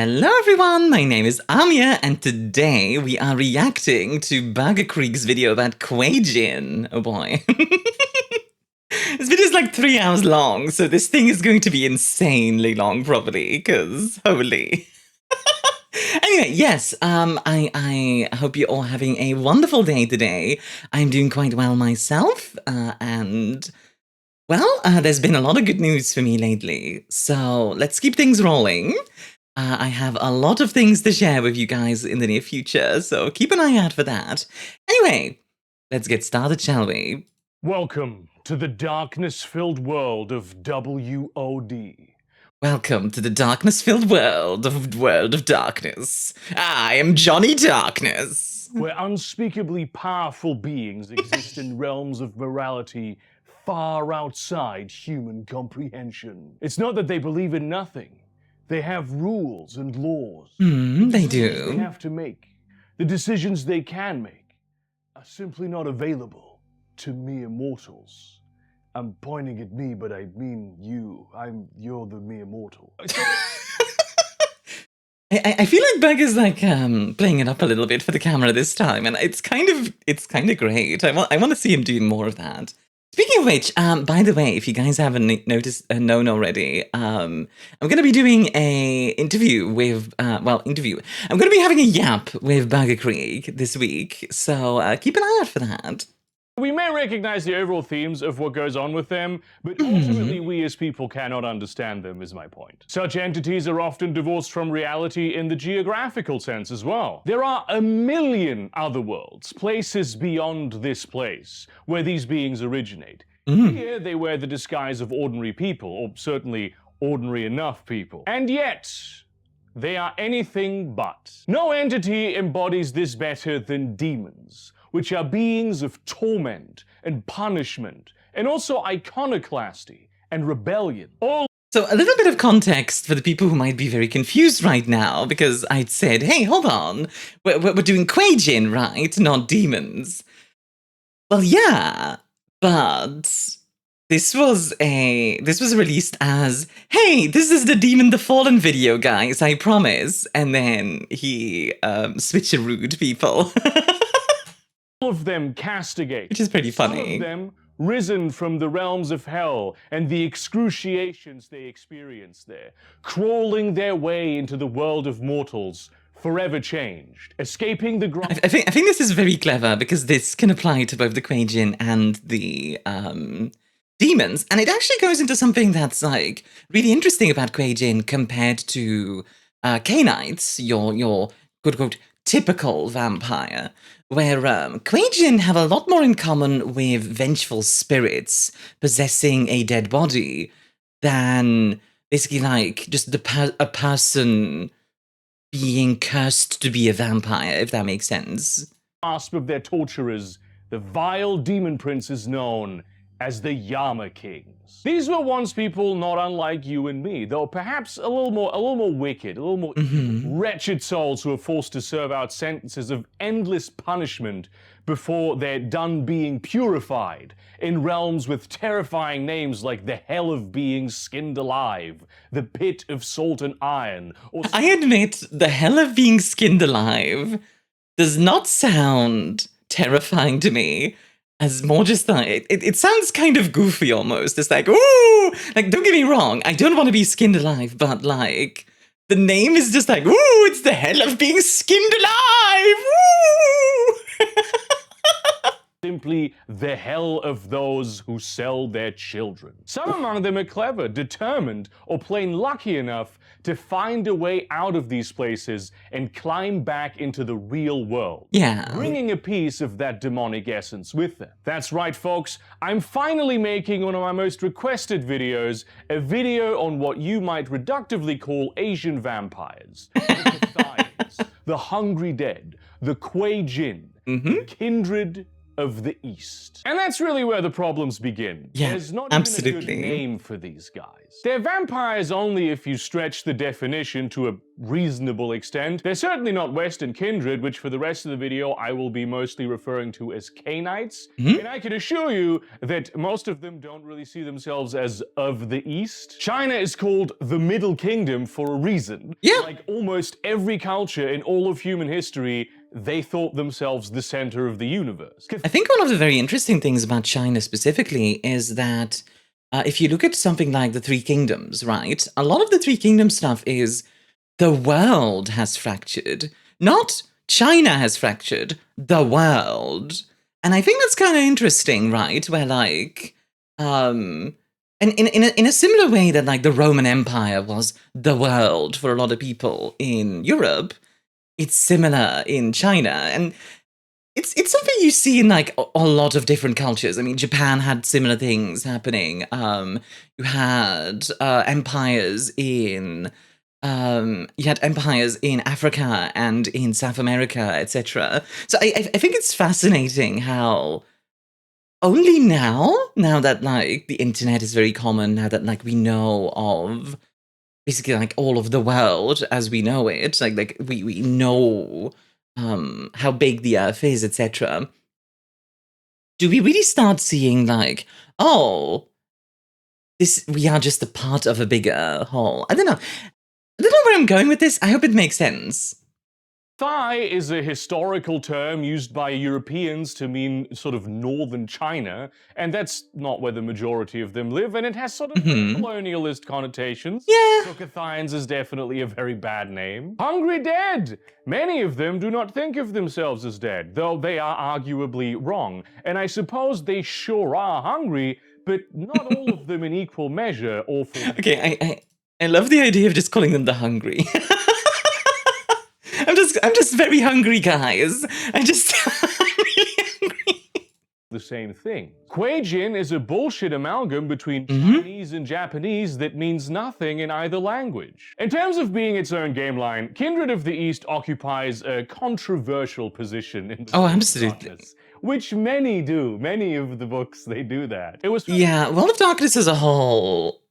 Hello everyone, my name is Armia, and today we are reacting to Burgerkrieg's video about Kue-Jin. Oh boy. This video is like 3 hours long, so this thing is going to be insanely long probably, because holy. Anyway, yes, I hope you're all having a wonderful day today. I'm doing quite well myself, and... well, there's been a lot of good news for me lately, so let's keep things rolling. I have a lot of things to share with you guys in the near future, so keep an eye out for that. Anyway, let's get started, shall we? Welcome to the darkness-filled world of WOD. Welcome to the darkness-filled world of Darkness. I am Johnny Darkness. Where unspeakably powerful beings exist in realms of morality far outside human comprehension. It's not that they believe in nothing. They have rules and laws. They do. They have to make. The decisions they can make are simply not available to mere mortals. I'm pointing at me, but I mean you. You're the mere mortal. I feel like Bug is like playing it up a little bit for the camera this time, and it's kind of great. I want to see him doing more of that. Speaking of which, by the way, if you guys haven't known already, I'm going to be doing a interview with, I'm going to be having a yap with Burgerkrieg this week, so keep an eye out for that. We may recognize the overall themes of what goes on with them, but ultimately we as people cannot understand them, is my point. Such entities are often divorced from reality in the geographical sense as well. There are a million other worlds, places beyond this place, where these beings originate. Here they wear the disguise of ordinary people, or certainly ordinary enough people. And yet, they are anything but. No entity embodies this better than demons, which are beings of torment and punishment, and also iconoclasty and rebellion. So a little bit of context for the people who might be very confused right now, because I'd said, hey, hold on, we're doing Kue-Jin, right? Not demons. Well, yeah, but this was released as, hey, this is the Demon the Fallen video, guys, I promise. And then he switcherooed people. All of them castigate, which is pretty funny. Some of them risen from the realms of hell and the excruciations they experienced there, crawling their way into the world of mortals, forever changed, escaping the ground. I think this is very clever, because this can apply to both the Kue-Jin and the demons, and it actually goes into something that's like really interesting about Kue-Jin compared to K-Knights, your quote-unquote typical vampire, where Kue-Jin have a lot more in common with vengeful spirits possessing a dead body than basically like just a person being cursed to be a vampire, if that makes sense. Grasp of their torturers, the vile demon princes known as the Yama Kings. These were once people not unlike you and me, though perhaps a little more wicked, a little more wretched souls who are forced to serve out sentences of endless punishment before they're done being purified in realms with terrifying names like the Hell of Being Skinned Alive, the Pit of Salt and Iron, or... I admit, the Hell of Being Skinned Alive does not sound terrifying to me. As more just like, it sounds kind of goofy almost. It's like, ooh, like, don't get me wrong, I don't want to be skinned alive, but like, the name is just like, ooh, it's the Hell of Being Skinned Alive, ooh! Simply the hell of those who sell their children. Some among them are clever, determined, or plain lucky enough to find a way out of these places and climb back into the real world. Yeah. Bringing a piece of that demonic essence with them. That's right, folks. I'm finally making one of my most requested videos, a video on what you might reductively call Asian vampires. The Kavalliere, the Hungry Dead, the Kue-Jin, the Kindred, of the East. And that's really where the problems begin. Yeah, There's not absolutely. even a good name for these guys. They're vampires only if you stretch the definition to a reasonable extent. They're certainly not Western kindred, which for the rest of the video I will be mostly referring to as Canaanites. And I can assure you that most of them don't really see themselves as of the East. China is called the Middle Kingdom for a reason. Yeah. Like almost every culture in all of human history, they thought themselves the center of the universe. I think one of the very interesting things about China specifically is that if you look at something like the Three Kingdoms, right? A lot of the Three Kingdoms stuff is the world has fractured, not China has fractured, the world. And I think that's kind of interesting, right? Where like, and in a similar way that like the Roman Empire was the world for a lot of people in Europe, it's similar in China. And it's something you see in like a lot of different cultures. I mean, Japan had similar things happening. You had empires in Africa and in South America, etc. So I think it's fascinating how only now that like the internet is very common, now that like we know of basically like all of the world as we know it, like we know how big the earth is, etc. Do we really start seeing like, oh, we are just a part of a bigger whole? I don't know. I don't know where I'm going with this. I hope it makes sense. Thai is a historical term used by Europeans to mean sort of northern China, and that's not where the majority of them live, and it has sort of colonialist connotations. Yeah. Sukhothaians is definitely a very bad name. Hungry dead! Many of them do not think of themselves as dead, though they are arguably wrong, and I suppose they sure are hungry, but not all of them in equal measure or for... Okay, I love the idea of just calling them the hungry. I'm just very hungry, guys. I'm really hungry. The same thing. Kue-Jin is a bullshit amalgam between Chinese and Japanese that means nothing in either language. In terms of being its own game line, Kindred of the East occupies a controversial position in the absolutely. Darkness, which many do. Many of the books, they do that. It was World of Darkness as a whole.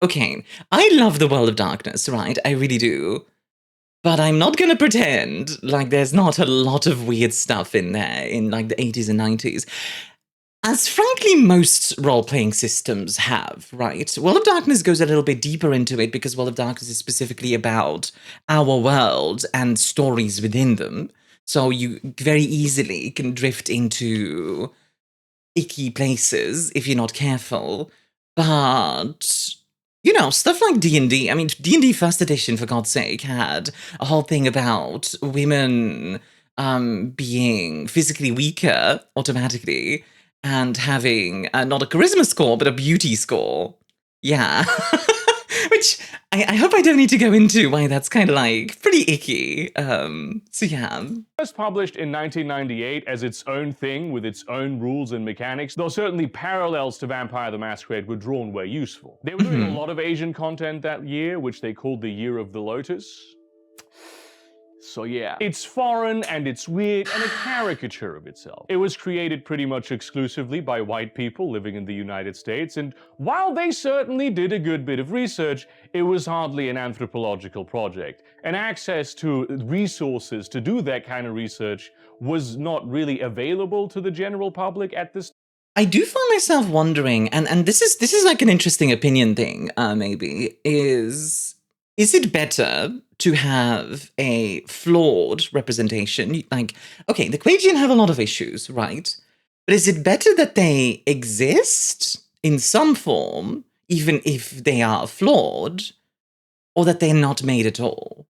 Okay, I love the World of Darkness, right? I really do. But I'm not gonna pretend like there's not a lot of weird stuff in there in like the 80s and 90s. As frankly most role-playing systems have, right? World of Darkness goes a little bit deeper into it because World of Darkness is specifically about our world and stories within them. So you very easily can drift into icky places if you're not careful. But... you know, stuff like D&D, I mean, D&D First Edition, for God's sake, had a whole thing about women being physically weaker automatically and having not a charisma score, but a beauty score. Yeah. Which I hope I don't need to go into why that's kind of like pretty icky. So yeah. First published in 1998 as its own thing with its own rules and mechanics, though certainly parallels to Vampire the Masquerade were drawn where useful. They were doing a lot of Asian content that year, which they called the Year of the Lotus. So yeah, it's foreign and it's weird and a caricature of itself. It was created pretty much exclusively by white people living in the United States, and while they certainly did a good bit of research, it was hardly an anthropological project, and access to resources to do that kind of research was not really available to the general public at this time. I do find myself wondering, and this is like an interesting opinion thing, maybe, is it better to have a flawed representation? Like, okay, the Kue-Jin have a lot of issues, right? But is it better that they exist in some form, even if they are flawed, or that they're not made at all?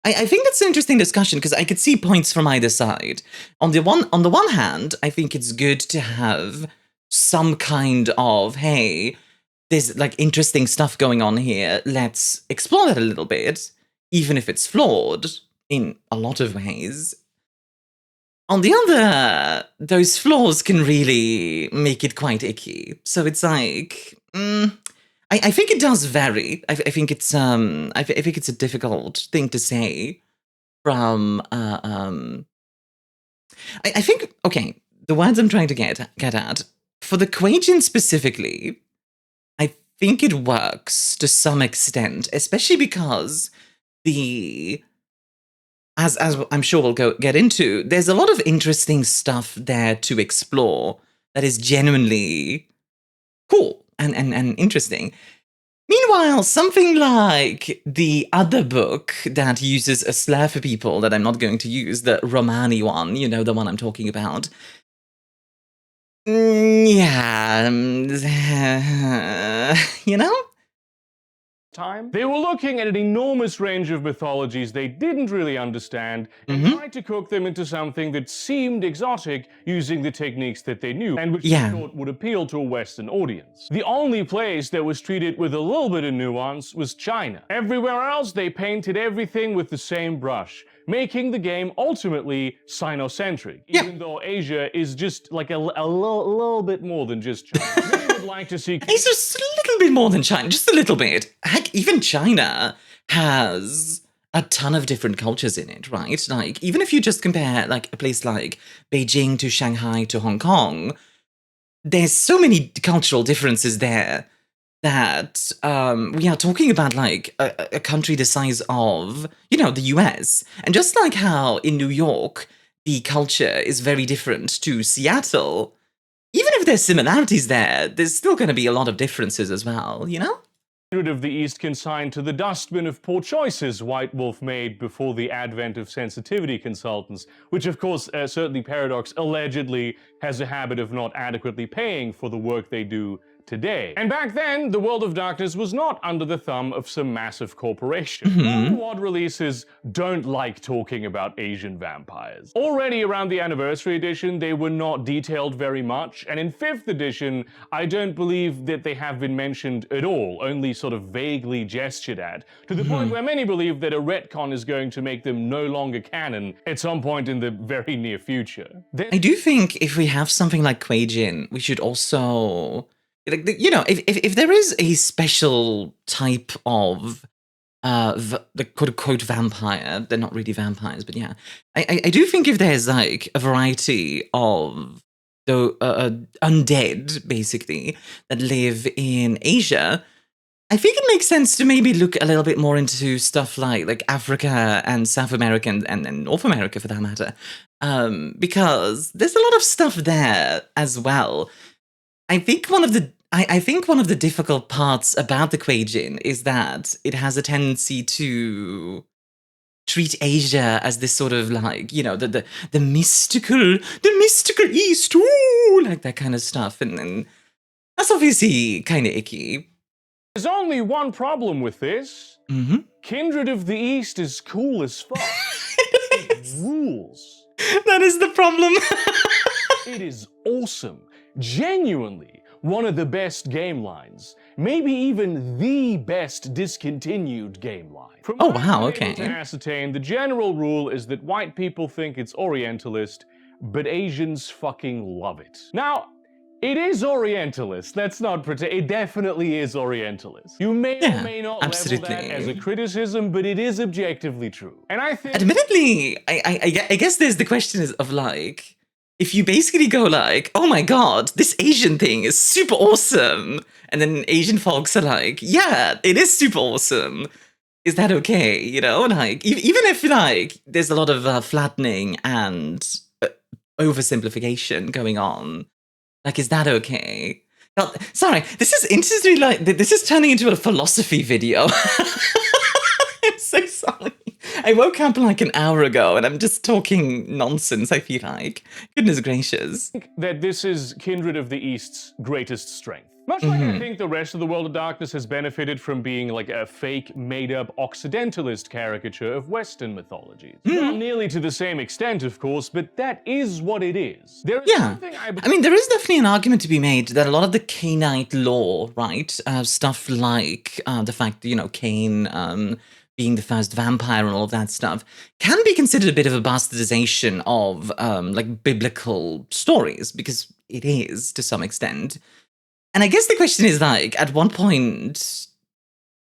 I think that's an interesting discussion, because I could see points from either side. On the one hand, I think it's good to have some kind of, hey, there's like interesting stuff going on here, let's explore that a little bit, even if it's flawed in a lot of ways. On the other, those flaws can really make it quite icky. So it's like, I think it does vary. I think it's a difficult thing to say from I think, okay, the words I'm trying to get at, for the Kue-Jin specifically, I think it works to some extent, especially because as I'm sure we'll get into, there's a lot of interesting stuff there to explore that is genuinely cool and interesting. Meanwhile, something like the other book that uses a slur for people that I'm not going to use, the Romani one, you know, the one I'm talking about. Yeah, you know? Time. They were looking at an enormous range of mythologies they didn't really understand and tried to cook them into something that seemed exotic using the techniques that they knew and which they thought would appeal to a Western audience. The only place that was treated with a little bit of nuance was China. Everywhere else, they painted everything with the same brush, making the game ultimately Sinocentric, even though Asia is just like a little bit more than just China. Many would like to see... It's just a little bit more than China, just a little bit. Heck, even China has a ton of different cultures in it, right? Like, even if you just compare, like, a place like Beijing to Shanghai to Hong Kong, there's so many cultural differences there that we are talking about, like, a country the size of, you know, the US. And just like how in New York, the culture is very different to Seattle, even if there's similarities there, there's still going to be a lot of differences as well, you know? Of the East consigned to the dustbin of poor choices White Wolf made before the advent of sensitivity consultants, which of course certainly Paradox allegedly has a habit of not adequately paying for the work they do today. And back then, the World of Darkness was not under the thumb of some massive corporation. WoD releases don't like talking about Asian vampires. Already around the Anniversary Edition, they were not detailed very much, and in 5th edition, I don't believe that they have been mentioned at all, only sort of vaguely gestured at, to the point where many believe that a retcon is going to make them no longer canon at some point in the very near future. I do think if we have something like Kue-Jin, we should also... Like, you know, if there is a special type of the quote-unquote vampire, they're not really vampires, but yeah, I do think if there's like a variety of the undead, basically, that live in Asia, I think it makes sense to maybe look a little bit more into stuff like Africa and South America and North America for that matter, because there's a lot of stuff there as well. I think one of the difficult parts about the Kue-Jin is that it has a tendency to treat Asia as this sort of like, you know, the mystical East, ooh, like that kind of stuff, and that's obviously kind of icky. There's only one problem with this. Kindred of the East is cool as fuck. It rules. That is the problem. It is awesome. Genuinely one of the best game lines. Maybe even the best discontinued game line. From oh wow, okay. To ascertain, the general rule is that white people think it's Orientalist, but Asians fucking love it. Now, it is Orientalist. Let's not pretend. It definitely is Orientalist. You may or may not level that as a criticism, but it is objectively true. And I think... Admittedly, I guess there's the question of like, if you basically go like, oh my god, this Asian thing is super awesome, and then Asian folks are like, yeah, it is super awesome, is that okay? You know, like, even if like there's a lot of flattening and oversimplification going on, like, is that okay? God, sorry, this is instantly like, this is turning into a philosophy video. I'm so sorry. I woke up like an hour ago and I'm just talking nonsense, I feel like. Goodness gracious. That this is Kindred of the East's greatest strength. Much like I think the rest of the World of Darkness has benefited from being like a fake, made-up Occidentalist caricature of Western mythologies. Not nearly to the same extent, of course, but that is what it is. There is something I mean, there is definitely an argument to be made that a lot of the Cainite lore, right, stuff like the fact that, you know, Cain being the first vampire and all of that stuff, can be considered a bit of a bastardization of like biblical stories, because it is to some extent. And I guess the question is like, at what point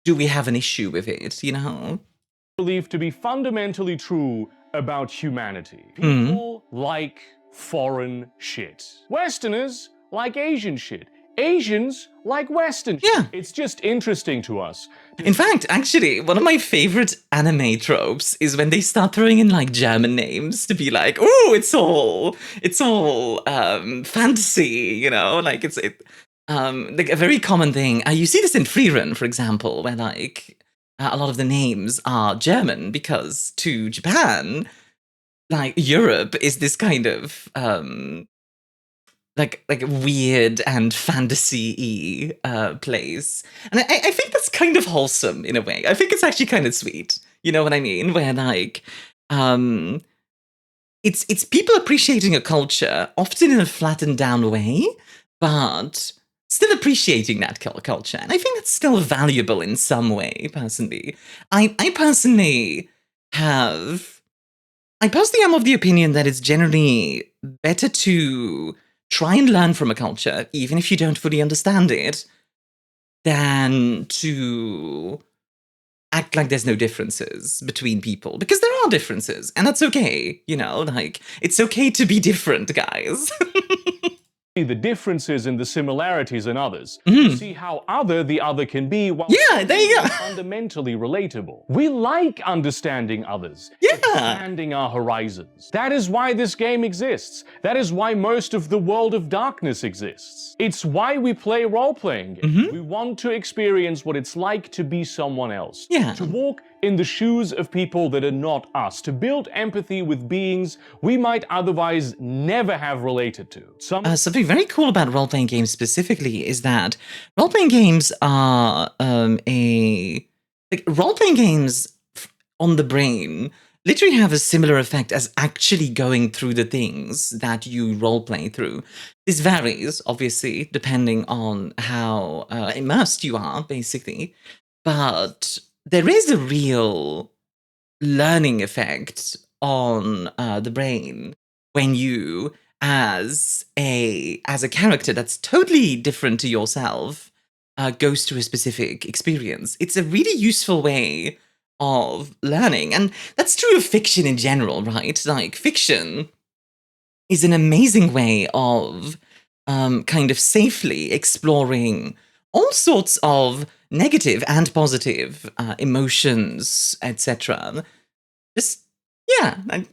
do we have an issue with it, you know? Believed to be fundamentally true about humanity. People like foreign shit. Westerners like Asian shit. Asians like Western shit. Yeah. It's just interesting to us. In fact, actually, one of my favorite anime tropes is when they start throwing in like German names to be like, "Oh, it's all fantasy," you know, like like a very common thing. You see this in Freerun, for example, where like a lot of the names are German because to Japan, like Europe is this kind of like weird and fantasy-y place. And I think that's kind of wholesome in a way. I think it's actually kind of sweet. You know what I mean? Where like it's people appreciating a culture, often in a flattened down way, but still appreciating that culture. And I think that's still valuable in some way, personally. I personally am of the opinion that it's generally better to try and learn from a culture, even if you don't fully understand it, than to act like there's no differences between people. Because there are differences, and that's okay, you know? Like, it's okay to be different, guys. The differences and the similarities in others. To see how the other can be while there you go. fundamentally relatable. We like understanding others, expanding our horizons. That is why this game exists. That is why most of the world of darkness exists. It's why we play role-playing games. We want to experience what it's like to be someone else. To walk in the shoes of people that are not us, to build empathy with beings we might otherwise never have related to. Something very cool about role-playing games specifically is that role-playing games are role-playing games on the brain literally have a similar effect as actually going through the things that you role-play through. This varies, obviously, depending on how immersed you are, basically, but there is a real learning effect on the brain when you, as a character that's totally different to yourself, goes through a specific experience. It's a really useful way of learning, and that's true of fiction in general, right? Like, fiction is an amazing way of kind of safely exploring all sorts of negative and positive emotions, etc. Just, I'm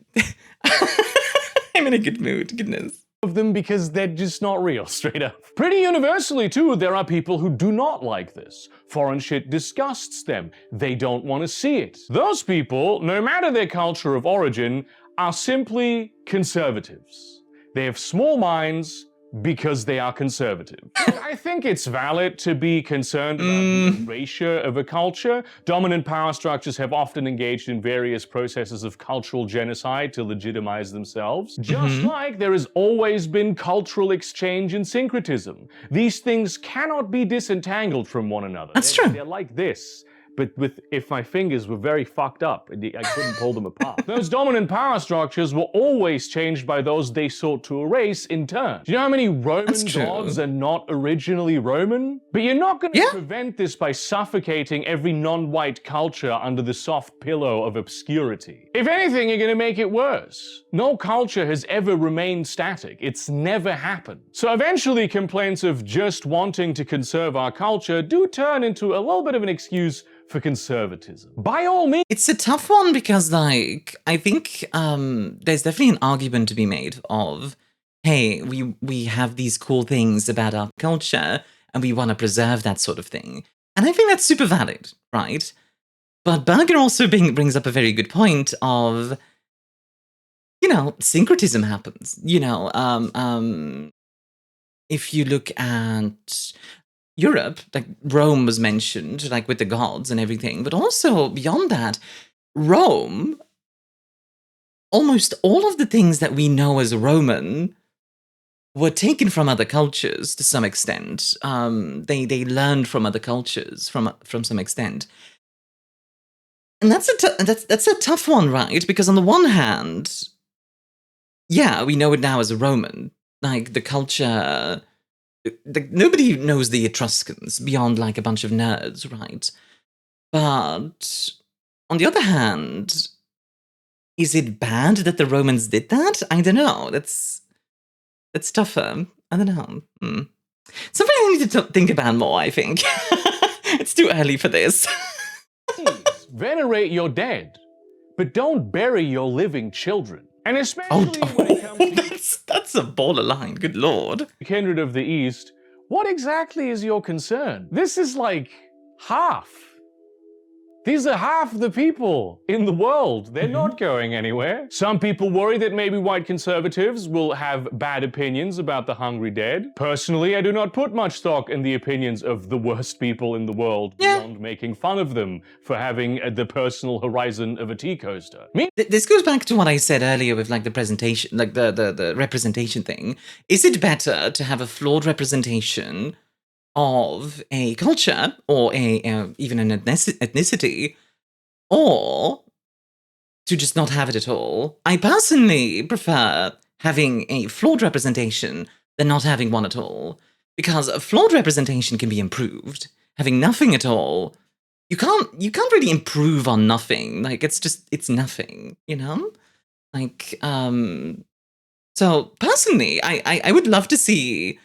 in a good mood, goodness. Of them because they're just not real, straight up. Pretty universally, too, there are people who do not like this. Foreign shit disgusts them. They don't want to see it. Those people, no matter their culture of origin, are simply conservatives. They have small minds because they are conservative. I think it's valid to be concerned about the erasure of a culture. Dominant power structures have often engaged in various processes of cultural genocide to legitimize themselves. Just like there has always been cultural exchange and syncretism. These things cannot be disentangled from one another. That's true. They're like this. But if my fingers were very fucked up, I couldn't pull them apart. Those dominant power structures were always changed by those they sought to erase in turn. Do you know how many Roman gods are not originally Roman? But you're not going to prevent this by suffocating every non-white culture under the soft pillow of obscurity. If anything, you're going to make it worse. No culture has ever remained static. It's never happened. So eventually complaints of just wanting to conserve our culture do turn into a little bit of an excuse for conservatism. By all means. It's a tough one because, like, I think there's definitely an argument to be made of, hey, we have these cool things about our culture and we want to preserve that sort of thing. And I think that's super valid, right? But Burger also brings up a very good point of, you know, syncretism happens. You know, if you look at Europe, like Rome was mentioned, like with the gods and everything, but also beyond that, Rome, almost all of the things that we know as Roman were taken from other cultures to some extent. They learned from other cultures from some extent. And that's a tough one, right? Because on the one hand, yeah, we know it now as a Roman, like the culture. Nobody knows the Etruscans beyond like a bunch of nerds, right? But on the other hand, is it bad that the Romans did that? I don't know. That's It's tougher. I don't know. Something I need to think about more, I think. It's too early for this. Please, venerate your dead, but don't bury your living children. And especially when it comes to that's a borderline, good lord. kindred of the East, what exactly is your concern? This is like half. These are half the people in the world. They're not going anywhere. Some people worry that maybe white conservatives will have bad opinions about the hungry dead. Personally, I do not put much stock in the opinions of the worst people in the world beyond making fun of them for having the personal horizon of a tea coaster. This goes back to what I said earlier with like the presentation, like the representation thing. Is it better to have a flawed representation of a culture or even an ethnicity, or to just not have it at all? I personally prefer having a flawed representation than not having one at all, because a flawed representation can be improved. Having nothing at all, you can't really improve on nothing. Like, it's nothing, you know? Like, so personally, I would love to see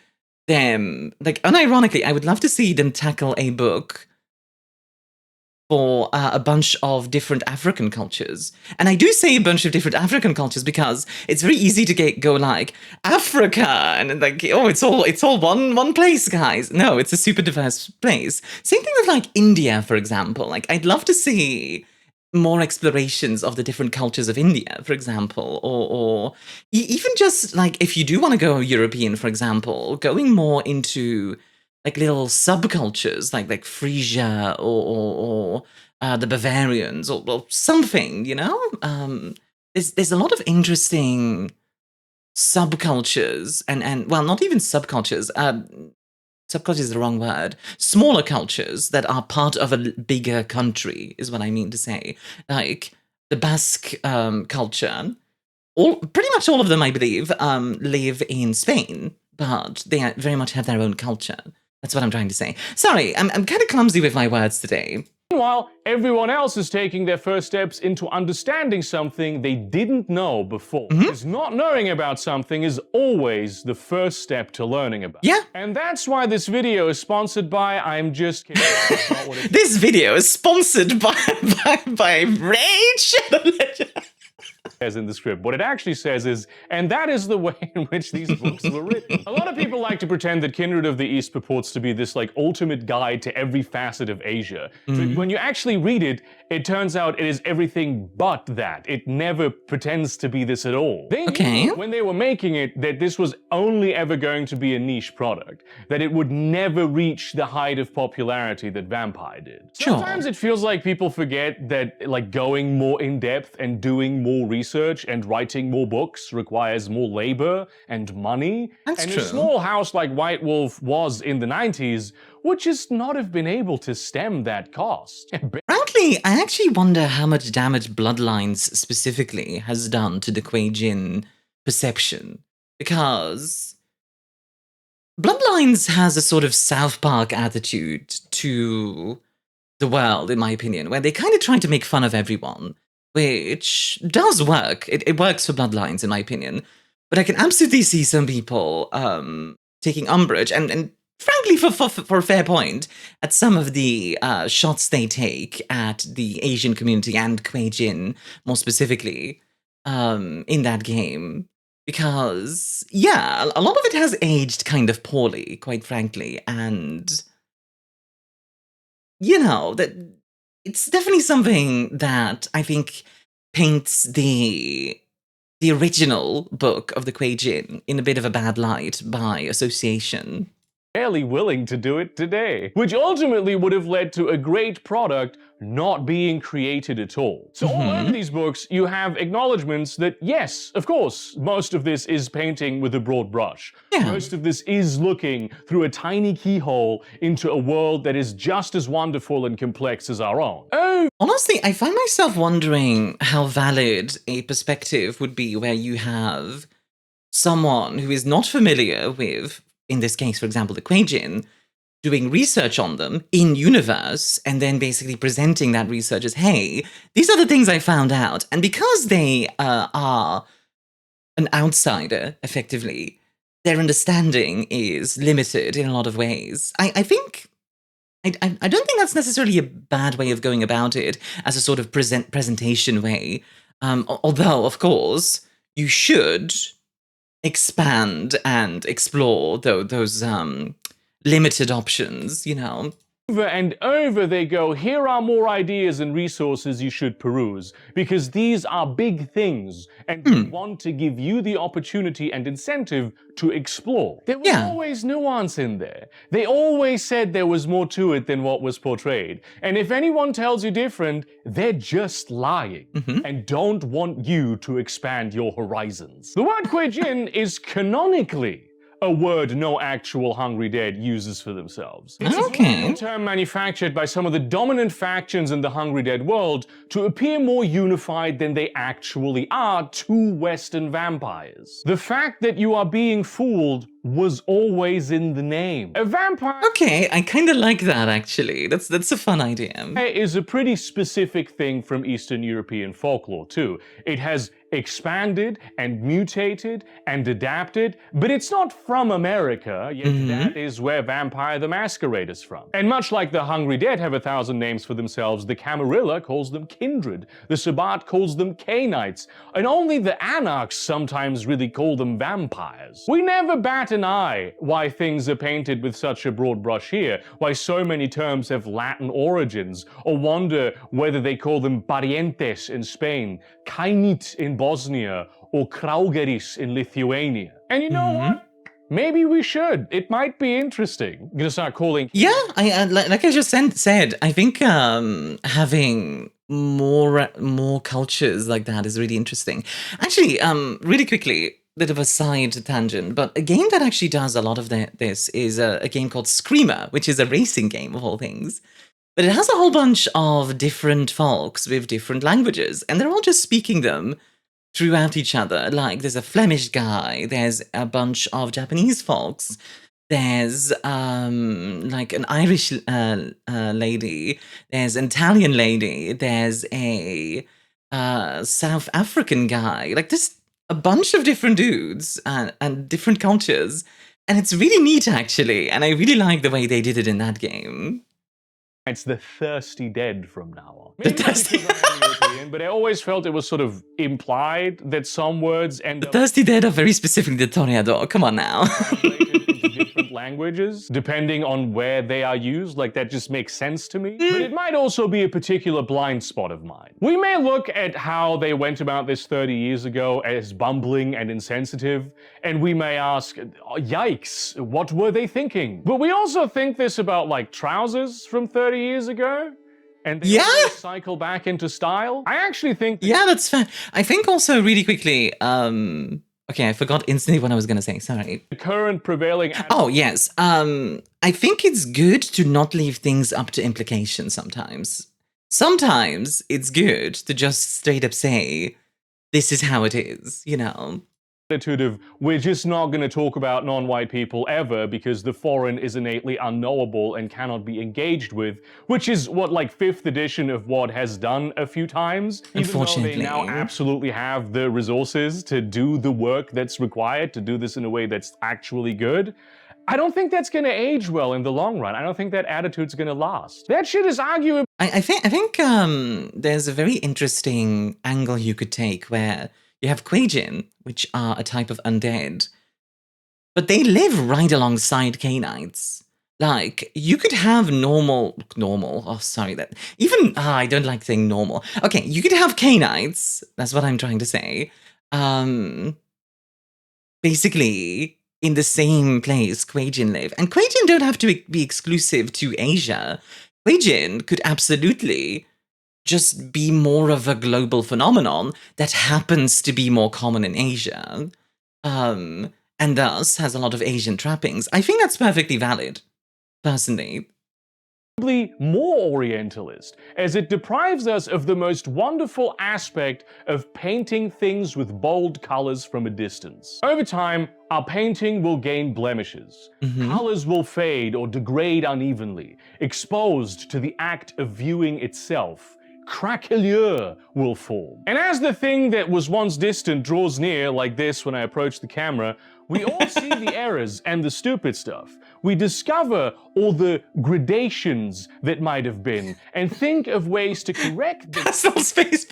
them, like, unironically, I would love to see them tackle a book for a bunch of different African cultures. And I do say a bunch of different African cultures because it's very easy to go like, Africa, and like, oh, it's all one place, guys. No, it's a super diverse place. Same thing with like India, for example. Like, I'd love to see more explorations of the different cultures of India, for example, or even just like, if you do want to go European, for example, going more into like little subcultures like Frisia or the Bavarians or something, you know? There's a lot of interesting subcultures and well, not even subcultures. Subculture is the wrong word. Smaller cultures that are part of a bigger country is what I mean to say. Like the Basque culture, pretty much all of them, I believe, live in Spain, but they very much have their own culture. That's what I'm trying to say. Sorry, I'm kind of clumsy with my words today. Meanwhile, everyone else is taking their first steps into understanding something they didn't know before. Because not knowing about something is always the first step to learning about. Yeah. And that's why this video is sponsored by, I'm just kidding. That's not what it This video is sponsored by Rage. says in the script. What it actually says is, and that is the way in which these books were written. A lot of people like to pretend that Kindred of the East purports to be this like ultimate guide to every facet of Asia. But when you actually read it, it turns out it is everything but that. It never pretends to be this at all. They knew when they were making it that this was only ever going to be a niche product, that it would never reach the height of popularity that Vampire did. Sometimes it feels like people forget that like going more in depth and doing more research and writing more books requires more labor and money. That's and true. A small house like White Wolf was in the 90s would just not have been able to stem that cost. Frankly, I actually wonder how much damage Bloodlines specifically has done to the Kue-Jin perception. Because Bloodlines has a sort of South Park attitude to the world, in my opinion, where they kind of try to make fun of everyone, which does work. It works for Bloodlines, in my opinion. But I can absolutely see some people taking umbrage, and frankly, for a fair point, at some of the shots they take at the Asian community and Kue-Jin, more specifically, in that game. Because, yeah, a lot of it has aged kind of poorly, quite frankly, and, you know, that it's definitely something that I think paints the original book of the Kue-Jin in a bit of a bad light by association. Barely willing to do it today, which ultimately would have led to a great product not being created at all. So all over these books, you have acknowledgements that, yes, of course, most of this is painting with a broad brush. Yeah. Most of this is looking through a tiny keyhole into a world that is just as wonderful and complex as our own. Oh, honestly, I find myself wondering how valid a perspective would be where you have someone who is not familiar with, in this case, for example, the Kue-Jin, doing research on them in universe, and then basically presenting that research as, hey, these are the things I found out. And because they are an outsider, effectively, their understanding is limited in a lot of ways. I think I don't think that's necessarily a bad way of going about it as a sort of presentation way. Although, of course, you should expand and explore those limited options, you know. Over and over they go, here are more ideas and resources you should peruse, because these are big things, and we want to give you the opportunity and incentive to explore. There was always nuance in there. They always said there was more to it than what was portrayed. And if anyone tells you different, they're just lying and don't want you to expand your horizons. The word Kue-Jin is canonically a word no actual Hungry Dead uses for themselves. It's a term manufactured by some of the dominant factions in the Hungry Dead world to appear more unified than they actually are to Western vampires. The fact that you are being fooled was always in the name. A vampire— Okay, I kind of like that, actually. That's a fun idea. Is a pretty specific thing from Eastern European folklore, too. It has expanded and mutated and adapted, but it's not from America, yet that is where Vampire the Masquerade is from. And much like the Hungry Dead have 1,000 names for themselves, the Camarilla calls them Kindred, the Sabbat calls them Cainites, and only the Anarchs sometimes really call them vampires. We never bat an eye why things are painted with such a broad brush here, why so many terms have Latin origins, or wonder whether they call them parientes in Spain, Kainit in Bosnia, or Kraugeris in Lithuania. And you know what? Maybe we should. It might be interesting. I'm gonna start calling— Yeah, like I just said, I think having more cultures like that is really interesting. Actually, really quickly, bit of a side tangent, but a game that actually does a lot of this is a game called Screamer, which is a racing game of all things. But it has a whole bunch of different folks with different languages, and they're all just speaking them throughout each other. Like, there's a Flemish guy, there's a bunch of Japanese folks, there's like an Irish lady, there's an Italian lady, there's a South African guy. Like, there's a bunch of different dudes and different cultures, and it's really neat, actually, and I really like the way they did it in that game. It's the Thirsty Dead from now on. The Thirsty— European, but I always felt it was sort of implied that some words end The up— Thirsty Dead are very specifically the Toreador, come on now. translated into different languages, depending on where they are used. Like, that just makes sense to me. But it might also be a particular blind spot of mine. We may look at how they went about this 30 years ago as bumbling and insensitive, and we may ask, yikes, what were they thinking? But we also think this about, like, trousers from 30 years ago, and they always cycle back into style. I actually think— Yeah, that's fair. I think also, really quickly, okay, I forgot instantly what I was gonna say, sorry. the current prevailing— Oh, yes. I think it's good to not leave things up to implication sometimes. Sometimes it's good to just straight up say, this is how it is, you know? attitude of, we're just not going to talk about non-white people ever because the foreign is innately unknowable and cannot be engaged with, which is what, like, 5th edition of WoD has done a few times. Unfortunately. Even though they now absolutely have the resources to do the work that's required to do this in a way that's actually good. I don't think that's going to age well in the long run. I don't think that attitude's going to last. That shit is arguable. I think there's a very interesting angle you could take where you have Kue-Jin, which are a type of undead, but they live right alongside Cainites. Like, you could have I don't like saying normal. Okay, you could have Cainites, that's what I'm trying to say, basically in the same place Kue-Jin live. And Kue-Jin don't have to be exclusive to Asia. Kue-Jin could absolutely just be more of a global phenomenon that happens to be more common in Asia, and thus has a lot of Asian trappings. I think that's perfectly valid, personally. More Orientalist, as it deprives us of the most wonderful aspect of painting things with bold colors from a distance. Over time, our painting will gain blemishes. Colors will fade or degrade unevenly, exposed to the act of viewing itself. Kavalliere will form. And as the thing that was once distant draws near, like this when I approach the camera, we all see the errors and the stupid stuff. We discover all the gradations that might have been, and think of ways to correct the personal space.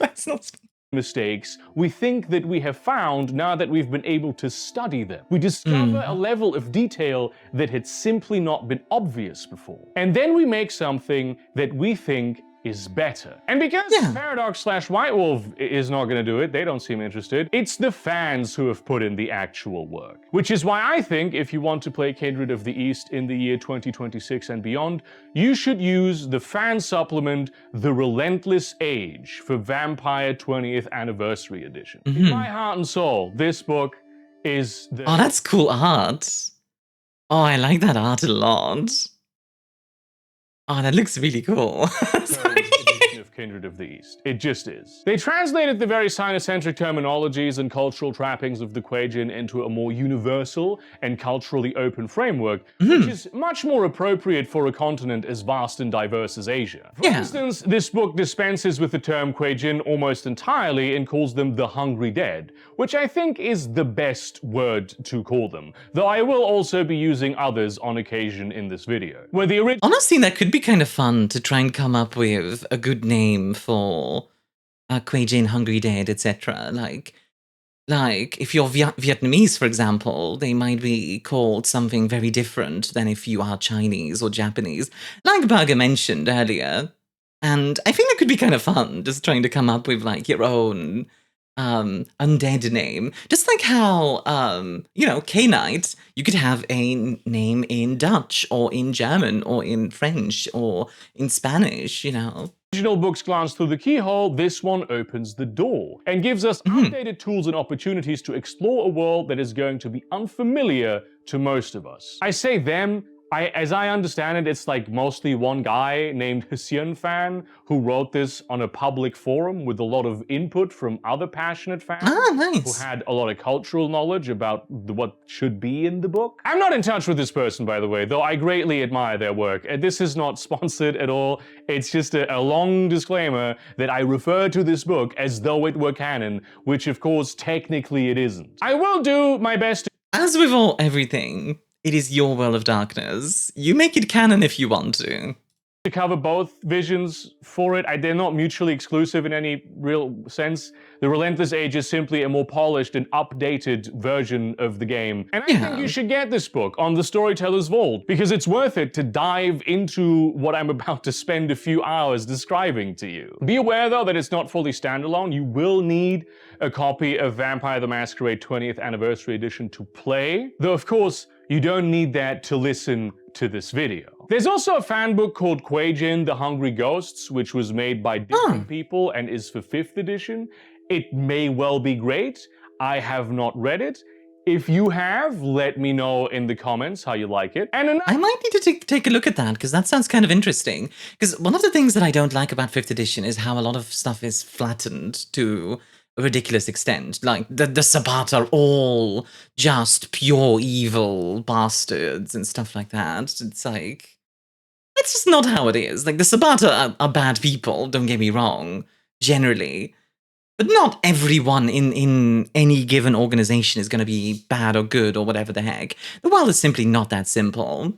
mistakes we think that we have found now that we've been able to study them. We discover a level of detail that had simply not been obvious before. And then we make something that we think is better. And because Paradox/White Wolf is not going to do it, they don't seem interested, it's the fans who have put in the actual work. Which is why I think if you want to play Kindred of the East in the year 2026 and beyond, you should use the fan supplement, The Relentless Age, for Vampire 20th Anniversary Edition. In my heart and soul, this book is the... Oh, that's cool art. Oh, I like that art a lot. Oh, that looks really cool. Sorry. Of Kindred of the East. It just is. They translated the very Sinocentric terminologies and cultural trappings of the Kue-Jin into a more universal and culturally open framework, which is much more appropriate for a continent as vast and diverse as Asia. For instance, this book dispenses with the term Kue-Jin almost entirely and calls them the Hungry Dead, which I think is the best word to call them, though I will also be using others on occasion in this video. Where the original... Honestly, that could be kind of fun to try and come up with a good name for Kue-Jin, Hungry Dead, etc. Like if you're Vietnamese, for example, they might be called something very different than if you are Chinese or Japanese, like Burger mentioned earlier. And I think that could be kind of fun, just trying to come up with like your own undead name. Just like how, you know, K-Knight, you could have a name in Dutch or in German or in French or in Spanish, you know. Original books glance through the keyhole, this one opens the door and gives us updated tools and opportunities to explore a world that is going to be unfamiliar to most of us. I say them, as I understand it, it's like mostly one guy named Hyun Fan who wrote this on a public forum with a lot of input from other passionate fans who had a lot of cultural knowledge about what should be in the book. I'm not in touch with this person, by the way, though I greatly admire their work. This is not sponsored at all. It's just a long disclaimer that I refer to this book as though it were canon, which of course technically it isn't. I will do my best to... As with everything, it is your world of darkness. You make it canon if you want to cover both visions for it. They're not mutually exclusive in any real sense. The Relentless Age is simply a more polished and updated version of the game. And I think you should get this book on the Storyteller's Vault, because it's worth it to dive into what I'm about to spend a few hours describing to you. Be aware though that it's not fully standalone. You will need a copy of Vampire the Masquerade 20th Anniversary Edition to play, though of course you don't need that to listen to this video. There's also a fan book called Kue-Jin, The Hungry Ghosts, which was made by different people and is for 5th edition. It may well be great. I have not read it. If you have, let me know in the comments how you like it. And I might need to take a look at that, because that sounds kind of interesting. Because one of the things that I don't like about 5th edition is how a lot of stuff is flattened to a ridiculous extent. Like, the Sabbat are all just pure evil bastards and stuff like that. It's like, that's just not how it is. Like, the Sabbat are bad people, don't get me wrong, generally. But not everyone in any given organization is going to be bad or good or whatever the heck. The world is simply not that simple.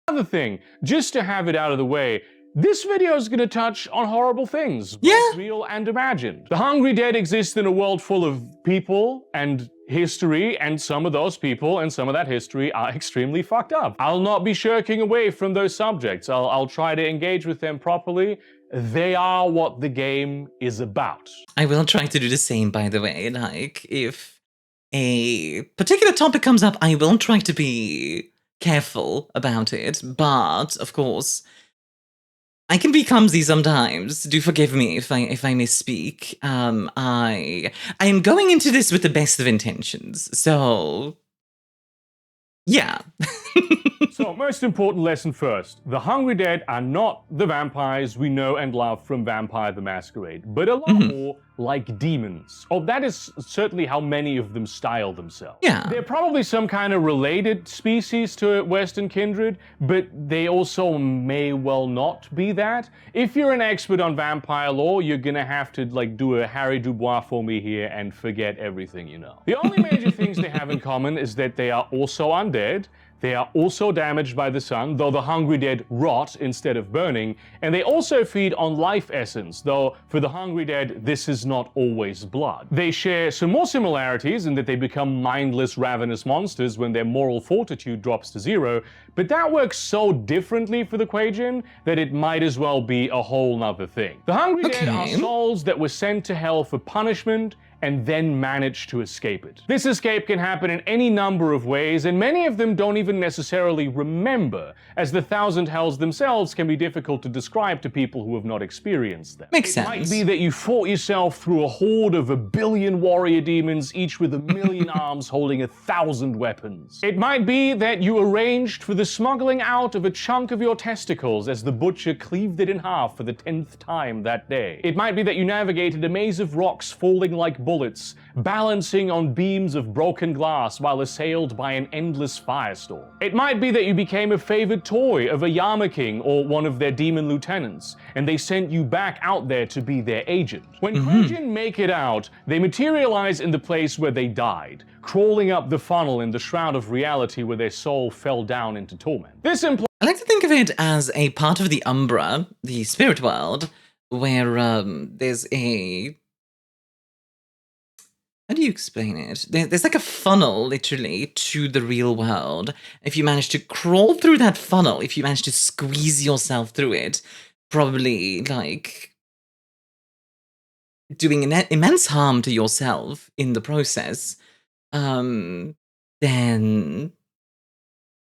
Another thing, just to have it out of the way, this video is going to touch on horrible things, both real and imagined. The Hungry Dead exist in a world full of people and history, and some of those people and some of that history are extremely fucked up. I'll not be shirking away from those subjects. I'll try to engage with them properly. They are what the game is about. I will try to do the same, by the way. Like, if a particular topic comes up, I will try to be careful about it, but of course, I can be clumsy sometimes. Do forgive me if I misspeak. I am going into this with the best of intentions, so yeah. So, most important lesson first. The Hungry Dead are not the vampires we know and love from Vampire the Masquerade, but a lot more like demons. Oh, that is certainly how many of them style themselves. Yeah. They're probably some kind of related species to Western kindred, but they also may well not be that. If you're an expert on vampire lore, you're gonna have to like do a Harry Dubois for me here and forget everything you know. The only major things they have in common is that they are also undead. They are also damaged by the sun, though the hungry dead rot instead of burning, and they also feed on life essence, though for the hungry dead, this is not always blood. They share some more similarities in that they become mindless, ravenous monsters when their moral fortitude drops to 0, but that works so differently for the Kue-Jin that it might as well be a whole nother thing. The hungry dead are souls that were sent to hell for punishment, and then manage to escape it. This escape can happen in any number of ways, and many of them don't even necessarily remember, as the Thousand Hells themselves can be difficult to describe to people who have not experienced them. Makes sense. It might be that you fought yourself through a horde of 1 billion warrior demons, each with 1 million arms holding 1,000 weapons. It might be that you arranged for the smuggling out of a chunk of your testicles as the butcher cleaved it in half for the 10th time that day. It might be that you navigated a maze of rocks falling like bullets, balancing on beams of broken glass while assailed by an endless firestorm. It might be that you became a favored toy of a Yama King or one of their demon lieutenants, and they sent you back out there to be their agent. When Kue-Jin make it out, they materialize in the place where they died, crawling up the funnel in the shroud of reality where their soul fell down into torment. This implies I like to think of it as a part of the Umbra, the spirit world, where there's a... How do you explain it? There's like a funnel, literally, to the real world. If you manage to crawl through that funnel, if you manage to squeeze yourself through it, probably, like, doing immense harm to yourself in the process, then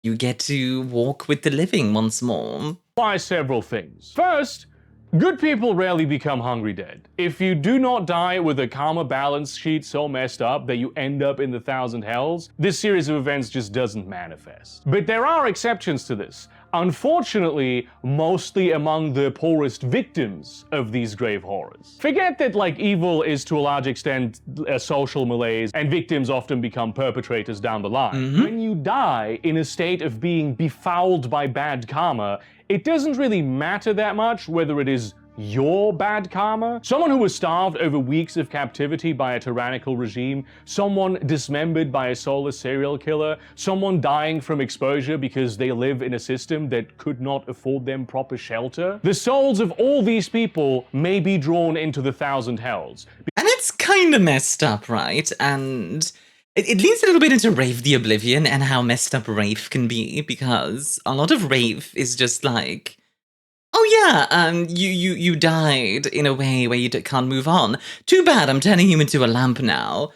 you get to walk with the living once more. several things. First, good people rarely become hungry dead. If you do not die with a karma balance sheet so messed up that you end up in the Thousand Hells, this series of events just doesn't manifest. But there are exceptions to this. Unfortunately, mostly among the poorest victims of these grave horrors. Forget that, like, evil is to a large extent a social malaise, and victims often become perpetrators down the line. When you die in a state of being befouled by bad karma, it doesn't really matter that much whether it is your bad karma. Someone who was starved over weeks of captivity by a tyrannical regime, someone dismembered by a soulless serial killer, someone dying from exposure because they live in a system that could not afford them proper shelter. The souls of all these people may be drawn into the Thousand Hells. And it's kind of messed up, right? And it leads a little bit into Rave the Oblivion and how messed up Rave can be, because a lot of Rave is just like, oh yeah, you died in a way where you can't move on. Too bad, I'm turning you into a lamp now.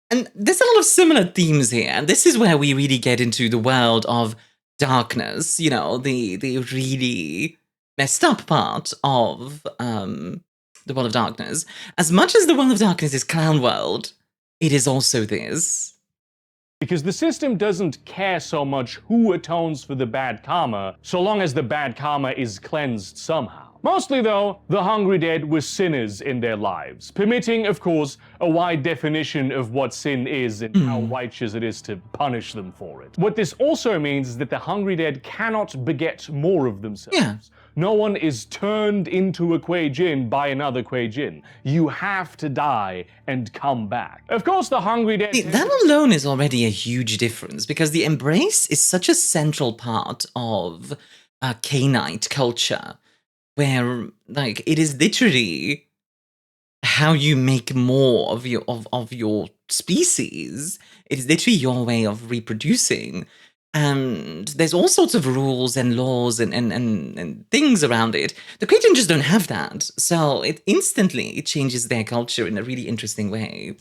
And there's a lot of similar themes here, and this is where we really get into the world of darkness, you know, the really messed up part of the world of darkness. As much as the world of darkness is Clown World, it is also this. Because the system doesn't care so much who atones for the bad karma, so long as the bad karma is cleansed somehow. Mostly though, the hungry dead were sinners in their lives, permitting, of course, a wide definition of what sin is and how righteous it is to punish them for it. What this also means is that the hungry dead cannot beget more of themselves. Yeah. No one is turned into a Kue-Jin by another Kue-Jin. You have to die and come back. Of course, the hungry dead... That alone is already a huge difference, because the embrace is such a central part of Cainite culture, where, like, it is literally how you make more of your species. It is literally your way of reproducing. And there's all sorts of rules and laws and things around it. The Kue-Jin just don't have that. So it instantly changes their culture in a really interesting way.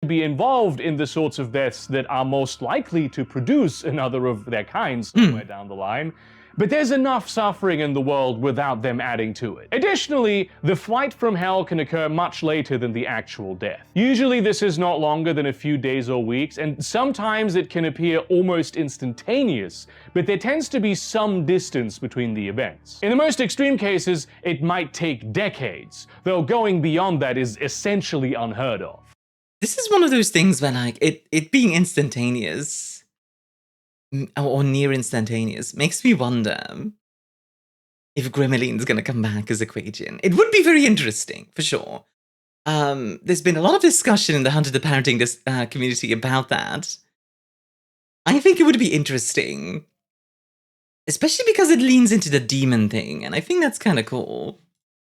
Be involved in the sorts of deaths that are most likely to produce another of their kind somewhere down the line. but there's enough suffering in the world without them adding to it. Additionally, the flight from hell can occur much later than the actual death. Usually this is not longer than a few days or weeks, and sometimes it can appear almost instantaneous, but there tends to be some distance between the events. In the most extreme cases, it might take decades, though going beyond that is essentially unheard of. This is one of those things where, like, it being instantaneous or near instantaneous makes me wonder if Grimeline's gonna come back as a Kue-Jin. It would be very interesting, for sure. There's been a lot of discussion in the Hunter the Parenting community about that. I think it would be interesting, especially because it leans into the demon thing, and I think that's kind of cool.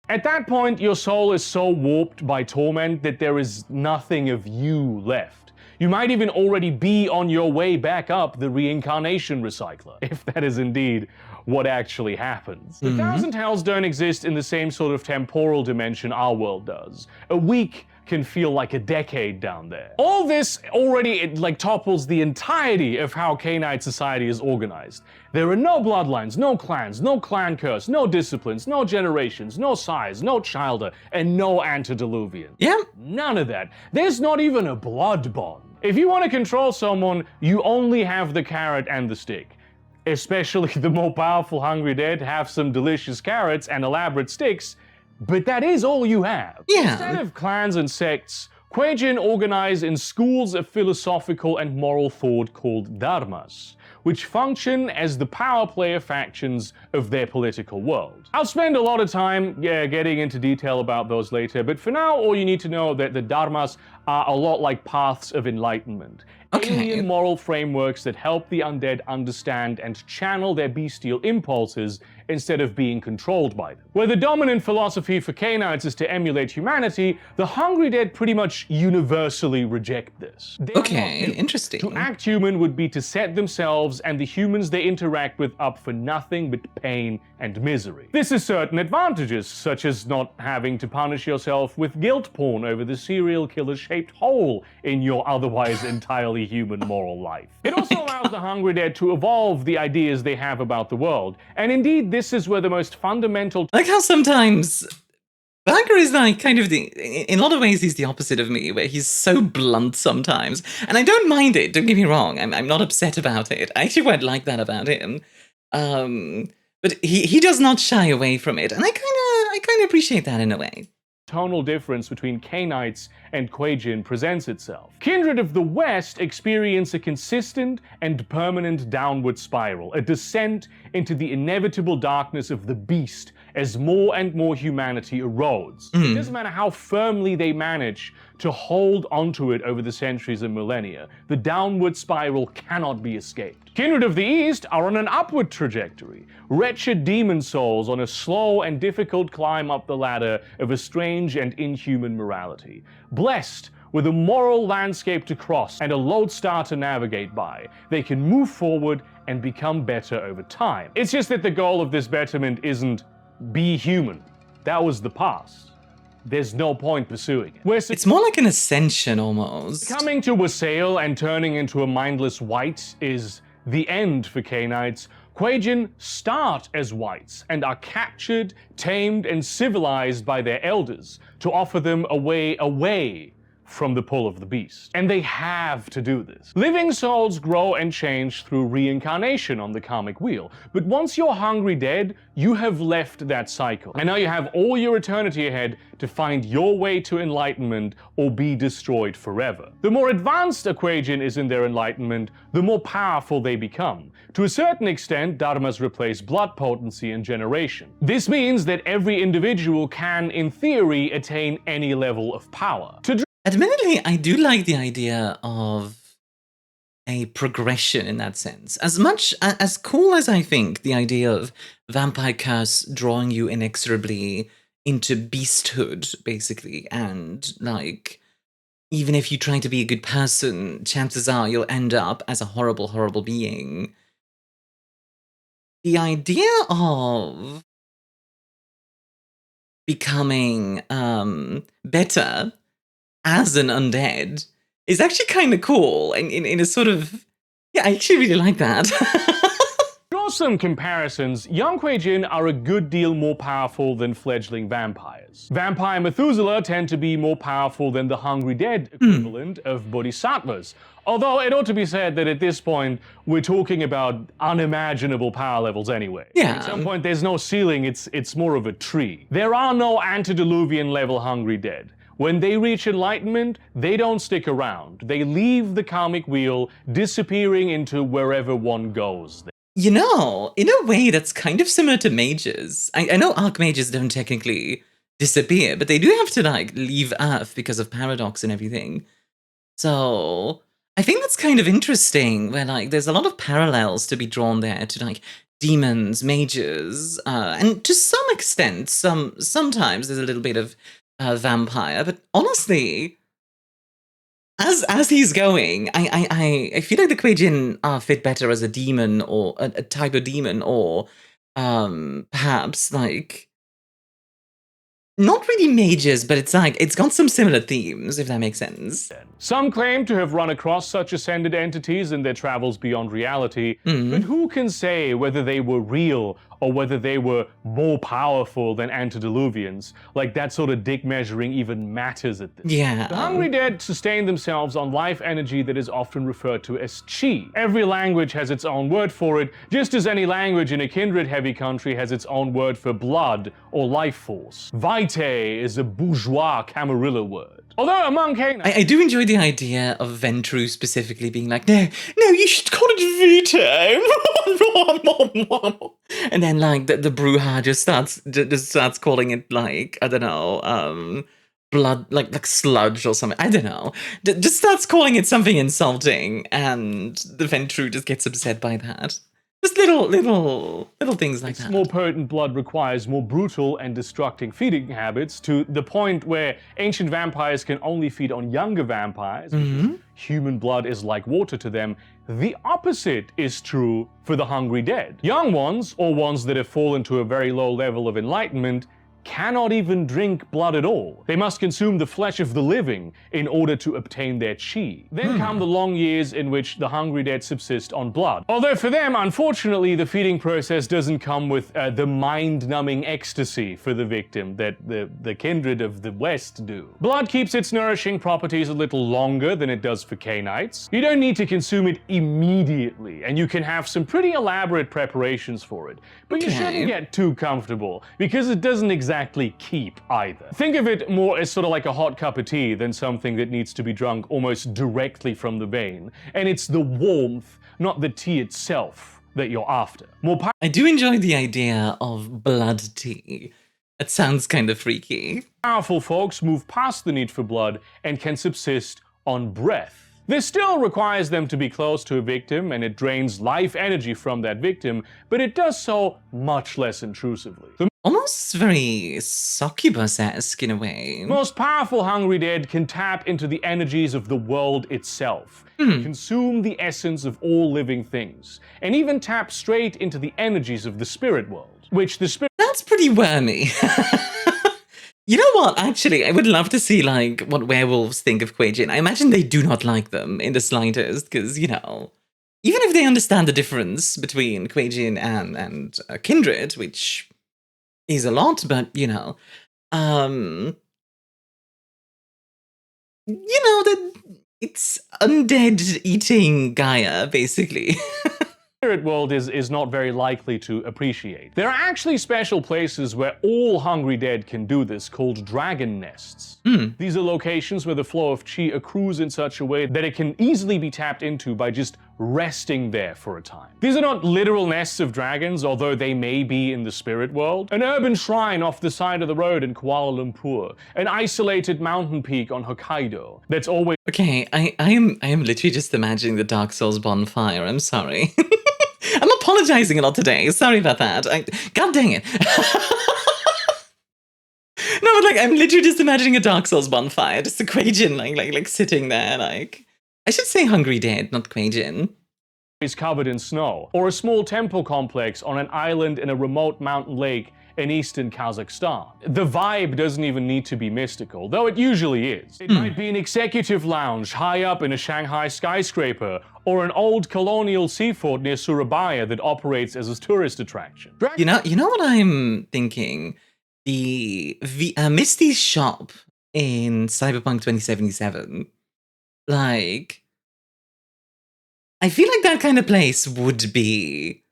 At that point, your soul is so warped by torment that there is nothing of you left. You might even already be on your way back up the reincarnation recycler, if that is indeed what actually happens. The Thousand Hells don't exist in the same sort of temporal dimension our world does. A week can feel like a decade down there. All this already topples the entirety of how K-Knight society is organized. There are no bloodlines, no clans, no clan curse, no disciplines, no generations, no size, no childer, and no antediluvian. Yeah. None of that. There's not even a blood bond. If you want to control someone, you only have the carrot and the stick. Especially the more powerful Hungry Dead have some delicious carrots and elaborate sticks, but that is all you have. Yeah. Instead of clans and sects, Kue-Jin organize in schools of philosophical and moral thought called dharmas, which function as the power player factions of their political world. I'll spend a lot of time getting into detail about those later, but for now, all you need to know that the dharmas are a lot like paths of enlightenment. Alien moral frameworks that help the undead understand and channel their bestial impulses instead of being controlled by them. Where the dominant philosophy for K-Knights is to emulate humanity, the Hungry Dead pretty much universally reject this. Okay, interesting. To act human would be to set themselves and the humans they interact with up for nothing but pain and misery. This has certain advantages, such as not having to punish yourself with guilt porn over the serial killer-shaped hole in your otherwise entirely human moral life. It also allows the Hungry Dead to evolve the ideas they have about the world, and indeed this is where the most fundamental— Like how sometimes Bagger is like kind of in a lot of ways he's the opposite of me, where he's so blunt sometimes, and I don't mind it, don't get me wrong, I'm not upset about it. I actually quite like that about him. But he does not shy away from it, and I kind of appreciate that in a way. Tonal difference between K-Knights and Kue-Jin presents itself. Kindred of the West experience a consistent and permanent downward spiral, a descent into the inevitable darkness of the beast as more and more humanity erodes. It doesn't matter how firmly they manage to hold onto it over the centuries and millennia, the downward spiral cannot be escaped. Kindred of the East are on an upward trajectory, wretched demon souls on a slow and difficult climb up the ladder of a strange and inhuman morality. Blessed with a moral landscape to cross and a lodestar to navigate by, they can move forward and become better over time. It's just that the goal of this betterment isn't be human. That was the past. There's no point pursuing it. It's more like an ascension almost. Coming to Wassail and turning into a mindless white is the end for K-Knights. Kue-Jin start as whites and are captured, tamed, and civilized by their elders to offer them a way away from the pull of the beast. And they have to do this. Living souls grow and change through reincarnation on the karmic wheel, but once you're hungry dead, you have left that cycle. And now you have all your eternity ahead to find your way to enlightenment or be destroyed forever. The more advanced a Kue-Jin is in their enlightenment, the more powerful they become. To a certain extent, dharmas replace blood potency and generation. This means that every individual can, in theory, attain any level of power. Admittedly, I do like the idea of a progression in that sense. As cool as I think the idea of vampire curse drawing you inexorably into beasthood, basically, and like, even if you try to be a good person, chances are you'll end up as a horrible, horrible being. The idea of becoming better as an undead is actually kind of cool, in a sort of, yeah, I actually really like that. Draw some comparisons, young Kue-Jin are a good deal more powerful than fledgling vampires. Vampire Methuselah tend to be more powerful than the Hungry Dead equivalent of Bodhisattvas. Although it ought to be said that at this point, we're talking about unimaginable power levels anyway. Yeah. At some point, there's no ceiling, it's more of a tree. There are no antediluvian level Hungry Dead. When they reach enlightenment, they don't stick around. They leave the karmic wheel, disappearing into wherever one goes. You know, in a way that's kind of similar to mages. I know archmages don't technically disappear, but they do have to, like, leave Earth because of paradox and everything. So I think that's kind of interesting, where, like, there's a lot of parallels to be drawn there to, like, demons, mages, and to some extent, sometimes there's a little bit of vampire, but honestly, as he's going, I feel like the Kue-Jin fit better as a demon, or a type of demon, or perhaps, like, not really mages, but it's like, it's got some similar themes, if that makes sense. Some claim to have run across such ascended entities in their travels beyond reality, but who can say whether they were real or whether they were more powerful than antediluvians? Like, that sort of dick measuring even matters at this. Yeah. The Hungry Dead sustain themselves on life energy that is often referred to as chi. Every language has its own word for it, just as any language in a kindred-heavy country has its own word for blood or life force. Vitae is a bourgeois Camarilla word. Although among canines, I do enjoy the idea of Ventru specifically being like, no, you should call it Vitae. And then, like, the Bruja just starts calling it, like, I don't know, blood, like sludge or something. I don't know. Just starts calling it something insulting, and the Ventru just gets upset by that. Just little things like that. more potent blood requires more brutal and destructing feeding habits, to the point where ancient vampires can only feed on younger vampires, because human blood is like water to them. The opposite is true for the Hungry Dead. Young ones, or ones that have fallen to a very low level of enlightenment, cannot even drink blood at all. They must consume the flesh of the living in order to obtain their chi. Then come the long years in which the Hungry Dead subsist on blood. Although for them, unfortunately, the feeding process doesn't come with the mind-numbing ecstasy for the victim that the kindred of the West do. Blood keeps its nourishing properties a little longer than it does for Canaanites. You don't need to consume it immediately, and you can have some pretty elaborate preparations for it. But you shouldn't get too comfortable, because it doesn't exactly keep either. Think of it more as sort of like a hot cup of tea than something that needs to be drunk almost directly from the vein. And it's the warmth, not the tea itself, that you're after. I do enjoy the idea of blood tea. It sounds kind of freaky. Powerful folks move past the need for blood and can subsist on breath. This still requires them to be close to a victim, and it drains life energy from that victim, but it does so much less intrusively. Almost very succubus-esque in a way. Most powerful Hungry Dead can tap into the energies of the world itself, consume the essence of all living things, and even tap straight into the energies of the spirit world, which the spirit... That's pretty wormy. You know what? Actually, I would love to see, like, what werewolves think of Kue-Jin. I imagine they do not like them in the slightest, because, you know, even if they understand the difference between Kue-Jin and Kindred, which is a lot, but, you know, that it's undead eating Gaia, basically. Spirit world is not very likely to appreciate. There are actually special places where all Hungry Dead can do this, called dragon nests. These are locations where the flow of chi accrues in such a way that it can easily be tapped into by just resting there for a time. These are not literal nests of dragons, although they may be in the spirit world. An urban shrine off the side of the road in Kuala Lumpur, an isolated mountain peak on Hokkaido that's always... Okay, I am literally just imagining the Dark Souls bonfire, I'm sorry. I'm apologizing a lot today. Sorry about that. God dang it. No, but, like, I'm literally just imagining a Dark Souls bonfire. Just a Kue-Jin, like sitting there, like... I should say Hungry Dead, not Kue-Jin. is covered in snow, or a small temple complex on an island in a remote mountain lake in eastern Kazakhstan. The vibe doesn't even need to be mystical, though it usually is. It might be an executive lounge high up in a Shanghai skyscraper, or an old colonial seafort near Surabaya that operates as a tourist attraction. You know what I'm thinking? The Misty's shop in Cyberpunk 2077. Like, I feel like that kind of place would be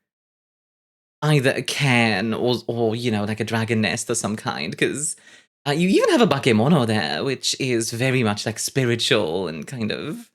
either a cairn or you know, like a dragon nest or some kind, because you even have a bakemono there, which is very much like spiritual and kind of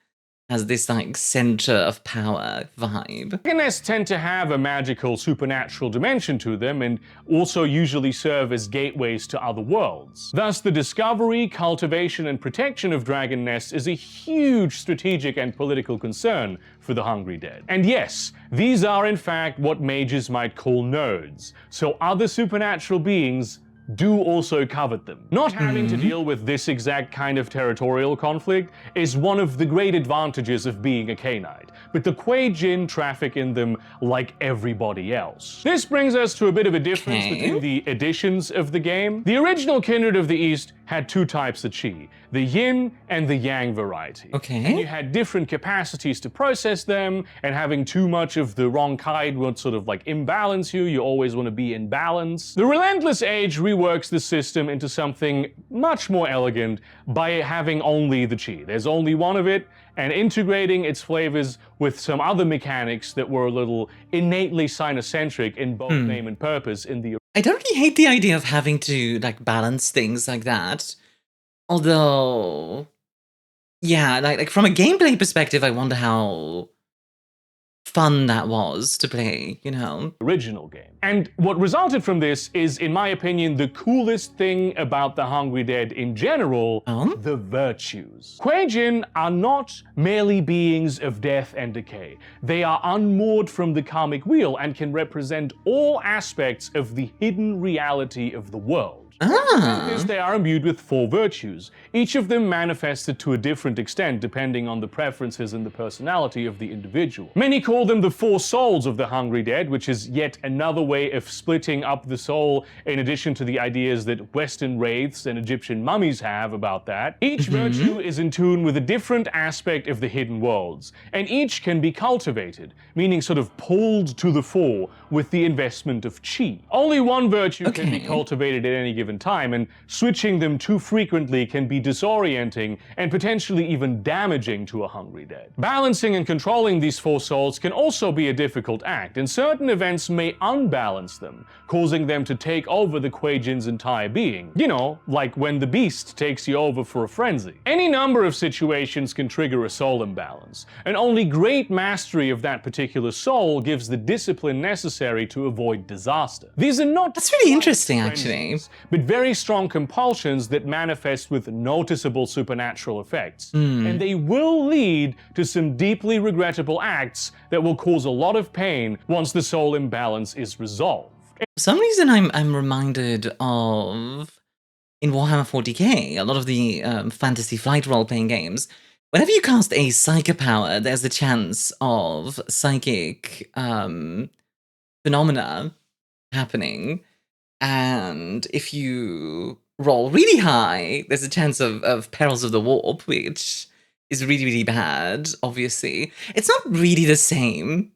has this like center of power vibe. Dragon nests tend to have a magical supernatural dimension to them and also usually serve as gateways to other worlds. Thus, the discovery, cultivation, and protection of dragon nests is a huge strategic and political concern for the Hungry Dead. And yes, these are in fact what mages might call nerds, so other supernatural beings do also covet them. Not having to deal with this exact kind of territorial conflict is one of the great advantages of being a Khainite, but the Kue-Jin traffic in them like everybody else. This brings us to a bit of a difference between the editions of the game. The original Kindred of the East had two types of chi, the yin and the yang variety. And you had different capacities to process them, and having too much of the wrong kind would sort of like imbalance you. You always want to be in balance. The Relentless Age reworks the system into something much more elegant by having only the chi. There's only one of it, and integrating its flavors with some other mechanics that were a little innately cynocentric in both name and purpose in the. I don't really hate the idea of having to like balance things like that. Although, yeah, like from a gameplay perspective, I wonder how fun that was to play, you know? Original game. And what resulted from this is, in my opinion, the coolest thing about the Hungry Dead in general, the virtues. Kue-Jin are not merely beings of death and decay. They are unmoored from the karmic wheel and can represent all aspects of the hidden reality of the world. They are imbued with 4 virtues, each of them manifested to a different extent depending on the preferences and the personality of the individual. Many call them the 4 souls of the Hungry Dead, which is yet another way of splitting up the soul in addition to the ideas that Western wraiths and Egyptian mummies have about that. Each virtue is in tune with a different aspect of the hidden worlds, and each can be cultivated, meaning sort of pulled to the fore with the investment of chi. Only one virtue can be cultivated at any given time, and switching them too frequently can be disorienting and potentially even damaging to a Hungry Dead. Balancing and controlling these 4 souls can also be a difficult act, and certain events may unbalance them, causing them to take over the Kue-Jin's entire being. You know, like when the beast takes you over for a frenzy. Any number of situations can trigger a soul imbalance, and only great mastery of that particular soul gives the discipline necessary to avoid disaster. These are not— That's really interesting, actually. But very strong compulsions that manifest with noticeable supernatural effects. And they will lead to some deeply regrettable acts that will cause a lot of pain once the soul imbalance is resolved. For some reason, I'm reminded of, in Warhammer 40k, a lot of the Fantasy Flight role-playing games, whenever you cast a Psychic power, there's a chance of psychic phenomena happening. And if you roll really high, there's a chance of Perils of the Warp, which is really, really bad, obviously. It's not really the same,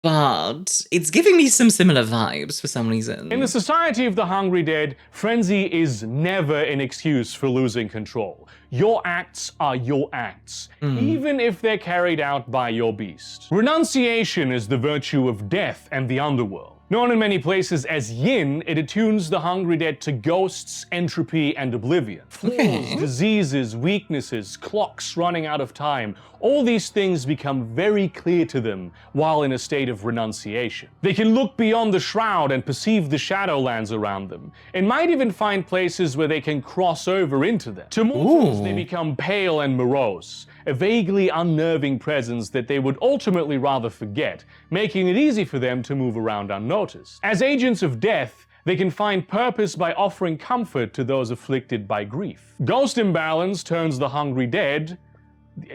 but it's giving me some similar vibes for some reason. In the society of the Hungry Dead, frenzy is never an excuse for losing control. Your acts are your acts, even if they're carried out by your beast. Renunciation is the virtue of death and the underworld. Known in many places as yin, it attunes the Hungry Dead to ghosts, entropy, and oblivion. Flaws, diseases, weaknesses, clocks running out of time, all these things become very clear to them while in a state of renunciation. They can look beyond the shroud and perceive the shadowlands around them, and might even find places where they can cross over into them. To mortals, they become pale and morose, a vaguely unnerving presence that they would ultimately rather forget, making it easy for them to move around unnoticed. As agents of death, they can find purpose by offering comfort to those afflicted by grief. Ghost imbalance turns the Hungry Dead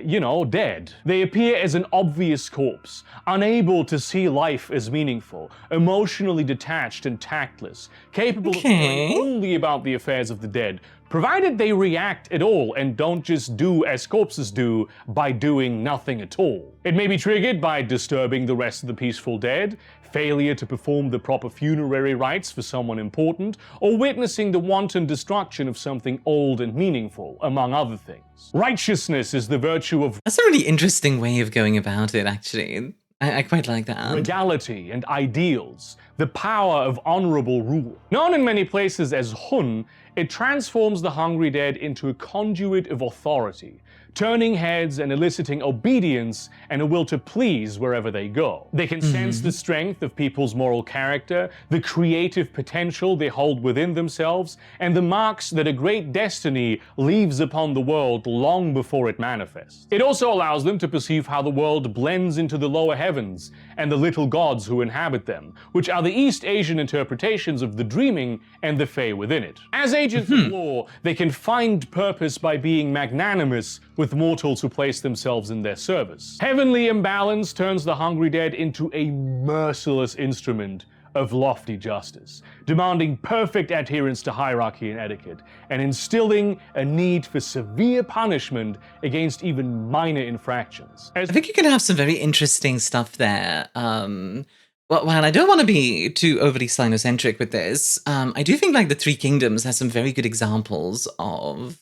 you know, dead. They appear as an obvious corpse, unable to see life as meaningful, emotionally detached and tactless, capable of caring only about the affairs of the dead, provided they react at all and don't just do as corpses do by doing nothing at all. It may be triggered by disturbing the rest of the peaceful dead, failure to perform the proper funerary rites for someone important, or witnessing the wanton destruction of something old and meaningful, among other things. Righteousness is the virtue of... That's a really interesting way of going about it, actually. I quite like that. Regality and ideals, the power of honorable rule. Known in many places as Hun, it transforms the hungry dead into a conduit of authority, turning heads and eliciting obedience and a will to please wherever they go. They can sense the strength of people's moral character, the creative potential they hold within themselves, and the marks that a great destiny leaves upon the world long before it manifests. It also allows them to perceive how the world blends into the lower heavens and the little gods who inhabit them, which are the East Asian interpretations of the dreaming and the Fae within it. As agents of law, they can find purpose by being magnanimous with mortals who place themselves in their service. Heavenly imbalance turns the hungry dead into a merciless instrument of lofty justice, demanding perfect adherence to hierarchy and etiquette, and instilling a need for severe punishment against even minor infractions. I think you can have some very interesting stuff there. While I don't want to be too overly cynocentric with this, I do think like the Three Kingdoms has some very good examples of...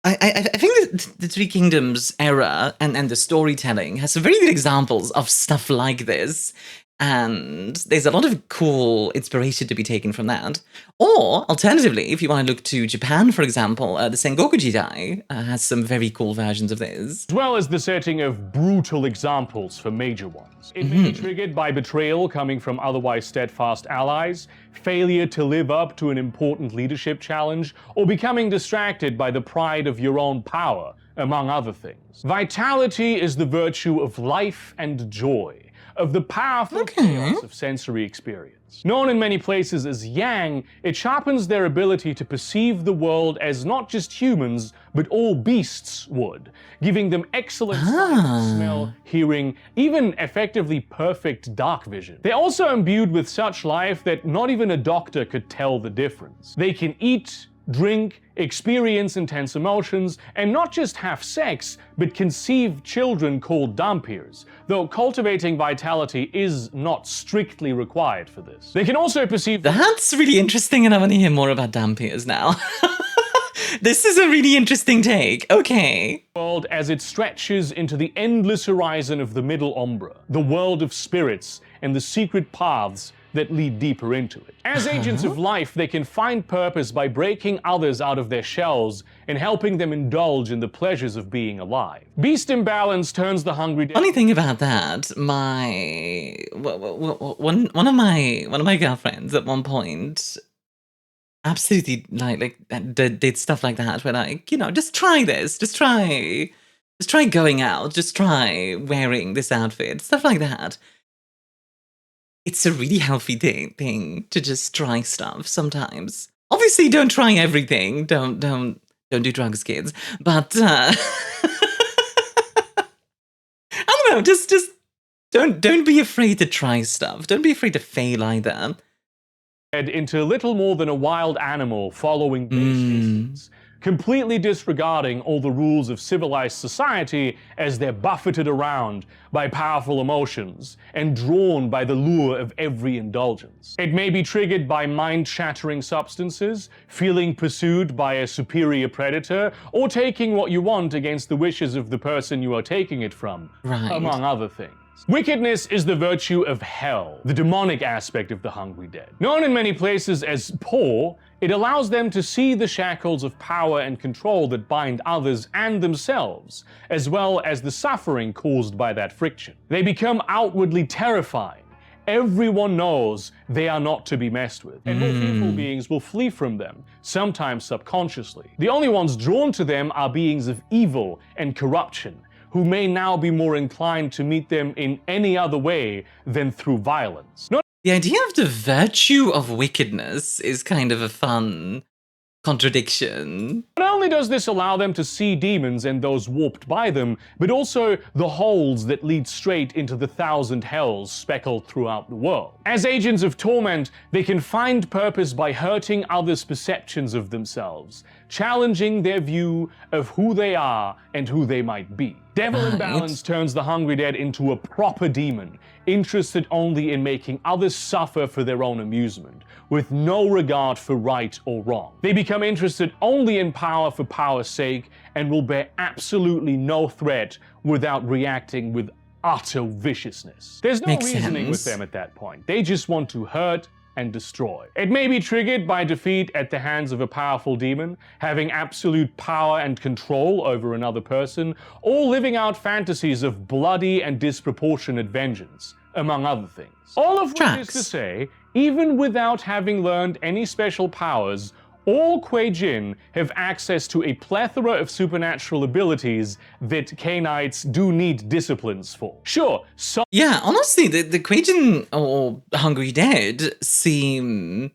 I think that the Three Kingdoms era and the storytelling has some very good examples of stuff like this, and there's a lot of cool inspiration to be taken from that. Or, alternatively, if you want to look to Japan, for example, the Sengoku Jidai has some very cool versions of this. As well as the setting of brutal examples for major ones. It may be triggered by betrayal coming from otherwise steadfast allies, failure to live up to an important leadership challenge, or becoming distracted by the pride of your own power, among other things. Vitality is the virtue of life and joy, of the powerful chaos of sensory experience. Known in many places as yang, it sharpens their ability to perceive the world as not just humans, but all beasts would, giving them excellent sight, smell, hearing, even effectively perfect dark vision. They're also imbued with such life that not even a doctor could tell the difference. They can eat, drink, experience intense emotions, and not just have sex, but conceive children called dampirs, though cultivating vitality is not strictly required for this. They can also perceive... That's really interesting, and I want to hear more about dampirs now. This is a really interesting take. Okay. ...world as it stretches into the endless horizon of the Middle Umbra, the world of spirits and the secret paths that lead deeper into it. As agents of life, they can find purpose by breaking others out of their shells and helping them indulge in the pleasures of being alive. Beast imbalance turns the hungry dead... Funny thing about that, one of my girlfriends at one point absolutely did stuff like that, where like, you know, just try this, just try going out, just try wearing this outfit, stuff like that. It's a really healthy thing to just try stuff sometimes. Obviously, don't try everything. Don't do drugs, kids. But I don't know. Just don't be afraid to try stuff. Don't be afraid to fail either. Into little more than a wild animal following base instincts, completely disregarding all the rules of civilized society as they're buffeted around by powerful emotions and drawn by the lure of every indulgence. It may be triggered by mind-shattering substances, feeling pursued by a superior predator, or taking what you want against the wishes of the person you are taking it from, among other things. Wickedness is the virtue of hell, the demonic aspect of the hungry dead. Known in many places as poor, it allows them to see the shackles of power and control that bind others and themselves, as well as the suffering caused by that friction. They become outwardly terrifying. Everyone knows they are not to be messed with, and more fearful beings will flee from them, sometimes subconsciously. The only ones drawn to them are beings of evil and corruption, who may now be more inclined to meet them in any other way than through violence. The idea of the virtue of wickedness is kind of a fun contradiction. Not only does this allow them to see demons and those warped by them, but also the holes that lead straight into the 1,000 hells speckled throughout the world. As agents of torment, they can find purpose by hurting others' perceptions of themselves, challenging their view of who they are and who they might be. Devil Imbalance turns the Hungry Dead into a proper demon, interested only in making others suffer for their own amusement, with no regard for right or wrong. They become interested only in power for power's sake, and will bear absolutely no threat without reacting with utter viciousness. There's no reasoning with them at that point. They just want to hurt and destroy. It may be triggered by defeat at the hands of a powerful demon, having absolute power and control over another person, or living out fantasies of bloody and disproportionate vengeance, among other things. All of which is to say, even without having learned any special powers, all Kue-Jin have access to a plethora of supernatural abilities that K-Knights do need disciplines for. Sure, so yeah, honestly, the Kue-Jin or Hungry Dead seem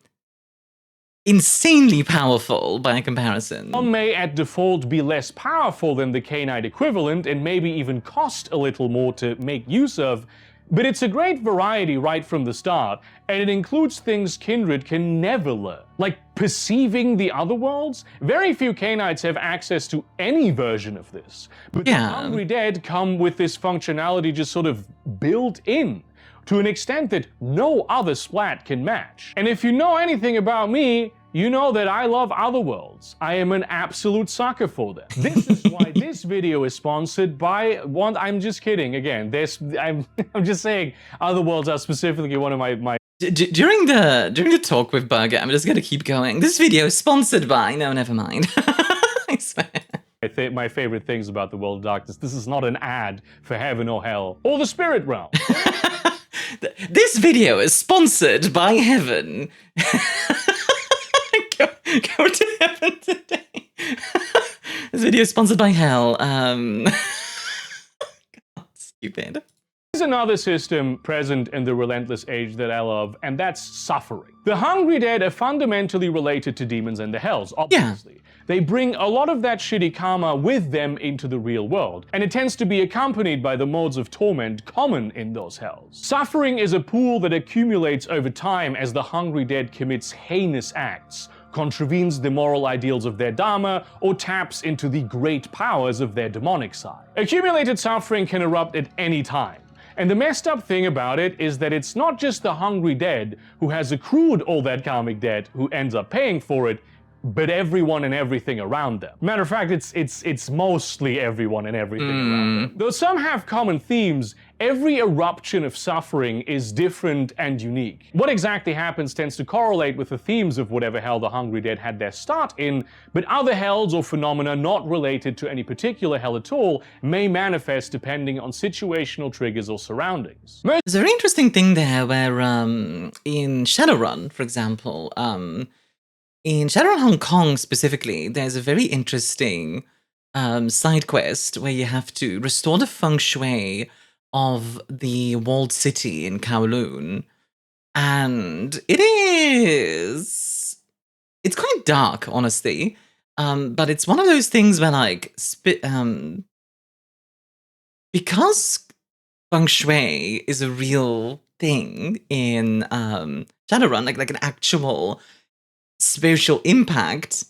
insanely powerful by comparison. some may at default be less powerful than the K-Knight equivalent and maybe even cost a little more to make use of, but it's a great variety right from the start, and it includes things Kindred can never learn. Like perceiving the other worlds? Very few K-Knights have access to any version of this, but the Hungry Dead come with this functionality just sort of built in, to an extent that no other splat can match. And if you know anything about me, you know that I love Otherworlds. I am an absolute sucker for them. This is why this video is sponsored by one. I'm just kidding. Again, I'm just saying Otherworlds are specifically one of my. During the talk with Burger, I'm just gonna keep going. This video is sponsored by. No, never mind. I swear. I think my favorite things about the World of Darkness. This is not an ad for heaven or hell or the spirit realm. This video is sponsored by Heaven. Go to heaven today. This video is sponsored by Hell. God, stupid. There's another system present in the Relentless Age that I love, and that's suffering. The Hungry Dead are fundamentally related to demons and the Hells, obviously. Yeah. They bring a lot of that shitty karma with them into the real world, and it tends to be accompanied by the modes of torment common in those hells. Suffering is a pool that accumulates over time as the Hungry Dead commits heinous acts, contravenes the moral ideals of their dharma, or taps into the great powers of their demonic side. Accumulated suffering can erupt at any time. And the messed up thing about it is that it's not just the Hungry Dead who has accrued all that karmic debt who ends up paying for it, but everyone and everything around them. Matter of fact, it's mostly everyone and everything around them. Though some have common themes, every eruption of suffering is different and unique. What exactly happens tends to correlate with the themes of whatever hell the Hungry Dead had their start in, but other hells or phenomena not related to any particular hell at all may manifest depending on situational triggers or surroundings. There's a very interesting thing there where in Shadowrun, for example, in Shadowrun Hong Kong specifically, there's a very interesting side quest where you have to restore the feng shui of the walled city in Kowloon. And it's quite dark, honestly. But it's one of those things where, like, because feng shui is a real thing in Shadowrun, like an actual spiritual impact,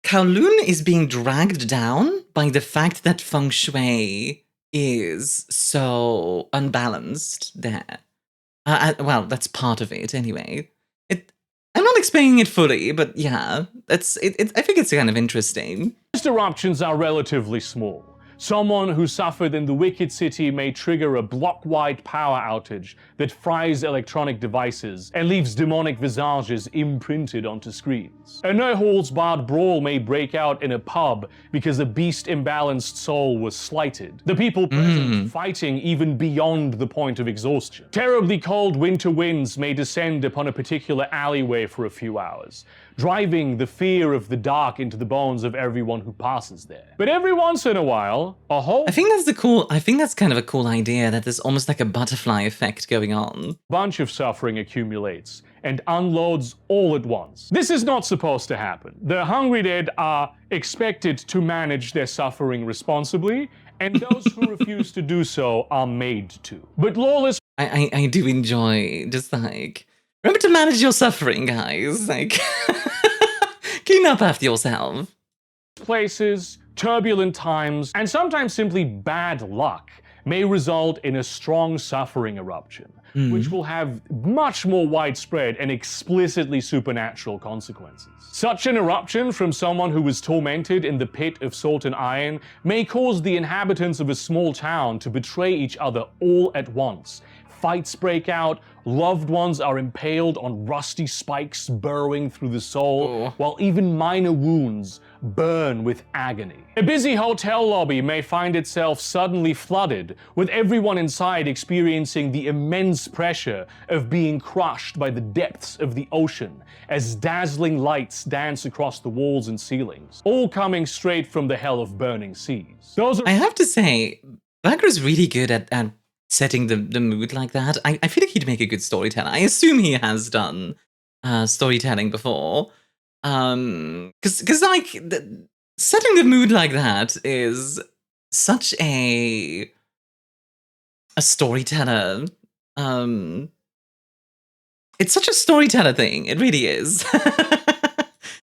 Kowloon is being dragged down by the fact that feng shui is so unbalanced there. Well, that's part of it anyway. I'm not explaining it fully, but yeah, I think it's kind of interesting. Most eruptions are relatively small. Someone who suffered in the Wicked City may trigger a block-wide power outage that fries electronic devices and leaves demonic visages imprinted onto screens. A no-holds-barred brawl may break out in a pub because a beast-imbalanced soul was slighted, the people present fighting even beyond the point of exhaustion. Terribly cold winter winds may descend upon a particular alleyway for a few hours, driving the fear of the dark into the bones of everyone who passes there. But every once in a while, I think that's kind of a cool idea, that there's almost like a butterfly effect going on. Bunch of suffering accumulates, and unloads all at once. This is not supposed to happen. The Hungry Dead are expected to manage their suffering responsibly, and those who refuse to do so are made to. But lawless I do enjoy just like, remember to manage your suffering, guys. Like, clean up after yourself. places, turbulent times, and sometimes simply bad luck may result in a strong suffering eruption, which will have much more widespread and explicitly supernatural consequences. Such an eruption from someone who was tormented in the pit of salt and iron may cause the inhabitants of a small town to betray each other all at once. Fights break out, loved ones are impaled on rusty spikes burrowing through the soul, while even minor wounds burn with agony. A busy hotel lobby may find itself suddenly flooded, with everyone inside experiencing the immense pressure of being crushed by the depths of the ocean, as dazzling lights dance across the walls and ceilings, all coming straight from the hell of burning seas. I have to say, Bagger is really good at setting the mood like that. I feel like he'd make a good storyteller. I assume he has done storytelling before. Because like, setting the mood like that is such a storyteller. It's such a storyteller thing. It really is.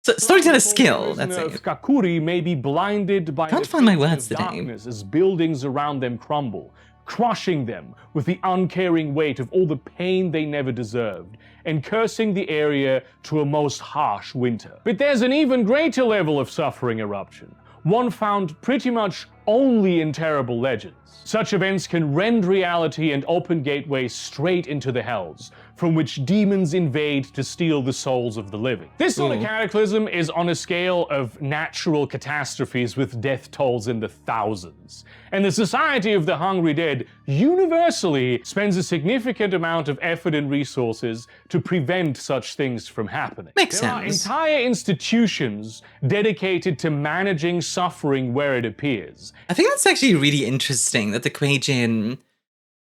So, storyteller skill, that's it. Kakuri may be blinded by Can't find my words today. darkness as buildings around them crumble, crushing them with the uncaring weight of all the pain they never deserved, and cursing the area to a most harsh winter. But there's an even greater level of suffering eruption, one found pretty much only in terrible legends. Such events can rend reality and open gateways straight into the hells, from which demons invade to steal the souls of the living. This sort of cataclysm is on a scale of natural catastrophes with death tolls in the thousands. And the Society of the Hungry Dead universally spends a significant amount of effort and resources to prevent such things from happening. Makes There are sense. entire institutions dedicated to managing suffering where it appears. I think that's actually really interesting that the Kue-Jin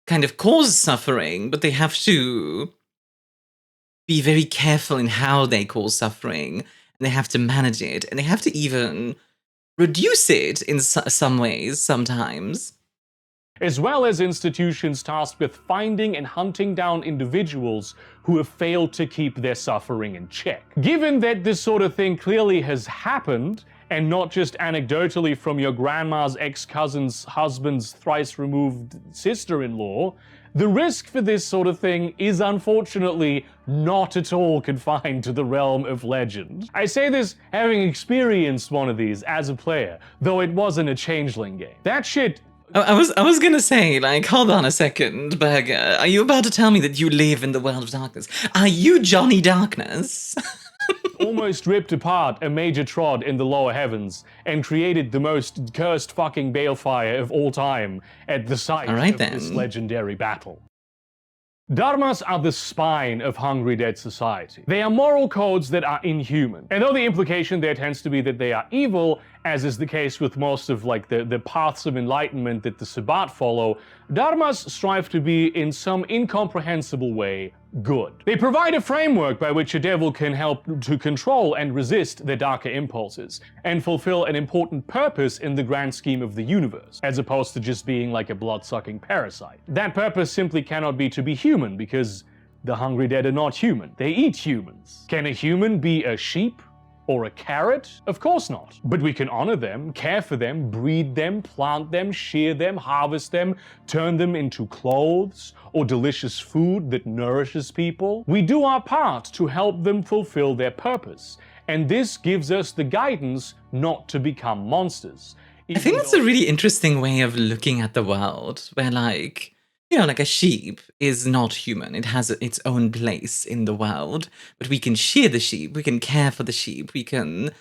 kind of cause suffering, but they have to be very careful in how they cause suffering, and they have to manage it, and they have to even reduce it in some ways sometimes. As well as institutions tasked with finding and hunting down individuals who have failed to keep their suffering in check. Given that this sort of thing clearly has happened, and not just anecdotally from your grandma's ex-cousin's husband's thrice-removed sister-in-law, the risk for this sort of thing is unfortunately not at all confined to the realm of legend. I say this having experienced one of these as a player, though it wasn't a changeling game. That shit... I was gonna say, like, hold on a second, Burger. Are you about to tell me that you live in the world of darkness? Are you Johnny Darkness? almost ripped apart a major trod in the lower heavens and created the most cursed fucking balefire of all time at the site of this legendary battle. Dharmas are the spine of Hungry Dead society. They are moral codes that are inhuman. And though the implication there tends to be that they are evil, as is the case with most of the paths of enlightenment that the Sabbat follow, Dharmas strive to be, in some incomprehensible way, good. They provide a framework by which a devil can help to control and resist their darker impulses, and fulfill an important purpose in the grand scheme of the universe, as opposed to just being like a blood-sucking parasite. That purpose simply cannot be to be human, because the Hungry Dead are not human. They eat humans. Can a human be a sheep? Or a carrot? Of course not. But we can honor them, care for them, breed them, plant them, shear them, harvest them, turn them into clothes or delicious food that nourishes people. We do our part to help them fulfill their purpose, and this gives us the guidance not to become monsters. I think that's a really interesting way of looking at the world, where like a sheep is not human. It has its own place in the world, but we can shear the sheep, we can care for the sheep, we can,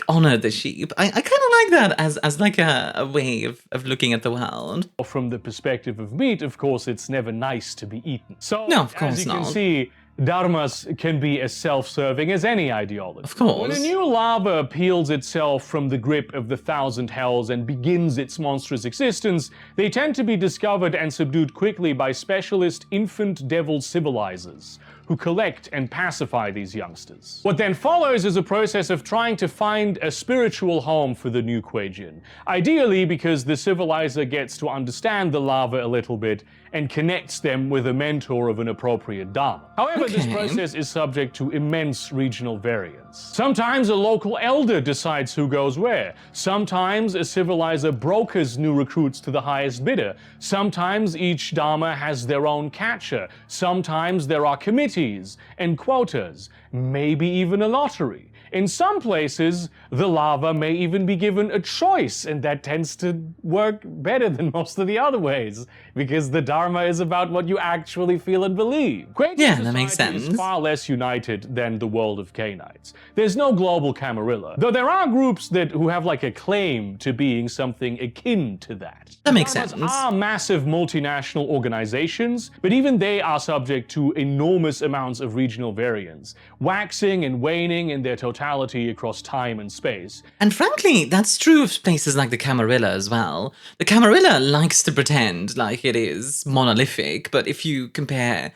honor the sheep. I kind of like that as like a way of looking at the world. From the perspective of meat, of course, it's never nice to be eaten. So, no, of course as you not. can see, Dharmas can be as self-serving as any ideology. Of course. When a new larva peels itself from the grip of the thousand hells and begins its monstrous existence, they tend to be discovered and subdued quickly by specialist infant devil civilizers, who collect and pacify these youngsters. What then follows is a process of trying to find a spiritual home for the new Kue-Jin, ideally because the civilizer gets to understand the lava a little bit and connects them with a mentor of an appropriate dharma. However, this process is subject to immense regional variance. Sometimes a local elder decides who goes where. Sometimes a civilizer brokers new recruits to the highest bidder. Sometimes each dharma has their own catcher. Sometimes there are committees and quotas, maybe even a lottery. In some places, the lava may even be given a choice, and that tends to work better than most of the other ways, because the Dharma is about what you actually feel and believe. Yeah, that makes sense. Is far less united than the world of K-Knights. There's no global Camarilla, though there are groups who have like a claim to being something akin to that. That makes sense. Are massive multinational organizations, but even they are subject to enormous amounts of regional variance, waxing and waning in their totality across time and space. And frankly, that's true of places like the Camarilla as well. The Camarilla likes to pretend like it is monolithic, but if you compare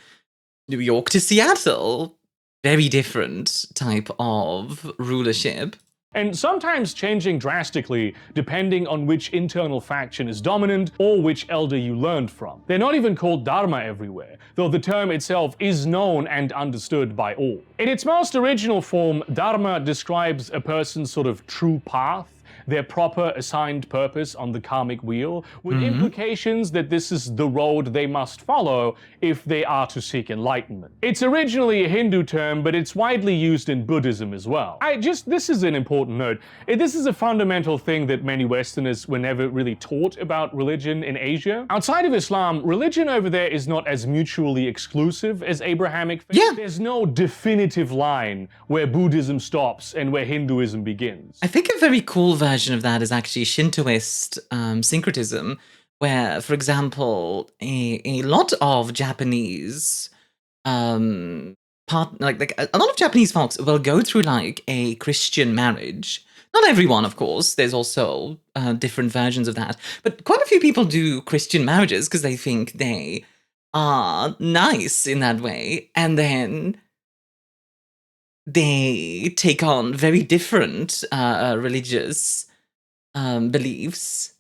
New York to Seattle, very different type of rulership. And sometimes changing drastically depending on which internal faction is dominant or which elder you learned from. They're not even called Dharma everywhere, though the term itself is known and understood by all. In its most original form, Dharma describes a person's sort of true path, their proper assigned purpose on the karmic wheel, with implications that this is the road they must follow if they are to seek enlightenment. It's originally a Hindu term, but it's widely used in Buddhism as well. This is an important note. This is a fundamental thing that many Westerners were never really taught about religion in Asia. Outside of Islam, religion over there is not as mutually exclusive as Abrahamic faith. Yeah. There's no definitive line where Buddhism stops and where Hinduism begins. I think a very cool version of that is actually Shintoist syncretism, where, for example, a lot of Japanese a lot of Japanese folks will go through like a Christian marriage. Not everyone, of course. There's also different versions of that, but quite a few people do Christian marriages because they think they are nice in that way, and then they take on very different religious beliefs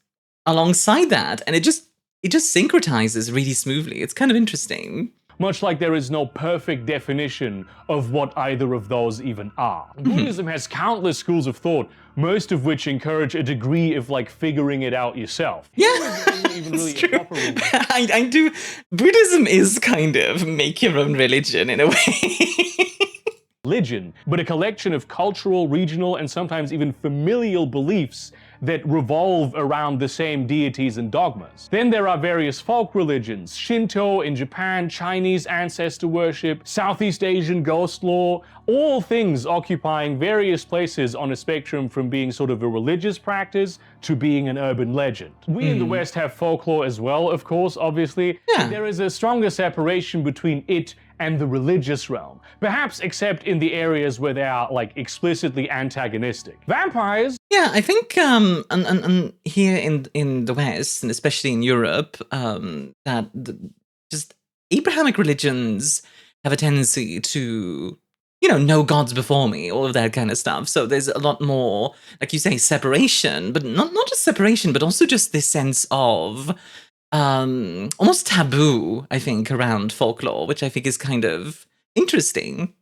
alongside that, and it just syncretizes really smoothly. It's kind of interesting. Much like there is no perfect definition of what either of those even are. Buddhism has countless schools of thought, most of which encourage a degree of like figuring it out yourself. Yeah, it's true. I do. Buddhism is kind of make your own religion in a way. Religion, but a collection of cultural, regional, and sometimes even familial beliefs that revolve around the same deities and dogmas. Then there are various folk religions, Shinto in Japan, Chinese ancestor worship, Southeast Asian ghost lore, all things occupying various places on a spectrum from being sort of a religious practice to being an urban legend. We in the West have folklore as well, of course, obviously. Yeah. There is a stronger separation between it and the religious realm, perhaps except in the areas where they are like explicitly antagonistic. Vampires. Yeah, I think and here in the West, and especially in Europe, just Abrahamic religions have a tendency to, no gods before me, all of that kind of stuff. So there's a lot more, like you say, separation, but not just separation, but also just this sense of almost taboo, I think, around folklore, which I think is kind of interesting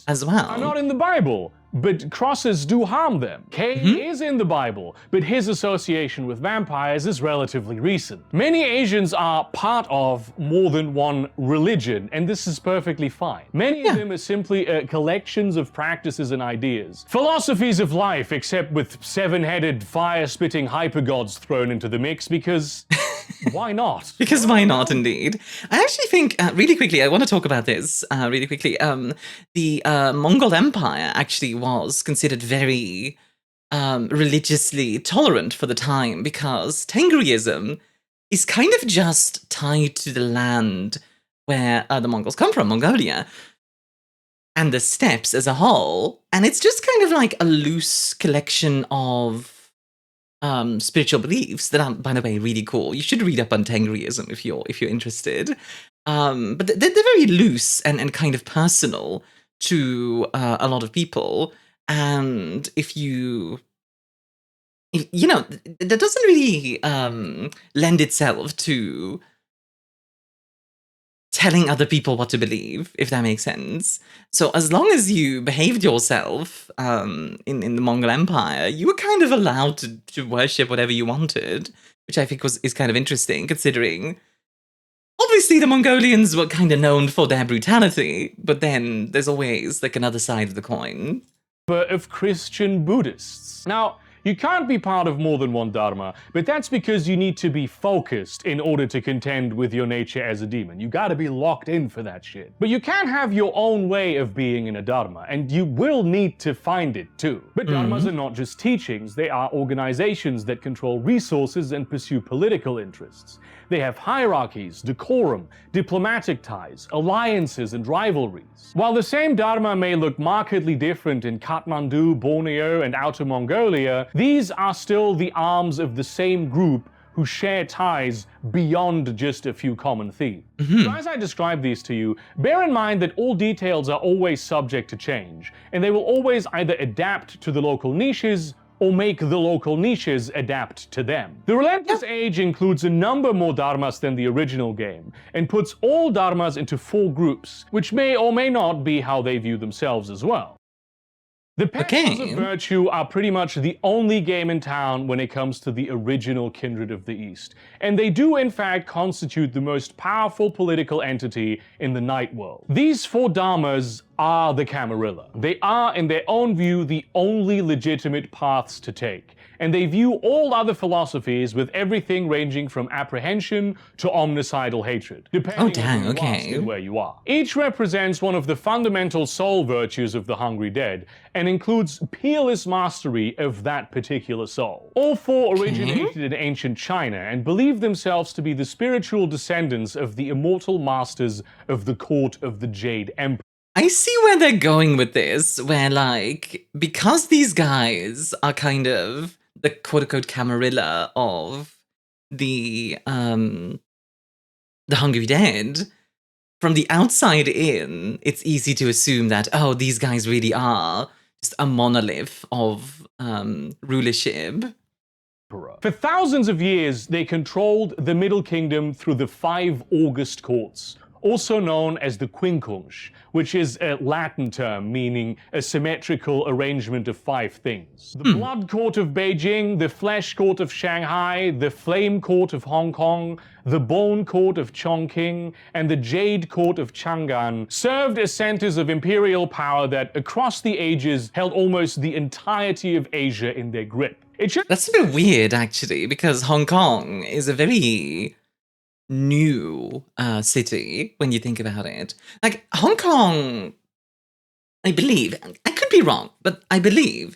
as well. Are not in the Bible, but crosses do harm them. Cain is in the Bible, but his association with vampires is relatively recent. Many Asians are part of more than one religion, and this is perfectly fine. Many of them are simply collections of practices and ideas. Philosophies of life, except with seven-headed, fire-spitting hypergods thrown into the mix, because why not? Because why not, indeed. I actually think, really quickly, I want to talk about this really quickly. The Mongol Empire actually was considered very religiously tolerant for the time, because Tengriism is kind of just tied to the land where the Mongols come from, Mongolia, and the steppes as a whole. And it's just kind of like a loose collection of spiritual beliefs that are, by the way, really cool. You should read up on Tengriism if you're interested. but they're very loose and kind of personal to a lot of people. And if you know, that doesn't really lend itself to telling other people what to believe, if that makes sense. So as long as you behaved yourself in the Mongol Empire, you were kind of allowed to worship whatever you wanted, which I think is kind of interesting, considering obviously the Mongolians were kind of known for their brutality, but then there's always like another side of the coin. Of Christian Buddhists. Now, you can't be part of more than one dharma, but that's because you need to be focused in order to contend with your nature as a demon. You gotta be locked in for that shit. But you can have your own way of being in a dharma, and you will need to find it too. But dharmas are not just teachings, they are organizations that control resources and pursue political interests. They have hierarchies, decorum, diplomatic ties, alliances, and rivalries. While the same dharma may look markedly different in Kathmandu, Borneo, and Outer Mongolia, these are still the arms of the same group who share ties beyond just a few common themes. So as I describe these to you, bear in mind that all details are always subject to change, and they will always either adapt to the local niches or make the local niches adapt to them. The Relentless Age includes a number more dharmas than the original game, and puts all dharmas into 4 groups, which may or may not be how they view themselves as well. The Petals of Virtue are pretty much the only game in town when it comes to the original Kindred of the East, and they do in fact constitute the most powerful political entity in the Night World. These 4 dharmas are the Camarilla. They are, in their own view, the only legitimate paths to take, and they view all other philosophies with everything ranging from apprehension to omnicidal hatred, depending on who you ask and where you are. Each represents one of the fundamental soul virtues of the Hungry Dead, and includes peerless mastery of that particular soul. All 4 originated in ancient China, and believe themselves to be the spiritual descendants of the immortal masters of the court of the Jade Emperor. I see where they're going with this, where like, because these guys are kind of the quote-unquote Camarilla of the Hungry Dead, from the outside in, it's easy to assume that, oh, these guys really are just a monolith of rulership. For thousands of years, they controlled the Middle Kingdom through the 5 August courts, also known as the quincunx, which is a Latin term meaning a symmetrical arrangement of 5 things. The Blood Court of Beijing, the Flesh Court of Shanghai, the Flame Court of Hong Kong, the Bone Court of Chongqing, and the Jade Court of Chang'an served as centers of imperial power that, across the ages, held almost the entirety of Asia in their grip. That's a bit weird, actually, because Hong Kong is a very new city when you think about it. Like, Hong Kong, I believe, I could be wrong, but I believe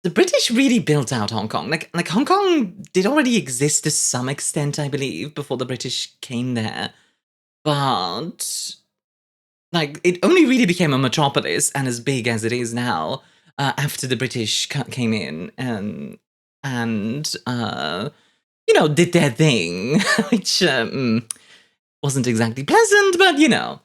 the British really built out Hong Kong. Like Hong Kong did already exist to some extent, I believe, before the British came there, but like it only really became a metropolis and as big as it is now after the British came in and you know, did their thing, which wasn't exactly pleasant, but you know.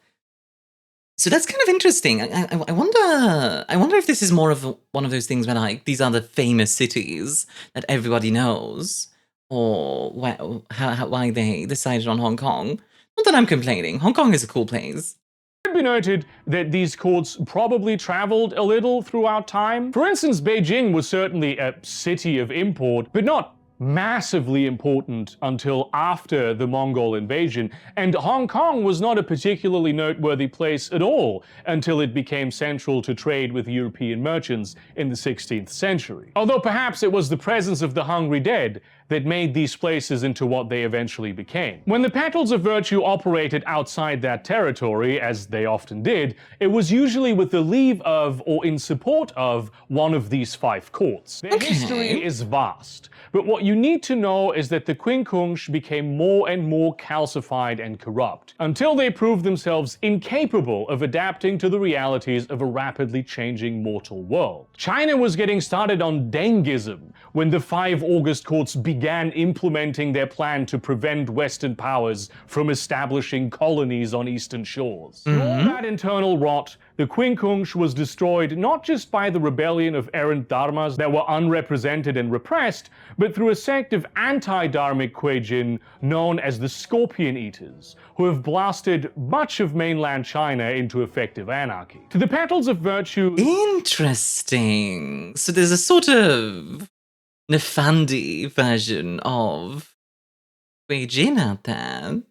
So that's kind of interesting. I wonder if this is more of one of those things where like these are the famous cities that everybody knows, or why they decided on Hong Kong. Not that I'm complaining. Hong Kong is a cool place. It should be noted that these courts probably traveled a little throughout time. For instance, Beijing was certainly a city of import, but not massively important until after the Mongol invasion, and Hong Kong was not a particularly noteworthy place at all until it became central to trade with European merchants in the 16th century. Although perhaps it was the presence of the Hungry Dead that made these places into what they eventually became. When the Petals of Virtue operated outside that territory, as they often did, it was usually with the leave of or in support of one of these 5 courts. Their history is vast, but what you need to know is that the quincunx became more and more calcified and corrupt, until they proved themselves incapable of adapting to the realities of a rapidly changing mortal world. China was getting started on Dengism, when the 5 August courts began implementing their plan to prevent Western powers from establishing colonies on eastern shores. Through all that internal rot, the Quincunx was destroyed not just by the rebellion of errant dharmas that were unrepresented and repressed, but through a sect of anti-dharmic Kue-Jin known as the Scorpion Eaters, who have blasted much of mainland China into effective anarchy. To the petals of virtue... Interesting. So there's a sort of Nefandi version of Kue-Jin out there.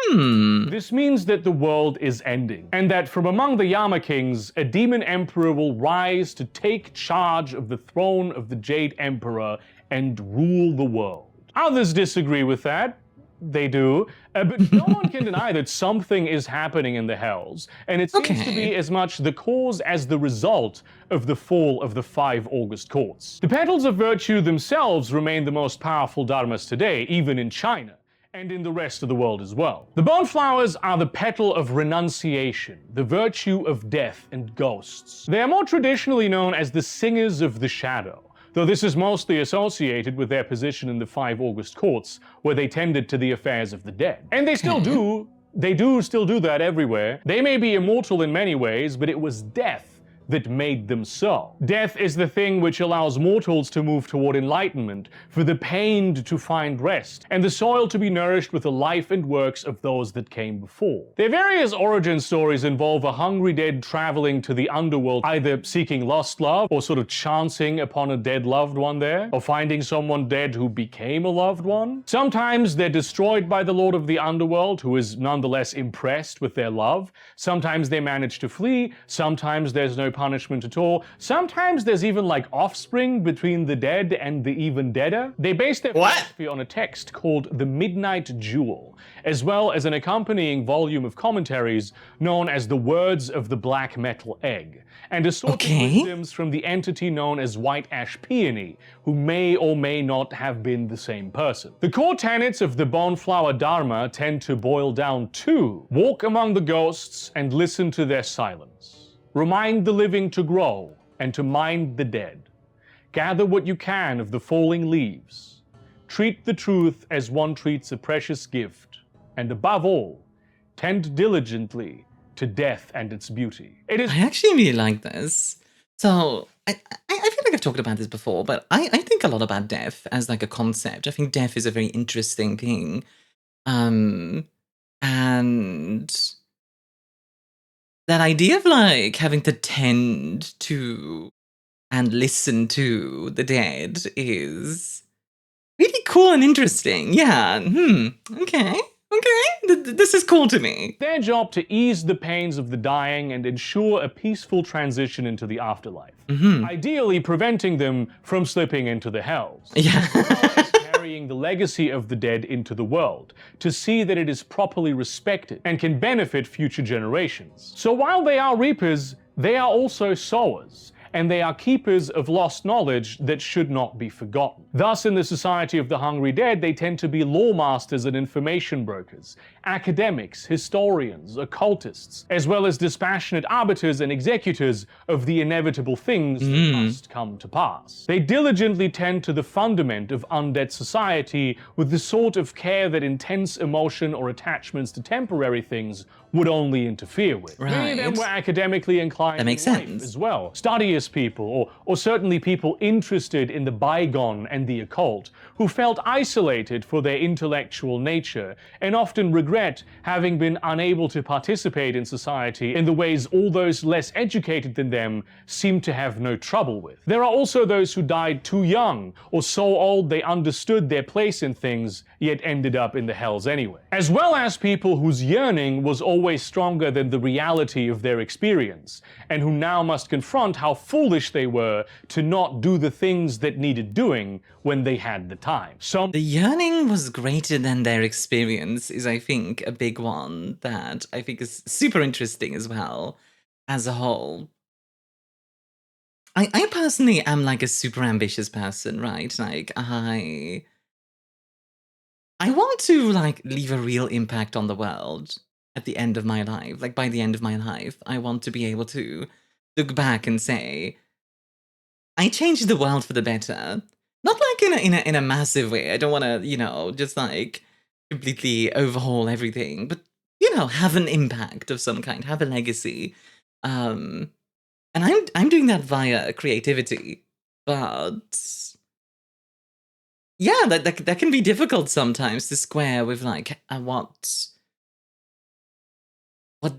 This means that the world is ending, and that from among the Yama kings, a demon emperor will rise to take charge of the throne of the Jade Emperor and rule the world. Others disagree with that. They do, but no one can deny that something is happening in the Hells, and it seems to be as much the cause as the result of the fall of the 5 August courts. The petals of virtue themselves remain the most powerful dharmas today, even in China, and in the rest of the world as well. The bone flowers are the petal of renunciation, the virtue of death and ghosts. They are more traditionally known as the singers of the shadow, though this is mostly associated with their position in the 5 August courts, where they tended to the affairs of the dead. And they still do. They do still do that everywhere. They may be immortal in many ways, but it was death that made them so. Death is the thing which allows mortals to move toward enlightenment, for the pained to find rest, and the soil to be nourished with the life and works of those that came before. Their various origin stories involve a hungry dead traveling to the underworld, either seeking lost love, or sort of chancing upon a dead loved one there, or finding someone dead who became a loved one. Sometimes they're destroyed by the Lord of the Underworld, who is nonetheless impressed with their love. Sometimes they manage to flee, sometimes there's no punishment at all. Sometimes there's even like offspring between the dead and the even deader. They base their philosophy on a text called the Midnight Jewel, as well as an accompanying volume of commentaries known as the Words of the Black Metal Egg, and assorted wisdoms from the entity known as White Ash Peony, who may or may not have been the same person. The core tenets of the Boneflower Dharma tend to boil down to: walk among the ghosts and listen to their silence. Remind the living to grow and to mind the dead. Gather what you can of the falling leaves. Treat the truth as one treats a precious gift. And above all, tend diligently to death and its beauty. I actually really like this. So, I feel like I've talked about this before, but I think a lot about death as like a concept. I think death is a very interesting thing. And that idea of like having to tend to and listen to the dead is really cool and interesting. Yeah. Okay. This is cool to me. Their job to ease the pains of the dying and ensure a peaceful transition into the afterlife. Ideally preventing them from slipping into the hells. Yeah. Carrying the legacy of the dead into the world, to see that it is properly respected and can benefit future generations. So while they are reapers, they are also sowers, and they are keepers of lost knowledge that should not be forgotten. Thus, in the Society of the Hungry Dead, they tend to be law masters and information brokers, academics, historians, occultists, as well as dispassionate arbiters and executors of the inevitable things that must come to pass. They diligently tend to the fundament of undead society with the sort of care that intense emotion or attachments to temporary things would only interfere with. Many of them were academically inclined that makes sense as well. Studious people, or certainly people interested in the bygone and the occult, who felt isolated for their intellectual nature and often regret having been unable to participate in society in the ways all those less educated than them seem to have no trouble with. There are also those who died too young, or so old they understood their place in things, yet ended up in the hells anyway. As well as people whose yearning was always stronger than the reality of their experience, and who now must confront how foolish they were to not do the things that needed doing when they had the time. The yearning was greater than their experience is, I think, a big one that I think is super interesting as well, as a whole. I personally am like a super ambitious person, right? Like, I want to like leave a real impact on the world at the end of my life. Like, by the end of my life, I want to be able to look back and say, I changed the world for the better. Not like in a massive way. I don't want to, you know, just like completely overhaul everything, but you know, have an impact of some kind, have a legacy. And I'm doing that via creativity, but yeah, that can be difficult sometimes to square with like what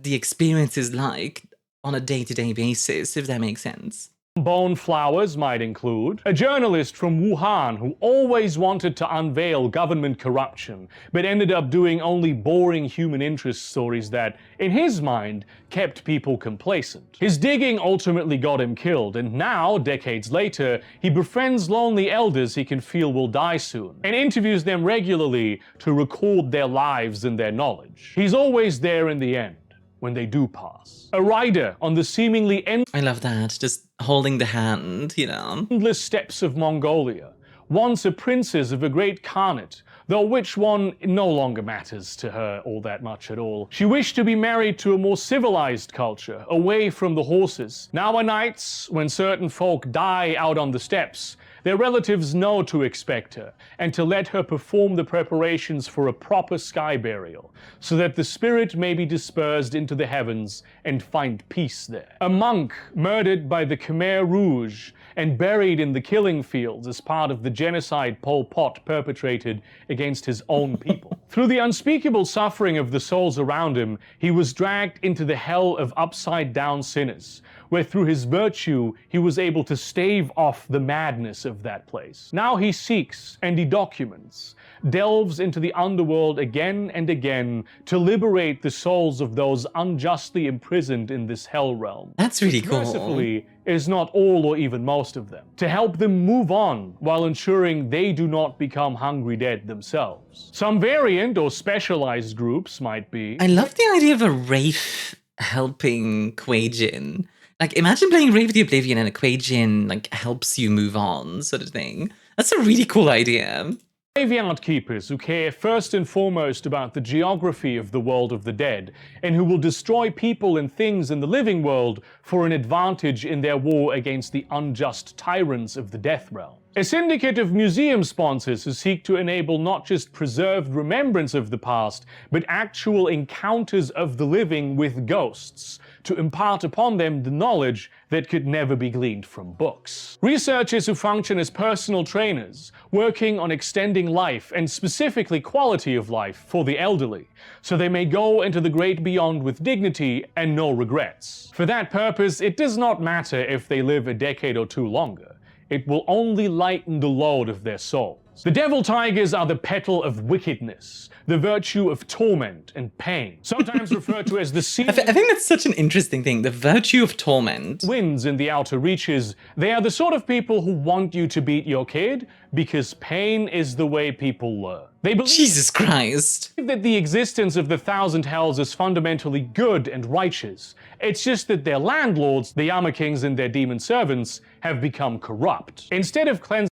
the experience is like on a day-to-day basis, if that makes sense. Bone flowers might include a journalist from Wuhan who always wanted to unveil government corruption, but ended up doing only boring human interest stories that, in his mind, kept people complacent. His digging ultimately got him killed, and now, decades later, he befriends lonely elders he can feel will die soon, and interviews them regularly to record their lives and their knowledge. He's always there in the end, when they do pass. A rider on the seemingly I love that, just holding the hand, you know. endless steppes of Mongolia, once a princess of a great khanate, though which one no longer matters to her all that much at all. She wished to be married to a more civilized culture, away from the horses. Now are nights when certain folk die out on the steppes. Their relatives know to expect her, and to let her perform the preparations for a proper sky burial, so that the spirit may be dispersed into the heavens and find peace there. A monk murdered by the Khmer Rouge and buried in the killing fields as part of the genocide Pol Pot perpetrated against his own people. Through the unspeakable suffering of the souls around him, he was dragged into the hell of upside-down sinners, where through his virtue he was able to stave off the madness of that place. Now he seeks and he documents, delves into the underworld again and again to liberate the souls of those unjustly imprisoned in this hell realm. That's really cool. Mercifully, is not all or even most of them, to help them move on while ensuring they do not become hungry dead themselves. Some variant or specialized groups might be... I love the idea of a wraith helping Kue-Jin. Like, imagine playing Wraith of the Oblivion and a Kue-Jin, like, helps you move on, sort of thing. That's a really cool idea. Graveyard keepers who care first and foremost about the geography of the world of the dead, and who will destroy people and things in the living world for an advantage in their war against the unjust tyrants of the death realm. A syndicate of museum sponsors who seek to enable not just preserved remembrance of the past, but actual encounters of the living with ghosts, to impart upon them the knowledge that could never be gleaned from books. Researchers who function as personal trainers, working on extending life and specifically quality of life for the elderly, so they may go into the great beyond with dignity and no regrets. For that purpose, it does not matter if they live a decade or two longer. It will only lighten the load of their souls. The devil tigers are the petal of wickedness, the virtue of torment and pain, sometimes referred to as the sea. I think that's such an interesting thing, the virtue of torment. Winds in the outer reaches. They are the sort of people who want you to beat your kid because pain is the way people learn. They believe Jesus Christ. that the existence of the thousand hells is fundamentally good and righteous. It's just that their landlords, the Yama Kings and their demon servants, have become corrupt. Instead of cleansing...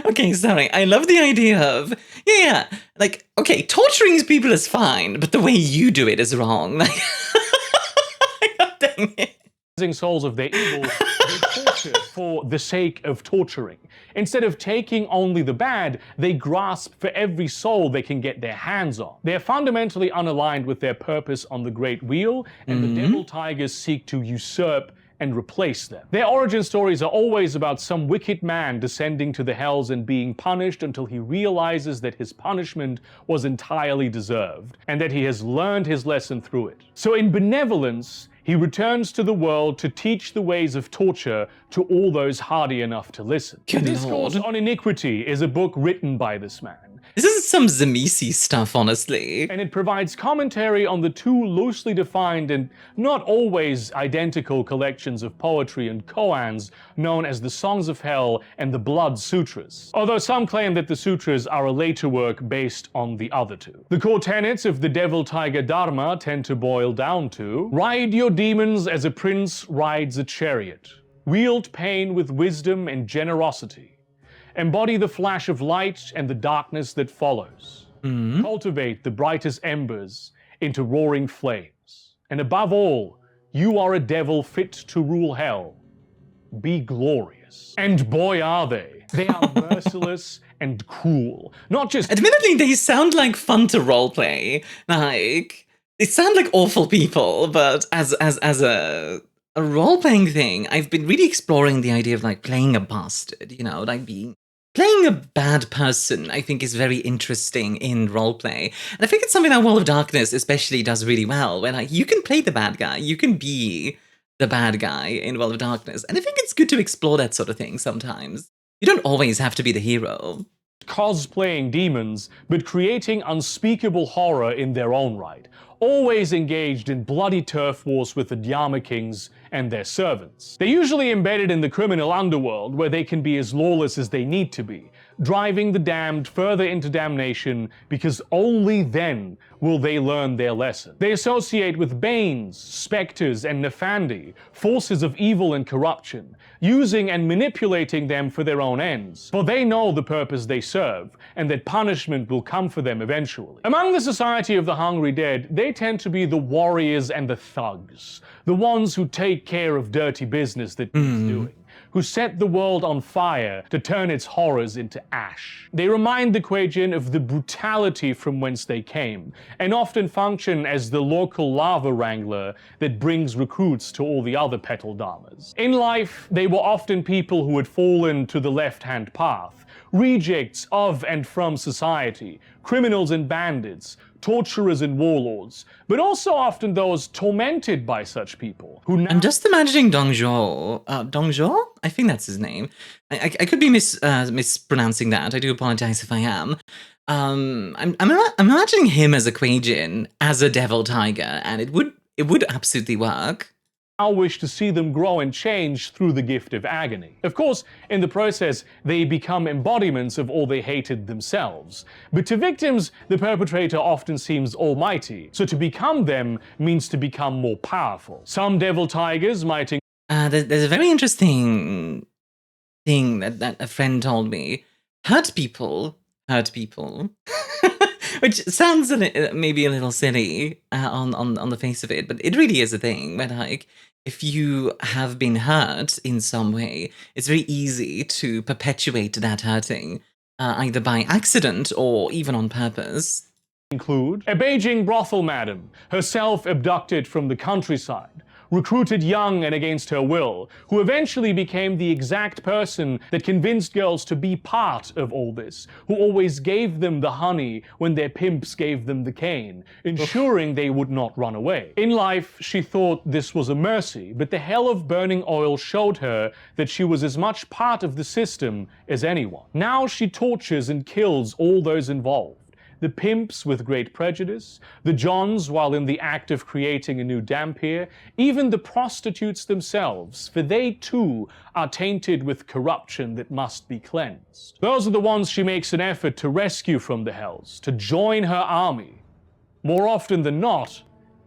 Okay, sorry, I love the idea of, yeah, like, okay, torturing people is fine, but the way you do it is wrong. Like, God dang it. souls of their evil, they torture for the sake of torturing. Instead of taking only the bad, they grasp for every soul they can get their hands on. They're fundamentally unaligned with their purpose on the Great Wheel, and the Devil Tigers seek to usurp and replace them. Their origin stories are always about some wicked man descending to the hells and being punished until he realizes that his punishment was entirely deserved, and that he has learned his lesson through it. So in benevolence, he returns to the world to teach the ways of torture to all those hardy enough to listen. Good Discourse Lord. on Iniquity is a book written by this man. This is some Zamisi stuff, honestly. And it provides commentary on the two loosely defined and not always identical collections of poetry and koans known as the Songs of Hell and the Blood Sutras, although some claim that the sutras are a later work based on the other two. The core tenets of the Devil Tiger Dharma tend to boil down to: ride your demons as a prince rides a chariot, wield pain with wisdom and generosity, embody the flash of light and the darkness that follows. Cultivate the brightest embers into roaring flames. And above all, you are a devil fit to rule hell. Be glorious. Yakuza. And boy are they. They are merciless and cruel. Not just— Admittedly, they sound like fun to roleplay. Like, they sound like awful people, but as a role-playing thing, I've been really exploring the idea of, like, playing a bastard, you know, like playing a bad person, I think, is very interesting in roleplay. And I think it's something that World of Darkness especially does really well, where, like, you can play the bad guy, you can be the bad guy in World of Darkness, and I think it's good to explore that sort of thing sometimes. You don't always have to be the hero. Cosplaying demons, but creating unspeakable horror in their own right, always engaged in bloody turf wars with the Dhyama Kings and their servants. They're usually embedded in the criminal underworld, where they can be as lawless as they need to be, driving the damned further into damnation, because only then will they learn their lesson. They associate with Banes, Spectres, and Nefandi, forces of evil and corruption, using and manipulating them for their own ends, for they know the purpose they serve, and that punishment will come for them eventually. Among the Society of the Hungry Dead, they tend to be the warriors and the thugs, the ones who take care of dirty business that needs doing, who set the world on fire to turn its horrors into ash. They remind the Kue-Jin of the brutality from whence they came, and often function as the local lava wrangler that brings recruits to all the other petal dharmas. In life, they were often people who had fallen to the left-hand path, rejects of and from society, criminals and bandits, torturers and warlords, but also often those tormented by such people, who now— I'm just imagining Dongzhou. Dongzhou? I think that's his name. I could be mispronouncing that. I do apologize if I am. I'm imagining him as a Kue-Jin, as a devil tiger, and it would absolutely work. wish to see them grow and change through the gift of agony. Of course, in the process, they become embodiments of all they hated themselves. But to victims, the perpetrator often seems almighty, so to become them means to become more powerful. Some devil tigers might— There's a very interesting thing that a friend told me. Hurt people. Which sounds maybe a little silly on the face of it, but it really is a thing where, like, if you have been hurt in some way, it's very easy to perpetuate that hurting, either by accident or even on purpose. Include a Beijing brothel madam, herself abducted from the countryside, recruited young and against her will, who eventually became the exact person that convinced girls to be part of all this, who always gave them the honey when their pimps gave them the cane, ensuring they would not run away. In life, she thought this was a mercy, but the hell of burning oil showed her that she was as much part of the system as anyone. Now she tortures and kills all those involved. The pimps with great prejudice, the Johns while in the act of creating a new Dampier, even the prostitutes themselves, for they too are tainted with corruption that must be cleansed. Those are the ones she makes an effort to rescue from the hells, to join her army. More often than not,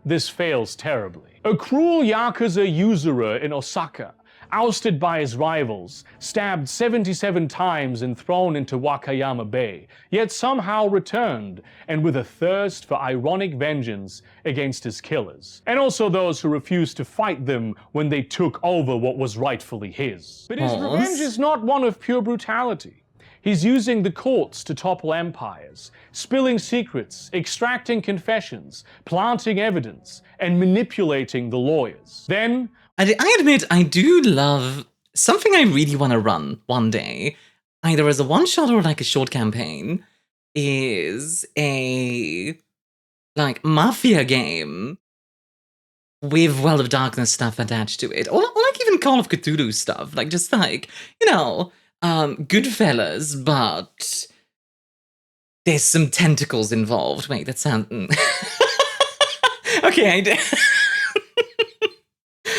this fails terribly. A cruel Yakuza usurer in Osaka, ousted by his rivals, stabbed 77 times and thrown into Wakayama Bay, yet somehow returned, and with a thirst for ironic vengeance against his killers. And also those who refused to fight them when they took over what was rightfully his. But his revenge is not one of pure brutality. He's using the courts to topple empires, spilling secrets, extracting confessions, planting evidence, and manipulating the lawyers. Then, I admit, I do love something I really want to run one day, either as a one-shot or like a short campaign, is a, like, mafia game with World of Darkness stuff attached to it. Or like even Call of Cthulhu stuff, like just like, you know, Goodfellas, but there's some tentacles involved. Wait, that sounds... Okay, I did...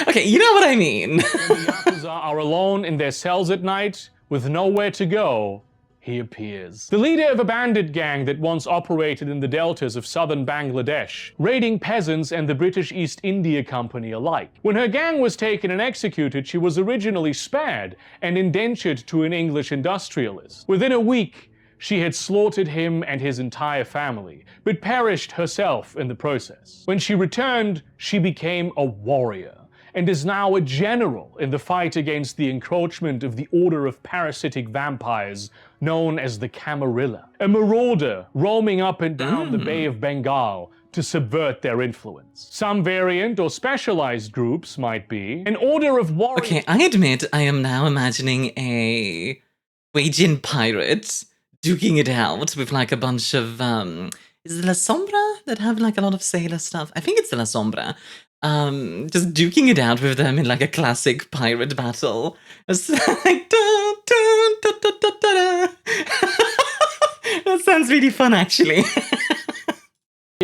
Okay, you know what I mean. When the Yakuza are alone in their cells at night, with nowhere to go, he appears. The leader of a bandit gang that once operated in the deltas of southern Bangladesh, raiding peasants and the British East India Company alike. When her gang was taken and executed, she was originally spared and indentured to an English industrialist. Within a week, she had slaughtered him and his entire family, but perished herself in the process. When she returned, she became a warrior, and is now a general in the fight against the encroachment of the order of parasitic vampires known as the Camarilla, a marauder roaming up and down the Bay of Bengal to subvert their influence. Some variant or specialized groups might be an order of warriors. Okay, I admit I am now imagining a Kue-Jin pirate duking it out with like a bunch of is it La Sombra that have like a lot of sailor stuff? I think it's the La Sombra. Just duking it out with them in like a classic pirate battle. It's like dun, dun, dun, dun, dun, dun, dun. That sounds really fun, actually.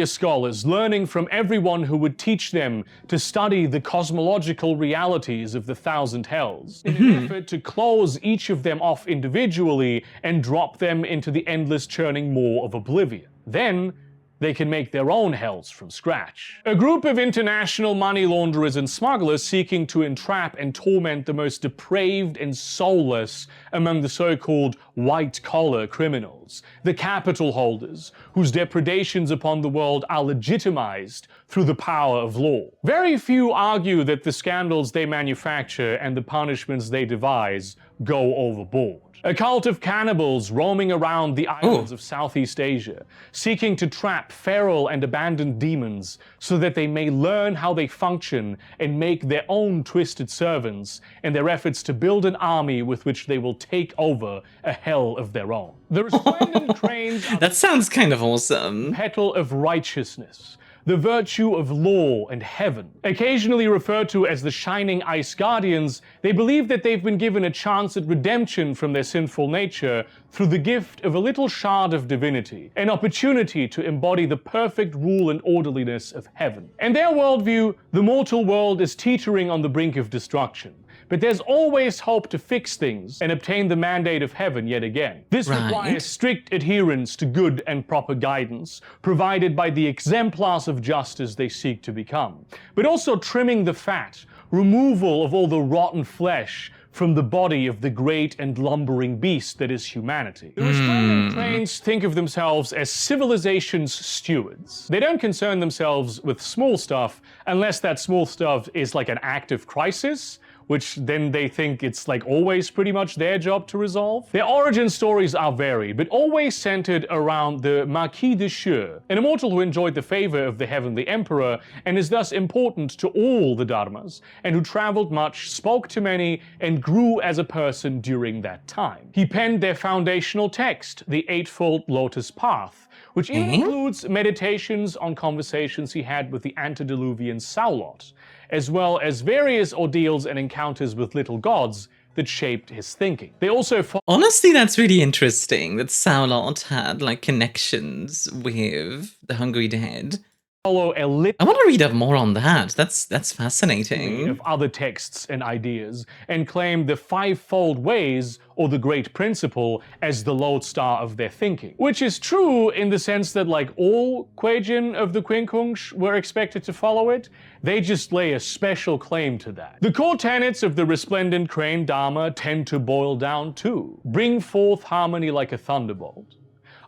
Scholars learning from everyone who would teach them to study the cosmological realities of the Thousand Hells in an effort to close each of them off individually and drop them into the endless churning maw of oblivion. Then they can make their own hells from scratch. A group of international money launderers and smugglers seeking to entrap and torment the most depraved and soulless among the so-called white-collar criminals, the capital holders, whose depredations upon the world are legitimized through the power of law. Very few argue that the scandals they manufacture and the punishments they devise go overboard. A cult of cannibals roaming around the islands of Southeast Asia, seeking to trap feral and abandoned demons so that they may learn how they function and make their own twisted servants in their efforts to build an army with which they will take over a hell of their own. The resplendent cranes are That sounds kind of awesome. the petal of righteousness, the virtue of law and heaven. Occasionally referred to as the Shining Ice Guardians, they believe that they've been given a chance at redemption from their sinful nature through the gift of a little shard of divinity, an opportunity to embody the perfect rule and orderliness of heaven. In their worldview, the mortal world is teetering on the brink of destruction. But there's always hope to fix things and obtain the mandate of heaven yet again. This requires strict adherence to good and proper guidance, provided by the exemplars of justice they seek to become, but also trimming the fat, removal of all the rotten flesh from the body of the great and lumbering beast that is humanity. The resplendent cranes think of themselves as civilization's stewards. They don't concern themselves with small stuff unless that small stuff is like an active crisis, which then they think it's like always pretty much their job to resolve. Their origin stories are varied, but always centered around the Marquis de Sure, an immortal who enjoyed the favor of the Heavenly Emperor and is thus important to all the Dharmas, and who traveled much, spoke to many, and grew as a person during that time. He penned their foundational text, the Eightfold Lotus Path, which includes meditations on conversations he had with the antediluvian Saulot, as well as various ordeals and encounters with little gods that shaped his thinking. They also Honestly, that's really interesting that Saulot had like connections with the Hungry Dead. follow a lit I want to read up more on that. That's fascinating. of other texts and ideas, and claim the fivefold ways, or the great principle, as the lodestar of their thinking. Which is true in the sense that like all Kue-Jin of the Quinkung were expected to follow it, they just lay a special claim to that. The core tenets of the resplendent crane Dharma tend to boil down to: bring forth harmony like a thunderbolt,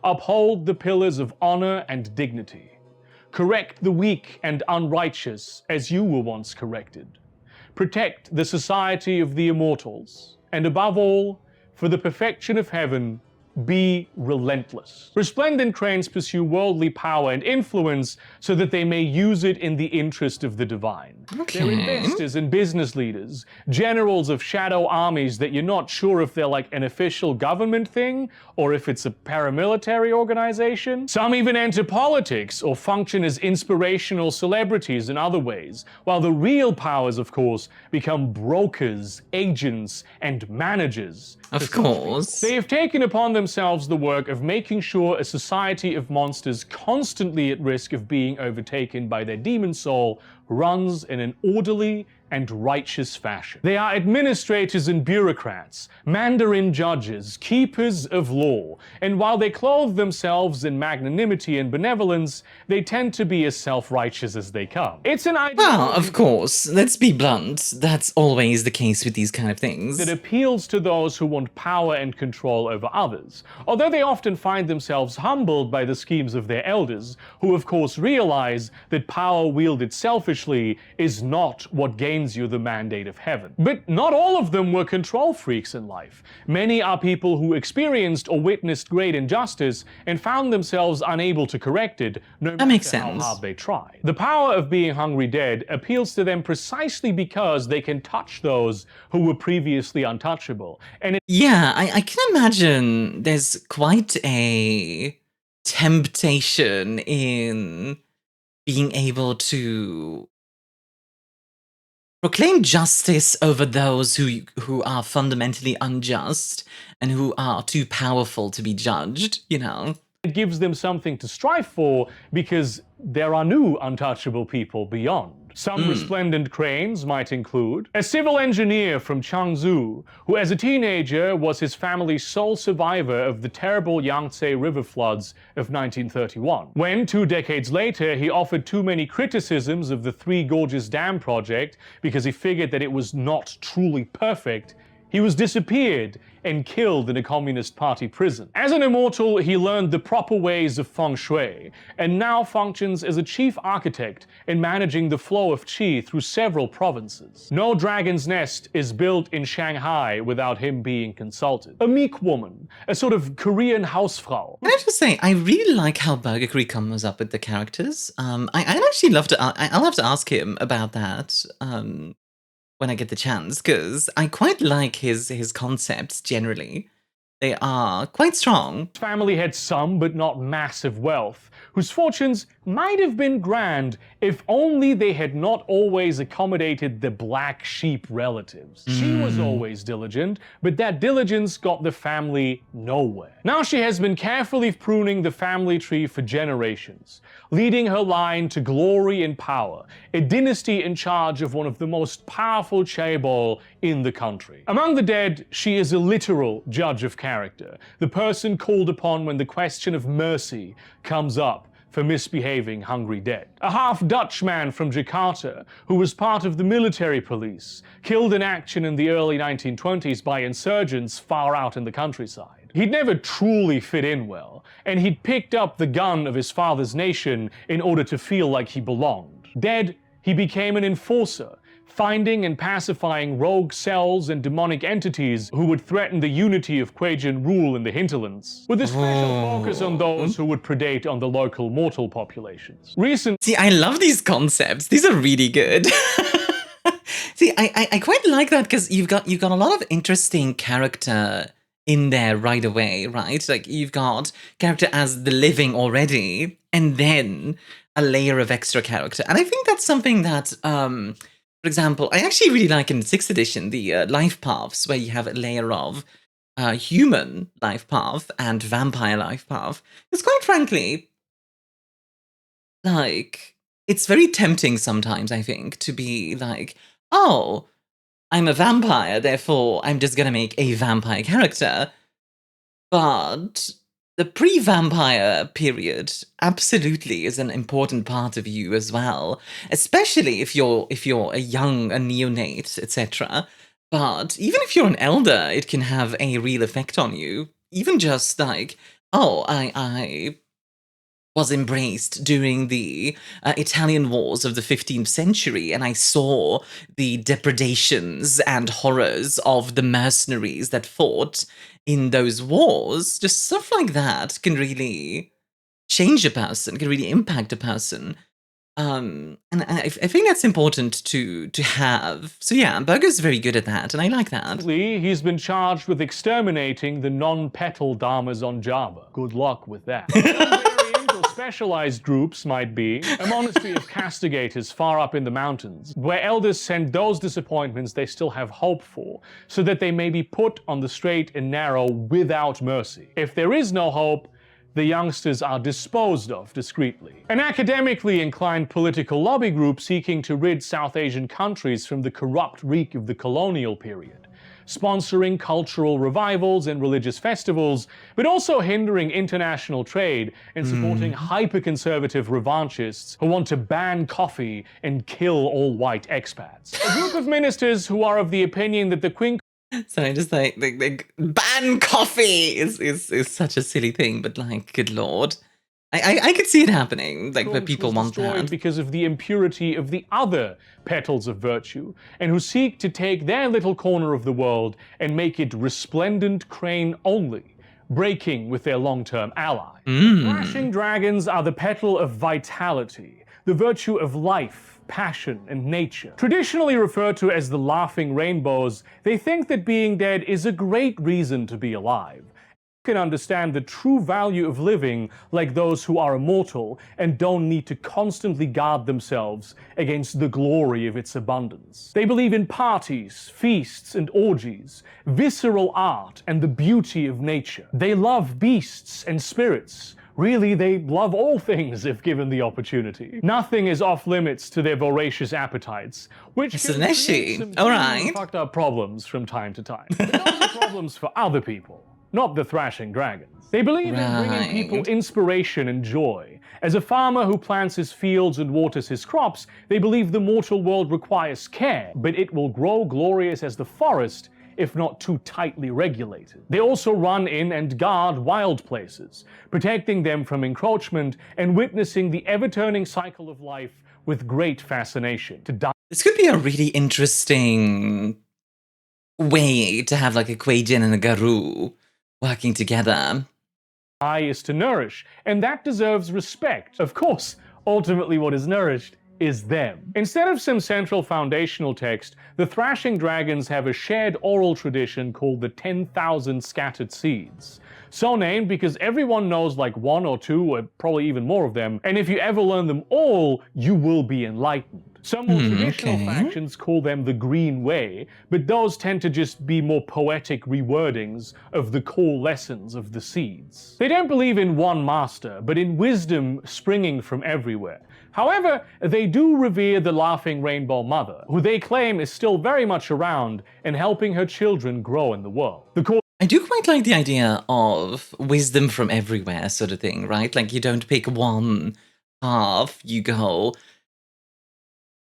uphold the pillars of honor and dignity, correct the weak and unrighteous as you were once corrected, protect the society of the immortals, and above all, for the perfection of heaven, be relentless. Resplendent cranes pursue worldly power and influence so that they may use it in the interest of the divine. They're investors and business leaders, generals of shadow armies that you're not sure if they're like an official government thing or if it's a paramilitary organization. Some even enter politics or function as inspirational celebrities in other ways, while the real powers, of course, become brokers, agents, and managers. Of course. They have taken upon themselves the work of making sure a society of monsters constantly at risk of being overtaken by their demon soul runs in an orderly and righteous fashion. They are administrators and bureaucrats, mandarin judges, keepers of law, and while they clothe themselves in magnanimity and benevolence, they tend to be as self-righteous as they come. It's an idea Well, of course, let's be blunt. That's always the case with these kind of things. that appeals to those who want power and control over others, although they often find themselves humbled by the schemes of their elders, who of course realize that power wielded selfishly is not what gains explains you the mandate of heaven. But not all of them were control freaks in life. Many are people who experienced or witnessed great injustice and found themselves unable to correct it, no matter how hard they tried. The power of being hungry dead appeals to them precisely because they can touch those who were previously untouchable. And yeah, I can imagine there's quite a temptation in being able to proclaim justice over those who are fundamentally unjust and who are too powerful to be judged, you know? it gives them something to strive for because there are new untouchable people beyond. Some resplendent cranes might include a civil engineer from Changzhou, who as a teenager was his family's sole survivor of the terrible Yangtze River floods of 1931. When, 2 decades later, he offered too many criticisms of the Three Gorges Dam project because he figured that it was not truly perfect, he was disappeared and killed in a Communist Party prison. As an immortal, he learned the proper ways of feng shui, and now functions as a chief architect in managing the flow of qi through several provinces. No dragon's nest is built in Shanghai without him being consulted. A meek woman, a sort of Korean housefrau. Can I just say, I really like how Burgerkrieg comes up with the characters. I'd actually love to, I'll have to ask him about that, when I get the chance, because I quite like his concepts generally. They are quite strong. His family had some, but not massive wealth, whose fortunes might have been grand if only they had not always accommodated the black sheep relatives. She was always diligent, but that diligence got the family nowhere. Now she has been carefully pruning the family tree for generations, leading her line to glory and power, a dynasty in charge of one of the most powerful chaebol in the country. Among the dead, she is a literal judge of character, the person called upon when the question of mercy comes up for misbehaving hungry dead. A half-Dutch man from Jakarta, who was part of the military police, killed in action in the early 1920s by insurgents far out in the countryside. He'd never truly fit in well, and he'd picked up the gun of his father's nation in order to feel like he belonged. Dead, he became an enforcer, finding and pacifying rogue cells and demonic entities who would threaten the unity of Kue-Jin rule in the hinterlands, with a special focus on those who would predate on the local mortal populations. See, I love these concepts. These are really good. See, I quite like that because you've got a lot of interesting character in there right away, right? Like you've got character as the living already, and then a layer of extra character. And I think that's something that for example, I actually really like in 6th edition, the life paths, where you have a layer of human life path and vampire life path. Because quite frankly, like, it's very tempting sometimes, I think, to be like, oh, I'm a vampire, therefore I'm just gonna make a vampire character. But the pre-vampire period absolutely is an important part of you as well, especially if you're a young, a neonate, etc. But even if you're an elder, it can have a real effect on you. Even just like, oh, I was embraced during the Italian wars of the 15th century, and I saw the depredations and horrors of the mercenaries that fought in those wars. Just stuff like that can really change a person, can really impact a person. And I think that's important to have. So yeah, Burger's very good at that, and I like that. He's been charged with exterminating the non-petal dharmas on Java. Good luck with that. Specialized groups might be a monastery of castigators far up in the mountains, where elders send those disappointments they still have hope for, so that they may be put on the straight and narrow without mercy. If there is no hope, the youngsters are disposed of discreetly. An academically inclined political lobby group seeking to rid South Asian countries from the corrupt reek of the colonial period, sponsoring cultural revivals and religious festivals, but also hindering international trade and supporting hyper-conservative revanchists who want to ban coffee and kill all white expats. A group of ministers who are of the opinion that the Queen... So I just like ban coffee is such a silly thing, but like, good lord. I could see it happening, like where people was want destroyed that. because of the impurity of the other petals of virtue, and who seek to take their little corner of the world and make it resplendent crane only, breaking with their long-term ally. Thrashing dragons are the petal of vitality, the virtue of life, passion, and nature. Traditionally referred to as the laughing rainbows, they think that being dead is a great reason to be alive. Can understand the true value of living like those who are immortal and don't need to constantly guard themselves against the glory of its abundance. They believe in parties, feasts, and orgies, visceral art, and the beauty of nature. They love beasts and spirits. Really, they love all things if given the opportunity. Nothing is off limits to their voracious appetites, which It's can an create issue. some All right. fucked up problems from time to time. But those are problems for other people, not the thrashing dragons. They believe in bringing people inspiration and joy. As a farmer who plants his fields and waters his crops, they believe the mortal world requires care, but it will grow glorious as the forest if not too tightly regulated. They also run in and guard wild places, protecting them from encroachment and witnessing the ever-turning cycle of life with great fascination. This could be a really interesting way to have like a Kue-Jin and a Garou working together. Is to nourish, and that deserves respect. Of course, ultimately what is nourished is them. Instead of some central foundational text, the thrashing dragons have a shared oral tradition called the 10,000 Scattered Seeds. So named because everyone knows like one or two, or probably even more of them, and if you ever learn them all, you will be enlightened. Some more traditional factions call them the Green Way, but those tend to just be more poetic rewordings of the core lessons of the seeds. They don't believe in one master, but in wisdom springing from everywhere. However, they do revere the Laughing Rainbow Mother, who they claim is still very much around and helping her children grow in the world. I do quite like the idea of wisdom from everywhere sort of thing, right? Like you don't pick one path, you go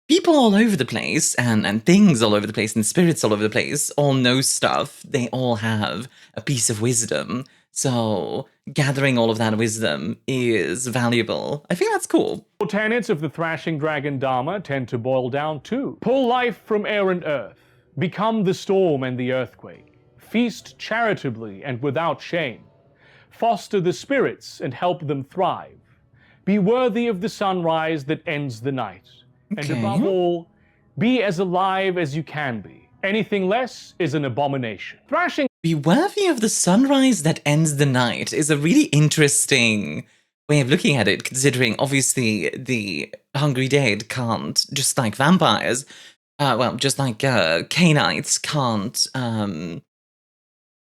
people all over the place and things all over the place and spirits all over the place all know stuff. They all have a piece of wisdom. So gathering all of that wisdom is valuable. I think that's cool. Tenets of the Thrashing Dragon Dharma tend to boil down to: pull life from air and earth, become the storm and the earthquake, feast charitably and without shame, foster the spirits and help them thrive, be worthy of the sunrise that ends the night, and above all, be as alive as you can be. Anything less is an abomination. Thrashing Be worthy of the sunrise that ends the night is a really interesting way of looking at it, considering obviously the hungry dead can't, just like vampires, just like Canaanites can't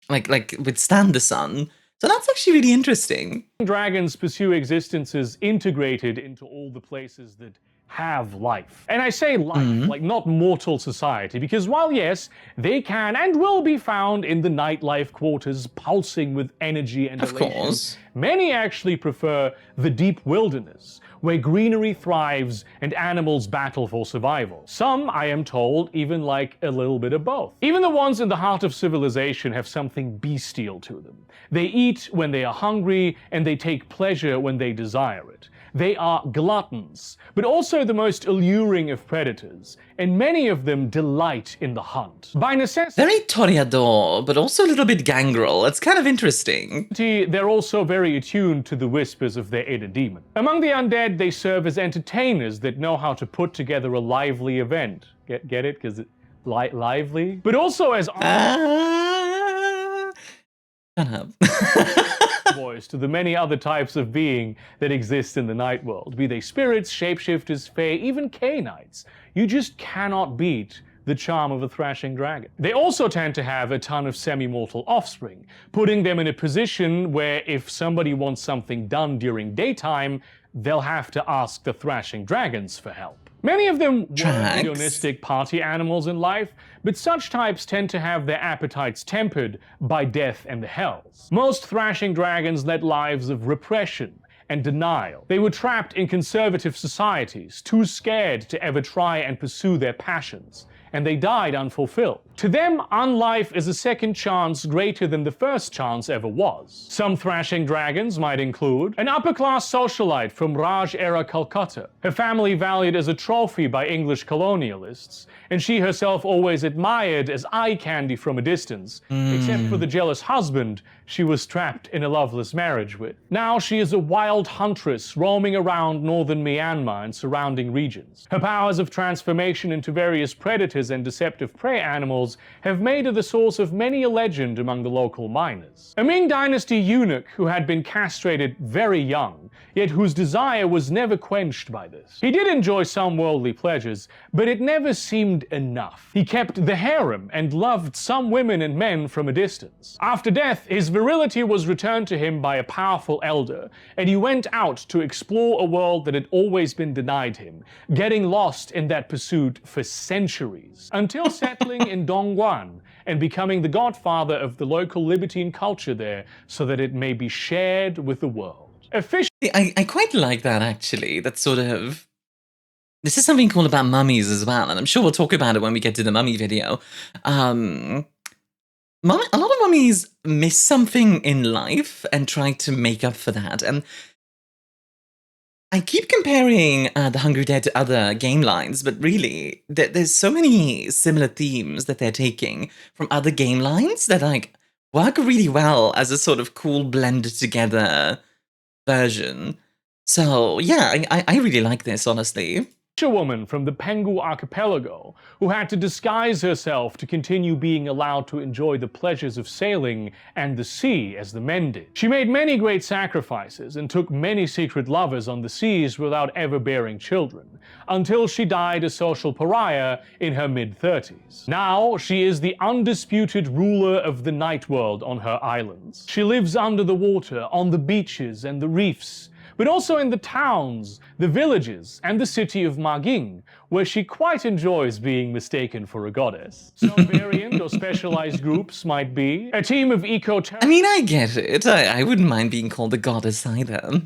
like withstand the sun. So that's actually really interesting. Dragons pursue existences integrated into all the places that have life. And I say life, like not mortal society, because while yes, they can and will be found in the nightlife quarters pulsing with energy and elation, many actually prefer the deep wilderness, where greenery thrives and animals battle for survival. Some, I am told, even like a little bit of both. Even the ones in the heart of civilization have something bestial to them. They eat when they are hungry, and they take pleasure when they desire it. They are gluttons, but also the most alluring of predators, and many of them delight in the hunt. By necessity, very toreador, but also a little bit gangrel. It's kind of interesting. They're also very attuned to the whispers of their inner demon. Among the undead, they serve as entertainers that know how to put together a lively event. Get it? Because it's lively? But also as shut up. voice to the many other types of being that exist in the night world, be they spirits, shapeshifters, fae, even Canaanites. You just cannot beat the charm of a thrashing dragon. They also tend to have a ton of semi-mortal offspring, putting them in a position where if somebody wants something done during daytime, they'll have to ask the thrashing dragons for help. Many of them were hedonistic party animals in life, but such types tend to have their appetites tempered by death and the hells. Most thrashing dragons led lives of repression and denial. They were trapped in conservative societies, too scared to ever try and pursue their passions. and they died unfulfilled. To them, unlife is a second chance greater than the first chance ever was. Some thrashing dragons might include an upper-class socialite from Raj-era Calcutta, her family valued as a trophy by English colonialists, and she herself always admired as eye candy from a distance, except for the jealous husband she was trapped in a loveless marriage with. Now she is a wild huntress roaming around northern Myanmar and surrounding regions. Her powers of transformation into various predators and deceptive prey animals have made her the source of many a legend among the local miners. A Ming Dynasty eunuch who had been castrated very young, yet whose desire was never quenched by this. He did enjoy some worldly pleasures, but it never seemed enough. He kept the harem and loved some women and men from a distance. After death, his virility was returned to him by a powerful elder, and he went out to explore a world that had always been denied him, getting lost in that pursuit for centuries, until settling in Dongguan and becoming the godfather of the local libertine culture there so that it may be shared with the world. I quite like that, actually. That's sort of... This is something cool about mummies as well, and I'm sure we'll talk about it when we get to the mummy video. A lot of mummies miss something in life and try to make up for that, and I keep comparing The Hungry Dead to other game lines, but really, there's so many similar themes that they're taking from other game lines that, like, work really well as a sort of cool blended together version. So, yeah, I really like this, honestly. A woman from the Penghu archipelago who had to disguise herself to continue being allowed to enjoy the pleasures of sailing and the sea as the men did. She made many great sacrifices and took many secret lovers on the seas without ever bearing children, until she died a social pariah in her mid-30s. Now she is the undisputed ruler of the night world on her islands. She lives under the water, on the beaches and the reefs, but also in the towns, the villages, and the city of Maging, where she quite enjoys being mistaken for a goddess. Some variant or specialized groups might be a team of eco-terrorists. I mean, I get it. I wouldn't mind being called a goddess either.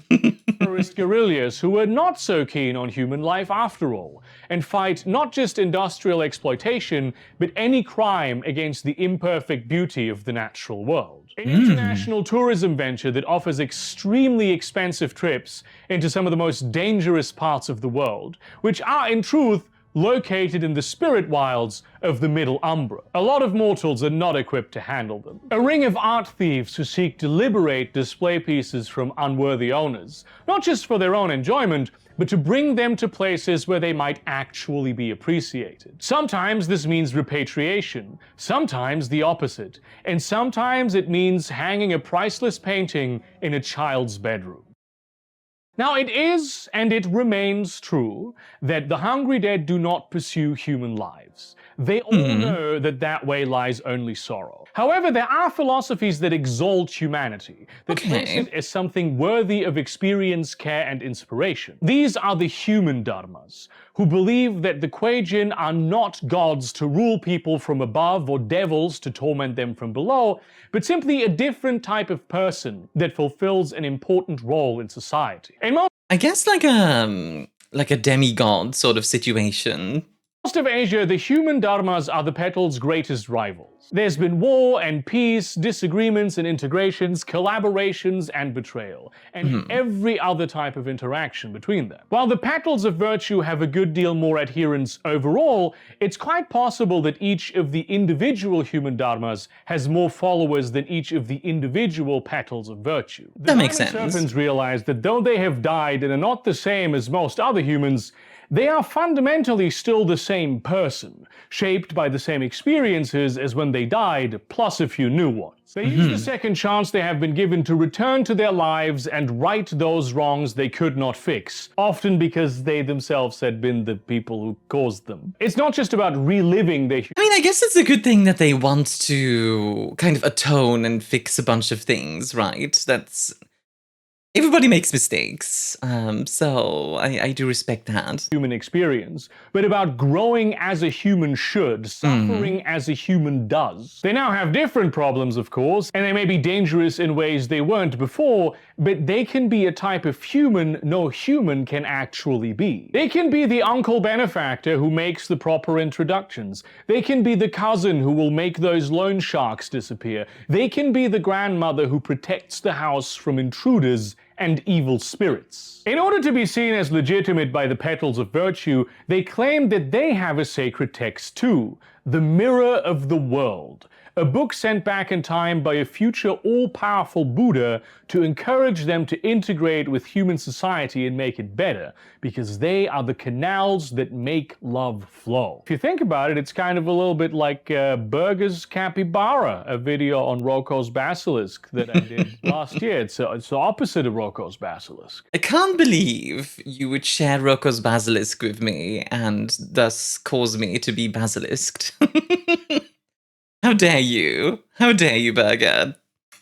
Terrorist guerrillas who are not so keen on human life after all, and fight not just industrial exploitation, but any crime against the imperfect beauty of the natural world. An international tourism venture that offers extremely expensive trips into some of the most dangerous parts of the world, which are in truth located in the spirit wilds of the Middle Umbra. A lot of mortals are not equipped to handle them. A ring of art thieves who seek to liberate display pieces from unworthy owners, not just for their own enjoyment, but to bring them to places where they might actually be appreciated. Sometimes this means repatriation, sometimes the opposite, and sometimes it means hanging a priceless painting in a child's bedroom. Now, it is, and it remains true, that the Hungry Dead do not pursue human lives. They all know that that way lies only sorrow. However, there are philosophies that exalt humanity, that place it as something worthy of experience, care, and inspiration. These are the human dharmas, who believe that the Kue-Jin are not gods to rule people from above or devils to torment them from below, but simply a different type of person that fulfills an important role in society. And I guess like a demigod sort of situation. most of Asia, the human dharmas are the petals' greatest rivals. There's been war and peace, disagreements and integrations, collaborations and betrayal, and every other type of interaction between them. While the petals of virtue have a good deal more adherents overall, it's quite possible that each of the individual human dharmas has more followers than each of the individual petals of virtue. That makes sense. The serpents realize that though they have died and are not the same as most other humans, they are fundamentally still the same person, shaped by the same experiences as when they died, plus a few new ones. They use the second chance they have been given to return to their lives and right those wrongs they could not fix, often because they themselves had been the people who caused them. It's not just about reliving their... I mean, I guess it's a good thing that they want to kind of atone and fix a bunch of things, right? That's... everybody makes mistakes, so I do respect that. Human experience, but about growing as a human should, suffering as a human does. They now have different problems, of course, and they may be dangerous in ways they weren't before, but they can be a type of human no human can actually be. They can be the uncle benefactor who makes the proper introductions. They can be the cousin who will make those loan sharks disappear. They can be the grandmother who protects the house from intruders and evil spirits. In order to be seen as legitimate by the petals of virtue, they claim that they have a sacred text too, the Mirror of the World, a book sent back in time by a future all-powerful Buddha to encourage them to integrate with human society and make it better, because they are the canals that make love flow. If you think about it, it's kind of a little bit like Burger's Capybara, a video on Roko's Basilisk that I did last year. It's the opposite of Roko's Basilisk. I can't believe you would share Roko's Basilisk with me and thus cause me to be basilisked. How dare you? How dare you, Burger?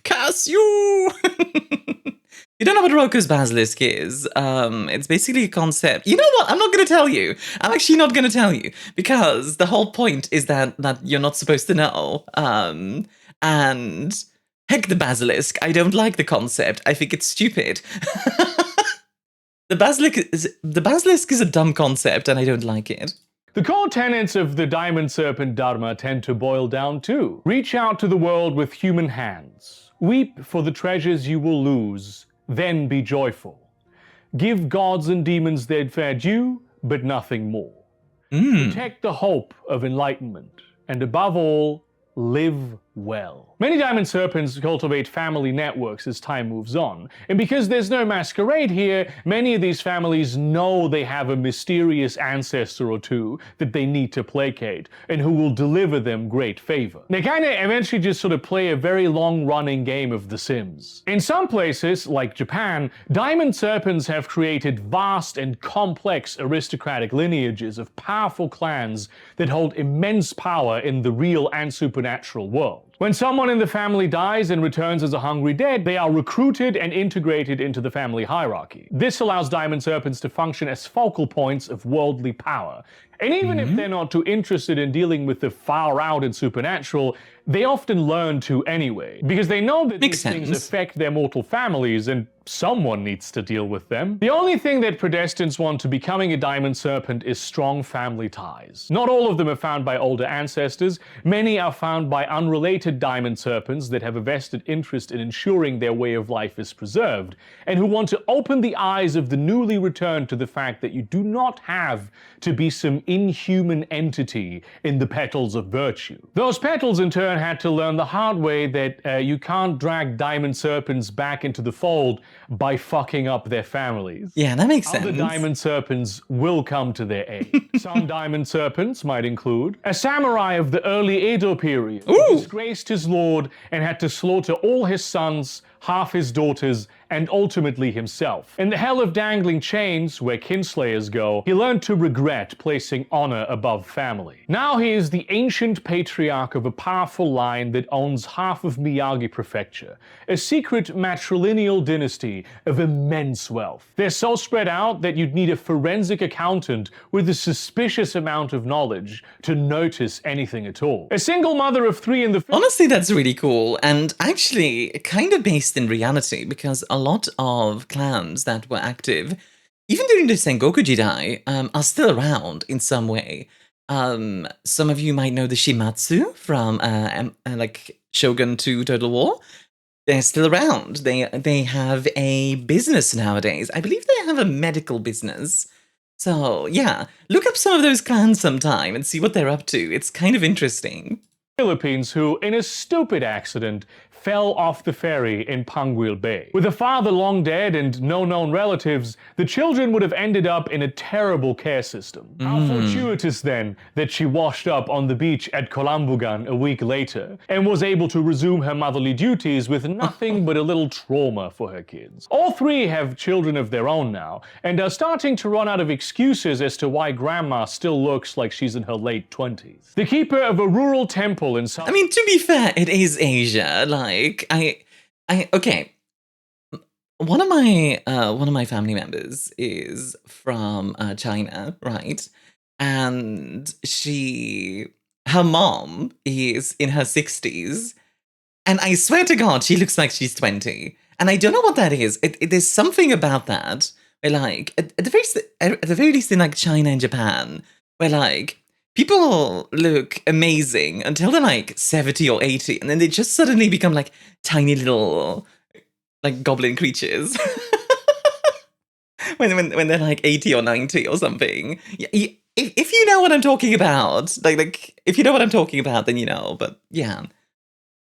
Curse you! You don't know what Roko's Basilisk is. It's basically a concept. You know what? I'm not going to tell you. I'm actually not going to tell you. Because the whole point is that you're not supposed to know. And heck the Basilisk. I don't like the concept. I think it's stupid. The Basilisk is a dumb concept and I don't like it. The core tenets of the Diamond Serpent Dharma tend to boil down to: reach out to the world with human hands. Weep for the treasures you will lose, then be joyful. Give gods and demons their fair due, but nothing more. Protect the hope of enlightenment, and above all, live well. Many Diamond Serpents cultivate family networks as time moves on, and because there's no masquerade here, many of these families know they have a mysterious ancestor or two that they need to placate, and who will deliver them great favor. They kinda eventually just sort of play a very long-running game of The Sims. In some places, like Japan, Diamond Serpents have created vast and complex aristocratic lineages of powerful clans that hold immense power in the real and supernatural world. When someone in the family dies and returns as a hungry dead, they are recruited and integrated into the family hierarchy. This allows Diamond Serpents to function as focal points of worldly power. And even if they're not too interested in dealing with the far out and supernatural, they often learn to anyway, because they know that these things affect their mortal families and someone needs to deal with them. The only thing that predestines one to becoming a Diamond Serpent is strong family ties. Not all of them are found by older ancestors. Many are found by unrelated Diamond Serpents that have a vested interest in ensuring their way of life is preserved, and who want to open the eyes of the newly returned to the fact that you do not have to be some inhuman entity in the petals of virtue. Those petals in turn had to learn the hard way that you can't drag Diamond Serpents back into the fold by fucking up their families. Yeah, that makes sense. Other Diamond Serpents will come to their aid. Some Diamond Serpents might include a samurai of the early Edo period who disgraced his lord and had to slaughter all his sons, half his daughters, and ultimately himself. In the Hell of Dangling Chains, where kinslayers go, he learned to regret placing honor above family. Now he is the ancient patriarch of a powerful line that owns half of Miyagi Prefecture, a secret matrilineal dynasty of immense wealth. They're so spread out that you'd need a forensic accountant with a suspicious amount of knowledge to notice anything at all. A single mother of three in the... Honestly, that's really cool, and actually kind of based in reality, because a lot of clans that were active, even during the Sengoku Jidai, are still around in some way. Some of you might know the Shimatsu from like Shogun 2 Total War. They're still around. They have a business nowadays. I believe they have a medical business. So yeah, look up some of those clans sometime and see what they're up to. It's kind of interesting. Philippines who, in a stupid accident, fell off the ferry in Panguil Bay. With a father long dead and no known relatives, the children would have ended up in a terrible care system. How fortuitous then that she washed up on the beach at Kolambugan a week later and was able to resume her motherly duties with nothing but a little trauma for her kids. All three have children of their own now and are starting to run out of excuses as to why grandma still looks like she's in her late 20s. The keeper of a rural temple in I mean, to be fair, it is Asia. Like, okay. one of my family members is from China, right? And her mom is in her 60s, and I swear to God, she looks like she's 20. And I don't know what that is. There's something about that where, like, at the very least in like China and Japan, where like people look amazing until they're like 70 or 80, and then they just suddenly become like tiny little like goblin creatures. when they're like 80 or 90 or something. If you know what I'm talking about, like if you know what I'm talking about, then you know. But yeah.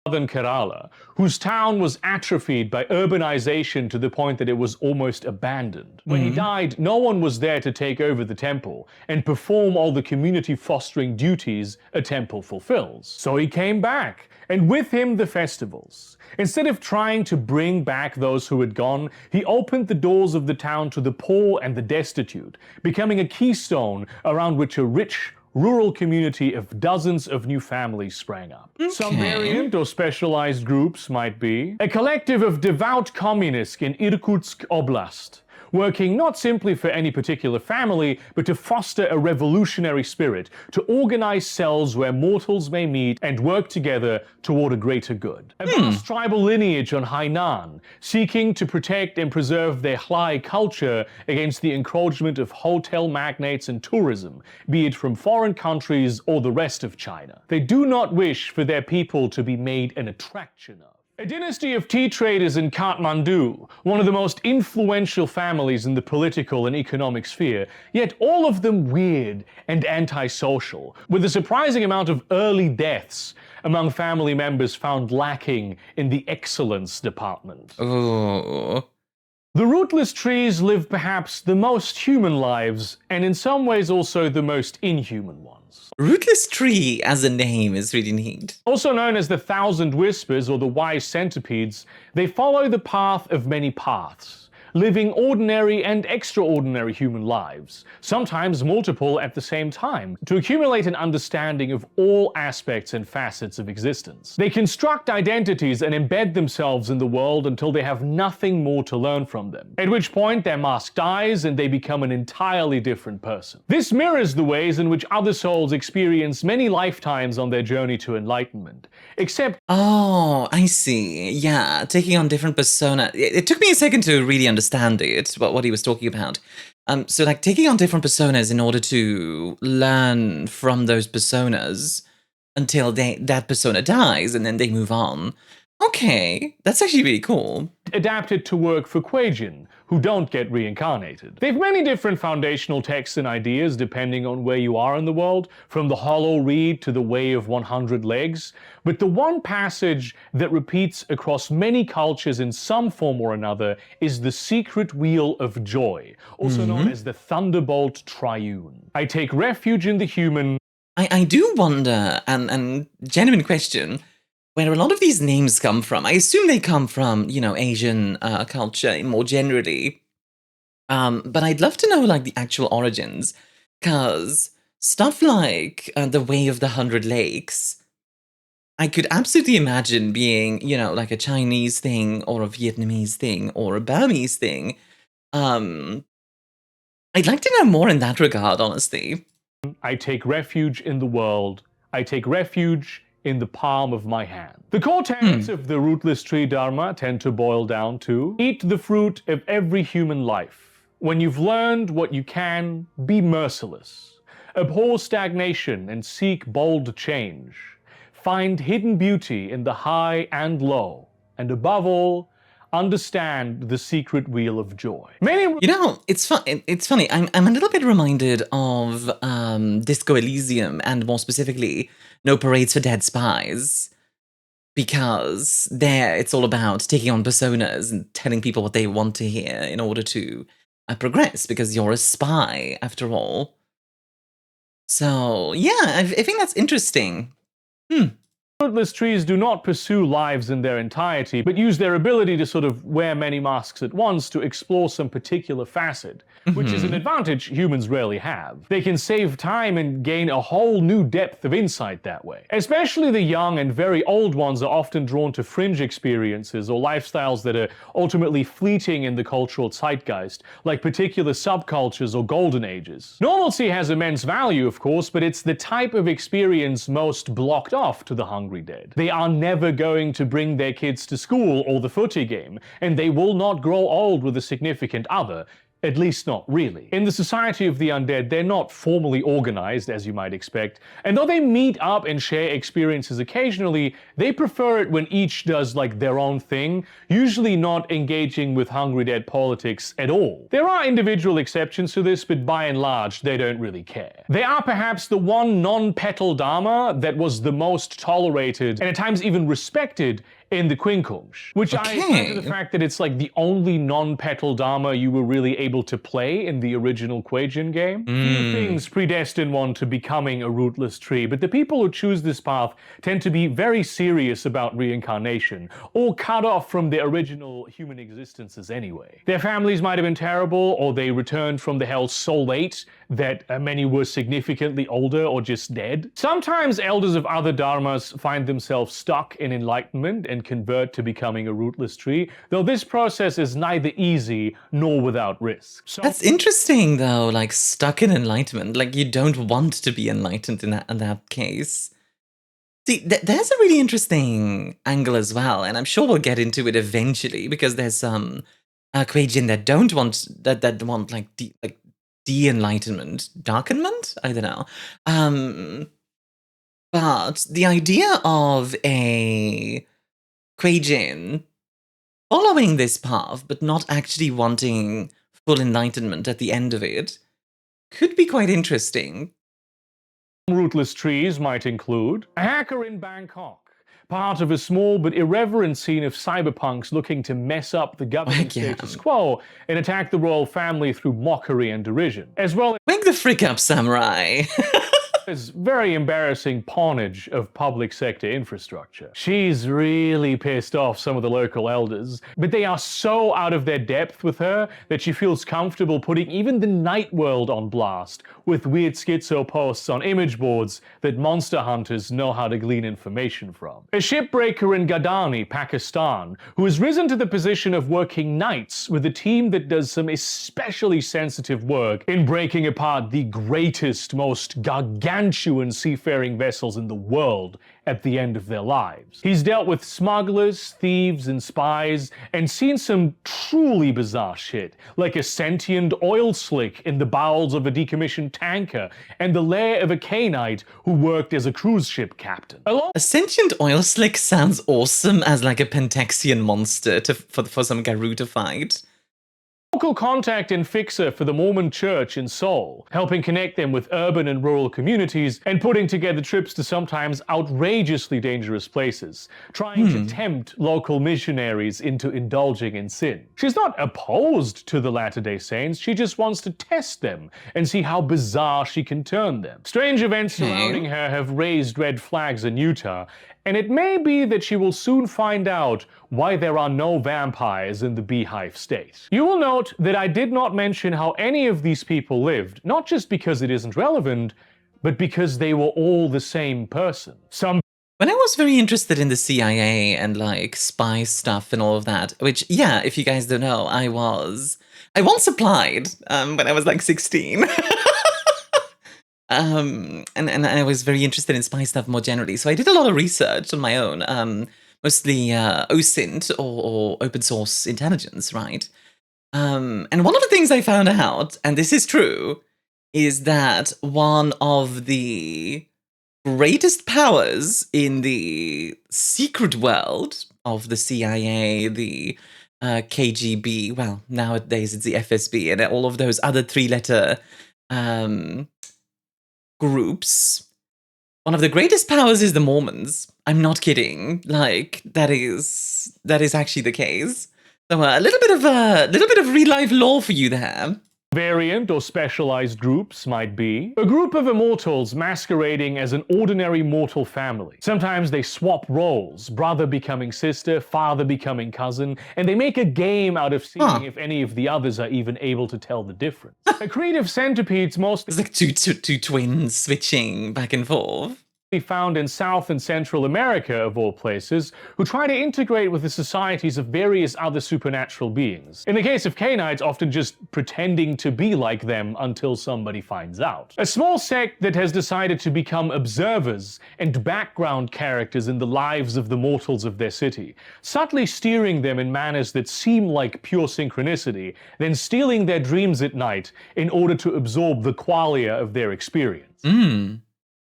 Southern Kerala, whose town was atrophied by urbanization to the point that it was almost abandoned. When he died, no one was there to take over the temple and perform all the community fostering duties a temple fulfills. So he came back, and with him the festivals. Instead of trying to bring back those who had gone, he opened the doors of the town to the poor and the destitute, becoming a keystone around which a rich, rural community of dozens of new families sprang up. Okay. Some variant or specialized groups might be a collective of devout communists in Irkutsk Oblast, working not simply for any particular family, but to foster a revolutionary spirit, to organize cells where mortals may meet and work together toward a greater good. A vast tribal lineage on Hainan, seeking to protect and preserve their Hlai culture against the encroachment of hotel magnates and tourism, be it from foreign countries or the rest of China. They do not wish for their people to be made an attraction of. A dynasty of tea traders in Kathmandu, one of the most influential families in the political and economic sphere, yet all of them weird and antisocial, with a surprising amount of early deaths among family members found lacking in the excellence department. Oh. The rootless trees live perhaps the most human lives, and in some ways also the most inhuman ones. Rootless Tree as a name is really neat. Also known as the Thousand Whispers or the Wise Centipedes, they follow the path of many paths, living ordinary and extraordinary human lives, sometimes multiple at the same time, to accumulate an understanding of all aspects and facets of existence. They construct identities and embed themselves in the world until they have nothing more to learn from them, at which point their mask dies and they become an entirely different person. This mirrors the ways in which other souls experience many lifetimes on their journey to enlightenment, except— Oh, I see. Yeah, taking on different persona. It took me a second to really understand it, what he was talking about. So like taking on different personas in order to learn from those personas until that persona dies and then they move on. Okay, that's actually really cool. adapted to work for Kue-Jin, who don't get reincarnated. They've many different foundational texts and ideas depending on where you are in the world, from the Hollow Reed to the Way of 100 Legs, but the one passage that repeats across many cultures in some form or another is the Secret Wheel of Joy, also known as the Thunderbolt Triune. I take refuge in the human. I do wonder, and genuine question, where a lot of these names come from. I assume they come from, you know, Asian culture more generally. But I'd love to know, like, the actual origins. Because stuff like the Way of the 100 Lakes, I could absolutely imagine being, you know, like a Chinese thing, or a Vietnamese thing, or a Burmese thing. I'd like to know more in that regard, honestly. I take refuge in the world. I take refuge in the palm of my hand. The core tenets of the rootless tree dharma tend to boil down to: eat the fruit of every human life. When you've learned what you can, be merciless. Abhor stagnation and seek bold change. Find hidden beauty in the high and low. And above all, understand the secret wheel of joy. You know, it's funny. I'm a little bit reminded of Disco Elysium, and more specifically, No Parades for Dead Spies, because there it's all about taking on personas and telling people what they want to hear in order to progress, because you're a spy after all. So yeah, I think that's interesting. Fruitless trees do not pursue lives in their entirety, but use their ability to sort of wear many masks at once to explore some particular facet, which is an advantage humans rarely have. They can save time and gain a whole new depth of insight that way. Especially the young and very old ones are often drawn to fringe experiences or lifestyles that are ultimately fleeting in the cultural zeitgeist, like particular subcultures or golden ages. Normalcy has immense value, of course, but it's the type of experience most blocked off to the hungry dead. They are never going to bring their kids to school or the footy game, and they will not grow old with a significant other. At least not really. In the Society of the Undead, they're not formally organized, as you might expect, and though they meet up and share experiences occasionally, they prefer it when each does like their own thing, usually not engaging with Hungry Dead politics at all. There are individual exceptions to this, but by and large, they don't really care. They are perhaps the one non-petal dharma that was the most tolerated, and at times even respected, in the Quinkums, which I assign to the fact that it's like the only non-petal dharma you were really able to play in the original Kue-Jin game. Few things predestine one to becoming a rootless tree, but the people who choose this path tend to be very serious about reincarnation, or cut off from their original human existences anyway. Their families might have been terrible, or they returned from the hell so late that many were significantly older or just dead. Sometimes elders of other dharmas find themselves stuck in enlightenment and convert to becoming a rootless tree, though this process is neither easy nor without risk. So That's interesting, though, like stuck in enlightenment. Like, you don't want to be enlightened in that case. See, there's a really interesting angle as well, and I'm sure we'll get into it eventually, because there's some Kue-Jin that don't want, that want like de-enlightenment, darkenment? I don't know. But the idea of a Kue-Jin following this path, but not actually wanting full enlightenment at the end of it, could be quite interesting. Rootless trees might include a hacker in Bangkok, part of a small but irreverent scene of cyberpunks looking to mess up the government status quo and attack the royal family through mockery and derision, as well Wake the frick up, samurai! as very embarrassing pawnage of public sector infrastructure. She's really pissed off some of the local elders, but they are so out of their depth with her that she feels comfortable putting even the night world on blast with weird schizo posts on image boards that monster hunters know how to glean information from. A shipbreaker in Gadani, Pakistan, who has risen to the position of working nights with a team that does some especially sensitive work in breaking apart the greatest, most gargantuan seafaring vessels in the world at the end of their lives. He's dealt with smugglers, thieves, and spies, and seen some truly bizarre shit, like a sentient oil slick in the bowels of a decommissioned tanker, and the lair of a Cainite who worked as a cruise ship captain. A sentient oil slick sounds awesome as like a Pentaxian monster for some Garu to fight. Local contact and fixer for the Mormon Church in Seoul, helping connect them with urban and rural communities and putting together trips to sometimes outrageously dangerous places, trying to tempt local missionaries into indulging in sin. She's not opposed to the Latter-day Saints, she just wants to test them and see how bizarre she can turn them. Strange events surrounding her have raised red flags in Utah, and it may be that she will soon find out why there are no vampires in the Beehive State. You will note that I did not mention how any of these people lived, not just because it isn't relevant, but because they were all the same person. When I was very interested in the CIA and like spy stuff and all of that, which, yeah, if you guys don't know, I once applied when I was like 16. And I was very interested in spy stuff more generally, so I did a lot of research on my own, mostly OSINT or open source intelligence, right? And one of the things I found out, and this is true, is that one of the greatest powers in the secret world of the CIA, the KGB, well, nowadays it's the FSB, and all of those other three-letter groups, one of the greatest powers is the Mormons. I'm not kidding. Like, that is actually the case. So a little bit of real life lore for you there. Variant or specialized groups might be a group of immortals masquerading as an ordinary mortal family. Sometimes they swap roles, brother becoming sister, father becoming cousin, and they make a game out of seeing if any of the others are even able to tell the difference. A creative centipedes mostly It's like two twins switching back and forth. found in South and Central America, of all places, who try to integrate with the societies of various other supernatural beings. In the case of Canites, often just pretending to be like them until somebody finds out. A small sect that has decided to become observers and background characters in the lives of the mortals of their city, subtly steering them in manners that seem like pure synchronicity, then stealing their dreams at night in order to absorb the qualia of their experience.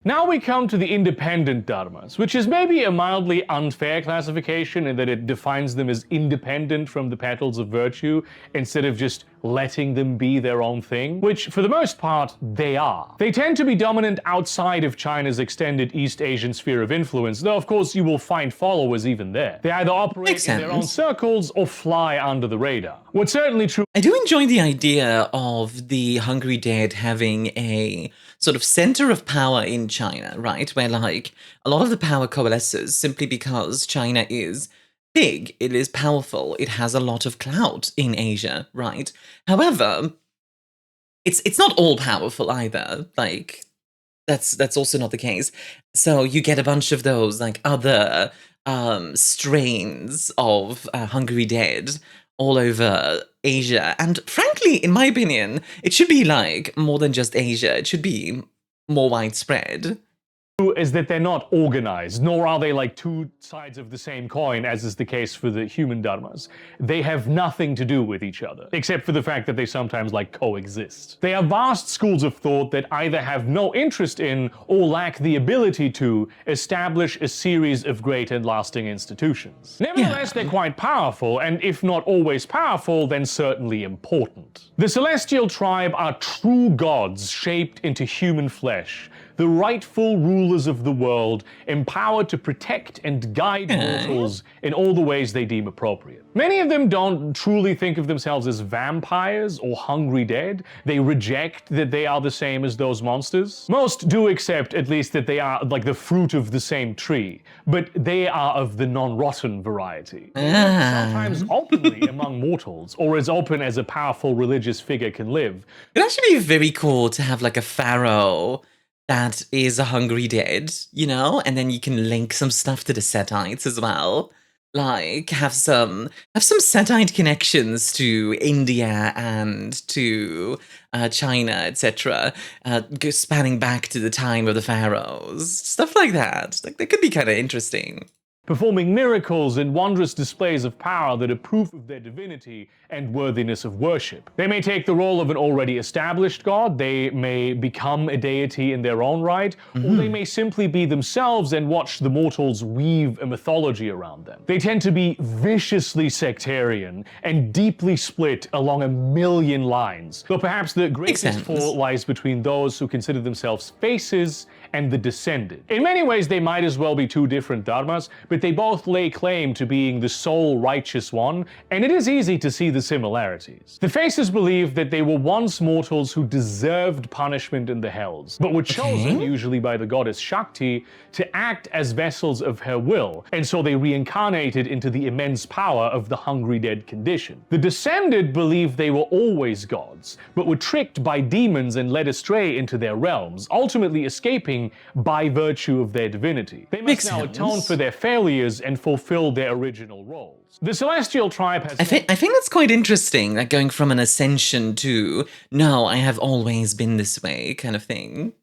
Now we come to the independent dharmas, which is maybe a mildly unfair classification in that it defines them as independent from the petals of virtue instead of just letting them be their own thing, which for the most part they are. They tend to be dominant outside of China's extended East Asian sphere of influence, though of course you will find followers even there. They either operate in their own circles or fly under the radar. What's certainly true— I do enjoy the idea of the Hungry Dead having a sort of center of power in China, right? Where like a lot of the power coalesces simply because China is big, it is powerful, it has a lot of clout in Asia, right? However, it's not all powerful either. Like that's also not the case. So you get a bunch of those like other strains of Hungry Dead all over Asia. And frankly, in my opinion, it should be like more than just Asia. It should be more widespread. Is that they're not organized, nor are they like two sides of the same coin, as is the case for the human dharmas. They have nothing to do with each other, except for the fact that they sometimes like coexist. They are vast schools of thought that either have no interest in or lack the ability to establish a series of great and lasting institutions. Nevertheless, they're quite powerful, and if not always powerful, then certainly important. The Celestial Tribe are true gods shaped into human flesh, the rightful rulers of the world, empowered to protect and guide mortals in all the ways they deem appropriate. Many of them don't truly think of themselves as vampires or hungry dead. They reject that they are the same as those monsters. Most do accept at least that they are like the fruit of the same tree, but they are of the non-rotten variety. Sometimes openly among mortals, or as open as a powerful religious figure can live. It'd actually be very cool to have like a pharaoh that is a Hungry Dead, you know? And then you can link some stuff to the Setites as well. Like, have some Setite connections to India and to China, etc., spanning back to the time of the pharaohs. Stuff like that. Like, that could be kind of interesting. Performing miracles and wondrous displays of power that are proof of their divinity and worthiness of worship. They may take the role of an already established god, they may become a deity in their own right, or they may simply be themselves and watch the mortals weave a mythology around them. They tend to be viciously sectarian and deeply split along a million lines, though perhaps the greatest fault lies between those who consider themselves faces and the descended. In many ways, they might as well be two different dharmas, but they both lay claim to being the sole righteous one, and it is easy to see the similarities. The faces believe that they were once mortals who deserved punishment in the hells, but were chosen, usually by the goddess Shakti, to act as vessels of her will, and so they reincarnated into the immense power of the hungry dead condition. The descended believe they were always gods, but were tricked by demons and led astray into their realms, ultimately escaping by virtue of their divinity. They must now atone for their failures and fulfill their original roles. The Celestial Tribe has— I think that's quite interesting, like going from an ascension to, no, I have always been this way kind of thing.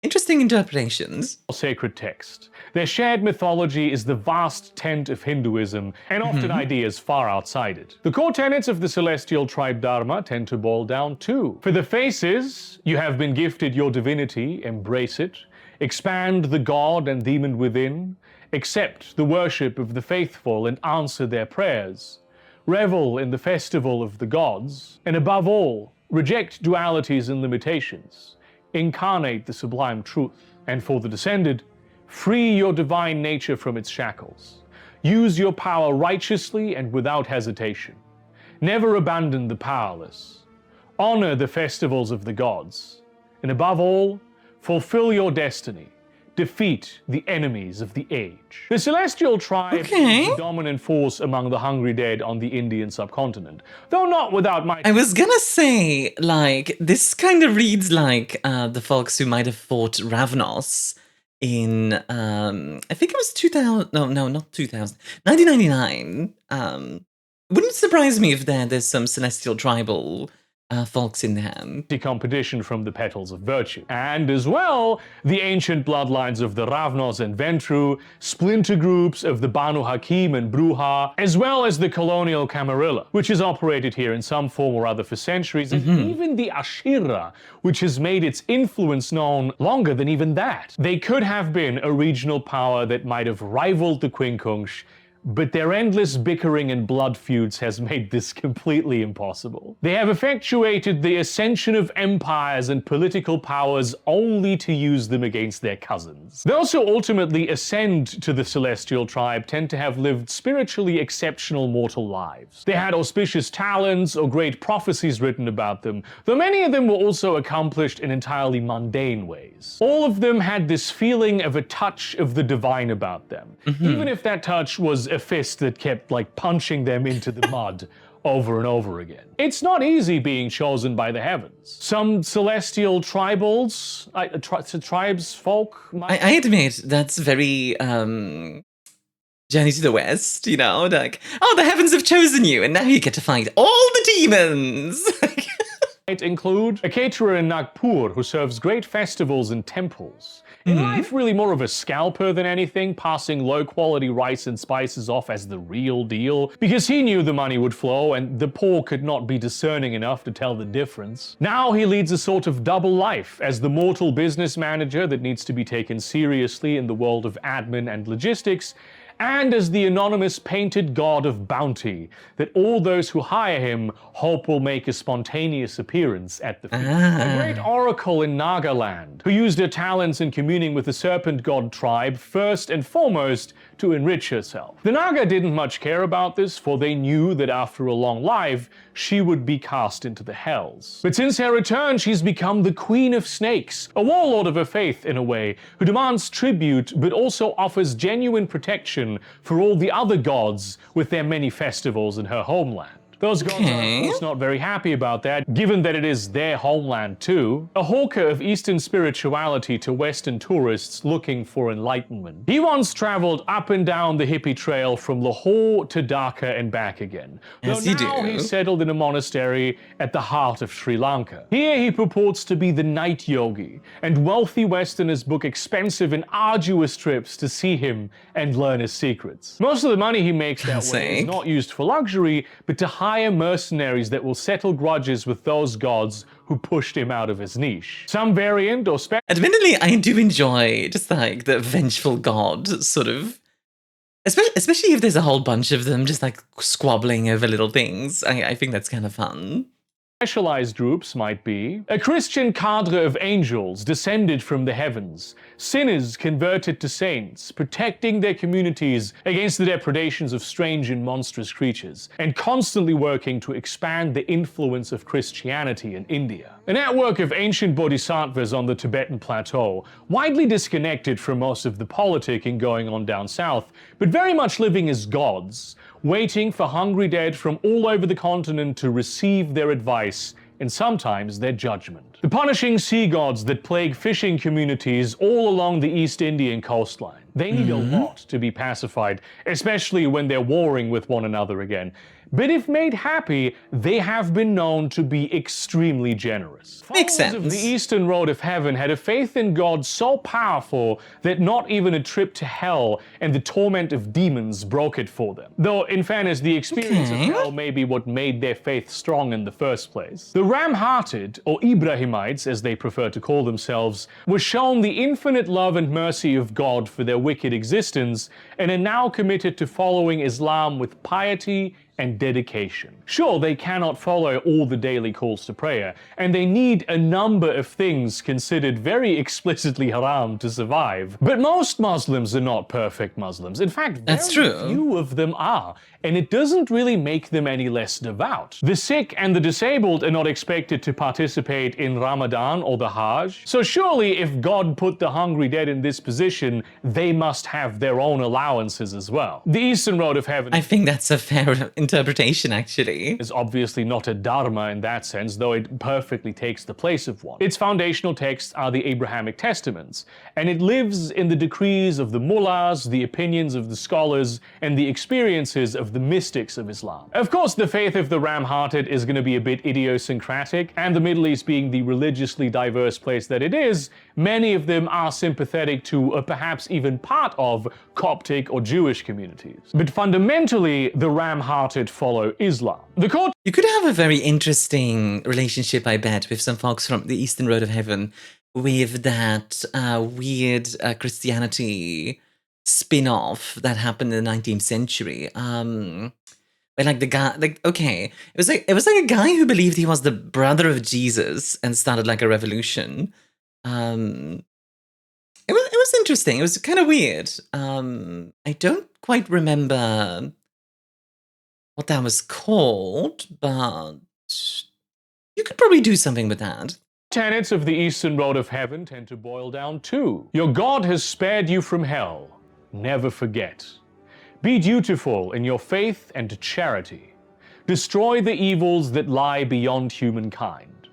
Interesting interpretations. Sacred text. Their shared mythology is the vast tent of Hinduism, and often ideas far outside it. The core tenets of the Celestial Tribe Dharma tend to boil down to: for the faces, you have been gifted your divinity, embrace it, expand the god and demon within, accept the worship of the faithful and answer their prayers, revel in the festival of the gods, and above all, reject dualities and limitations, incarnate the sublime truth. And for the descended, free your divine nature from its shackles. Use your power righteously and without hesitation. Never abandon the powerless. Honor the festivals of the gods. And above all, fulfill your destiny. Defeat the enemies of the age. The Celestial Tribe is the dominant force among the hungry dead on the Indian subcontinent, though not without might. I was gonna say, like, this kind of reads like the folks who might have fought Ravnos in, I think it was 2000, no, not 2000, 1999. Wouldn't surprise me if there's some Celestial Tribal folks in there. Competition from the petals of virtue. And as well, the ancient bloodlines of the Ravnos and Ventru, splinter groups of the Banu Hakim and Bruja, as well as the colonial Camarilla, which has operated here in some form or other for centuries, and even the Ashira, which has made its influence known longer than even that. They could have been a regional power that might have rivaled the Quincunx, but their endless bickering and blood feuds has made this completely impossible. They have effectuated the ascension of empires and political powers only to use them against their cousins. Those who ultimately ascend to the Celestial Tribe tend to have lived spiritually exceptional mortal lives. They had auspicious talents or great prophecies written about them, though many of them were also accomplished in entirely mundane ways. All of them had this feeling of a touch of the divine about them, even if that touch was a fist that kept like punching them into the mud over and over again. It's not easy being chosen by the heavens. Some celestial tribals, tribes folk. I admit that's very Journey to the West, you know, like, oh, the heavens have chosen you, and now you get to fight all the demons. It include a caterer in Nagpur who serves great festivals and temples. In life, really more of a scalper than anything, passing low-quality rice and spices off as the real deal, because he knew the money would flow and the poor could not be discerning enough to tell the difference. Now he leads a sort of double life as the mortal business manager that needs to be taken seriously in the world of admin and logistics, and as the anonymous painted god of bounty that all those who hire him hope will make a spontaneous appearance at the feast. A great oracle in Nagaland who used her talents in communing with the serpent god tribe first and foremost to enrich herself. The Naga didn't much care about this, for they knew that after a long life she would be cast into the hells. But since her return, she's become the Queen of Snakes, a warlord of her faith in a way, who demands tribute but also offers genuine protection for all the other gods with their many festivals in her homeland. Those gods are, of course, not very happy about that, given that it is their homeland too. A hawker of Eastern spirituality to Western tourists looking for enlightenment. He once traveled up and down the hippie trail from Lahore to Dhaka and back again. Though now he's settled in a monastery at the heart of Sri Lanka. Here he purports to be the night yogi, and wealthy Westerners book expensive and arduous trips to see him and learn his secrets. Most of the money he makes that way is not used for luxury, but to hire mercenaries that will settle grudges with those gods who pushed him out of his niche. Some variant or Admittedly, I do enjoy just like the vengeful god sort of, especially if there's a whole bunch of them just like squabbling over little things. I think that's kind of fun. Specialized groups might be a Christian cadre of angels descended from the heavens, sinners converted to saints, protecting their communities against the depredations of strange and monstrous creatures, and constantly working to expand the influence of Christianity in India. A network of ancient bodhisattvas on the Tibetan plateau, widely disconnected from most of the politicking going on down south, but very much living as gods, waiting for hungry dead from all over the continent to receive their advice and sometimes their judgment. The punishing sea gods that plague fishing communities all along the East Indian coastline. They need a lot to be pacified, especially when they're warring with one another again. But if made happy, they have been known to be extremely generous. Makes sense. Followers of the Eastern Road of Heaven had a faith in God so powerful that not even a trip to hell and the torment of demons broke it for them. Though, in fairness, the experience of hell may be what made their faith strong in the first place. The ram-hearted, or Ibrahimites as they prefer to call themselves, were shown the infinite love and mercy of God for their wicked existence and are now committed to following Islam with piety and dedication. Sure, they cannot follow all the daily calls to prayer, and they need a number of things considered very explicitly haram to survive. But most Muslims are not perfect Muslims. In fact, That's very true. few of them are, and it doesn't really make them any less devout. The sick and the disabled are not expected to participate in Ramadan or the Hajj. So surely if God put the hungry dead in this position, they must have their own allowances as well. The Eastern Road of Heaven, I think that's a fair interpretation, actually. is obviously not a dharma in that sense, though it perfectly takes the place of one. Its foundational texts are the Abrahamic Testaments, and it lives in the decrees of the mullahs, the opinions of the scholars, and the experiences of the mystics of Islam. Of course, the faith of the ram-hearted is going to be a bit idiosyncratic, and the Middle East being the religiously diverse place that it is, many of them are sympathetic to, or perhaps even part of, Coptic or Jewish communities. But fundamentally, the ram-hearted follow Islam. The court You could have a very interesting relationship, I bet, with some folks from the Eastern Road of Heaven with that weird Christianity spin-off that happened in the 19th century. Where like the guy, like, okay, it was like a guy who believed he was the brother of Jesus and started like a revolution. It was interesting. It was kind of weird. I don't quite remember what that was called, but you could probably do something with that. tenets of the Eastern Road of Heaven tend to boil down to: your God has spared you from hell. Never forget. Be dutiful in your faith and charity. Destroy the evils that lie beyond humankind.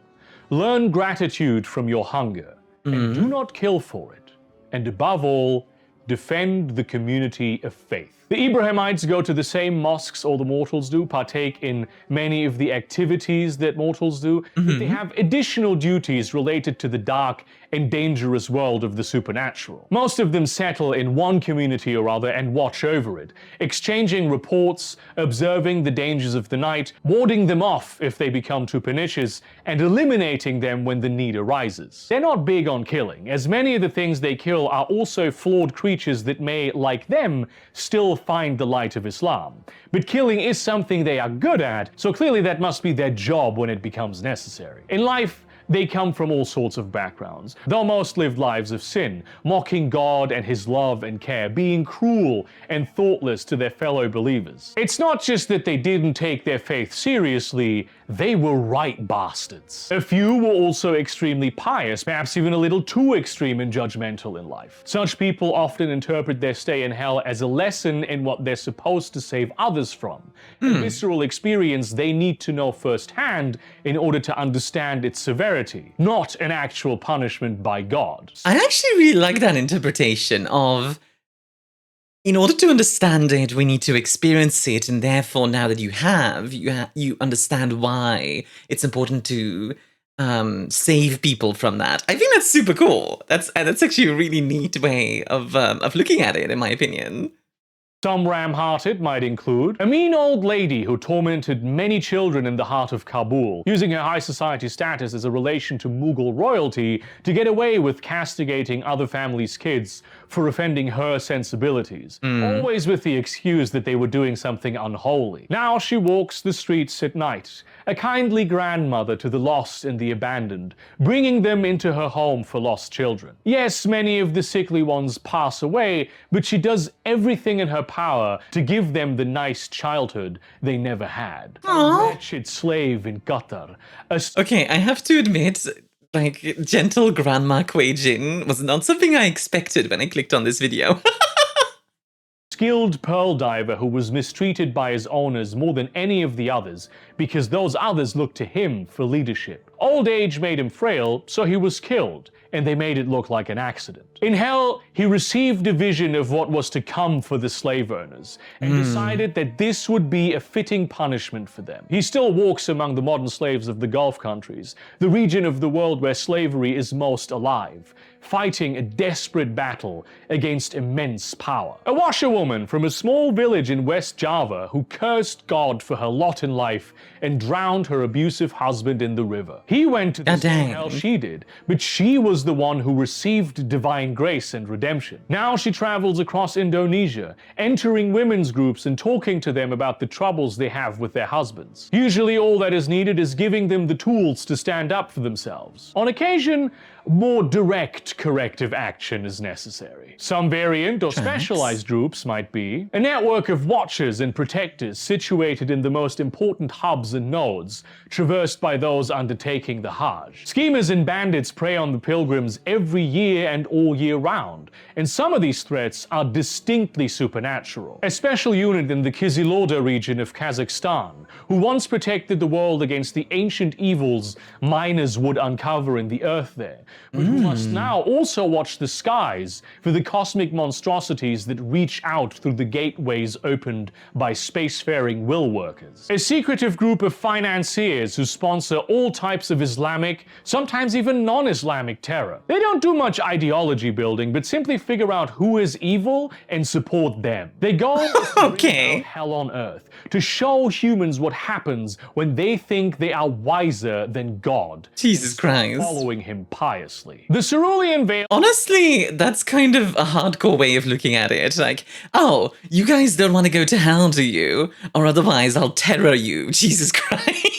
Learn gratitude from your hunger, and do not kill for it. And above all, defend the community of faith. The Abrahamites go to the same mosques all the mortals do, partake in many of the activities that mortals do, but they have additional duties related to the dark and dangerous world of the supernatural. Most of them settle in one community or other and watch over it, exchanging reports, observing the dangers of the night, warding them off if they become too pernicious, and eliminating them when the need arises. They're not big on killing, as many of the things they kill are also flawed creatures that may, like them, still find the light of Islam. But killing is something they are good at, so clearly that must be their job when it becomes necessary. In life, they come from all sorts of backgrounds, though most lived lives of sin, mocking God and his love and care, being cruel and thoughtless to their fellow believers. It's not just that they didn't take their faith seriously, they were right bastards. A few were also extremely pious, perhaps even a little too extreme and judgmental in life. Such people often interpret their stay in hell as a lesson in what they're supposed to save others from, a visceral experience they need to know firsthand in order to understand its severity, not an actual punishment by God. I actually really like that interpretation of, in order to understand it, we need to experience it, and therefore, now that you have, you understand why it's important to save people from that. I think that's super cool. That's actually a really neat way of looking at it, in my opinion. Some ram-hearted might include a mean old lady who tormented many children in the heart of Kabul, using her high society status as a relation to Mughal royalty to get away with castigating other families' kids for offending her sensibilities, always with the excuse that they were doing something unholy. Now she walks the streets at night, a kindly grandmother to the lost and the abandoned, bringing them into her home for lost children. Yes, many of the sickly ones pass away, but she does everything in her power to give them the nice childhood they never had. Aww. A wretched slave in Qatar. Okay, I have to admit, like, gentle grandma Kue-Jin was not something I expected when I clicked on this video. Skilled pearl diver who was mistreated by his owners more than any of the others because those others looked to him for leadership. Old age made him frail, so he was killed, and they made it look like an accident. In hell, he received a vision of what was to come for the slave owners, and decided that this would be a fitting punishment for them. He still walks among the modern slaves of the Gulf countries, the region of the world where slavery is most alive, fighting a desperate battle against immense power. A washerwoman from a small village in West Java who cursed God for her lot in life and drowned her abusive husband in the river. He went to the God same dang. hell she did, but she was the one who received divine grace and redemption. Now she travels across Indonesia, entering women's groups and talking to them about the troubles they have with their husbands. Usually all that is needed is giving them the tools to stand up for themselves. On occasion, more direct corrective action is necessary. Some variant or specialized groups might be a network of watchers and protectors situated in the most important hubs and nodes, traversed by those undertaking the Hajj. Schemers and bandits prey on the pilgrims every year and all year round, and some of these threats are distinctly supernatural. A special unit in the Kizilorda region of Kazakhstan, who once protected the world against the ancient evils miners would uncover in the earth there, but who must now also watch the skies for the cosmic monstrosities that reach out through the gateways opened by spacefaring will workers. A secretive group of financiers who sponsor all types of Islamic, sometimes even non-Islamic terror. They don't do much ideology building, but simply figure out who is evil and support them. Their goal is to bring about hell on earth, to show humans what happens when they think they are wiser than God. Jesus Christ. Following him piously. The Cerulean Veil. Honestly, that's kind of a hardcore way of looking at it. Like, oh, you guys don't want to go to hell, do you? Or otherwise I'll terror you. Jesus Christ.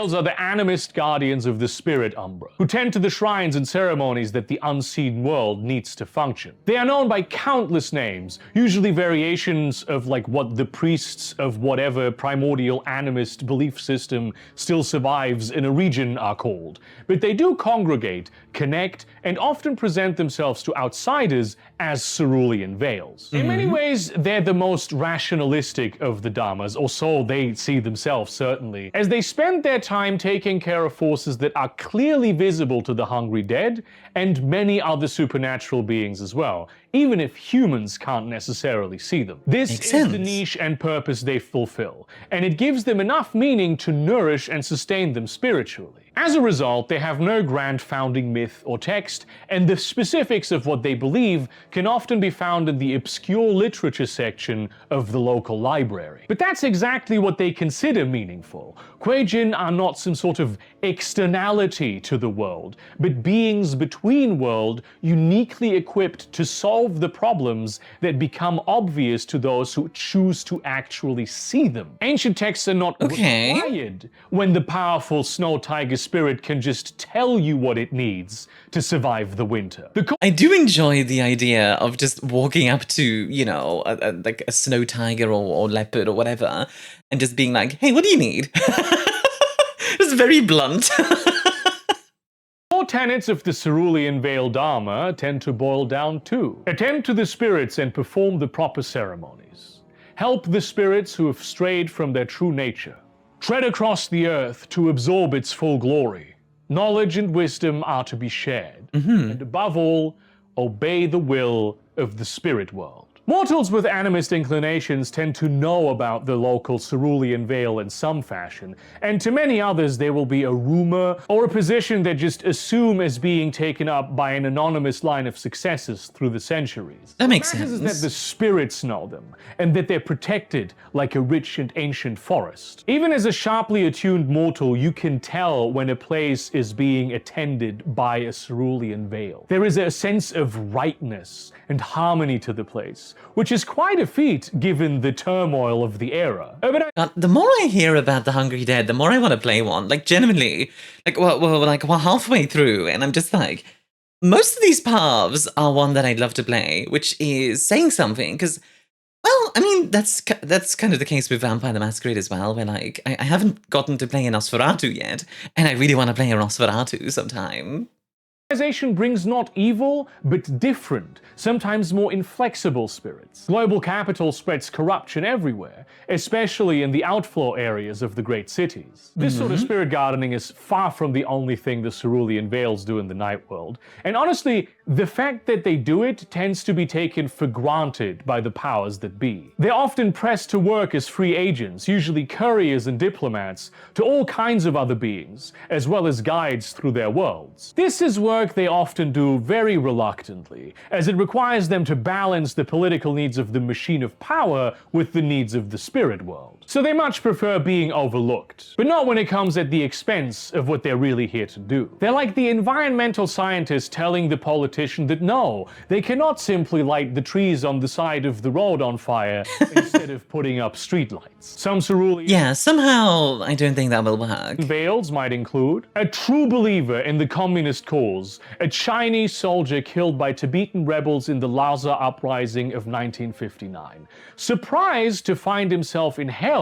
Are the animist guardians of the spirit umbra, who tend to the shrines and ceremonies that the unseen world needs to function. They are known by countless names, usually variations of like what the priests of whatever primordial animist belief system still survives in a region are called. But they do congregate, connect, and often present themselves to outsiders as cerulean veils. In many ways, they're the most rationalistic of the Dharmas, or so they see themselves certainly, as they spend their time taking care of forces that are clearly visible to the hungry dead and many other supernatural beings as well, even if humans can't necessarily see them. This is the niche and purpose they fulfill, and it gives them enough meaning to nourish and sustain them spiritually. As a result, they have no grand founding myth or text, and the specifics of what they believe can often be found in the obscure literature section of the local library. But that's exactly what they consider meaningful. Kue-Jin are not some sort of externality to the world, but beings between world uniquely equipped to solve the problems that become obvious to those who choose to actually see them. Ancient texts are not required when the powerful snow tiger spirit can just tell you what it needs to survive the winter. I do enjoy the idea of just walking up to, you know, like a snow tiger or leopard or whatever, and just being like, hey, what do you need? It's very blunt. Core tenets of the Cerulean Veil Dharma tend to boil down to: attend to the spirits and perform the proper ceremonies. Help the spirits who have strayed from their true nature. Tread across the earth to absorb its full glory. Knowledge and wisdom are to be shared. And above all, obey the will of the spirit world. Mortals with animist inclinations tend to know about the local Cerulean Veil in some fashion, and to many others there will be a rumor or a position they just assume as being taken up by an anonymous line of successors through the centuries. That makes What matters sense. is that the spirits know them, and that they're protected like a rich and ancient forest. Even as a sharply attuned mortal, you can tell when a place is being attended by a Cerulean Veil. There is a sense of rightness and harmony to the place, which is quite a feat given the turmoil of the era. The more I hear about the Hungry Dead, the more I want to play one. Like, genuinely, like, we're halfway through, and I'm just like, most of these paths are one that I'd love to play, which is saying something, because, well, I mean, that's kind of the case with Vampire the Masquerade as well, where, like, I haven't gotten to play a Nosferatu yet, and I really want to play a Nosferatu sometime. Civilization brings not evil, but different, sometimes more inflexible spirits. Global capital spreads corruption everywhere, especially in the outflow areas of the great cities. This sort of spirit gardening is far from the only thing the Cerulean Veils do in the night world, and honestly, the fact that they do it tends to be taken for granted by the powers that be. They're often pressed to work as free agents, usually couriers and diplomats, to all kinds of other beings, as well as guides through their worlds. This is work they often do very reluctantly, as it requires them to balance the political needs of the machine of power with the needs of the spirit world. So they much prefer being overlooked, but not when it comes at the expense of what they're really here to do. They're like the environmental scientists telling the politician that no, they cannot simply light the trees on the side of the road on fire instead of putting up streetlights. Some cerulean Yeah, somehow I don't think that will work. veils might include a true believer in the communist cause, a Chinese soldier killed by Tibetan rebels in the Lhasa uprising of 1959, surprised to find himself in hell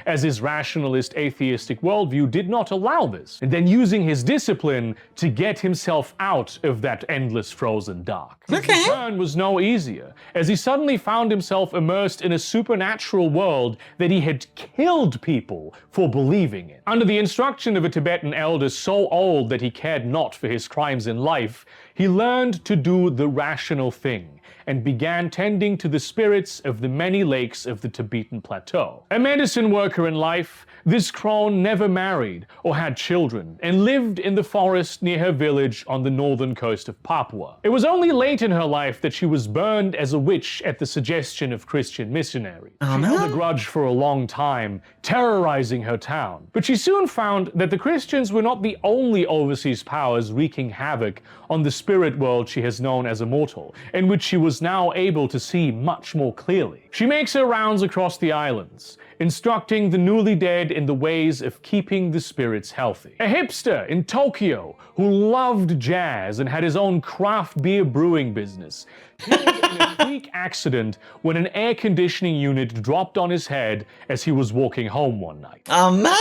as his rationalist atheistic worldview did not allow this, and then using his discipline to get himself out of that endless frozen dark. His Okay. return was no easier, as he suddenly found himself immersed in a supernatural world that he had killed people for believing in. Under the instruction of a Tibetan elder so old that he cared not for his crimes in life, he learned to do the rational thing and began tending to the spirits of the many lakes of the Tibetan plateau. A medicine worker in life, this crone never married or had children and lived in the forest near her village on the northern coast of Papua. It was only late in her life that she was burned as a witch at the suggestion of Christian missionaries. She held a grudge for a long time, terrorizing her town. But she soon found that the Christians were not the only overseas powers wreaking havoc on the spirit world she has known as immortal, in which she was now able to see much more clearly. She makes her rounds across the islands, instructing the newly dead in the ways of keeping the spirits healthy. A hipster in Tokyo who loved jazz and had his own craft beer brewing business killed in a freak accident when an air conditioning unit dropped on his head as he was walking home one night. Oh man.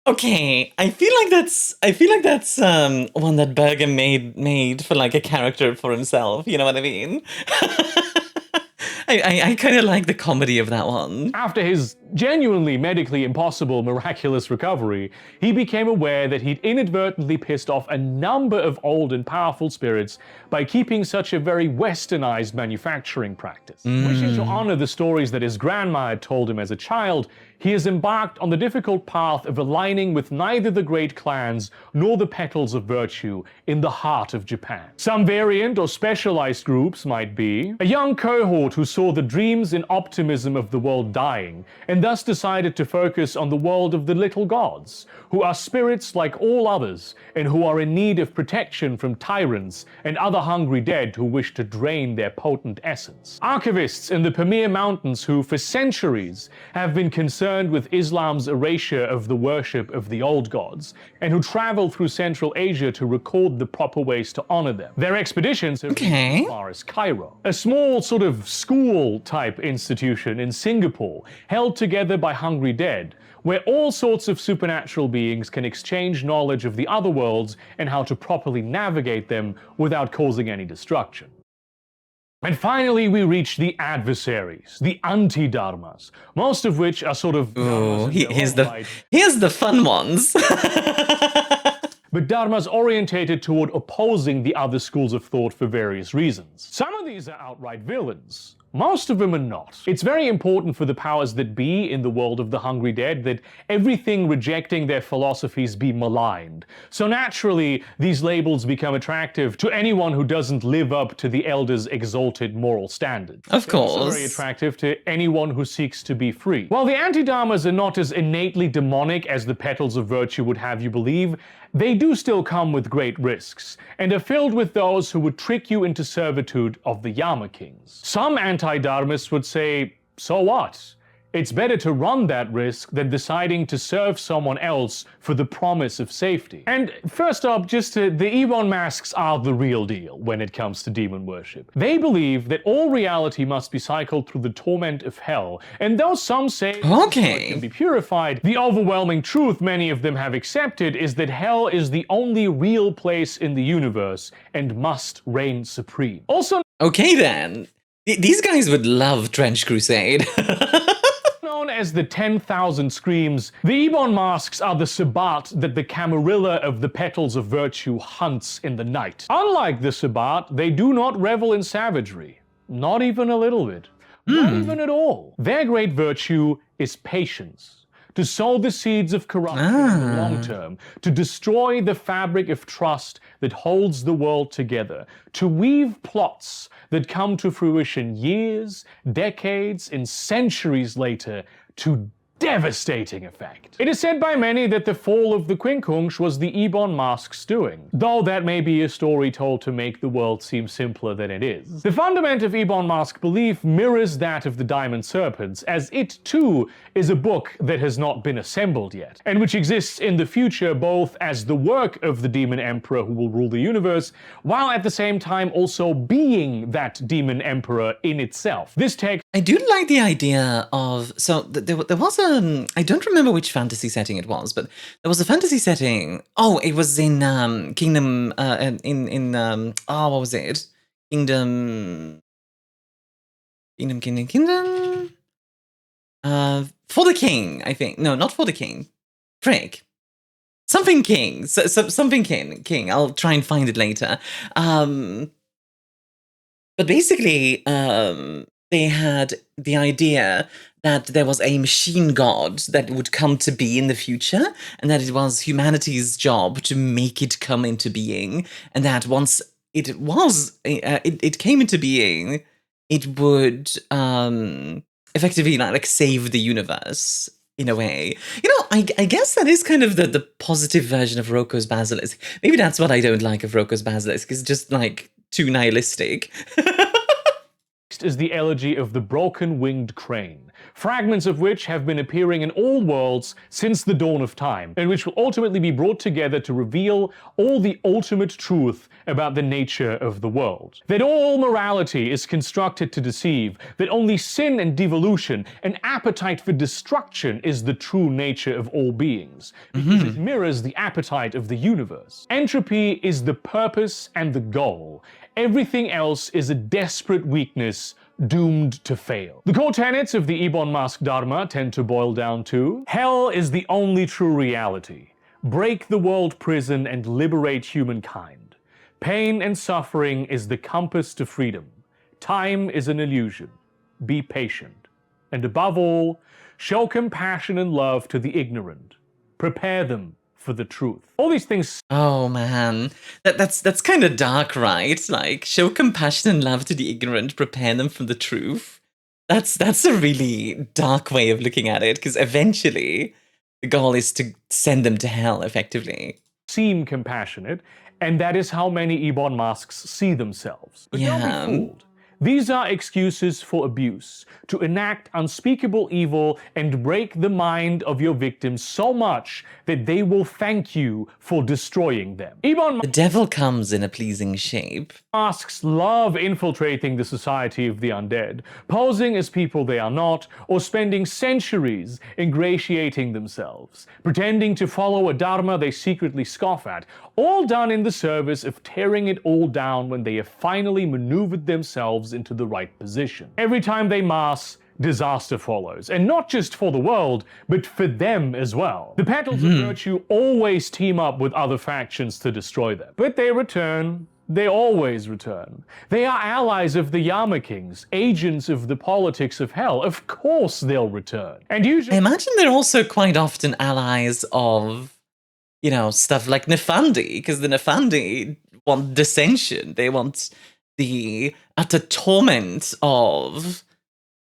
Okay, I feel like that's one that Burger made for like a character for himself, you know what I mean? I kind of like the comedy of that one. After his genuinely medically impossible miraculous recovery, he became aware that he'd inadvertently pissed off a number of old and powerful spirits by keeping such a very westernized manufacturing practice. Wishing to honor the stories that his grandma had told him as a child, he has embarked on the difficult path of aligning with neither the great clans nor the petals of virtue in the heart of Japan. Some variant or specialized groups might be a young cohort who saw the dreams and optimism of the world dying and thus decided to focus on the world of the little gods, who are spirits like all others and who are in need of protection from tyrants and other hungry dead who wish to drain their potent essence. Archivists in the Pamir Mountains who for centuries have been concerned with Islam's erasure of the worship of the old gods and who travel through Central Asia to record the proper ways to honor them. Their expeditions have been as far as Cairo, a small sort of school-type institution in Singapore held together by hungry dead, where all sorts of supernatural beings can exchange knowledge of the other worlds and how to properly navigate them without causing any destruction. And finally, we reach the adversaries, the anti-dharmas, most of which are sort of Here's the fun ones. but dharmas orientated toward opposing the other schools of thought for various reasons. Some of these are outright villains. Most of them are not. It's very important for the powers that be in the world of the hungry dead that everything rejecting their philosophies be maligned. So naturally, these labels become attractive to anyone who doesn't live up to the elders' exalted moral standards. Of They're also course. very attractive to anyone who seeks to be free. While the anti-dharmas are not as innately demonic as the petals of virtue would have you believe, they do still come with great risks, and are filled with those who would trick you into servitude of the Yama kings. Some anti-dharmists would say, so what? It's better to run that risk than deciding to serve someone else for the promise of safety. And first up, the Ebon masks are the real deal when it comes to demon worship. They believe that all reality must be cycled through the torment of hell, and though some say it can be purified, the overwhelming truth many of them have accepted is that hell is the only real place in the universe and must reign supreme. Also, okay then. These guys would love Trench Crusade. known as the 10,000 Screams, the Ebon masks are the Sabbat that the Camarilla of the Petals of Virtue hunts in the night. Unlike the Sabbat, they do not revel in savagery. Not even a little bit. Not even at all. Their great virtue is patience. to sow the seeds of corruption in the long term, to destroy the fabric of trust that holds the world together, to weave plots that come to fruition years, decades, and centuries later to devastating effect. It is said by many that the fall of the Quincunx was the Ebon Mask's doing, though that may be a story told to make the world seem simpler than it is. The fundament of Ebon Mask belief mirrors that of the Diamond Serpents, as it too is a book that has not been assembled yet, and which exists in the future both as the work of the Demon Emperor who will rule the universe, while at the same time also being that Demon Emperor in itself. This text— I do like the idea of, so there was I don't remember which fantasy setting it was, but there was a fantasy setting. Oh, it was in Kingdom, what was it? Kingdom. For the King, I think. No, not For the King. Frick. Something King. Something King. I'll try and find it later. But basically, they had the idea that there was a machine god that would come to be in the future, and that it was humanity's job to make it come into being, and that once it came into being, it would effectively like save the universe in a way. You know, I guess that is kind of the positive version of Roko's Basilisk. Maybe that's what I don't like of Roko's Basilisk, it's just like too nihilistic. is the elegy of the broken-winged crane, fragments of which have been appearing in all worlds since the dawn of time, and which will ultimately be brought together to reveal all the ultimate truth about the nature of the world. That all morality is constructed to deceive, that only sin and devolution, an appetite for destruction, is the true nature of all beings, because it mirrors the appetite of the universe. Entropy is the purpose and the goal. Everything else is a desperate weakness doomed to fail. The core tenets of the Ebon Mask Dharma tend to boil down to: hell is the only true reality. Break the world prison and liberate humankind. Pain and suffering is the compass to freedom. Time is an illusion. Be patient. And above all, show compassion and love to the ignorant. Prepare them for the truth. All these things— oh man, that's kind of dark, right? Like, show compassion and love to the ignorant, prepare them for the truth. That's a really dark way of looking at it, because eventually the goal is to send them to hell, effectively. seem compassionate, and that is how many Ebon Masks see themselves. But don't be fooled. These are excuses for abuse, to enact unspeakable evil and break the mind of your victims so much that they will thank you for destroying them. The devil comes in a pleasing shape. Masks love infiltrating the society of the undead, posing as people they are not, or spending centuries ingratiating themselves, pretending to follow a dharma they secretly scoff at, all done in the service of tearing it all down when they have finally maneuvered themselves into the right position. Every time they mass, disaster follows, and not just for the world, but for them as well. The Petals of Virtue always team up with other factions to destroy them, but they return. They always return. They are allies of the Yama Kings, agents of the politics of hell. Of course they'll return. And usually— I imagine they're also quite often allies of, you know, stuff like Nefandi, because the Nefandi want dissension. They want the utter torment of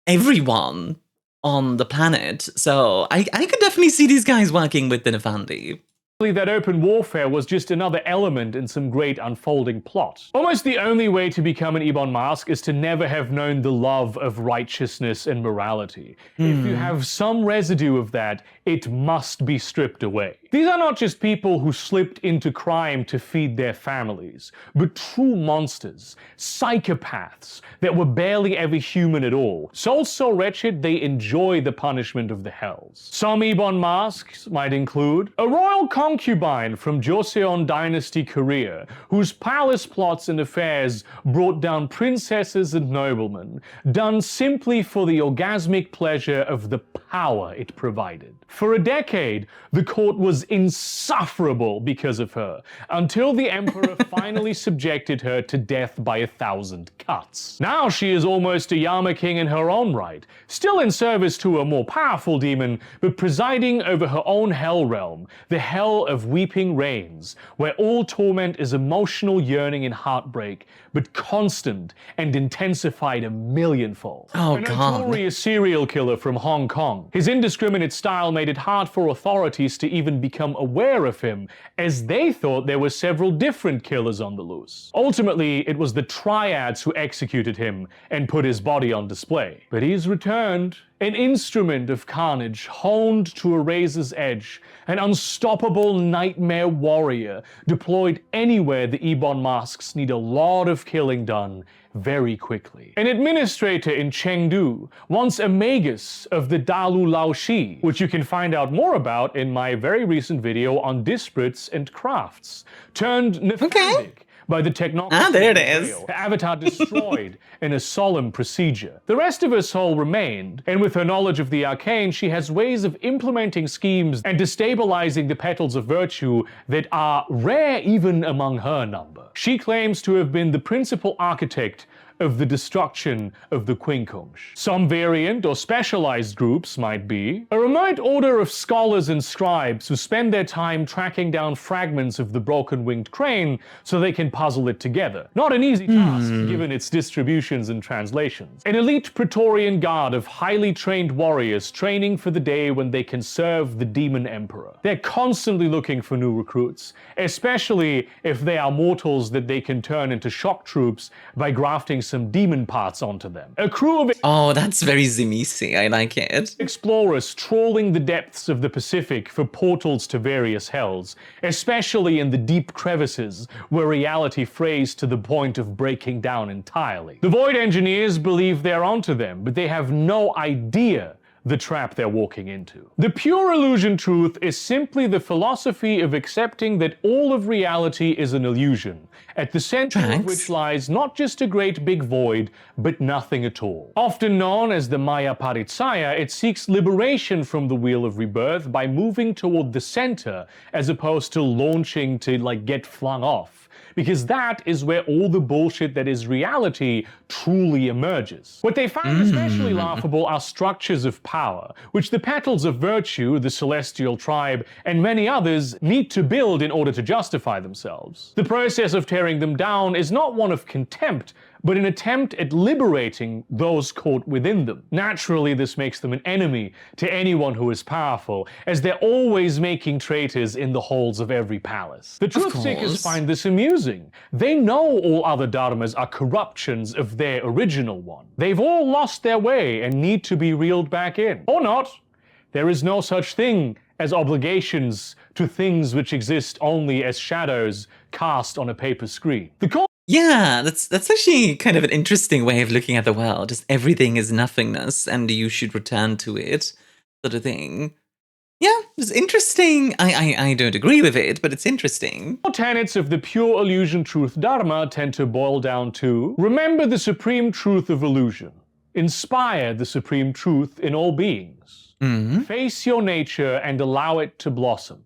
everyone on the planet. So I could definitely see these guys working with the Nefandi. that open warfare was just another element in some great unfolding plot. Almost the only way to become an Ebon Mask is to never have known the love of righteousness and morality. If you have some residue of that, it must be stripped away. These are not just people who slipped into crime to feed their families, but true monsters, psychopaths that were barely ever human at all. Souls so wretched they enjoy the punishment of the hells. Some Ebon Masks might include a royal concubine from Joseon Dynasty Korea, whose palace plots and affairs brought down princesses and noblemen, done simply for the orgasmic pleasure of the power it provided. For a decade, the court was insufferable because of her, until the emperor finally subjected her to death by 1,000 cuts. Now she is almost a Yama king in her own right, still in service to a more powerful demon, but presiding over her own hell realm, the Hell of Weeping Rains, where all torment is emotional yearning and heartbreak, but constant and intensified a millionfold. Oh, a God. notorious serial killer from Hong Kong. His indiscriminate style made it hard for authorities to even become aware of him, as they thought there were several different killers on the loose. Ultimately, it was the triads who executed him and put his body on display. But he's returned, an instrument of carnage honed to a razor's edge, an unstoppable nightmare warrior deployed anywhere the Ebon masks need a lot of killing done very quickly. An administrator in Chengdu, once a magus of the Dalu Laoshi, which you can find out more about in my very recent video on disparates and crafts, turned nephantic by the technocracy. Ah, there it is. Her avatar destroyed in a solemn procedure. The rest of her soul remained, and with her knowledge of the arcane, she has ways of implementing schemes and destabilizing the petals of virtue that are rare even among her number. She claims to have been the principal architect of the destruction of the Quincunx. Some variant or specialized groups might be a remote order of scholars and scribes who spend their time tracking down fragments of the broken-winged crane so they can puzzle it together. Not an easy task given its distributions and translations. An elite Praetorian guard of highly trained warriors training for the day when they can serve the demon emperor. They're constantly looking for new recruits, especially if they are mortals that they can turn into shock troops by grafting some demon parts onto them. A crew of Oh, that's very Zimisi. I like it. explorers trawling the depths of the Pacific for portals to various hells, especially in the deep crevices where reality frays to the point of breaking down entirely. The Void Engineers believe they're onto them, but they have no idea the trap they're walking into. The pure illusion truth is simply the philosophy of accepting that all of reality is an illusion, at the center of which lies not just a great big void, but nothing at all. Often known as the Maya Paritsaya, it seeks liberation from the wheel of rebirth by moving toward the center as opposed to launching to get flung off. Because that is where all the bullshit that is reality truly emerges. What they find especially laughable are structures of power, which the petals of virtue, the celestial tribe, and many others need to build in order to justify themselves. The process of tearing them down is not one of contempt, but an attempt at liberating those caught within them. Naturally, this makes them an enemy to anyone who is powerful, as they're always making traitors in the halls of every palace. The truth seekers find this amusing. They know all other dharmas are corruptions of their original one. They've all lost their way and need to be reeled back in. Or not. There is no such thing as obligations to things which exist only as shadows cast on a paper screen. Yeah, that's actually kind of an interesting way of looking at the world. Just everything is nothingness and you should return to it, sort of thing. Yeah, it's interesting. I don't agree with it, but it's interesting. Tenets of the pure illusion truth dharma tend to boil down to: remember the supreme truth of illusion. Inspire the supreme truth in all beings. Face your nature and allow it to blossom.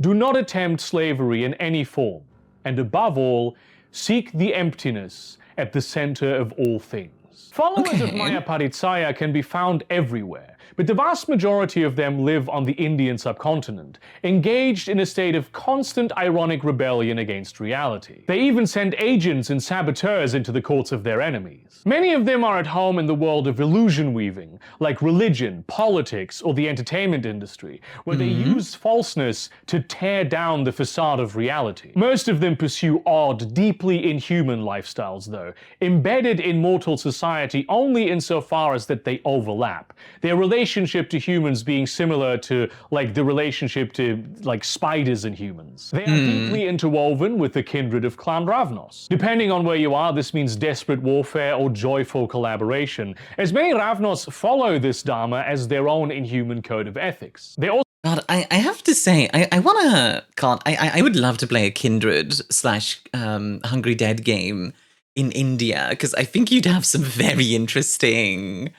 Do not attempt slavery in any form. And above all, seek the emptiness at the center of all things. Followers of Maya Paritsaya can be found everywhere, but the vast majority of them live on the Indian subcontinent, engaged in a state of constant ironic rebellion against reality. They even send agents and saboteurs into the courts of their enemies. Many of them are at home in the world of illusion weaving, like religion, politics, or the entertainment industry, where they use falseness to tear down the facade of reality. Most of them pursue odd, deeply inhuman lifestyles, though, embedded in mortal society only insofar as that they overlap. Their relationship to humans being similar to the relationship to spiders and humans. They are deeply interwoven with the kindred of Clan Ravnos. Depending on where you are, this means desperate warfare or joyful collaboration, as many Ravnos follow this dharma as their own inhuman code of ethics. They also God, I have to say, I wanna, God, I would love to play a Kindred / Hungry Dead game in India, because I think you'd have some very interesting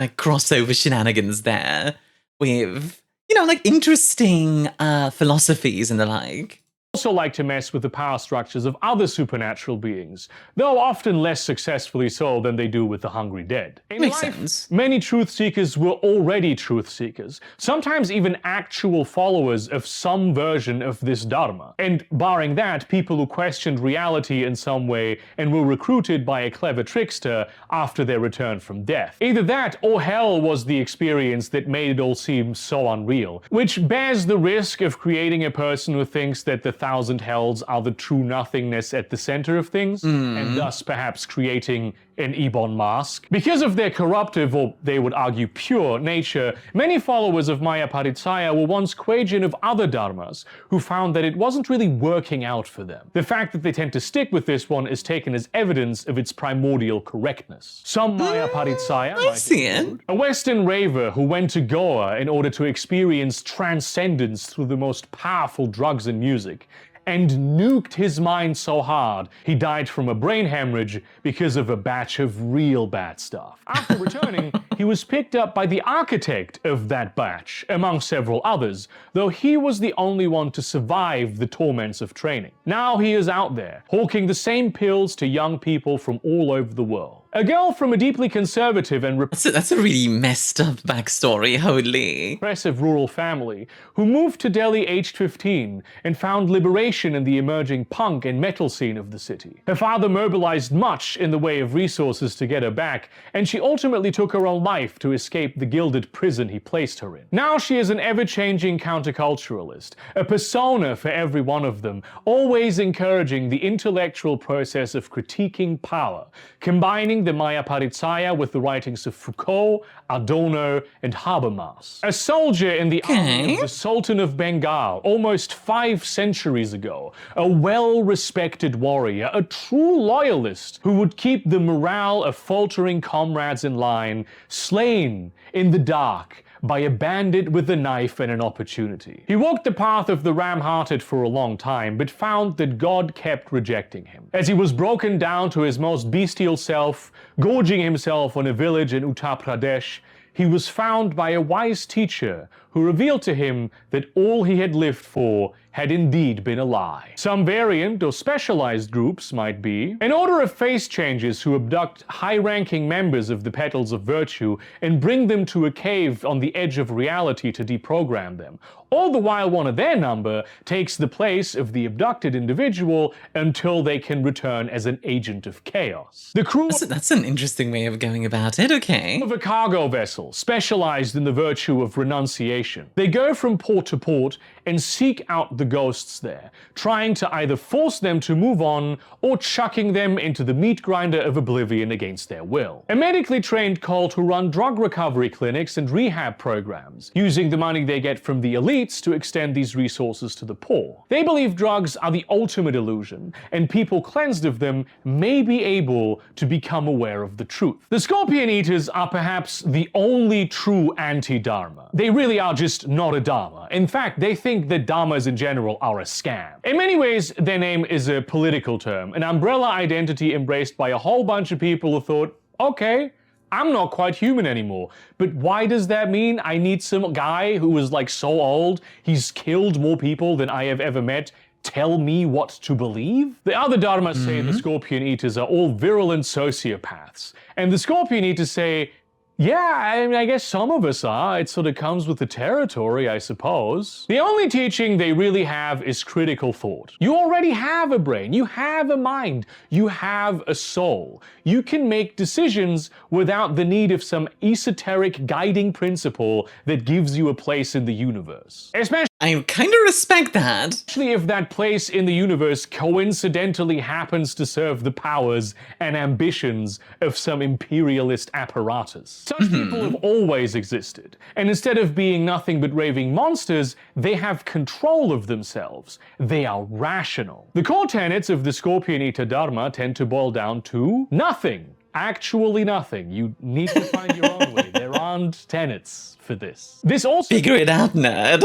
crossover shenanigans there with you know, like interesting philosophies and the like. Also like to mess with the power structures of other supernatural beings, though often less successfully so than they do with the hungry dead. In Makes life, sense. many truth seekers were already truth seekers, sometimes even actual followers of some version of this dharma. And barring that, people who questioned reality in some way and were recruited by a clever trickster after their return from death. Either that or hell was the experience that made it all seem so unreal, which bears the risk of creating a person who thinks that the thousand hells are the true nothingness at the center of things, and thus perhaps creating an Ebon mask. Because of their corruptive, or they would argue pure, nature, many followers of Maya Paritsaya were once Kue-Jin of other dharmas who found that it wasn't really working out for them. The fact that they tend to stick with this one is taken as evidence of its primordial correctness. Some Maya Paritsaya might include a Western raver who went to Goa in order to experience transcendence through the most powerful drugs and music, and nuked his mind so hard he died from a brain hemorrhage because of a batch of real bad stuff. After returning, he was picked up by the architect of that batch, among several others, though he was the only one to survive the torments of training. Now he is out there, hawking the same pills to young people from all over the world. A girl from a deeply conservative and That's a really messed up backstory, holy. repressive rural family who moved to Delhi aged 15 and found liberation in the emerging punk and metal scene of the city. Her father mobilized much in the way of resources to get her back, and she ultimately took her own life to escape the gilded prison he placed her in. Now she is an ever-changing counterculturalist, a persona for every one of them, always encouraging the intellectual process of critiquing power, combining the Maya Paritsaya with the writings of Foucault, Adorno, and Habermas. A soldier in the army of the Sultan of Bengal almost 5 centuries ago, a well-respected warrior, a true loyalist who would keep the morale of faltering comrades in line, slain in the dark by a bandit with a knife and an opportunity. He walked the path of the ram-hearted for a long time, but found that God kept rejecting him. As he was broken down to his most bestial self, gorging himself on a village in Uttar Pradesh, he was found by a wise teacher who revealed to him that all he had lived for had indeed been a lie. Some variant or specialized groups might be an order of face changers who abduct high-ranking members of the Petals of Virtue and bring them to a cave on the edge of reality to deprogram them, all the while one of their number takes the place of the abducted individual until they can return as an agent of chaos. The crew That's an interesting way of going about it, okay. of a cargo vessel specialized in the virtue of renunciation. They go from port to port and seek out the ghosts there, trying to either force them to move on or chucking them into the meat grinder of oblivion against their will. A medically trained cult who run drug recovery clinics and rehab programs, using the money they get from the elites to extend these resources to the poor. They believe drugs are the ultimate illusion, and people cleansed of them may be able to become aware of the truth. The Scorpion Eaters are perhaps the only true anti-Dharma. They really are just not a Dharma. In fact, they think that Dharmas in general are a scam. In many ways, their name is a political term, an umbrella identity embraced by a whole bunch of people who thought, okay, I'm not quite human anymore. But why does that mean I need some guy who is like so old, he's killed more people than I have ever met, tell me what to believe? The other Dharmas say the Scorpion Eaters are all virulent sociopaths. And the Scorpion Eaters say, yeah, I mean, I guess some of us are. It sort of comes with the territory, I suppose. The only teaching they really have is critical thought. You already have a brain, you have a mind, you have a soul. You can make decisions without the need of some esoteric guiding principle that gives you a place in the universe. I kind of respect that. Especially if that place in the universe coincidentally happens to serve the powers and ambitions of some imperialist apparatus. Such people have always existed, and instead of being nothing but raving monsters, they have control of themselves. They are rational. The core tenets of the Scorpion Eater Dharma tend to boil down to nothing. Actually nothing. You need to find your own way. There aren't tenets for this. This also Figure it out, nerd.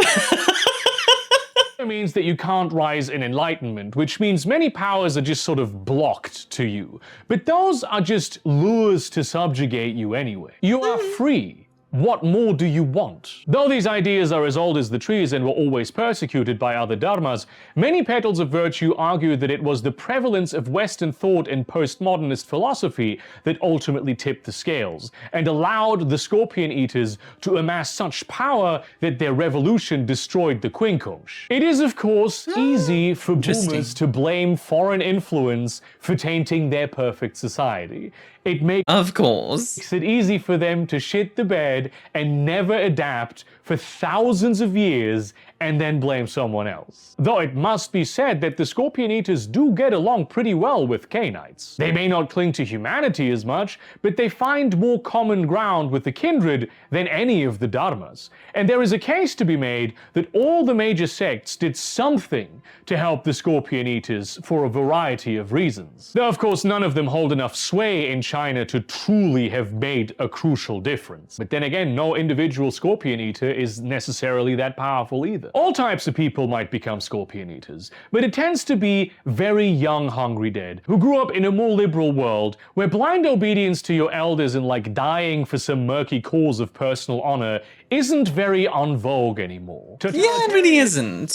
means that you can't rise in enlightenment, which means many powers are just sort of blocked to you. But those are just lures to subjugate you anyway. You are free. What more do you want? Though these ideas are as old as the trees and were always persecuted by other dharmas, many petals of virtue argue that it was the prevalence of Western thought and postmodernist philosophy that ultimately tipped the scales, and allowed the Scorpion Eaters to amass such power that their revolution destroyed the Quincunsh. It is, of course, easy for boomers to blame foreign influence for tainting their perfect society. It makes it easy for them to shit the bed and never adapt for thousands of years and then blame someone else. Though it must be said that the Scorpion Eaters do get along pretty well with K-Knights. They may not cling to humanity as much, but they find more common ground with the kindred than any of the Dharmas. And there is a case to be made that all the major sects did something to help the Scorpion Eaters for a variety of reasons. Though of course none of them hold enough sway in China to truly have made a crucial difference. But then again, no individual Scorpion Eater is necessarily that powerful either. All types of people might become Scorpion Eaters, but it tends to be very young hungry dead who grew up in a more liberal world where blind obedience to your elders and like dying for some murky cause of personal honor isn't very en vogue anymore. Yeah, it really isn't.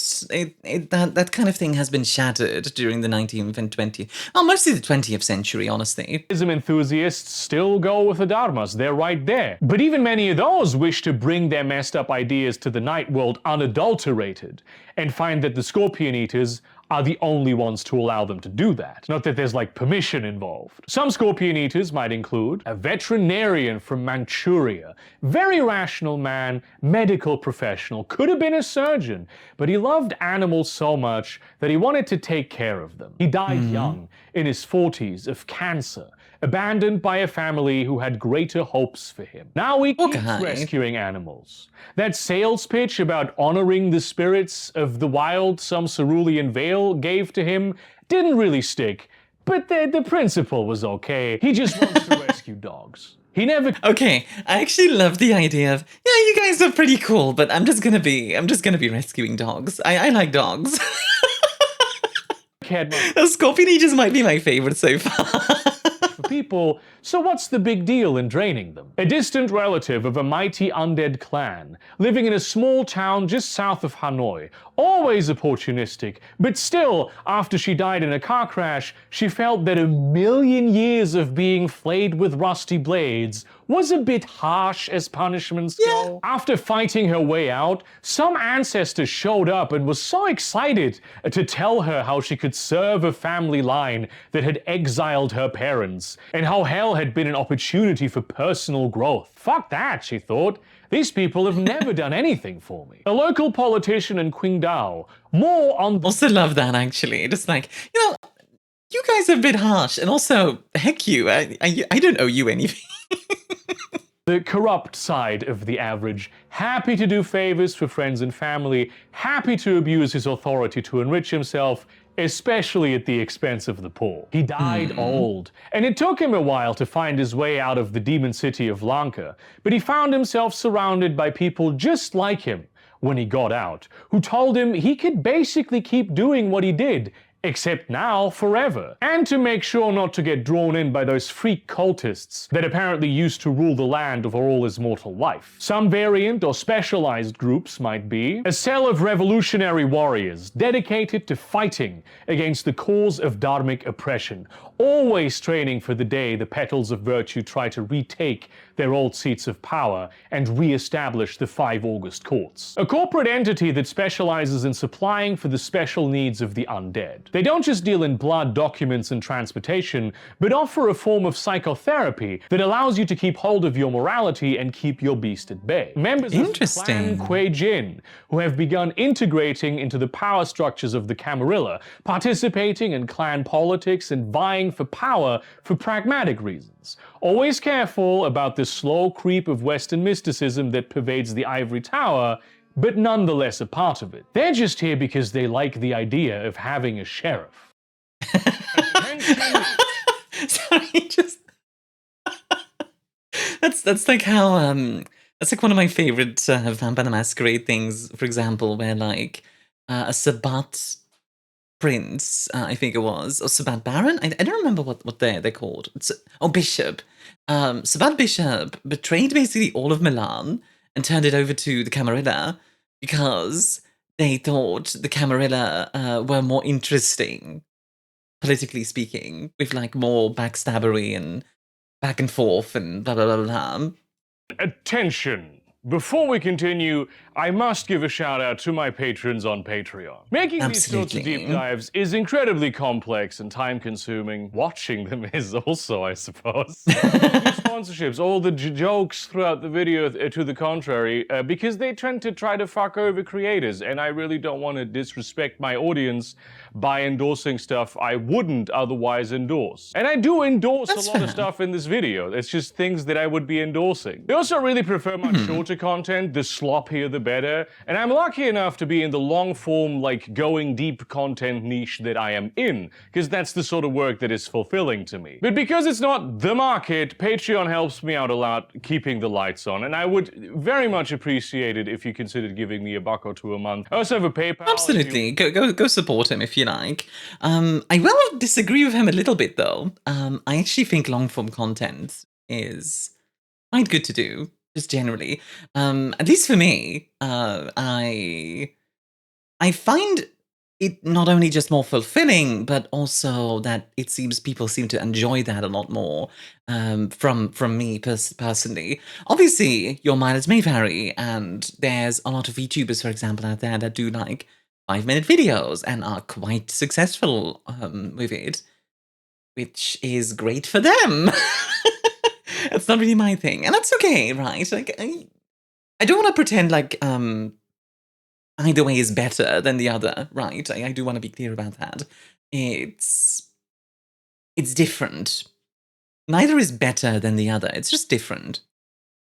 That kind of thing has been shattered during the 19th and 20th, well, mostly the 20th century, honestly. Enthusiasts still go with the Dharmas, they're right there. But even many of those wish to bring their messed up ideas to the night world unadulterated, and find that the Scorpion Eaters are the only ones to allow them to do that. Not that there's like permission involved. Some Scorpion Eaters might include a veterinarian from Manchuria, very rational man, medical professional, could have been a surgeon, but he loved animals so much that he wanted to take care of them. He died young, in his 40s, of cancer, abandoned by a family who had greater hopes for him. Now he keeps rescuing animals. That sales pitch about honoring the spirits of the wild some cerulean vale gave to him didn't really stick, but the principle was okay. He just wants to rescue dogs. He never. Okay, I actually love the idea of, yeah, you guys are pretty cool, but I'm just gonna be rescuing dogs. I like dogs. The Scorpion Eaters might be my favorite so far. People, so what's the big deal in draining them? A distant relative of a mighty undead clan, living in a small town just south of Hanoi, always opportunistic, but still, after she died in a car crash, she felt that 1,000,000 years of being flayed with rusty blades was a bit harsh as punishments go. After fighting her way out, some ancestor showed up and was so excited to tell her how she could serve a family line that had exiled her parents, and how hell had been an opportunity for personal growth. Fuck that, she thought. These people have never done anything for me. A local politician in Qingdao, more on... Also love that, actually. Just like, you know, you guys are a bit harsh, and also, heck you, I don't owe you anything. The corrupt side of the average, happy to do favors for friends and family, happy to abuse his authority to enrich himself, especially at the expense of the poor. He died old, and it took him a while to find his way out of the demon city of Lanka, but he found himself surrounded by people just like him when he got out, who told him he could basically keep doing what he did, except now forever. And to make sure not to get drawn in by those freak cultists that apparently used to rule the land for all his mortal life. Some variant or specialized groups might be a cell of revolutionary warriors dedicated to fighting against the cause of dharmic oppression, always training for the day the petals of virtue try to retake their old seats of power and re-establish the 5 August courts. A corporate entity that specializes in supplying for the special needs of the undead. They don't just deal in blood, documents, and transportation, but offer a form of psychotherapy that allows you to keep hold of your morality and keep your beast at bay. Members of Clan Kue-Jin, who have begun integrating into the power structures of the Camarilla, participating in clan politics and vying for power for pragmatic reasons. Always careful about the slow creep of Western mysticism that pervades the Ivory Tower, but nonetheless a part of it. They're just here because they like the idea of having a sheriff. Sorry, just... That's like how, that's like one of my favorite Vampire the Masquerade things, for example, where like a Sabbat prince, I think it was, or Sabat Baron. I don't remember what they're called. Bishop. Sabat Bishop betrayed basically all of Milan and turned it over to the Camarilla because they thought the Camarilla were more interesting, politically speaking, with like more backstabbery and back and forth and blah blah blah blah. Attention! Before we continue, I must give a shout out to my patrons on Patreon. Making these sorts of deep dives is incredibly complex and time consuming. Watching them is also, I suppose. Sponsorships, all the jokes throughout the video to the contrary, because they tend to try to fuck over creators, and I really don't want to disrespect my audience by endorsing stuff I wouldn't otherwise endorse. And I do endorse a lot of stuff in this video. It's just things that I would be endorsing. I also really prefer much shorter content, the sloppier the better, and I'm lucky enough to be in the long form, like going deep content niche that I am in, because that's the sort of work that is fulfilling to me. But because it's not the market, Patreon helps me out a lot keeping the lights on, and I would very much appreciate it if you considered giving me $1 or $2 a month. I also have a PayPal. Absolutely, go support him if you like. I will disagree with him a little bit though. I actually think long form content is quite good to do. Just generally, at least for me, I find it not only just more fulfilling, but also that it seems people seem to enjoy that a lot more. From me personally, obviously your mileage may vary, and there's a lot of VTubers, for example, out there that do like 5-minute videos and are quite successful with it, which is great for them. It's not really my thing, and that's okay, right? Like, I don't want to pretend like either way is better than the other, right? I do want to be clear about that. It's different. Neither is better than the other. It's just different.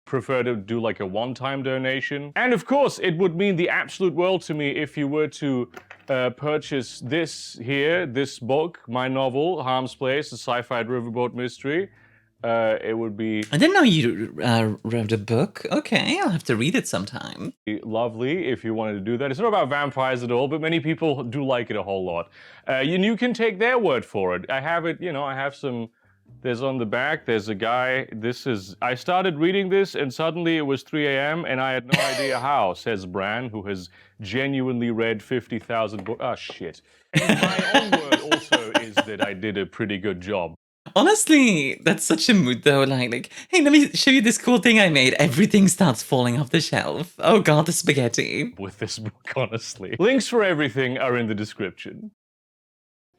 Prefer to do like a one-time donation. And of course, it would mean the absolute world to me if you were to purchase this here, this book, my novel, Harm's Place, a sci-fi riverboat mystery. It would be... I didn't know you wrote a book. Okay, I'll have to read it sometime. Lovely if you wanted to do that. It's not about vampires at all, but many people do like it a whole lot. You can take their word for it. I have it, I have some... There's on the back, there's a guy, I started reading this and suddenly it was 3 a.m. and I had no idea how, says Bran, who has genuinely read 50,000 books. Ah, shit. And my own word also is that I did a pretty good job. Honestly, that's such a mood though, like, hey, let me show you this cool thing I made. Everything starts falling off the shelf. Oh god, the spaghetti. With this book, honestly. Links for everything are in the description.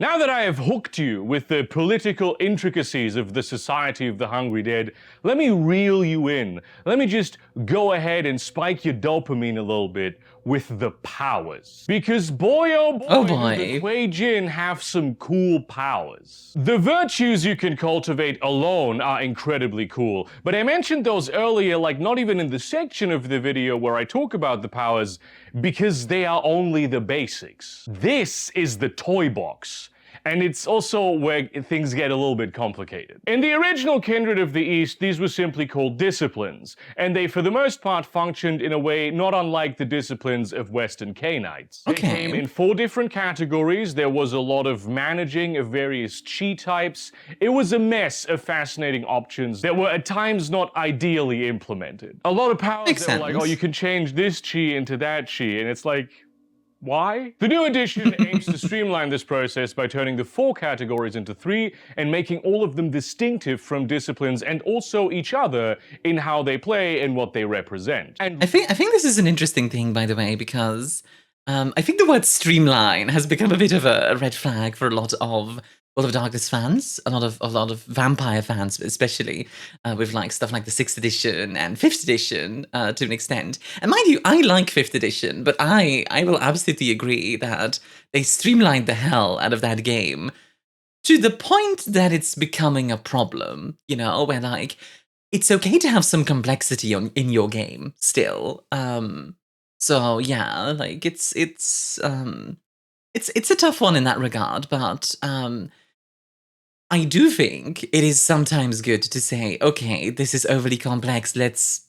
Now that I have hooked you with the political intricacies of the Society of the Hungry Dead, let me reel you in. Let me just go ahead and spike your dopamine a little bit with the powers. Because boy oh boy, the Kue-Jin have some cool powers. The virtues you can cultivate alone are incredibly cool, but I mentioned those earlier, like not even in the section of the video where I talk about the powers, because they are only the basics. This is the toy box. And it's also where things get a little bit complicated. In the original Kindred of the East, these were simply called disciplines, and they for the most part functioned in a way not unlike the disciplines of Western Knights. They came in 4 different categories. There was a lot of managing of various chi types. It was a mess of fascinating options that were at times not ideally implemented. A lot of powers that were like, oh, you can change this chi into that chi, and it's like, why? The new edition aims to streamline this process by turning the 4 categories into 3 and making all of them distinctive from disciplines and also each other in how they play and what they represent. And I think this is an interesting thing, by the way, because I think the word streamline has become a bit of a red flag for a lot of World of Darkness fans, a lot of vampire fans, especially with like stuff like the 6th edition and 5th edition to an extent. And mind you, I like 5th edition, but I will absolutely agree that they streamlined the hell out of that game to the point that it's becoming a problem. Where like it's okay to have some complexity in your game still. So yeah, like it's a tough one in that regard, but I do think it is sometimes good to say, okay, this is overly complex, let's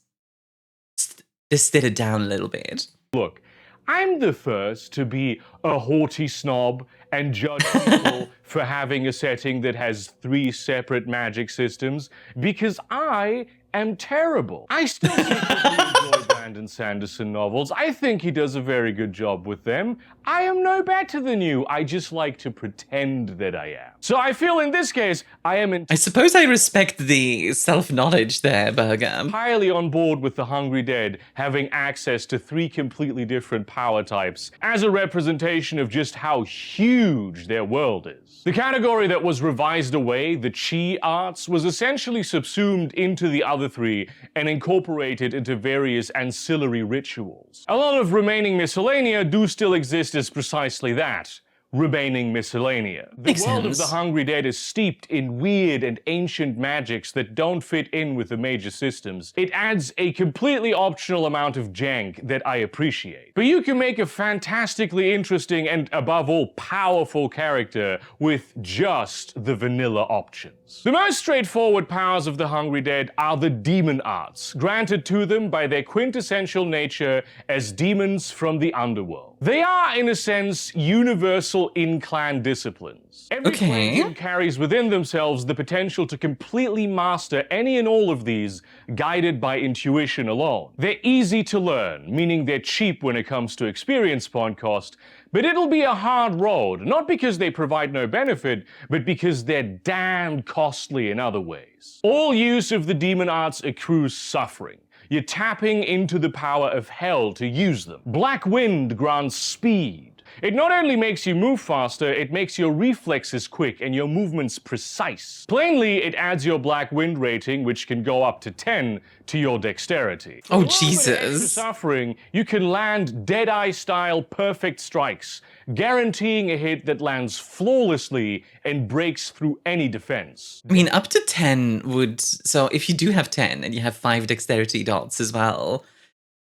distill it down a little bit. Look, I'm the first to be a haughty snob and judge people for having a setting that has 3 separate magic systems because I am terrible. I still secretly enjoy Brandon Sanderson novels. I think he does a very good job with them. I am no better than you. I just like to pretend that I am. So I feel in this case, I am I suppose I respect the self-knowledge there, Burger. entirely on board with the Hungry Dead having access to 3 completely different power types as a representation of just how huge their world is. The category that was revised away, the Chi arts, was essentially subsumed into the other 3 and incorporated into various ancillary rituals. A lot of remaining miscellanea do still exist as precisely that. Remaining miscellanea. The Makes world of sense. the Hungry Dead is steeped in weird and ancient magics that don't fit in with the major systems. It adds a completely optional amount of jank that I appreciate. But you can make a fantastically interesting and, above all, powerful character with just the vanilla options. The most straightforward powers of the Hungry Dead are the demon arts, granted to them by their quintessential nature as demons from the underworld. They are, in a sense, universal in-clan disciplines. Every clan carries within themselves the potential to completely master any and all of these, guided by intuition alone. They're easy to learn, meaning they're cheap when it comes to experience point cost, but it'll be a hard road, not because they provide no benefit, but because they're damn costly in other ways. All use of the demon arts accrues suffering. You're tapping into the power of hell to use them. Black Wind grants speed. It not only makes you move faster, it makes your reflexes quick and your movements precise. Plainly, it adds your Black Wind rating, which can go up to 10, to your dexterity. Oh, For a little bit of extra Jesus. suffering, you can land Deadeye-style perfect strikes, guaranteeing a hit that lands flawlessly and breaks through any defense. I mean, up to 10 would... So if you do have 10 and you have 5 dexterity dots as well,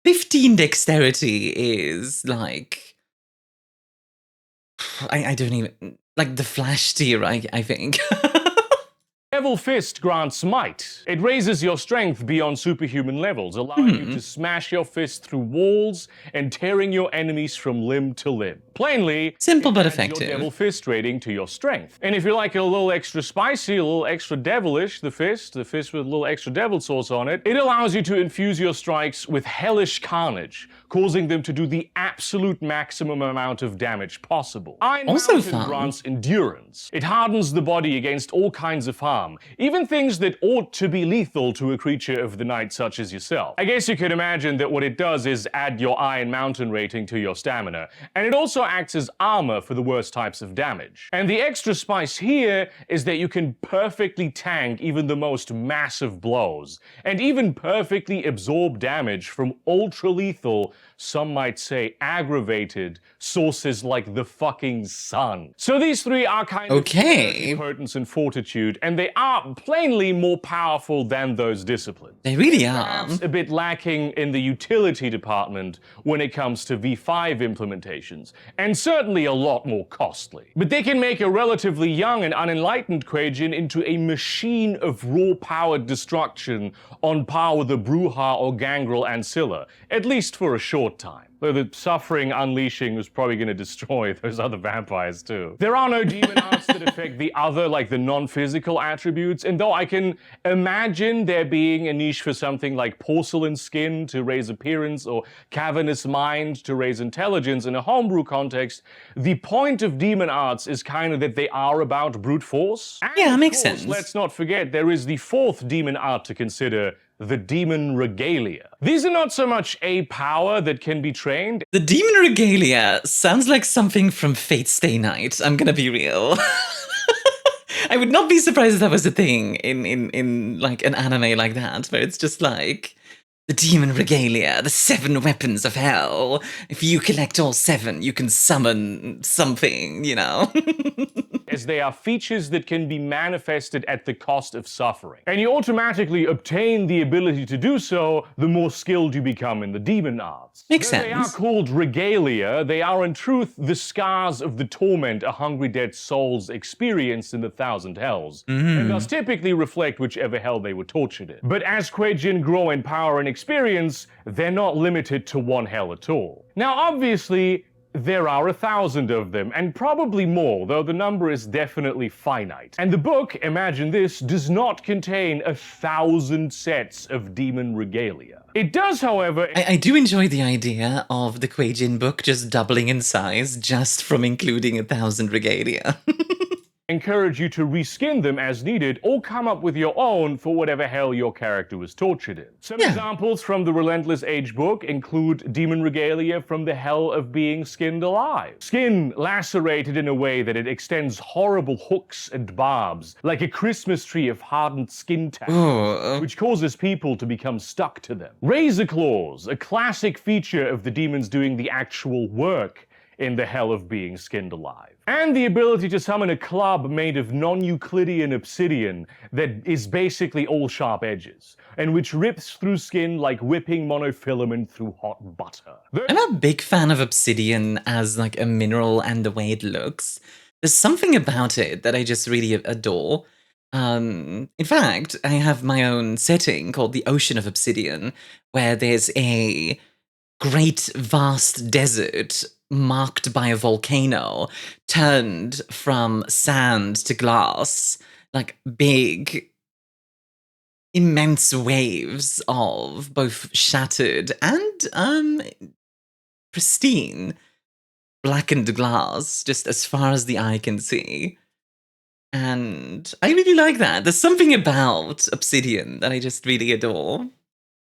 15 dexterity is like... I don't even... Like the Flash tier, I think. Devil Fist grants might. It raises your strength beyond superhuman levels, allowing you to smash your fist through walls and tearing your enemies from limb to limb. Plainly, Simple but adds effective. your Devil Fist rating to your strength. And if you like it a little extra spicy, a little extra devilish, the fist with a little extra devil sauce on it, it allows you to infuse your strikes with hellish carnage, causing them to do the absolute maximum amount of damage possible. Iron Also Mountain fun. grants endurance. It hardens the body against all kinds of harm, even things that ought to be lethal to a creature of the night such as yourself. I guess you could imagine that what it does is add your Iron Mountain rating to your stamina, and it also acts as armor for the worst types of damage. And the extra spice here is that you can perfectly tank even the most massive blows, and even perfectly absorb damage from ultra-lethal, some might say aggravated, sources like the fucking sun. So these 3 are kind of potence and fortitude, and they are plainly more powerful than those disciplines. They really are. Perhaps a bit lacking in the utility department when it comes to V5 implementations, and certainly a lot more costly. But they can make a relatively young and unenlightened Kue-Jin into a machine of raw-powered destruction on par with a Bruja or Gangrel Ancilla, at least for a short time. Though the suffering unleashing was probably going to destroy those other vampires too. There are no demon arts that affect the other, like the non-physical attributes, and though I can imagine there being a niche for something like porcelain skin to raise appearance or cavernous mind to raise intelligence in a homebrew context, the point of demon arts is kind of that they are about brute force. And Yeah, of makes course, sense. let's not forget there is the 4th demon art to consider, the Demon Regalia. These are not so much a power that can be trained. The Demon Regalia sounds like something from Fate Stay Night, I'm gonna be real. I would not be surprised if that was a thing in like an anime like that, where it's just like, the Demon Regalia, the 7 weapons of hell. If you collect all 7, you can summon something, you know? as they are features that can be manifested at the cost of suffering. And you automatically obtain the ability to do so the more skilled you become in the demon arts. Makes Though sense. They are called regalia, they are in truth the scars of the torment a hungry dead soul's experience in the thousand hells, and thus typically reflect whichever hell they were tortured in. But as Kue-Jin grow in power and experience, they're not limited to one hell at all. Now obviously, there are 1,000 of them, and probably more, though the number is definitely finite. And the book, imagine this, does not contain 1,000 sets of demon regalia. It does, however... I do enjoy the idea of the Kue-Jin book just doubling in size just from including 1,000 regalia. encourage you to reskin them as needed or come up with your own for whatever hell your character was tortured in. Some examples from the Relentless Age book include demon regalia from the hell of being skinned alive. Skin lacerated in a way that it extends horrible hooks and barbs, like a Christmas tree of hardened skin tags, which causes people to become stuck to them. Razor claws, a classic feature of the demons doing the actual work in the hell of being skinned alive. And the ability to summon a club made of non-Euclidean obsidian that is basically all sharp edges, and which rips through skin like whipping monofilament through hot butter. I'm a big fan of obsidian as like a mineral and the way it looks. There's something about it that I just really adore. In fact, I have my own setting called the Ocean of Obsidian, where there's a great vast desert marked by a volcano, turned from sand to glass, like big, immense waves of both shattered and pristine blackened glass, just as far as the eye can see. And I really like that. There's something about obsidian that I just really adore.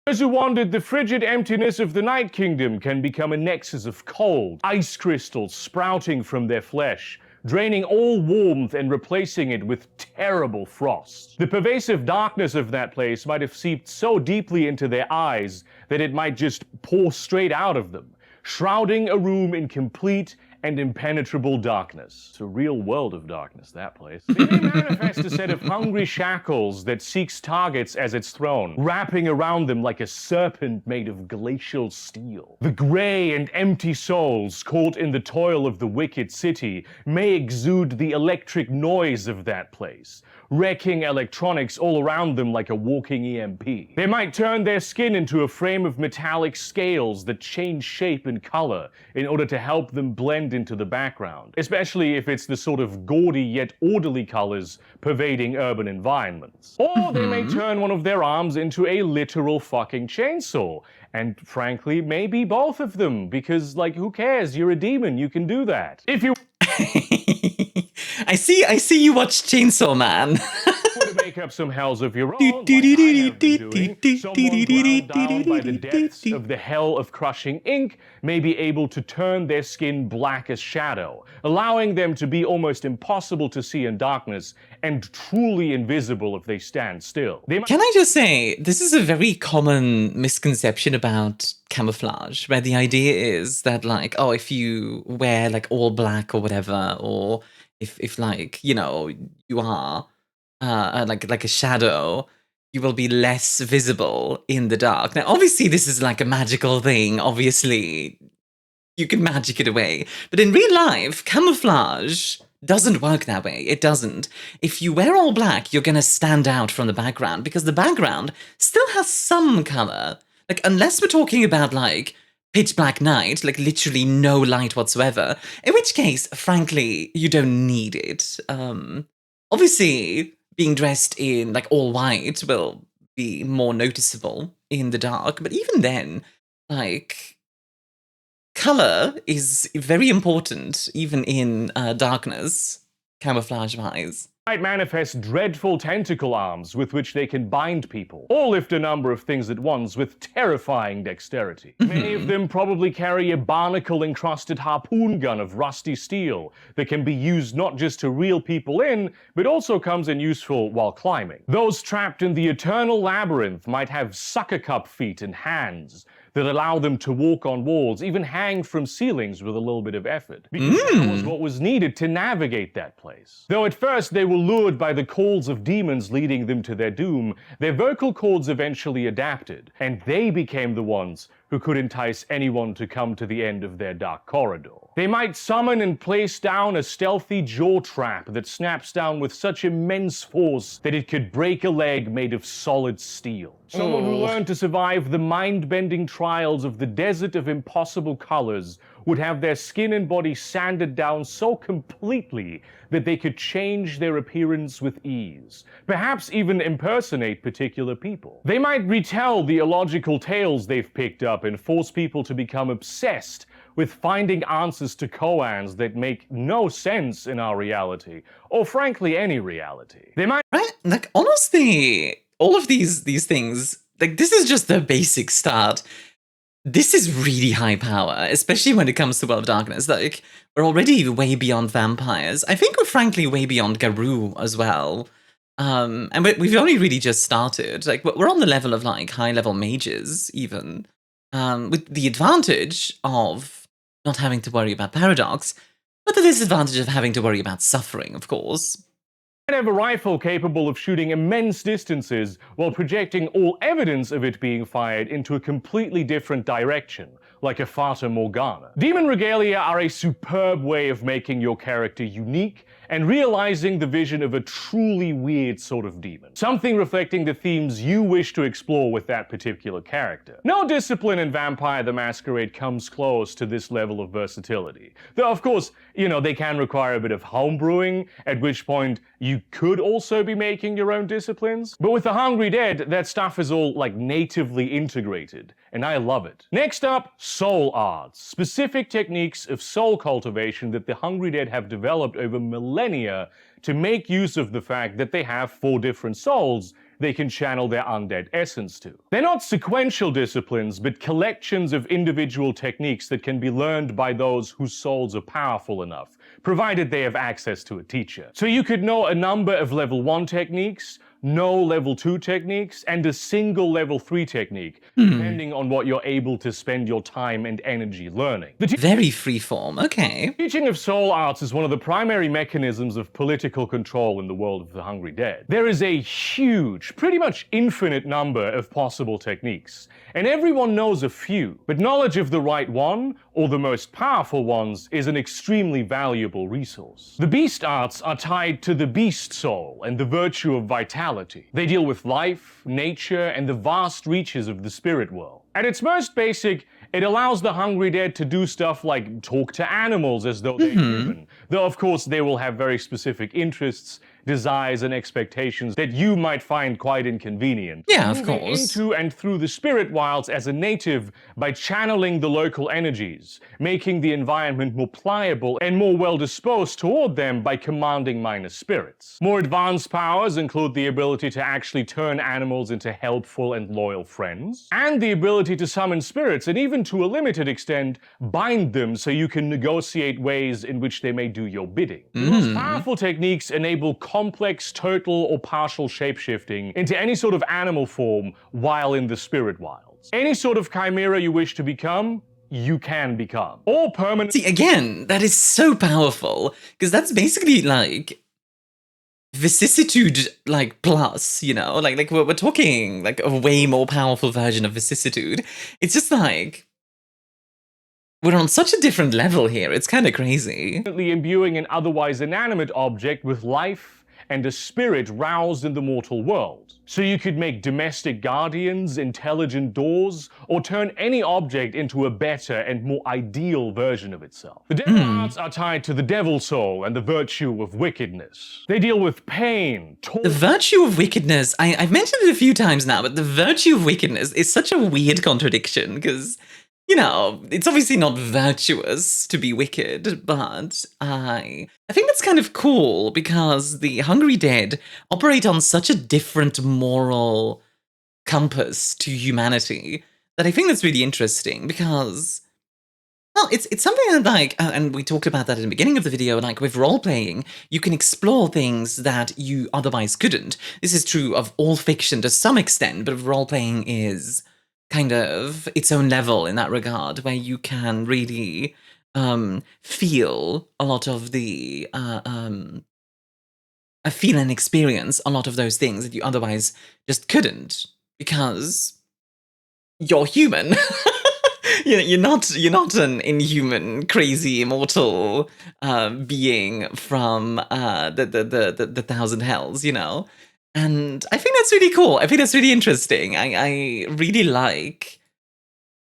Those who wandered the frigid emptiness of the Night Kingdom can become a nexus of cold, ice crystals sprouting from their flesh, draining all warmth and replacing it with terrible frost. The pervasive darkness of that place might have seeped so deeply into their eyes that it might just pour straight out of them, shrouding a room in complete and impenetrable darkness. It's a real world of darkness, that place. They may manifest a set of hungry shackles that seeks targets as it's thrown, wrapping around them like a serpent made of glacial steel. The grey and empty souls caught in the toil of the wicked city may exude the electric noise of that place, wrecking electronics all around them like a walking EMP. They might turn their skin into a frame of metallic scales that change shape and color in order to help them blend into the background, especially if it's the sort of gaudy yet orderly colors pervading urban environments. Or they may turn one of their arms into a literal fucking chainsaw, and frankly, maybe both of them, because, like, who cares? You're a demon, you can do that. If you I see you watch Chainsaw Man. to make up some hells of your own, like I have been doing, someone ground down by the depths of the hell of crushing ink may be able to turn their skin black as shadow, allowing them to be almost impossible to see in darkness and truly invisible if they stand still. Can I just say, this is a very common misconception about camouflage, where the idea is that, like, oh, if you wear like all black or whatever, or if like, you know, you are like a shadow, you will be less visible in the dark. Now, obviously, this is like a magical thing. Obviously, you can magic it away. But in real life, camouflage doesn't work that way. It doesn't. If you wear all black, you're going to stand out from the background because the background still has some color. Like, unless we're talking about, like, pitch black night, like literally no light whatsoever, in which case, frankly, you don't need it. Obviously, being dressed in like all white will be more noticeable in the dark, but even then, like, color is very important, even in darkness, camouflage-wise. Might manifest dreadful tentacle arms with which they can bind people, or lift a number of things at once with terrifying dexterity. Many of them probably carry a barnacle-encrusted harpoon gun of rusty steel that can be used not just to reel people in, but also comes in useful while climbing. Those trapped in the eternal labyrinth might have sucker cup feet and hands, that allow them to walk on walls, even hang from ceilings with a little bit of effort, because that was what was needed to navigate that place. Though at first they were lured by the calls of demons leading them to their doom, their vocal cords eventually adapted, and they became the ones who could entice anyone to come to the end of their dark corridor. They might summon and place down a stealthy jaw trap that snaps down with such immense force that it could break a leg made of solid steel. Someone who learned to survive the mind-bending trials of the desert of impossible colors would have their skin and body sanded down so completely that they could change their appearance with ease, perhaps even impersonate particular people. They might retell the illogical tales they've picked up and force people to become obsessed with finding answers to koans that make no sense in our reality, or frankly any reality. They might— Right? Like, honestly, all of these things, like, this is just the basic start. This is really high power, especially when it comes to World of Darkness. Like, we're already way beyond vampires. I think we're frankly way beyond Garou as well. And we've only really just started. Like, we're on the level of, like, high-level mages, even. With the advantage of not having to worry about paradox, but the disadvantage of having to worry about suffering, of course. have a rifle capable of shooting immense distances while projecting all evidence of it being fired into a completely different direction, like a Fata Morgana. Demon regalia are a superb way of making your character unique and realizing the vision of a truly weird sort of demon. Something reflecting the themes you wish to explore with that particular character. No discipline in Vampire the Masquerade comes close to this level of versatility. Though, of course, they can require a bit of homebrewing, at which point you could also be making your own disciplines. But with the Hungry Dead, that stuff is all, natively integrated, and I love it. Next up, soul arts. Specific techniques of soul cultivation that the Hungry Dead have developed over millennia to make use of the fact that they have 4 different souls they can channel their undead essence to. They're not sequential disciplines, but collections of individual techniques that can be learned by those whose souls are powerful enough, provided they have access to a teacher. So you could know a number of level 1 techniques, no level 2 techniques, and a single level 3 technique, depending on what you're able to spend your time and energy learning. Very freeform, okay. Teaching of soul arts is one of the primary mechanisms of political control in the world of the Hungry Dead. There is a huge, pretty much infinite number of possible techniques, and everyone knows a few, but knowledge of the right one, or the most powerful ones, is an extremely valuable resource. The beast arts are tied to the beast soul and the virtue of vitality. They deal with life, nature, and the vast reaches of the spirit world. At its most basic, it allows the Hungry Dead to do stuff like talk to animals as though they're human, though of course they will have very specific interests, desires, and expectations that you might find quite inconvenient. Yeah, of Moving course. into and through the spirit wilds as a native by channeling the local energies, making the environment more pliable and more well-disposed toward them by commanding minor spirits. More advanced powers include the ability to actually turn animals into helpful and loyal friends, and the ability to summon spirits and even to a limited extent, bind them so you can negotiate ways in which they may do your bidding. The most powerful techniques enable complex total or partial shapeshifting into any sort of animal form while in the spirit wilds. Any sort of chimera you wish to become, you can become. Or permanent— See, again, that is so powerful, because that's basically vicissitude, plus, like we're talking, a way more powerful version of vicissitude. It's just we're on such a different level here, it's kind of crazy. Imbuing an otherwise inanimate object with life and a spirit roused in the mortal world. So you could make domestic guardians, intelligent doors, or turn any object into a better and more ideal version of itself. The devil arts are tied to the devil soul and the virtue of wickedness. They deal with pain, The virtue of wickedness, I've mentioned it a few times now, but the virtue of wickedness is such a weird contradiction, because it's obviously not virtuous to be wicked, but I think that's kind of cool because the Hungry Dead operate on such a different moral compass to humanity that I think that's really interesting because, well, it's something that and we talked about that in the beginning of the video, with role-playing, you can explore things that you otherwise couldn't. This is true of all fiction to some extent, but role-playing is kind of its own level in that regard, where you can really feel a lot of the feel and experience a lot of those things that you otherwise just couldn't, because you're human. You're not an inhuman, crazy, immortal being from the Thousand Hells, you know? And I think that's really cool. I think that's really interesting. I really like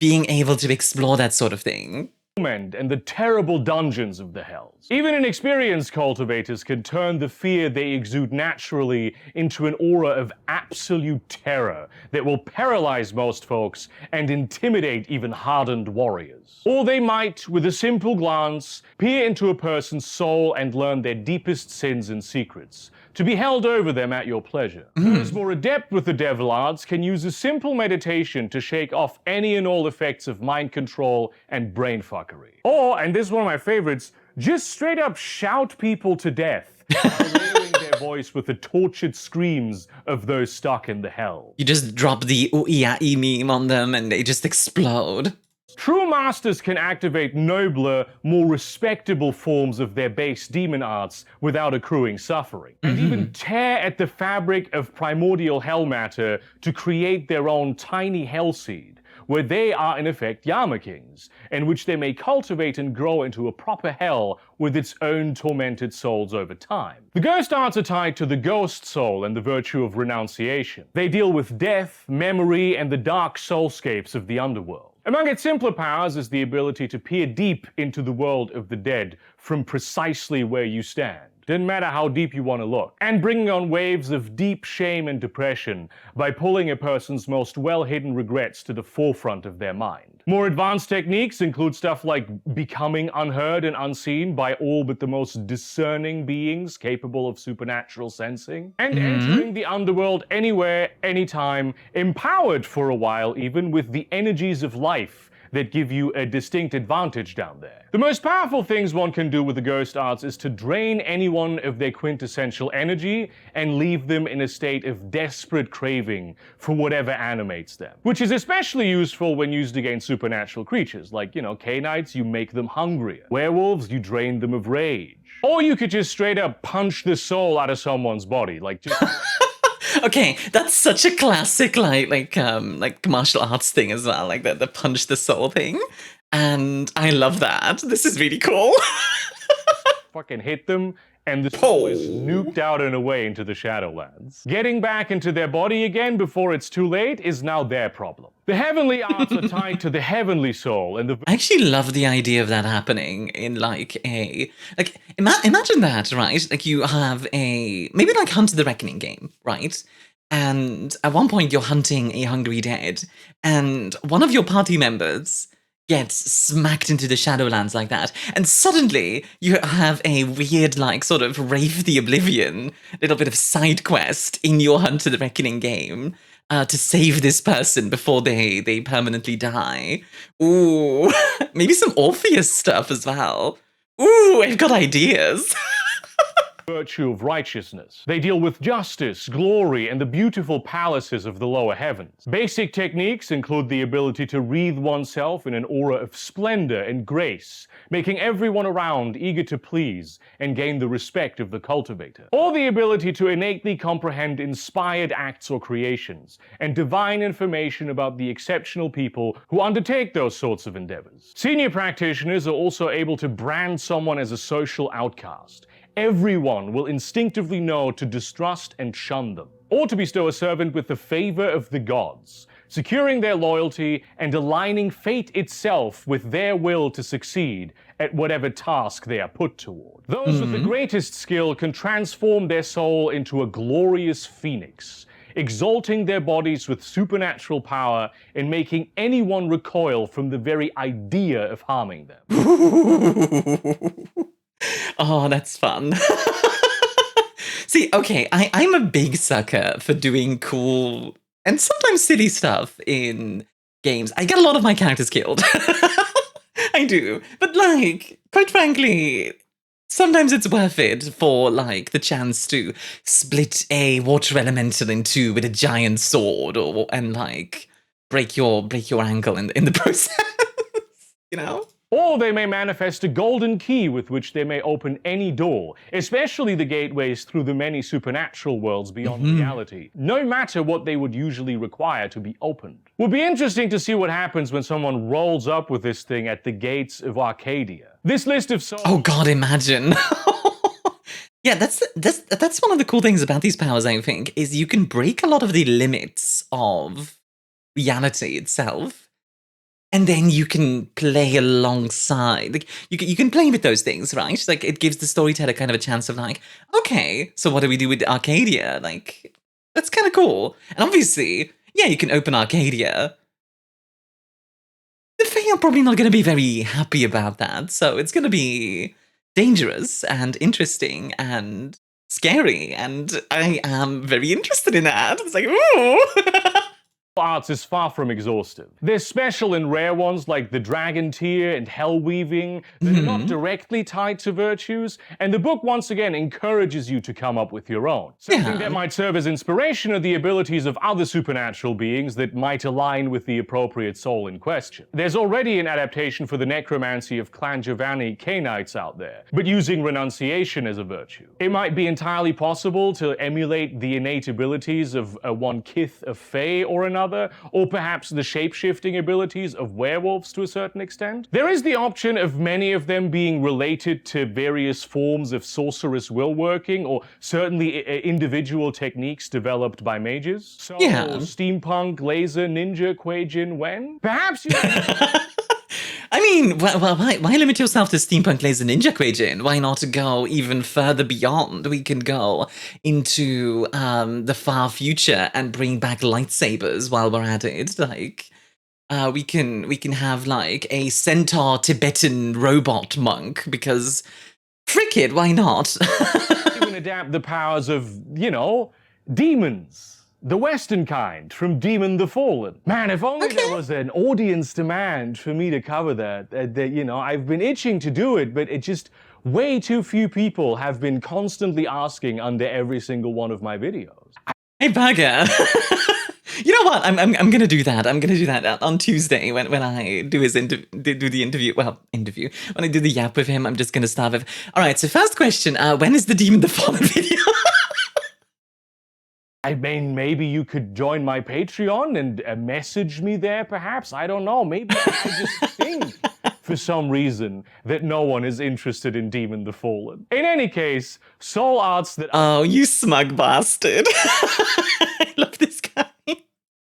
being able to explore that sort of thing. And the terrible dungeons of the hells. Even inexperienced cultivators can turn the fear they exude naturally into an aura of absolute terror that will paralyze most folks and intimidate even hardened warriors. Or they might, with a simple glance, peer into a person's soul and learn their deepest sins and secrets, to be held over them at your pleasure. Those more adept with the devil arts can use a simple meditation to shake off any and all effects of mind control and brain fuckery. Or, and this is one of my favorites, just straight up shout people to death, lowering their voice with the tortured screams of those stuck in the hell. You just drop the ooh-ee-ah-ee meme on them and they just explode. True masters can activate nobler, more respectable forms of their base demon arts without accruing suffering, and even tear at the fabric of primordial hell matter to create their own tiny hell seed, where they are in effect Yama Kings, and which they may cultivate and grow into a proper hell with its own tormented souls over time. The ghost arts are tied to the ghost soul and the virtue of renunciation. They deal with death, memory, and the dark soulscapes of the underworld. Among its simpler powers is the ability to peer deep into the world of the dead from precisely where you stand. Doesn't matter how deep you want to look. And bringing on waves of deep shame and depression by pulling a person's most well-hidden regrets to the forefront of their mind. More advanced techniques include stuff like becoming unheard and unseen by all but the most discerning beings capable of supernatural sensing, and entering the underworld anywhere, anytime, empowered for a while even with the energies of life that give you a distinct advantage down there. The most powerful things one can do with the ghost arts is to drain anyone of their quintessential energy and leave them in a state of desperate craving for whatever animates them. Which is especially useful when used against supernatural creatures, like, K-Knights, you make them hungrier. Werewolves, you drain them of rage. Or you could just straight up punch the soul out of someone's body, like just... Okay, that's such a classic, like martial arts thing as well, like the punch the soul thing. And I love that. This is really cool. Fucking hit them, and the soul is nuked out and away into the Shadowlands. Getting back into their body again before it's too late is now their problem. The heavenly arts are tied to the heavenly soul, and I actually love the idea of that happening in imagine that, right? Like you have maybe like Hunt the Reckoning game, right? And at one point you're hunting a hungry dead, and one of your party members gets smacked into the Shadowlands like that, and suddenly you have a weird, like, sort of Wraith the Oblivion little bit of side quest in your Hunt the Reckoning game to save this person before they permanently die. Ooh, maybe some Orpheus stuff as well. Ooh, I've got ideas. Virtue of righteousness. They deal with justice, glory, and the beautiful palaces of the lower heavens. Basic techniques include the ability to wreathe oneself in an aura of splendor and grace, making everyone around eager to please and gain the respect of the cultivator. Or the ability to innately comprehend inspired acts or creations, and divine information about the exceptional people who undertake those sorts of endeavors. Senior practitioners are also able to brand someone as a social outcast. Everyone will instinctively know to distrust and shun them, or to bestow a servant with the favor of the gods, securing their loyalty and aligning fate itself with their will to succeed at whatever task they are put toward. Those with the greatest skill can transform their soul into a glorious phoenix, exalting their bodies with supernatural power and making anyone recoil from the very idea of harming them. Oh, that's fun. See, okay, I'm a big sucker for doing cool and sometimes silly stuff in games. I get a lot of my characters killed. I do. But, like, quite frankly, sometimes it's worth it for, like, the chance to split a water elemental in two with a giant sword, and, like, break your ankle in the process. You know? Or they may manifest a golden key with which they may open any door, especially the gateways through the many supernatural worlds beyond reality, no matter what they would usually require to be opened. Would be interesting to see what happens when someone rolls up with this thing at the gates of Arcadia. This list of souls... Oh god, imagine. Yeah, that's one of the cool things about these powers, I think, is you can break a lot of the limits of reality itself. And then you can play alongside. Like, you can play with those things, right? Like, it gives the storyteller kind of a chance of like, okay, so what do we do with Arcadia? Like, that's kind of cool. And obviously, yeah, you can open Arcadia. The Fae are probably not going to be very happy about that. So it's going to be dangerous and interesting and scary. And I am very interested in that. It's like, ooh! Arts is far from exhaustive. There's special and rare ones like the Dragon Tear and Hell Weaving that are not directly tied to virtues, and the book once again encourages you to come up with your own. Something that might serve as inspiration are the abilities of other supernatural beings that might align with the appropriate soul in question. There's already an adaptation for the necromancy of Clan Giovanni Cainites out there, but using renunciation as a virtue. It might be entirely possible to emulate the innate abilities of one kith of Fae or another, or perhaps the shape-shifting abilities of werewolves to a certain extent. There is the option of many of them being related to various forms of sorcerous will-working, or certainly individual techniques developed by mages. So, steampunk, laser, ninja, Kue-Jin, when? Perhaps you... I mean, why limit yourself to steampunk, laser, ninja, Kue-Jin? Why not go even further beyond? We can go into the far future and bring back lightsabers while we're at it. Like, we can have like a centaur Tibetan robot monk because, frick it, why not? You can adapt the powers of, you know, demons. The Western kind, from Demon the Fallen. Man, if only there was an audience demand for me to cover that. You know, I've been itching to do it, but it just, way too few people have been constantly asking under every single one of my videos. Hey, Bagger. You know what? I'm gonna do that. I'm gonna do that on Tuesday when I do the interview. Well, interview. When I do the yap with him, I'm just gonna start with. All right. So first question: when is the Demon the Fallen video? I mean, maybe you could join my Patreon and message me there, perhaps. I don't know. Maybe I just think, for some reason, that no one is interested in Demon the Fallen. In any case, soul arts that... Oh, you smug bastard. I love this guy.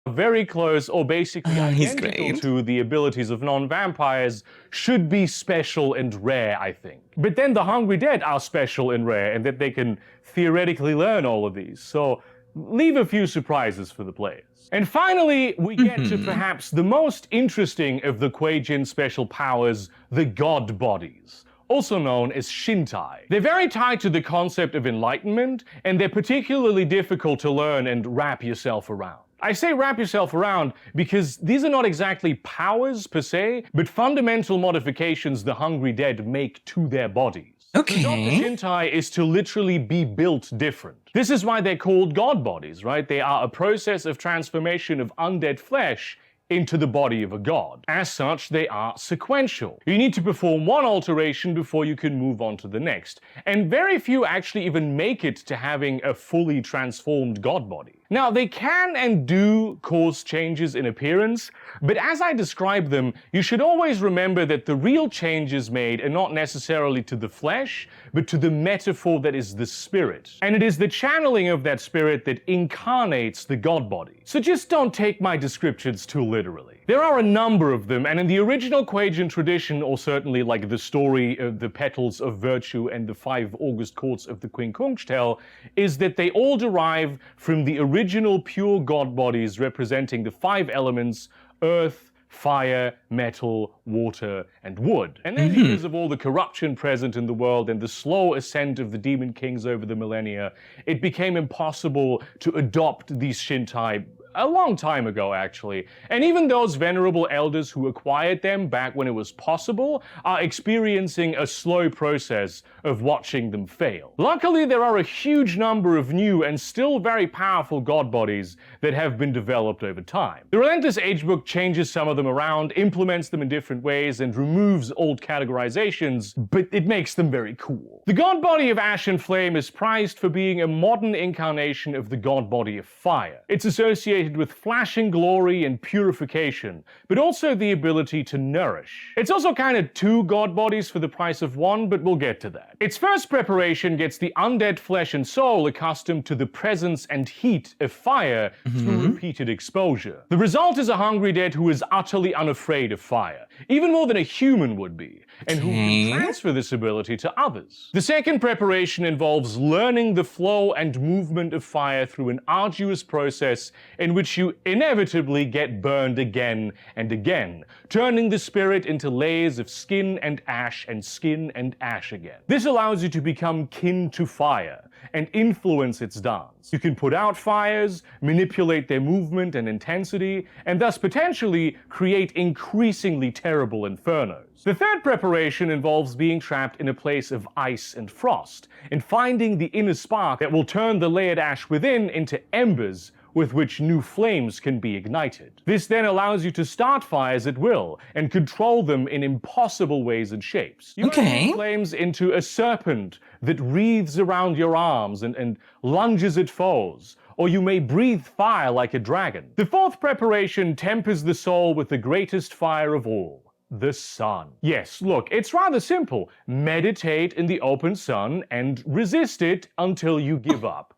Very close or basically identical to the abilities of non-vampires should be special and rare, I think. But then the Hungry Dead are special and rare, and that they can theoretically learn all of these. So... leave a few surprises for the players. And finally, we get to perhaps the most interesting of the Kue-Jin special powers, the God Bodies, also known as Shintai. They're very tied to the concept of enlightenment, and they're particularly difficult to learn and wrap yourself around. I say wrap yourself around because these are not exactly powers per se, but fundamental modifications the Hungry Dead make to their bodies. Okay. The Dr. Shintai is to literally be built different. This is why they're called God Bodies, right? They are a process of transformation of undead flesh into the body of a god. As such, they are sequential. You need to perform one alteration before you can move on to the next. And very few actually even make it to having a fully transformed god body. Now, they can and do cause changes in appearance, but as I describe them, you should always remember that the real changes made are not necessarily to the flesh, but to the metaphor that is the spirit. And it is the channeling of that spirit that incarnates the god body. So just don't take my descriptions too literally. There are a number of them, and in the original Kue-Jin tradition, or certainly like the story of the Petals of Virtue and the 5 August Courts of the Quincunxtel, is that they all derive from the original pure god bodies representing the 5 elements: earth, fire, metal, water, and wood. And then because of all the corruption present in the world and the slow ascent of the demon kings over the millennia, it became impossible to adopt these Shintai a long time ago, actually. And even those venerable elders who acquired them back when it was possible are experiencing a slow process of watching them fail. Luckily, there are a huge number of new and still very powerful god bodies that have been developed over time. The Relentless Age book changes some of them around, implements them in different ways, and removes old categorizations, but it makes them very cool. The god body of Ash and Flame is prized for being a modern incarnation of the god body of Fire. It's associated with flashing glory and purification, but also the ability to nourish. It's also kind of two god bodies for the price of one, but we'll get to that. Its first preparation gets the undead flesh and soul accustomed to the presence and heat of fire through repeated exposure. The result is a hungry dead who is utterly unafraid of fire, even more than a human would be, and who can transfer this ability to others. The second preparation involves learning the flow and movement of fire through an arduous process in which you inevitably get burned again and again, turning the spirit into layers of skin and ash again. This allows you to become kin to fire and influence its dance. You can put out fires, manipulate their movement and intensity, and thus potentially create increasingly terrible infernos. The third preparation involves being trapped in a place of ice and frost, and finding the inner spark that will turn the layered ash within into embers with which new flames can be ignited. This then allows you to start fires at will and control them in impossible ways and shapes. You might turn flames into a serpent that wreathes around your arms and lunges at foes, or you may breathe fire like a dragon. The fourth preparation tempers the soul with the greatest fire of all, the sun. Yes, look, it's rather simple. Meditate in the open sun and resist it until you give up.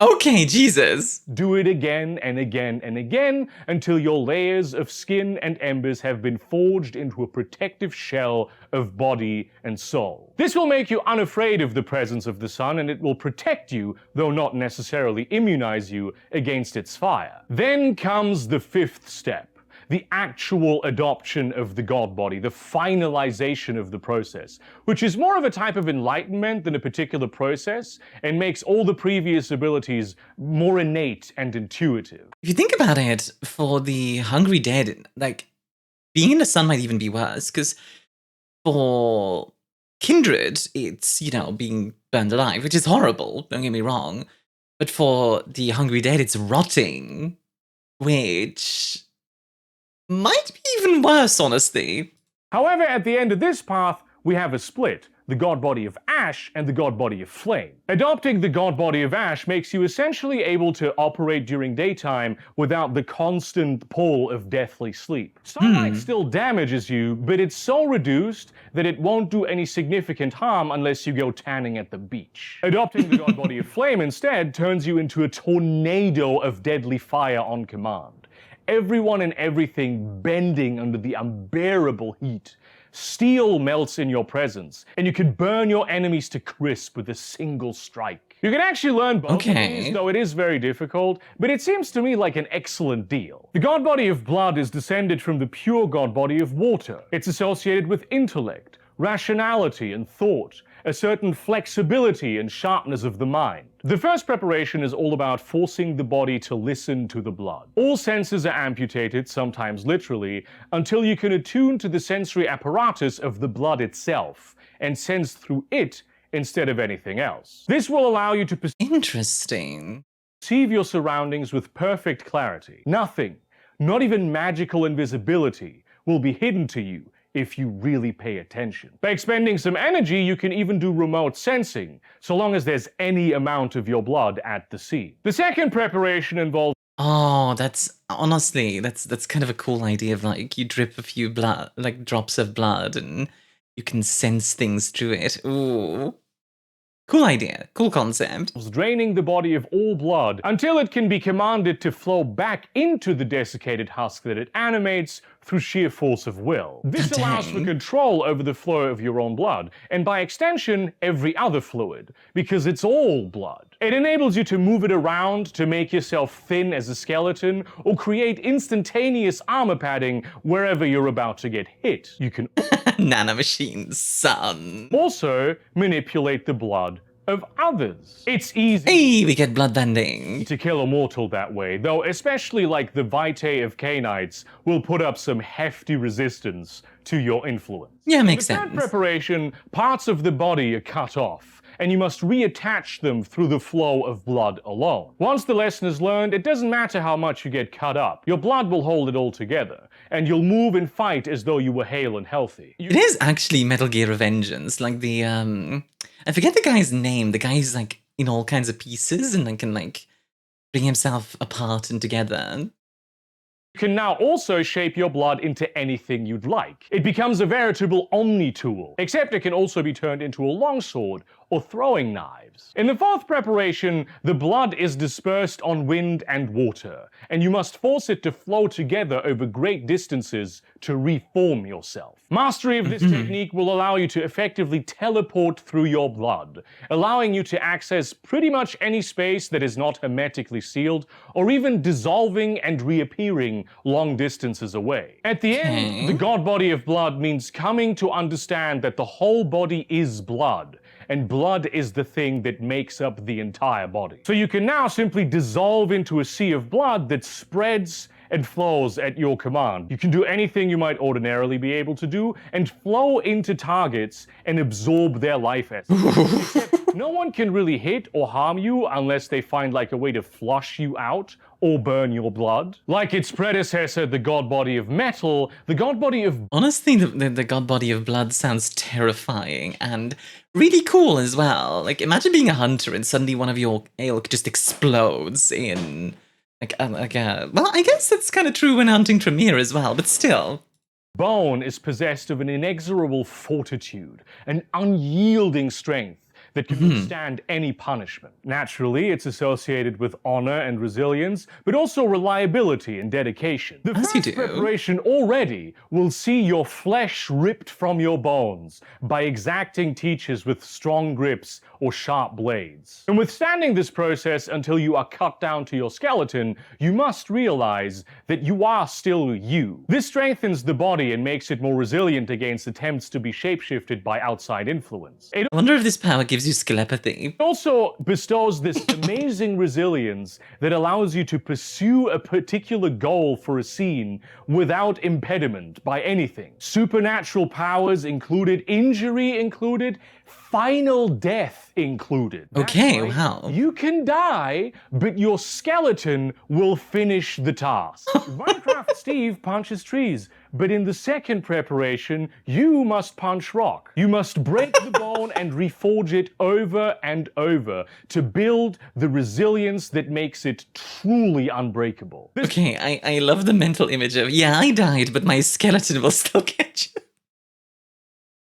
Okay, Jesus. Do it again and again and again until your layers of skin and embers have been forged into a protective shell of body and soul. This will make you unafraid of the presence of the sun, and it will protect you, though not necessarily immunize you, against its fire. Then comes the fifth step. The actual adoption of the god body, the finalization of the process, which is more of a type of enlightenment than a particular process, and makes all the previous abilities more innate and intuitive. If you think about it, for the hungry dead, like, being in the sun might even be worse, because for kindred, it's, you know, being burned alive, which is horrible, don't get me wrong, but for the hungry dead, it's rotting, which might be even worse, honestly. However, at the end of this path, we have a split, the god body of Ash and the god body of Flame. Adopting the god body of Ash makes you essentially able to operate during daytime without the constant pull of deathly sleep. Sunlight still damages you, but it's so reduced that it won't do any significant harm unless you go tanning at the beach. Adopting the god body of Flame instead turns you into a tornado of deadly fire on command. Everyone and everything bending under the unbearable heat. Steel melts in your presence, and you can burn your enemies to crisp with a single strike. You can actually learn both of these, though it is very difficult, but it seems to me like an excellent deal. The god body of Blood is descended from the pure god body of Water. It's associated with intellect, rationality, and thought, a certain flexibility and sharpness of the mind. The first preparation is all about forcing the body to listen to the blood. All senses are amputated, sometimes literally, until you can attune to the sensory apparatus of the blood itself, and sense through it instead of anything else. This will allow you to perceive your surroundings with perfect clarity. Nothing, not even magical invisibility, will be hidden to you if you really pay attention. By expending some energy, you can even do remote sensing, so long as there's any amount of your blood at the scene. The second preparation involves that's honestly, that's kind of a cool idea of, like, you drip a few blood, like, drops of blood, and you can sense things through it. Ooh. Cool idea, cool concept. Draining the body of all blood until it can be commanded to flow back into the desiccated husk that it animates through sheer force of will. This allows for control over the flow of your own blood, and by extension, every other fluid, because it's all blood. It enables you to move it around, to make yourself thin as a skeleton, or create instantaneous armor padding wherever you're about to get hit. You can nanomachines, son. Also manipulate the blood of others. It's easy Hey, we get bloodbending. to kill a mortal that way, though especially like the Vitae of Cainites will put up some hefty resistance to your influence. Yeah, makes In the sense. third preparation, parts of the body are cut off, and you must reattach them through the flow of blood alone. Once the lesson is learned, it doesn't matter how much you get cut up, your blood will hold it all together, and you'll move and fight as though you were hale and healthy. It is actually Metal Gear Revengeance, like the, I forget the guy's name. The guy's like in all kinds of pieces and can like bring himself apart and together. You can now also shape your blood into anything you'd like. It becomes a veritable omni-tool, except it can also be turned into a longsword or throwing knives. In the fourth preparation, the blood is dispersed on wind and water, and you must force it to flow together over great distances to reform yourself. Mastery of this technique will allow you to effectively teleport through your blood, allowing you to access pretty much any space that is not hermetically sealed, or even dissolving and reappearing long distances away. At the end, the god body of blood means coming to understand that the whole body is blood, and blood is the thing that makes up the entire body. So you can now simply dissolve into a sea of blood that spreads and flows at your command. You can do anything you might ordinarily be able to do and flow into targets and absorb their life essence. Except no one can really hit or harm you unless they find like a way to flush you out or burn your blood. Like its predecessor, the god body of metal, the god body of... Honestly, the god body of blood sounds terrifying and really cool as well. Like, imagine being a hunter and suddenly one of your ilk just explodes in... well, I guess that's kind of true when hunting Tremere as well, but still. bone is possessed of an inexorable fortitude, an unyielding strength that can withstand any punishment. Naturally, it's associated with honor and resilience, but also reliability and dedication. The first preparation already will see your flesh ripped from your bones by exacting teachers with strong grips or sharp blades. And withstanding this process until you are cut down to your skeleton, you must realize that you are still you. This strengthens the body and makes it more resilient against attempts to be shapeshifted by outside influence. I wonder if this power gives you skelepathy. It also bestows this amazing resilience that allows you to pursue a particular goal for a scene without impediment by anything. Supernatural powers included, injury included, final death included. Okay, wow. You can die, but your skeleton will finish the task. Minecraft Steve punches trees, but in the second preparation, you must punch rock. You must break the bone and reforge it over and over to build the resilience that makes it truly unbreakable. Okay, I love the mental image of, yeah, I died, but my skeleton will still catch you.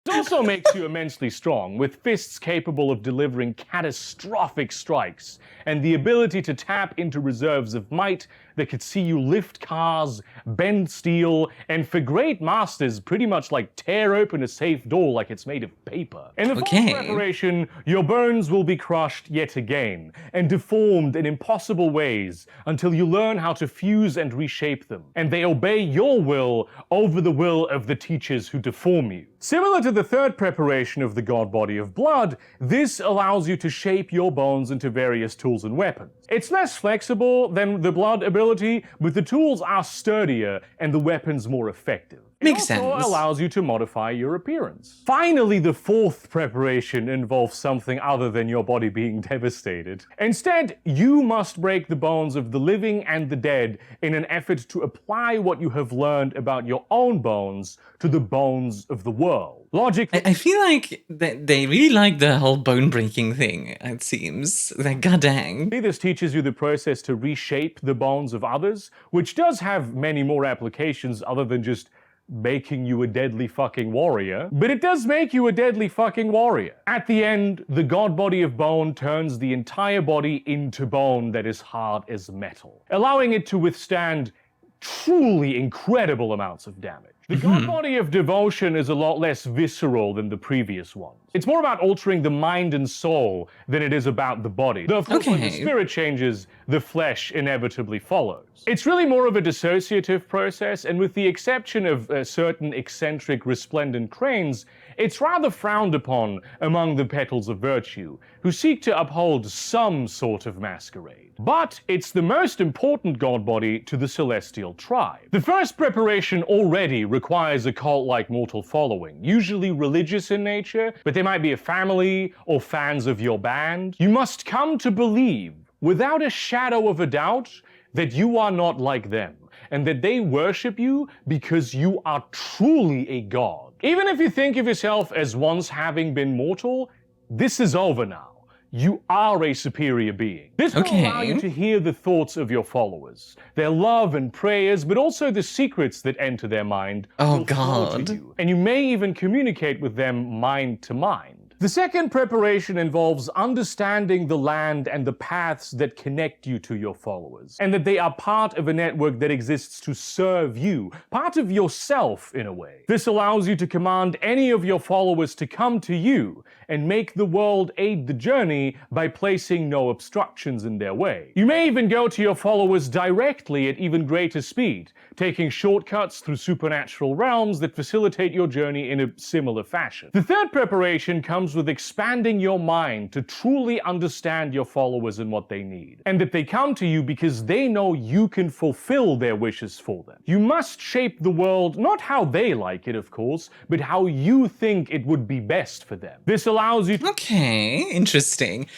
It also makes you immensely strong, with fists capable of delivering catastrophic strikes, and the ability to tap into reserves of might that could see you lift cars, bend steel, and for great masters, pretty much like tear open a safe door like it's made of paper. In the fourth preparation, your bones will be crushed yet again, and deformed in impossible ways until you learn how to fuse and reshape them, and they obey your will over the will of the teachers who deform you. Similar to the third preparation of the god body of blood, this allows you to shape your bones into various tools and weapons. It's less flexible than the blood ability, but the tools are sturdier and the weapons more effective. Makes sense. It also allows you to modify your appearance. Finally, the fourth preparation involves something other than your body being devastated. Instead, you must break the bones of the living and the dead in an effort to apply what you have learned about your own bones to the bones of the world. Logically, I feel like they really like the whole bone breaking thing, it seems. Like, god dang. This teaches you the process to reshape the bones of others, which does have many more applications other than just making you a deadly fucking warrior, but it does make you a deadly fucking warrior. At the end, the god body of bone turns the entire body into bone that is hard as metal, allowing it to withstand truly incredible amounts of damage. The god body of devotion is a lot less visceral than the previous ones. It's more about altering the mind and soul than it is about the body. Though, of course, when the spirit changes, the flesh inevitably follows. It's really more of a dissociative process, and with the exception of certain eccentric, resplendent cranes, It's rather frowned upon among the petals of virtue, who seek to uphold some sort of masquerade. But it's the most important god body to the celestial tribe. The first preparation already requires a cult-like mortal following, usually religious in nature, but they might be a family or fans of your band. You must come to believe, without a shadow of a doubt, that you are not like them, and that they worship you because you are truly a god. Even if you think of yourself as once having been mortal, this is over now. You are a superior being. This will allow you to hear the thoughts of your followers, their love and prayers, but also the secrets that enter their mind will flow to you, and you may even communicate with them mind to mind. The second preparation involves understanding the land and the paths that connect you to your followers, and that they are part of a network that exists to serve you, part of yourself in a way. This allows you to command any of your followers to come to you and make the world aid the journey by placing no obstructions in their way. You may even go to your followers directly at even greater speed, taking shortcuts through supernatural realms that facilitate your journey in a similar fashion. The third preparation comes with expanding your mind to truly understand your followers and what they need, and that they come to you because they know you can fulfill their wishes for them. You must shape the world not how they like it, of course, but how you think it would be best for them. This allows you to— Okay, interesting.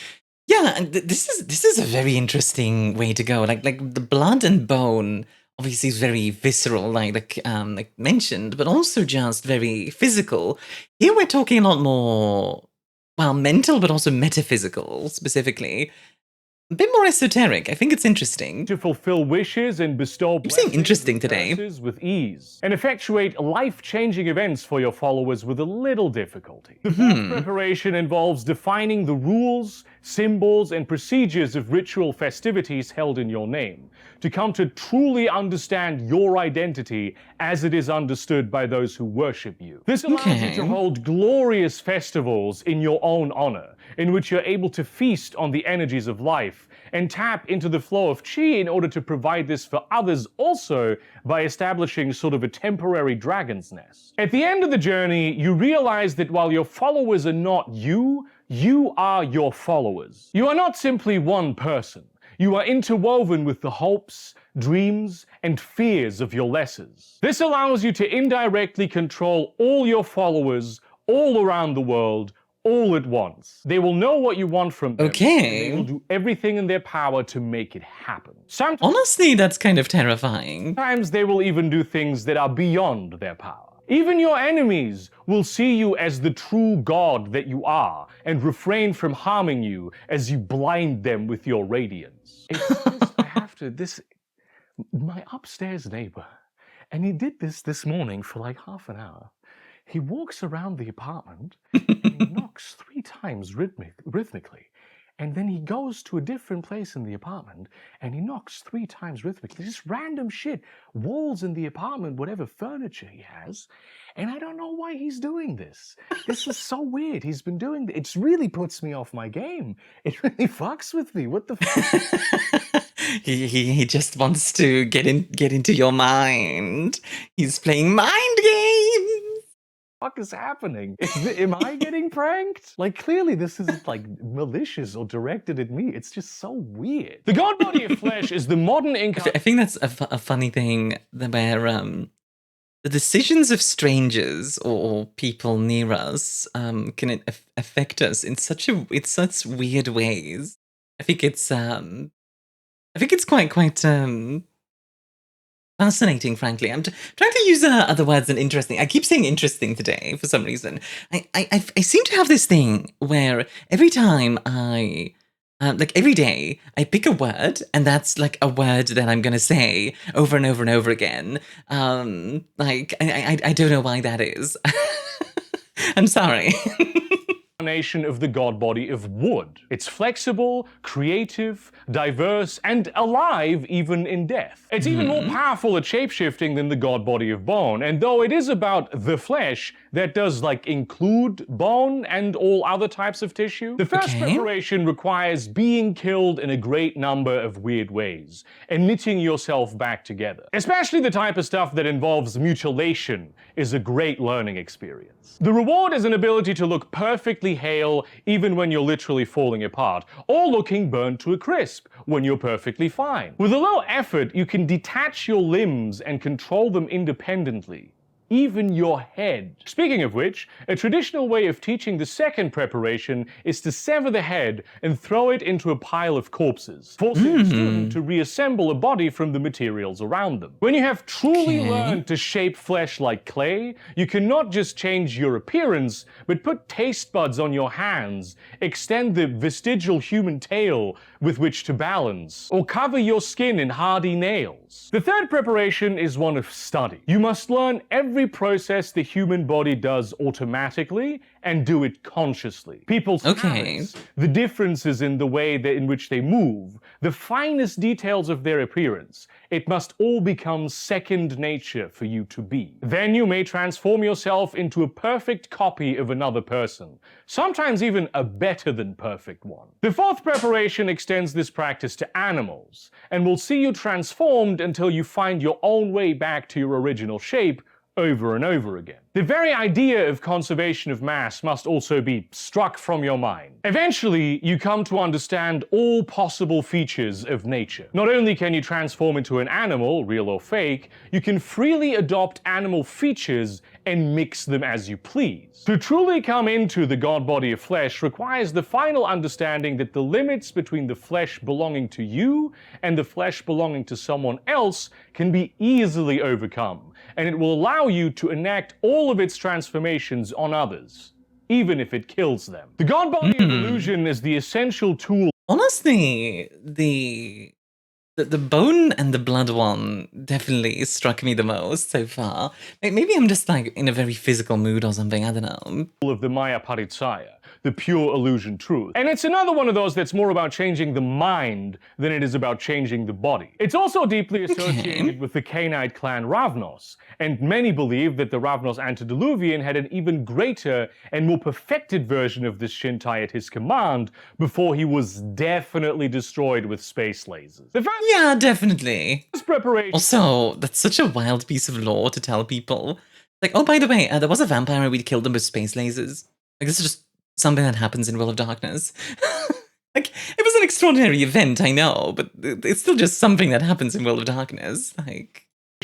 Yeah, and this is a very interesting way to go. Like the blood and bone obviously is very visceral, like mentioned, but also just very physical. Here we're talking a lot more, well, mental, but also metaphysical, specifically. A bit more esoteric. I think it's interesting. To fulfill wishes and bestow blessings interesting today. With ease, and effectuate life-changing events for your followers with a little difficulty. The fourth preparation involves defining the rules, symbols, and procedures of ritual festivities held in your name, to come to truly understand your identity as it is understood by those who worship you. This allows you to hold glorious festivals in your own honor, in which you're able to feast on the energies of life and tap into the flow of chi in order to provide this for others also by establishing sort of a temporary dragon's nest. At the end of the journey, you realize that while your followers are not you, you are your followers. You are not simply one person. You are interwoven with the hopes, dreams, and fears of your lessers. This allows you to indirectly control all your followers all around the world, all at once. They will know what you want from them. And they will do everything in their power to make it happen. Honestly, that's kind of terrifying. Sometimes they will even do things that are beyond their power. Even your enemies will see you as the true god that you are and refrain from harming you as you blind them with your radiance. It's just, I have to, my upstairs neighbor, and he did this morning for like half an hour. He walks around the apartment and he knocks 3 times rhythmically. And then he goes to a different place in the apartment and he knocks 3 times rhythmically. Just random shit. Walls in the apartment, whatever furniture he has. And I don't know why he's doing this. This is so weird. He's been doing it really puts me off my game. It really fucks with me. What the fuck? He just wants to get into your mind. He's playing mind games. What is happening? Am I getting pranked? Like, clearly this isn't like malicious or directed at me. It's just so weird. The god body of flesh is the modern incarnation. I think that's a funny thing where the decisions of strangers or people near us can affect us in such weird ways. I think it's quite fascinating, frankly. I'm trying to use other words than interesting. I keep saying interesting today for some reason. I seem to have this thing where every time like every day, I pick a word, and that's like a word that I'm gonna say over and over and over again. Like I don't know why that is. I'm sorry. of the god body of wood. It's flexible, creative, diverse, and alive even in death. It's even more powerful at shapeshifting than the god body of bone, and though it is about the flesh, that does include bone and all other types of tissue. The first preparation requires being killed in a great number of weird ways, and knitting yourself back together. Especially the type of stuff that involves mutilation is a great learning experience. The reward is an ability to look perfectly hale even when you're literally falling apart, or looking burned to a crisp when you're perfectly fine. With a little effort, you can detach your limbs and control them independently. Even your head. Speaking of which, a traditional way of teaching the second preparation is to sever the head and throw it into a pile of corpses, forcing the student to reassemble a body from the materials around them. When you have truly learned to shape flesh like clay, you can not just change your appearance, but put taste buds on your hands, extend the vestigial human tail with which to balance, or cover your skin in hardy nails. The third preparation is one of study. You must learn every process the human body does automatically and do it consciously. People's habits, the differences in the way in which they move, the finest details of their appearance. It must all become second nature for you to be. Then you may transform yourself into a perfect copy of another person, sometimes even a better than perfect one. The fourth preparation extends this practice to animals, and will see you transformed until you find your own way back to your original shape over and over again. The very idea of conservation of mass must also be struck from your mind. Eventually, you come to understand all possible features of nature. Not only can you transform into an animal, real or fake, you can freely adopt animal features and mix them as you please. To truly come into the god body of flesh requires the final understanding that the limits between the flesh belonging to you and the flesh belonging to someone else can be easily overcome, and it will allow you to enact all of its transformations on others, even if it kills them. The god body of illusion is the essential tool. Honestly, the bone and the blood one definitely struck me the most so far. Maybe I'm just in a very physical mood or something, I don't know. Of the Maya Paritsaya, the pure illusion truth. And it's another one of those that's more about changing the mind than it is about changing the body. It's also deeply associated with the Cainite clan Ravnos, and many believe that the Ravnos antediluvian had an even greater and more perfected version of this Shintai at his command before he was definitely destroyed with space lasers. Yeah, definitely. Preparation. Also, that's such a wild piece of lore to tell people. Oh, by the way, there was a vampire and we killed them with space lasers. This is just something that happens in World of Darkness. It was an extraordinary event, I know, but it's still just something that happens in World of Darkness.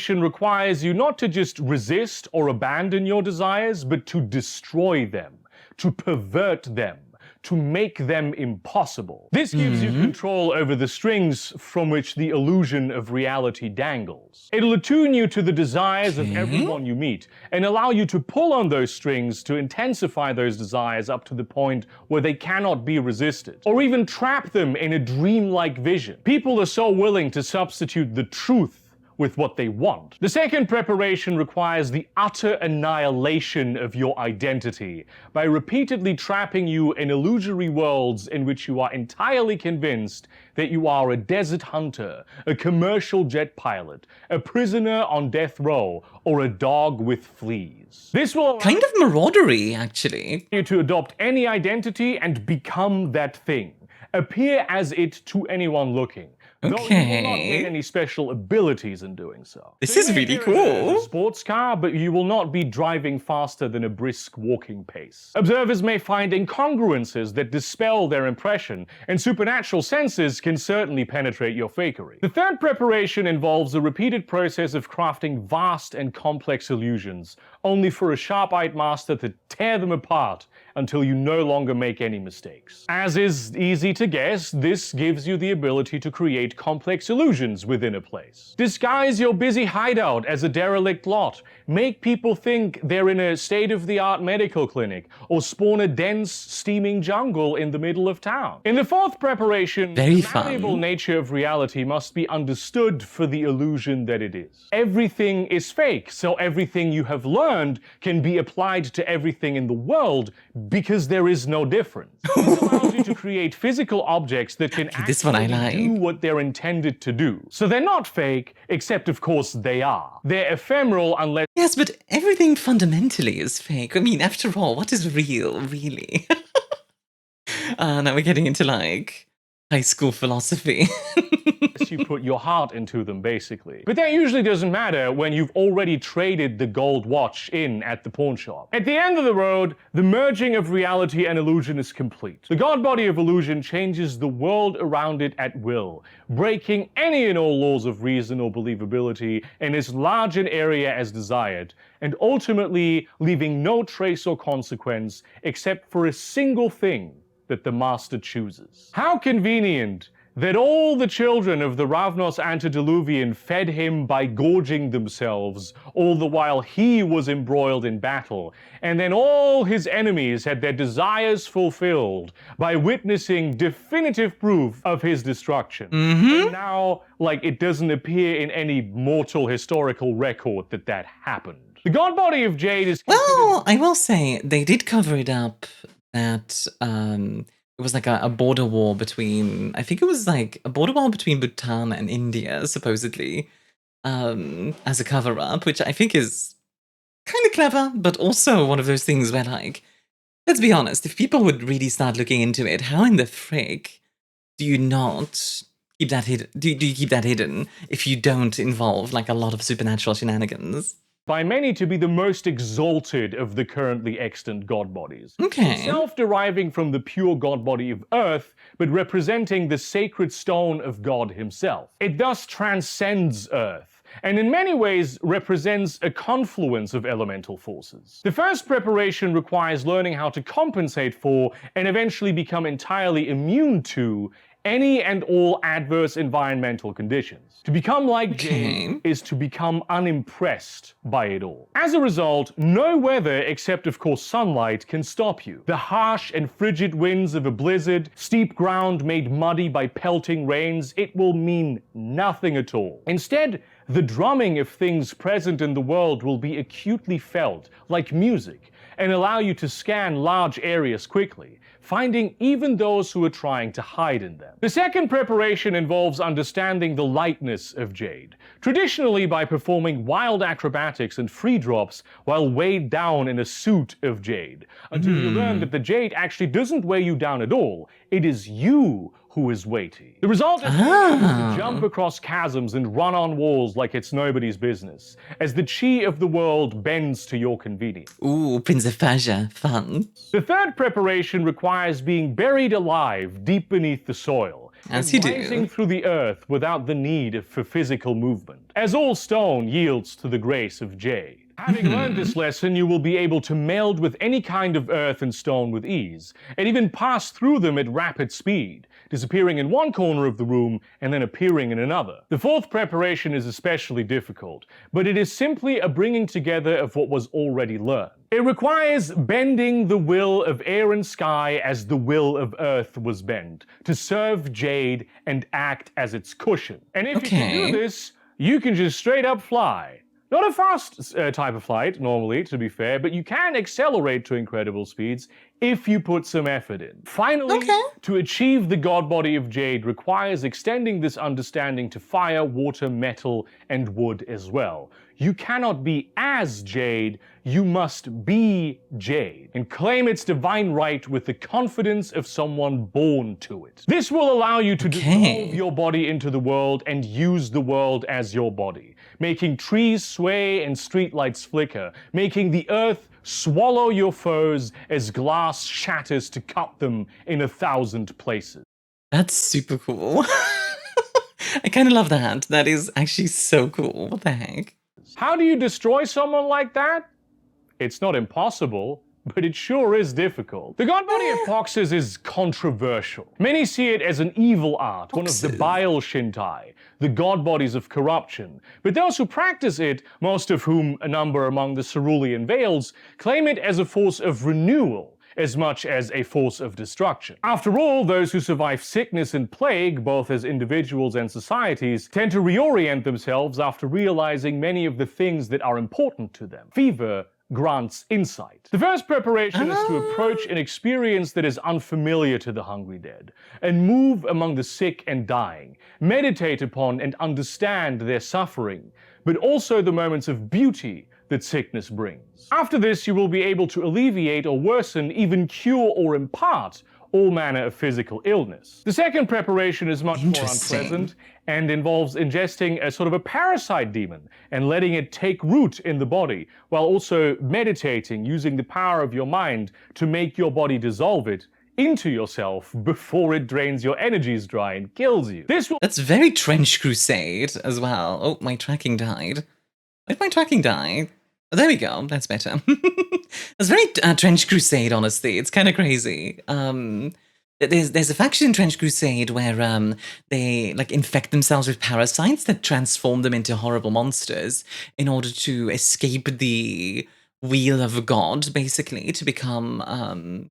Requires you not to just resist or abandon your desires, but to destroy them, to pervert them, to make them impossible. This gives you control over the strings from which the illusion of reality dangles. It'll attune you to the desires of everyone you meet, and allow you to pull on those strings to intensify those desires up to the point where they cannot be resisted, or even trap them in a dreamlike vision. People are so willing to substitute the truth with what they want. The second preparation requires the utter annihilation of your identity by repeatedly trapping you in illusory worlds in which you are entirely convinced that you are a desert hunter, a commercial jet pilot, a prisoner on death row, or a dog with fleas. This will kind of maraudery, actually. You to adopt any identity and become that thing. Appear as it to anyone looking. Though you will not get any special abilities in doing so. This is really cool. A sports car, but you will not be driving faster than a brisk walking pace. Observers may find incongruences that dispel their impression, and supernatural senses can certainly penetrate your fakery. The third preparation involves a repeated process of crafting vast and complex illusions, only for a sharp-eyed master to tear them apart until you no longer make any mistakes. As is easy to guess, this gives you the ability to create complex illusions within a place. Disguise your busy hideout as a derelict lot. Make people think they're in a state-of-the-art medical clinic, or spawn a dense, steaming jungle in the middle of town. In the fourth preparation, the malleable nature of reality must be understood for the illusion that it is. Everything is fake, so everything you have learned learned can be applied to everything in the world because there is no difference. This allows you to create physical objects that can This one I actually do like. what they're intended to do. So they're not fake, except of course they are. They're ephemeral unless Yes, but everything fundamentally is fake. I mean, after all, what is real, really? Now we're getting into, like, high school philosophy. you put your heart into them, basically. But that usually doesn't matter when you've already traded the gold watch in at the pawn shop. At the end of the road, the merging of reality and illusion is complete. The god body of illusion changes the world around it at will, breaking any and all laws of reason or believability in as large an area as desired, and ultimately leaving no trace or consequence except for a single thing that the master chooses. How convenient that all the children of the Ravnos Antediluvian fed him by gorging themselves, all the while he was embroiled in battle, and then all his enemies had their desires fulfilled by witnessing definitive proof of his destruction. And now, like, it doesn't appear in any mortal historical record that that happened. The god body of Jade is Well, I will say, they did cover it up that, it was like a border war between, I think it was like a border war between Bhutan and India, supposedly, as a cover-up, which I think is kind of clever, but also one of those things where, like, let's be honest, if people would really start looking into it, how in the frick do you not keep that hidden? Do you keep that hidden if you don't involve, like, a lot of supernatural shenanigans? by many to be the most exalted of the currently extant god bodies. Okay. Itself deriving from the pure god body of Earth, but representing the sacred stone of God himself. It thus transcends Earth, and in many ways represents a confluence of elemental forces. The first preparation requires learning how to compensate for, and eventually become entirely immune to, any and all adverse environmental conditions. To become like Jade is to become unimpressed by it all. As a result, no weather except of course sunlight can stop you. The harsh and frigid winds of a blizzard, steep ground made muddy by pelting rains, it will mean nothing at all. Instead, the drumming of things present in the world will be acutely felt, like music, and allow you to scan large areas quickly, finding even those who are trying to hide in them. The second preparation involves understanding the lightness of Jade, traditionally by performing wild acrobatics and free drops while weighed down in a suit of Jade, until you learn that the Jade actually doesn't weigh you down at all, it is you who is weighty. The result is to jump across chasms and run on walls like it's nobody's business, as the chi of the world bends to your convenience. Ooh, Prince of Persia, fun. The third preparation requires being buried alive deep beneath the soil, As and you rising do. through the earth without the need for physical movement, as all stone yields to the grace of Jade. Having learned this lesson, you will be able to meld with any kind of earth and stone with ease, and even pass through them at rapid speed, disappearing in one corner of the room and then appearing in another. The fourth preparation is especially difficult, but it is simply a bringing together of what was already learned. It requires bending the will of air and sky as the will of earth was bent, to serve Jade and act as its cushion. And if you can do this, you can just straight up fly. Not a fast type of flight, normally, to be fair, but you can accelerate to incredible speeds if you put some effort in. Finally, to achieve the god body of Jade requires extending this understanding to fire, water, metal, and wood as well. You cannot be as Jade, you must be Jade, and claim its divine right with the confidence of someone born to it. This will allow you to dissolve your body into the world and use the world as your body, making trees sway and streetlights flicker, making the earth swallow your foes as glass shatters to cut them in 1,000 places. That's super cool. I kind of love that. That is actually so cool. What the heck? How do you destroy someone like that? It's not impossible, but it sure is difficult. The god body of Poxes is controversial. Many see it as an evil art, one of the Bile Shintai, the god bodies of corruption. But those who practice it, most of whom a number among the Cerulean Vales, claim it as a force of renewal, as much as a force of destruction. After all, those who survive sickness and plague, both as individuals and societies, tend to reorient themselves after realizing many of the things that are important to them. Fever, grants insight. The first preparation is to approach an experience that is unfamiliar to the hungry dead, and move among the sick and dying, meditate upon and understand their suffering, but also the moments of beauty that sickness brings. After this, you will be able to alleviate or worsen, even cure or impart all manner of physical illness. The second preparation is much more unpleasant and involves ingesting a sort of a parasite demon and letting it take root in the body, while also meditating, using the power of your mind to make your body dissolve it into yourself before it drains your energies dry and kills you. That's very Trench Crusade as well. Oh, my tracking died. Why did my tracking die? Oh, there we go. That's better. It's very Trench Crusade, honestly. It's kind of crazy. There's a faction in Trench Crusade where they like infect themselves with parasites that transform them into horrible monsters in order to escape the wheel of God, basically, to become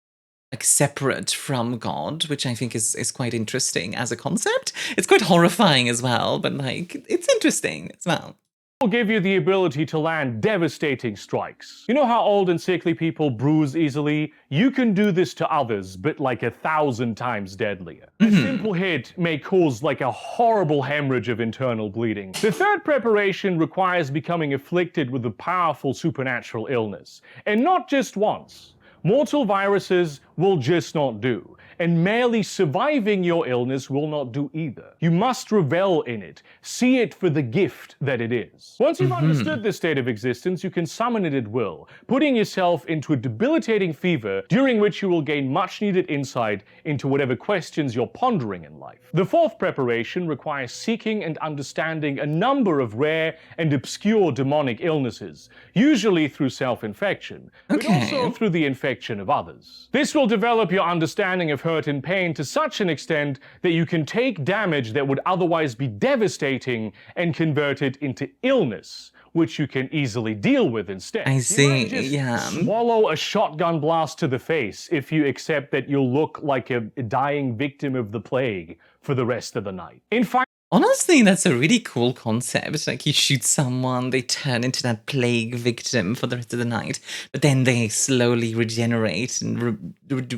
like separate from God, which I think is quite interesting as a concept. It's quite horrifying as well, but like it's interesting as well. Will give you the ability to land devastating strikes. You know how old and sickly people bruise easily? You can do this to others, but like 1,000 times deadlier. A simple hit may cause like a horrible hemorrhage of internal bleeding. The third preparation requires becoming afflicted with a powerful supernatural illness. And not just once. Mortal viruses will just not do, and merely surviving your illness will not do either. You must revel in it, see it for the gift that it is. Once you've understood this state of existence, you can summon it at will, putting yourself into a debilitating fever, during which you will gain much needed insight into whatever questions you're pondering in life. The fourth preparation requires seeking and understanding a number of rare and obscure demonic illnesses, usually through self-infection, but also through the infection of others. This will develop your understanding of hurt and pain to such an extent that you can take damage that would otherwise be devastating and convert it into illness, which you can easily deal with instead. I see, You might yeah. swallow a shotgun blast to the face if you accept that you'll look like a dying victim of the plague for the rest of the night. In fact, Honestly, that's a really cool concept. Like, you shoot someone, they turn into that plague victim for the rest of the night, but then they slowly regenerate and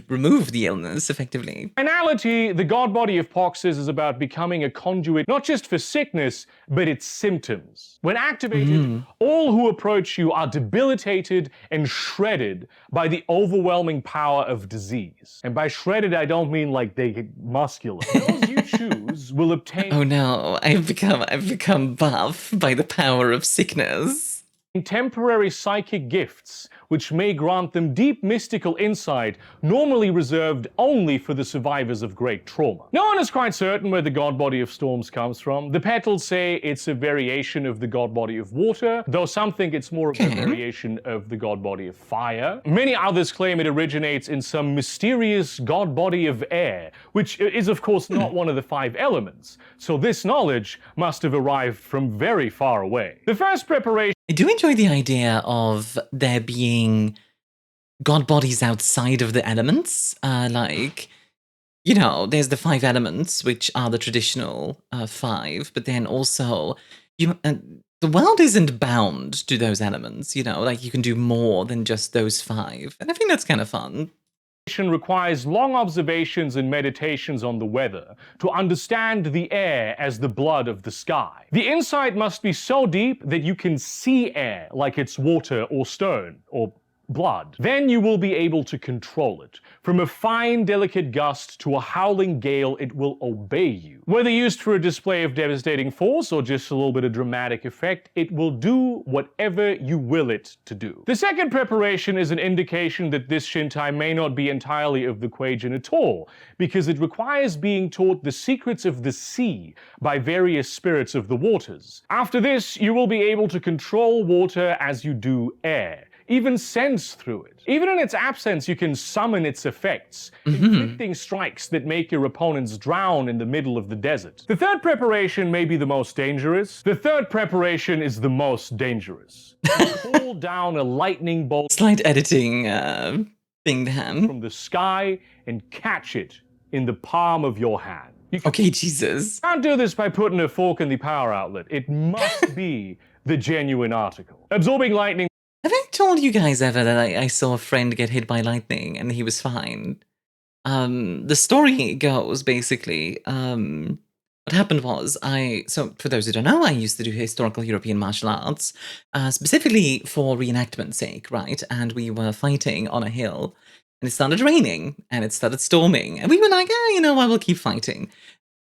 remove the illness, effectively. in reality, the god body of Poxes is about becoming a conduit not just for sickness, but its symptoms. When activated, all who approach you are debilitated and shredded by the overwhelming power of disease. And by shredded, I don't mean like they get muscular. Those you choose will obtain Oh no, I've become buff by the power of sickness. temporary psychic gifts, which may grant them deep mystical insight normally reserved only for the survivors of great trauma. No one is quite certain where the god body of storms comes from. The petals say it's a variation of the god body of water, though some think it's more of a variation of the god body of fire. Many others claim it originates in some mysterious god body of air, which is of course not one of the 5 elements, so this knowledge must have arrived from very far away. The first preparation I do enjoy the idea of there being god bodies outside of the elements. Like, you know, there's the 5 elements, which are the traditional 5, but then also the world isn't bound to those elements, you know, like you can do more than just those 5. And I think that's kind of fun. requires long observations and meditations on the weather to understand the air as the blood of the sky. The insight must be so deep that you can see air like it's water or stone or blood. Then you will be able to control it. From a fine, delicate gust to a howling gale, it will obey you. Whether used for a display of devastating force or just a little bit of dramatic effect, it will do whatever you will it to do. The second preparation is an indication that this Shintai may not be entirely of the Kue-Jin at all, because it requires being taught the secrets of the sea by various spirits of the waters. After this, you will be able to control water as you do air, even sense through it. Even in its absence, you can summon its effects, inflicting strikes that make your opponents drown in the middle of the desert. The third preparation may be the most dangerous. The third preparation is the most dangerous. Call down a lightning bolt Slight editing thing then. from the sky and catch it in the palm of your hand. You Okay, Jesus. can't do this by putting a fork in the power outlet. It must be the genuine article. Absorbing lightning Have I told you guys ever that I saw a friend get hit by lightning and he was fine? The story goes basically, what happened was so for those who don't know, I used to do historical European martial arts, specifically for reenactment's sake, right? And we were fighting on a hill, and it started raining, and it started storming, and we were like, you know what, we'll keep fighting.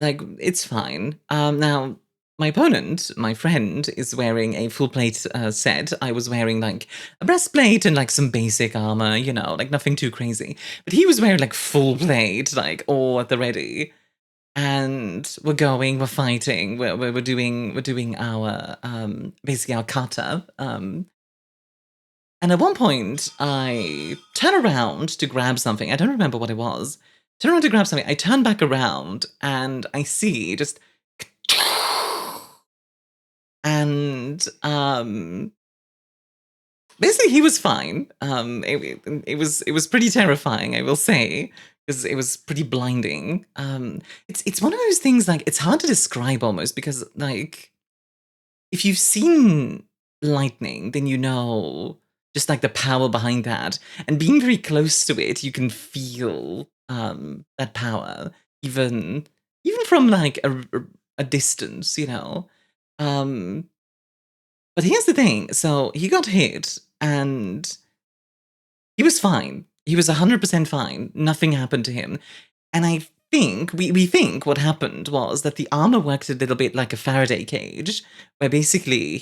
Like, it's fine. Now, my opponent, my friend, is wearing a full plate set. I was wearing like a breastplate and like some basic armor, you know, like nothing too crazy. But he was wearing like full plate, like all at the ready. And we're fighting, we're doing our basically our kata. And at one point, I turn around to grab something. I don't remember what it was. Turn around to grab something. I turn back around and I see just and basically he was fine. It was pretty terrifying, I will say, because it was pretty blinding. It's one of those things, like, it's hard to describe almost, because like if you've seen lightning, then you know just like the power behind that, and being very close to it, you can feel that power, even from like a distance, you know. But here's the thing. So he got hit and he was fine. He was 100% fine. Nothing happened to him. And I think, we think what happened was that the armor worked a little bit like a Faraday cage, where basically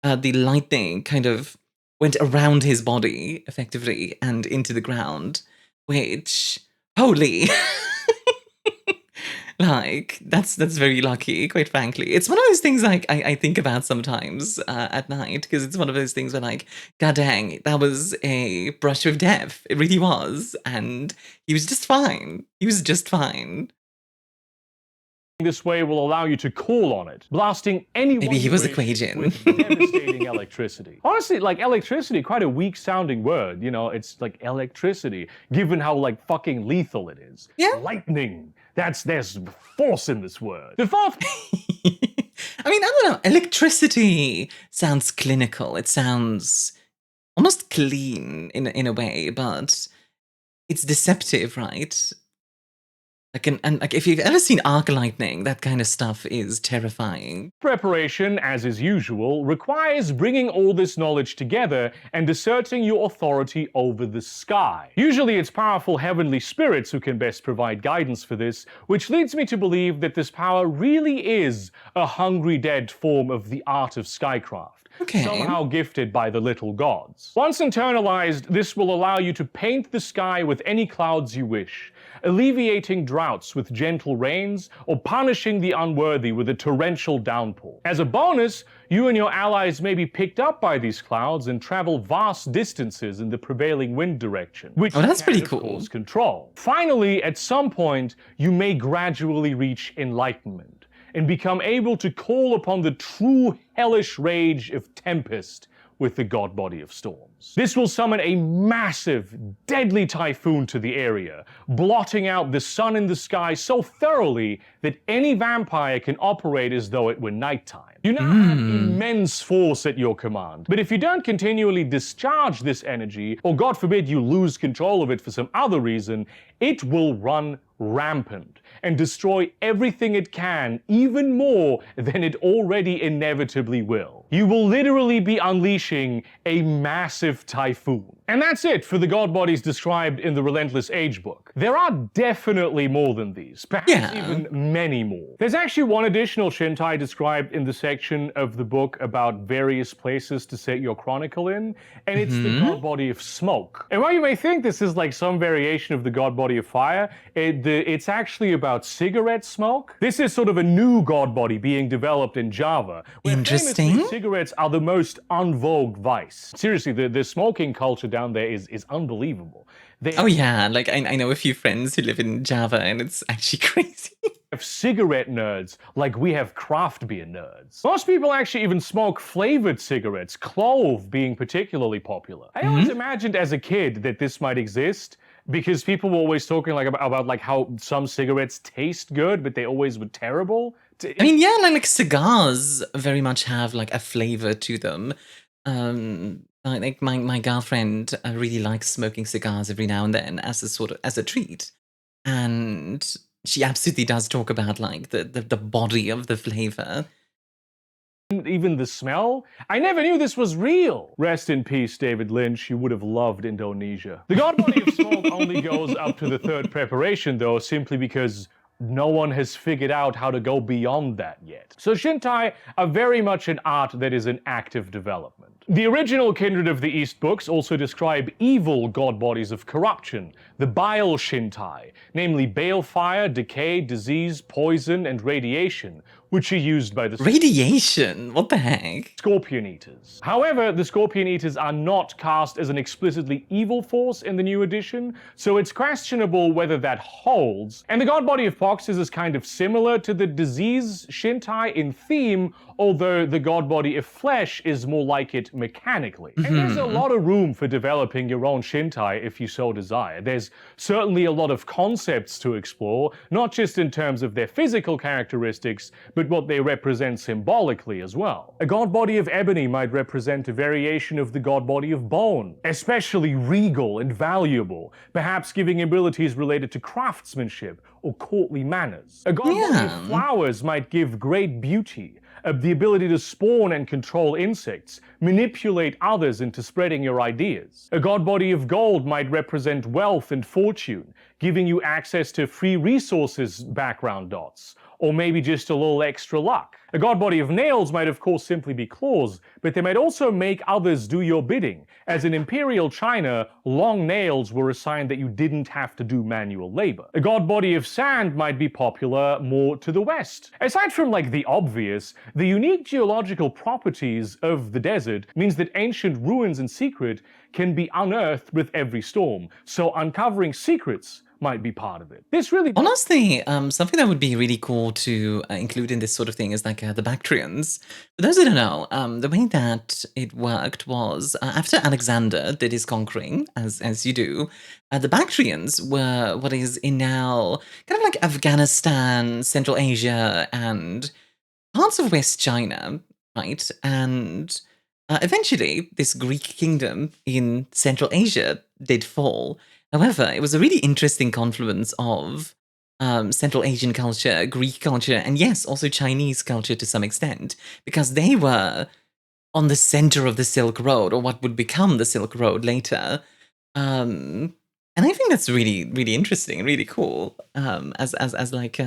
the lightning kind of went around his body, effectively, and into the ground, which, holy... Like, that's very lucky, quite frankly. It's one of those things, like, I think about sometimes at night, because it's one of those things where, like, god dang, that was a brush with death. It really was. And he was just fine. He was just fine. This way will allow you to call on it, blasting anyone Maybe he was a with Kue-Jin. devastating electricity. Honestly, like, electricity, quite a weak sounding word, you know, it's like electricity, given how like fucking lethal it is. Yeah. Lightning, there's force in this word. The fourth... I mean, I don't know, electricity sounds clinical. It sounds almost clean in a way, but it's deceptive, right? Like if you've ever seen arc lightning, that kind of stuff is terrifying. Preparation, as is usual, requires bringing all this knowledge together and asserting your authority over the sky. Usually it's powerful heavenly spirits who can best provide guidance for this, which leads me to believe that this power really is a hungry dead form of the art of skycraft. Okay. Somehow gifted by the little gods. Once internalized, this will allow you to paint the sky with any clouds you wish, alleviating droughts with gentle rains, or punishing the unworthy with a torrential downpour. As a bonus, you and your allies may be picked up by these clouds and travel vast distances in the prevailing wind direction, which that's pretty of cool. course control. Finally, at some point, you may gradually reach enlightenment and become able to call upon the true hellish rage of Tempest with the god body of storms. This will summon a massive, deadly typhoon to the area, blotting out the sun in the sky so thoroughly that any vampire can operate as though it were nighttime. You now have immense force at your command, but if you don't continually discharge this energy, or God forbid you lose control of it for some other reason, it will run rampant and destroy everything it can, even more than it already inevitably will. You will literally be unleashing a massive typhoon. And that's it for the god bodies described in the Relentless Age book. There are definitely more than these, perhaps even many more. There's actually one additional Shintai described in the section of the book about various places to set your chronicle in, and it's the god body of smoke. And while you may think this is like some variation of the god body of fire, it's actually about cigarette smoke. This is sort of a new god body being developed in Java, where famously cigarettes are the most en vogue vice. Seriously, the smoking culture down there is unbelievable. Oh yeah, like I know a few friends who live in Java, and it's actually crazy. Have cigarette nerds like we have craft beer nerds. Most people actually even smoke flavored cigarettes, clove being particularly popular. I always imagined as a kid that this might exist, because people were always talking like about like how some cigarettes taste good, but they always were terrible. I mean, yeah, like cigars very much have like a flavor to them. Like my girlfriend really likes smoking cigars every now and then as a treat, and she absolutely does talk about like the body of the flavor. Even the smell? I never knew this was real. Rest in peace, David Lynch. You would have loved Indonesia. The god body of smoke only goes up to the third preparation, though, simply because no one has figured out how to go beyond that yet. So Shintai are very much an art that is in active development. The original Kindred of the East books also describe evil god bodies of corruption, the Bile Shintai, namely balefire, decay, disease, poison, and radiation, which are used by the Radiation? What the heck? Scorpion Eaters. However, the Scorpion Eaters are not cast as an explicitly evil force in the new edition, so it's questionable whether that holds. And the god body of Poxes is kind of similar to the disease Shintai in theme, although the god body of flesh is more like it mechanically. And there's a lot of room for developing your own Shintai if you so desire. There's certainly a lot of concepts to explore, not just in terms of their physical characteristics, but what they represent symbolically as well. A god body of ebony might represent a variation of the god body of bone, especially regal and valuable, perhaps giving abilities related to craftsmanship or courtly manners. A god body of flowers might give great beauty, the ability to spawn and control insects, manipulate others into spreading your ideas. A god body of gold might represent wealth and fortune, giving you access to free resources background dots, or maybe just a little extra luck. A god body of nails might of course simply be claws, but they might also make others do your bidding, as in Imperial China, long nails were a sign that you didn't have to do manual labor. A god body of sand might be popular more to the west. Aside from like the obvious, the unique geological properties of the desert means that ancient ruins and secret can be unearthed with every storm, so uncovering secrets might be part of it. This really honestly, something that would be really cool to include in this sort of thing is like the Bactrians. For those who don't know, the way that it worked was after Alexander did his conquering, as you do, the Bactrians were what is in now kind of like Afghanistan, Central Asia, and parts of West China, right? And eventually, this Greek kingdom in Central Asia did fall. However, it was a really interesting confluence of Central Asian culture, Greek culture, and yes, also Chinese culture to some extent, because they were on the center of the Silk Road, or what would become the Silk Road later. And I think that's really, really interesting and really cool as like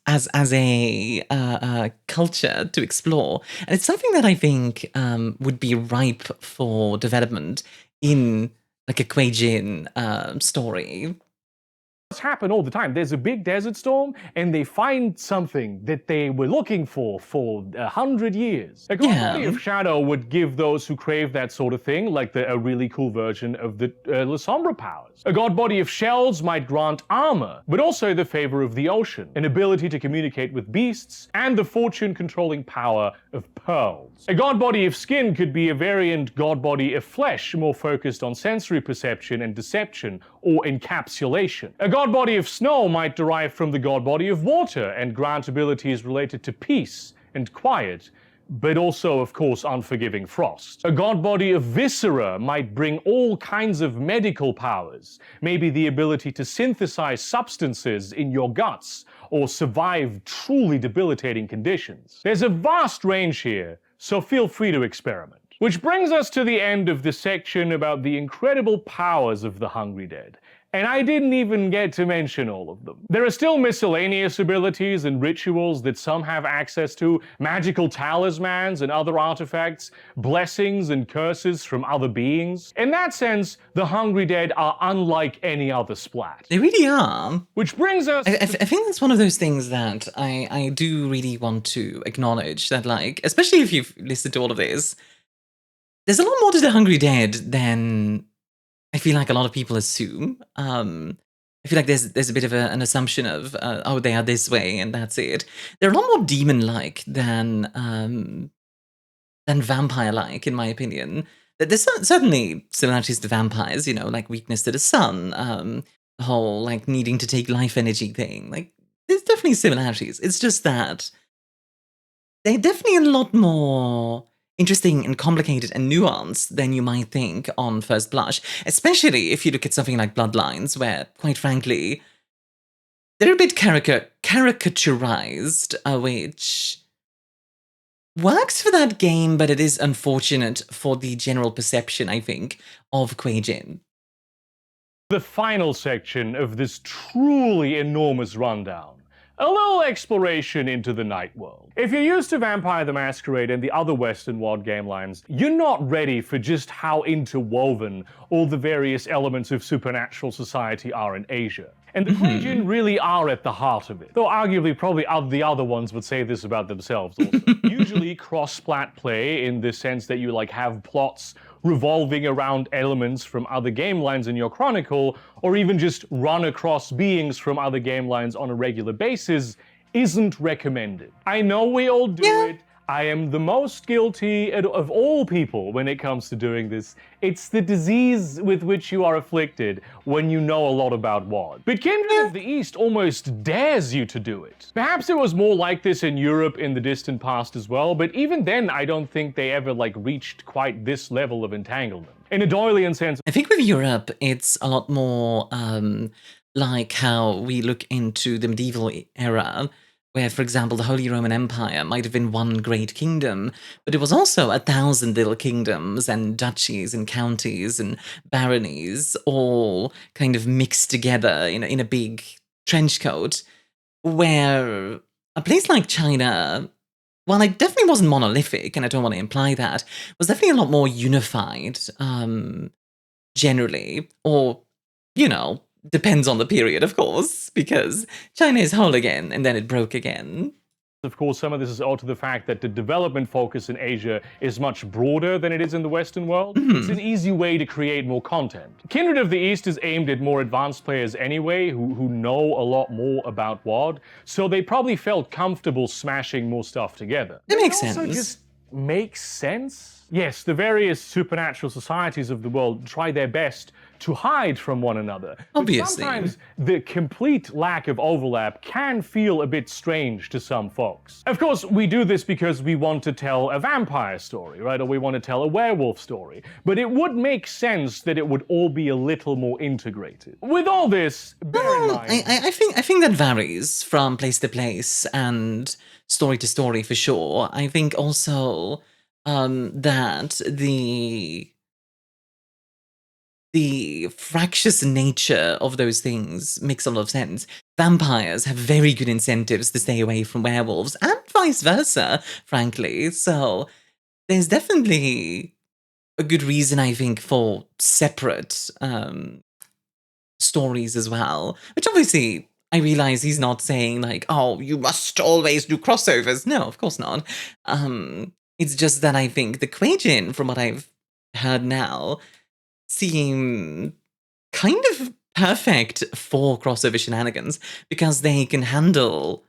as a culture to explore, and it's something that I think would be ripe for development in like a Kue-Jin story. happen all the time. There's a big desert storm and they find something that they were looking for 100 years. A god body of shadow would give those who crave that sort of thing, like a really cool version of the La Sombra powers. A god body of shells might grant armor, but also the favor of the ocean, an ability to communicate with beasts, and the fortune-controlling power of pearls. A god body of skin could be a variant god body of flesh, more focused on sensory perception and deception, or encapsulation. A god body of snow might derive from the god body of water and grant abilities related to peace and quiet, but also, of course, unforgiving frost. A god body of viscera might bring all kinds of medical powers, maybe the ability to synthesize substances in your guts or survive truly debilitating conditions. There's a vast range here, so feel free to experiment. Which brings us to the end of the section about the incredible powers of the Hungry Dead. And I didn't even get to mention all of them. There are still miscellaneous abilities and rituals that some have access to, magical talismans and other artifacts, blessings and curses from other beings. In that sense, the Hungry Dead are unlike any other splat. They really are. Which brings us I think that's one of those things that I do really want to acknowledge, that like, especially if you've listened to all of this, there's a lot more to the Hungry Dead than I feel like a lot of people assume. I feel like there's a bit of an assumption of, oh, they are this way and that's it. They're a lot more demon-like than vampire-like, in my opinion. There's certainly similarities to vampires, you know, like weakness to the sun, the whole like needing to take life energy thing. Like, there's definitely similarities. It's just that they're definitely a lot more interesting and complicated and nuanced than you might think on first blush, especially if you look at something like Bloodlines, where, quite frankly, they're a bit caricaturized, which works for that game, but it is unfortunate for the general perception, I think, of Kue-Jin. The final section of this truly enormous rundown. A little exploration into the night world. If you're used to Vampire the Masquerade and the other Western WoD game lines, you're not ready for just how interwoven all the various elements of supernatural society are in Asia. And the Kue-Jin really are at the heart of it. Though arguably probably the other ones would say this about themselves also. Usually cross-plat play in the sense that you have plots revolving around elements from other game lines in your chronicle, or even just run across beings from other game lines on a regular basis, isn't recommended. I know we all do it. I am the most guilty of all people when it comes to doing this. It's the disease with which you are afflicted when you know a lot about WoD. But Kindred of the East almost dares you to do it. Perhaps it was more like this in Europe in the distant past as well, but even then I don't think they ever reached quite this level of entanglement. In a Doylean sense, I think with Europe, it's a lot more like how we look into the medieval era, where, for example, the Holy Roman Empire might have been one great kingdom, but it was also 1,000 little kingdoms and duchies and counties and baronies all kind of mixed together in a big trench coat, where a place like China, while it definitely wasn't monolithic, and I don't want to imply that, was definitely a lot more unified, generally, or, depends on the period, of course, because China is whole again, and then it broke again. Of course, some of this is owed to the fact that the development focus in Asia is much broader than it is in the Western world. It's an easy way to create more content. Kindred of the East is aimed at more advanced players anyway, who know a lot more about WoD, so they probably felt comfortable smashing more stuff together. It makes sense. Also just makes sense. Yes, the various supernatural societies of the world try their best to hide from one another. Obviously. But sometimes the complete lack of overlap can feel a bit strange to some folks. Of course, we do this because we want to tell a vampire story, right? Or we want to tell a werewolf story. But it would make sense that it would all be a little more integrated. With all this, bear in mind... I think that varies from place to place and story to story for sure. I think also that the fractious nature of those things makes a lot of sense. Vampires have very good incentives to stay away from werewolves, and vice versa, frankly. So there's definitely a good reason, I think, for separate stories as well. Which obviously, I realize he's not saying oh, you must always do crossovers. No, of course not. It's just that I think the Kue-Jin, from what I've heard now, seem kind of perfect for crossover shenanigans, because they can handle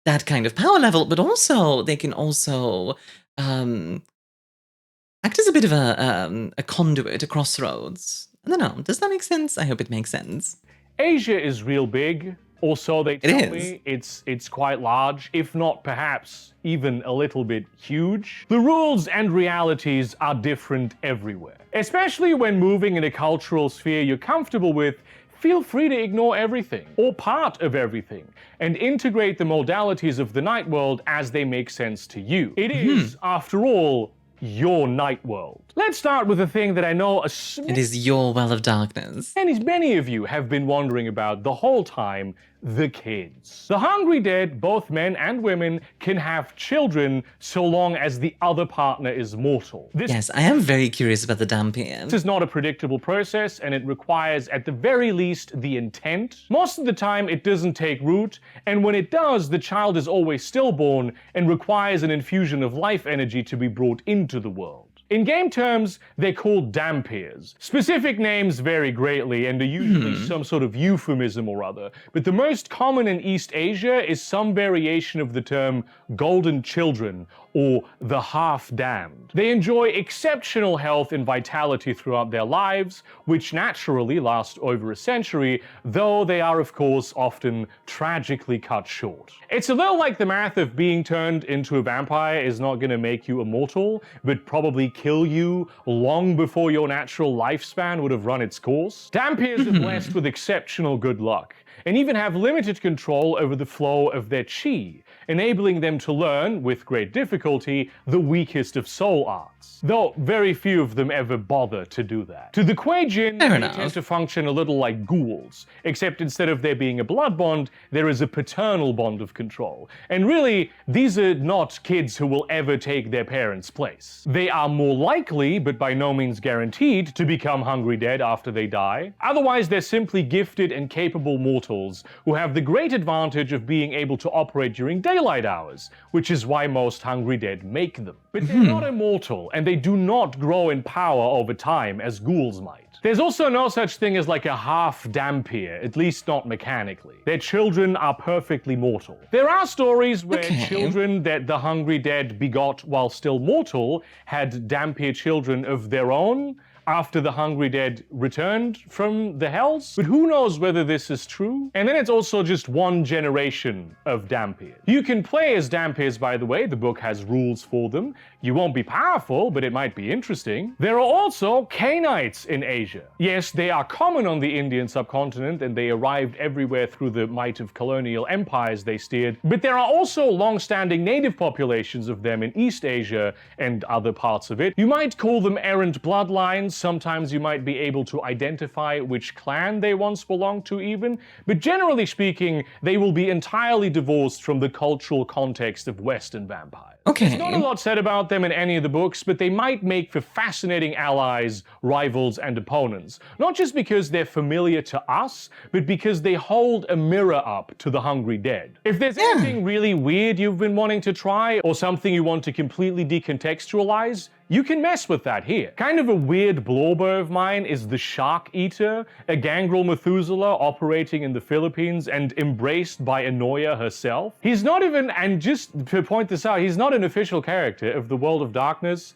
that kind of power level, but also they can also act as a bit of a conduit, a crossroads. I don't know. Does that make sense? I hope it makes sense. Asia is real big. Also, they tell me it's quite large, if not perhaps even a little bit huge. The rules and realities are different everywhere. Especially when moving in a cultural sphere you're comfortable with, feel free to ignore everything, or part of everything, and integrate the modalities of the night world as they make sense to you. It is, after all, your night world. Let's start with a thing that I know it is your well of darkness. Many of you have been wondering about the whole time: the kids. The Hungry Dead, both men and women, can have children so long as the other partner is mortal. Yes, I am very curious about the Dampier. This is not a predictable process, and it requires, at the very least, the intent. Most of the time, it doesn't take root, and when it does, the child is always stillborn and requires an infusion of life energy to be brought into the world. In game terms, they're called Dampiers. Specific names vary greatly and are usually some sort of euphemism or other, but the most common in East Asia is some variation of the term golden children, or the half-damned. They enjoy exceptional health and vitality throughout their lives, which naturally last over a century, though they are of course often tragically cut short. It's a little like the math of being turned into a vampire is not gonna make you immortal, but probably kill you long before your natural lifespan would have run its course. Dampiers are blessed with exceptional good luck, and even have limited control over the flow of their chi, enabling them to learn, with great difficulty, the weakest of soul arts. Though very few of them ever bother to do that. To the Kue-Jin, they tend to function a little like ghouls, except instead of there being a blood bond, there is a paternal bond of control. And really, these are not kids who will ever take their parents' place. They are more likely, but by no means guaranteed, to become hungry dead after they die. Otherwise, they're simply gifted and capable mortals who have the great advantage of being able to operate during daylight hours, which is why most hungry dead make them. But they're not immortal, and they do not grow in power over time as ghouls might. There's also no such thing as like a half-dampier, at least not mechanically. Their children are perfectly mortal. There are stories where children that the hungry dead begot while still mortal had dampier children of their own after the hungry dead returned from the hells, but who knows whether this is true? And then it's also just one generation of dampiers. You can play as dampiers, by the way, the book has rules for them. You won't be powerful, but it might be interesting. There are also Cainites in Asia. Yes, they are common on the Indian subcontinent, and they arrived everywhere through the might of colonial empires they steered, but there are also long-standing native populations of them in East Asia and other parts of it. You might call them errant bloodlines. Sometimes you might be able to identify which clan they once belonged to even, but generally speaking, they will be entirely divorced from the cultural context of Western vampires. There's not a lot said about them in any of the books, but they might make for fascinating allies, rivals, and opponents. Not just because they're familiar to us, but because they hold a mirror up to the hungry dead. If there's anything really weird you've been wanting to try, or something you want to completely decontextualize, you can mess with that here. Kind of a weird blowber of mine is the Shark Eater, a gangrel Methuselah operating in the Philippines and embraced by Anoya herself. He's not even, and just to point this out, he's not an official character of the World of Darkness,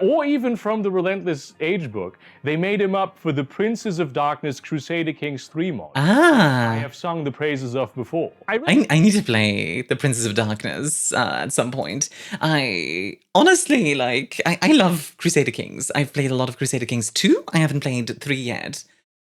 or even from the Relentless Age book. They made him up for the Princes of Darkness Crusader Kings 3 mod. I have sung the praises of before. I need to play the Princes of Darkness at some point. I honestly, like, I love Crusader Kings. I've played a lot of Crusader Kings 2. I haven't played 3 yet.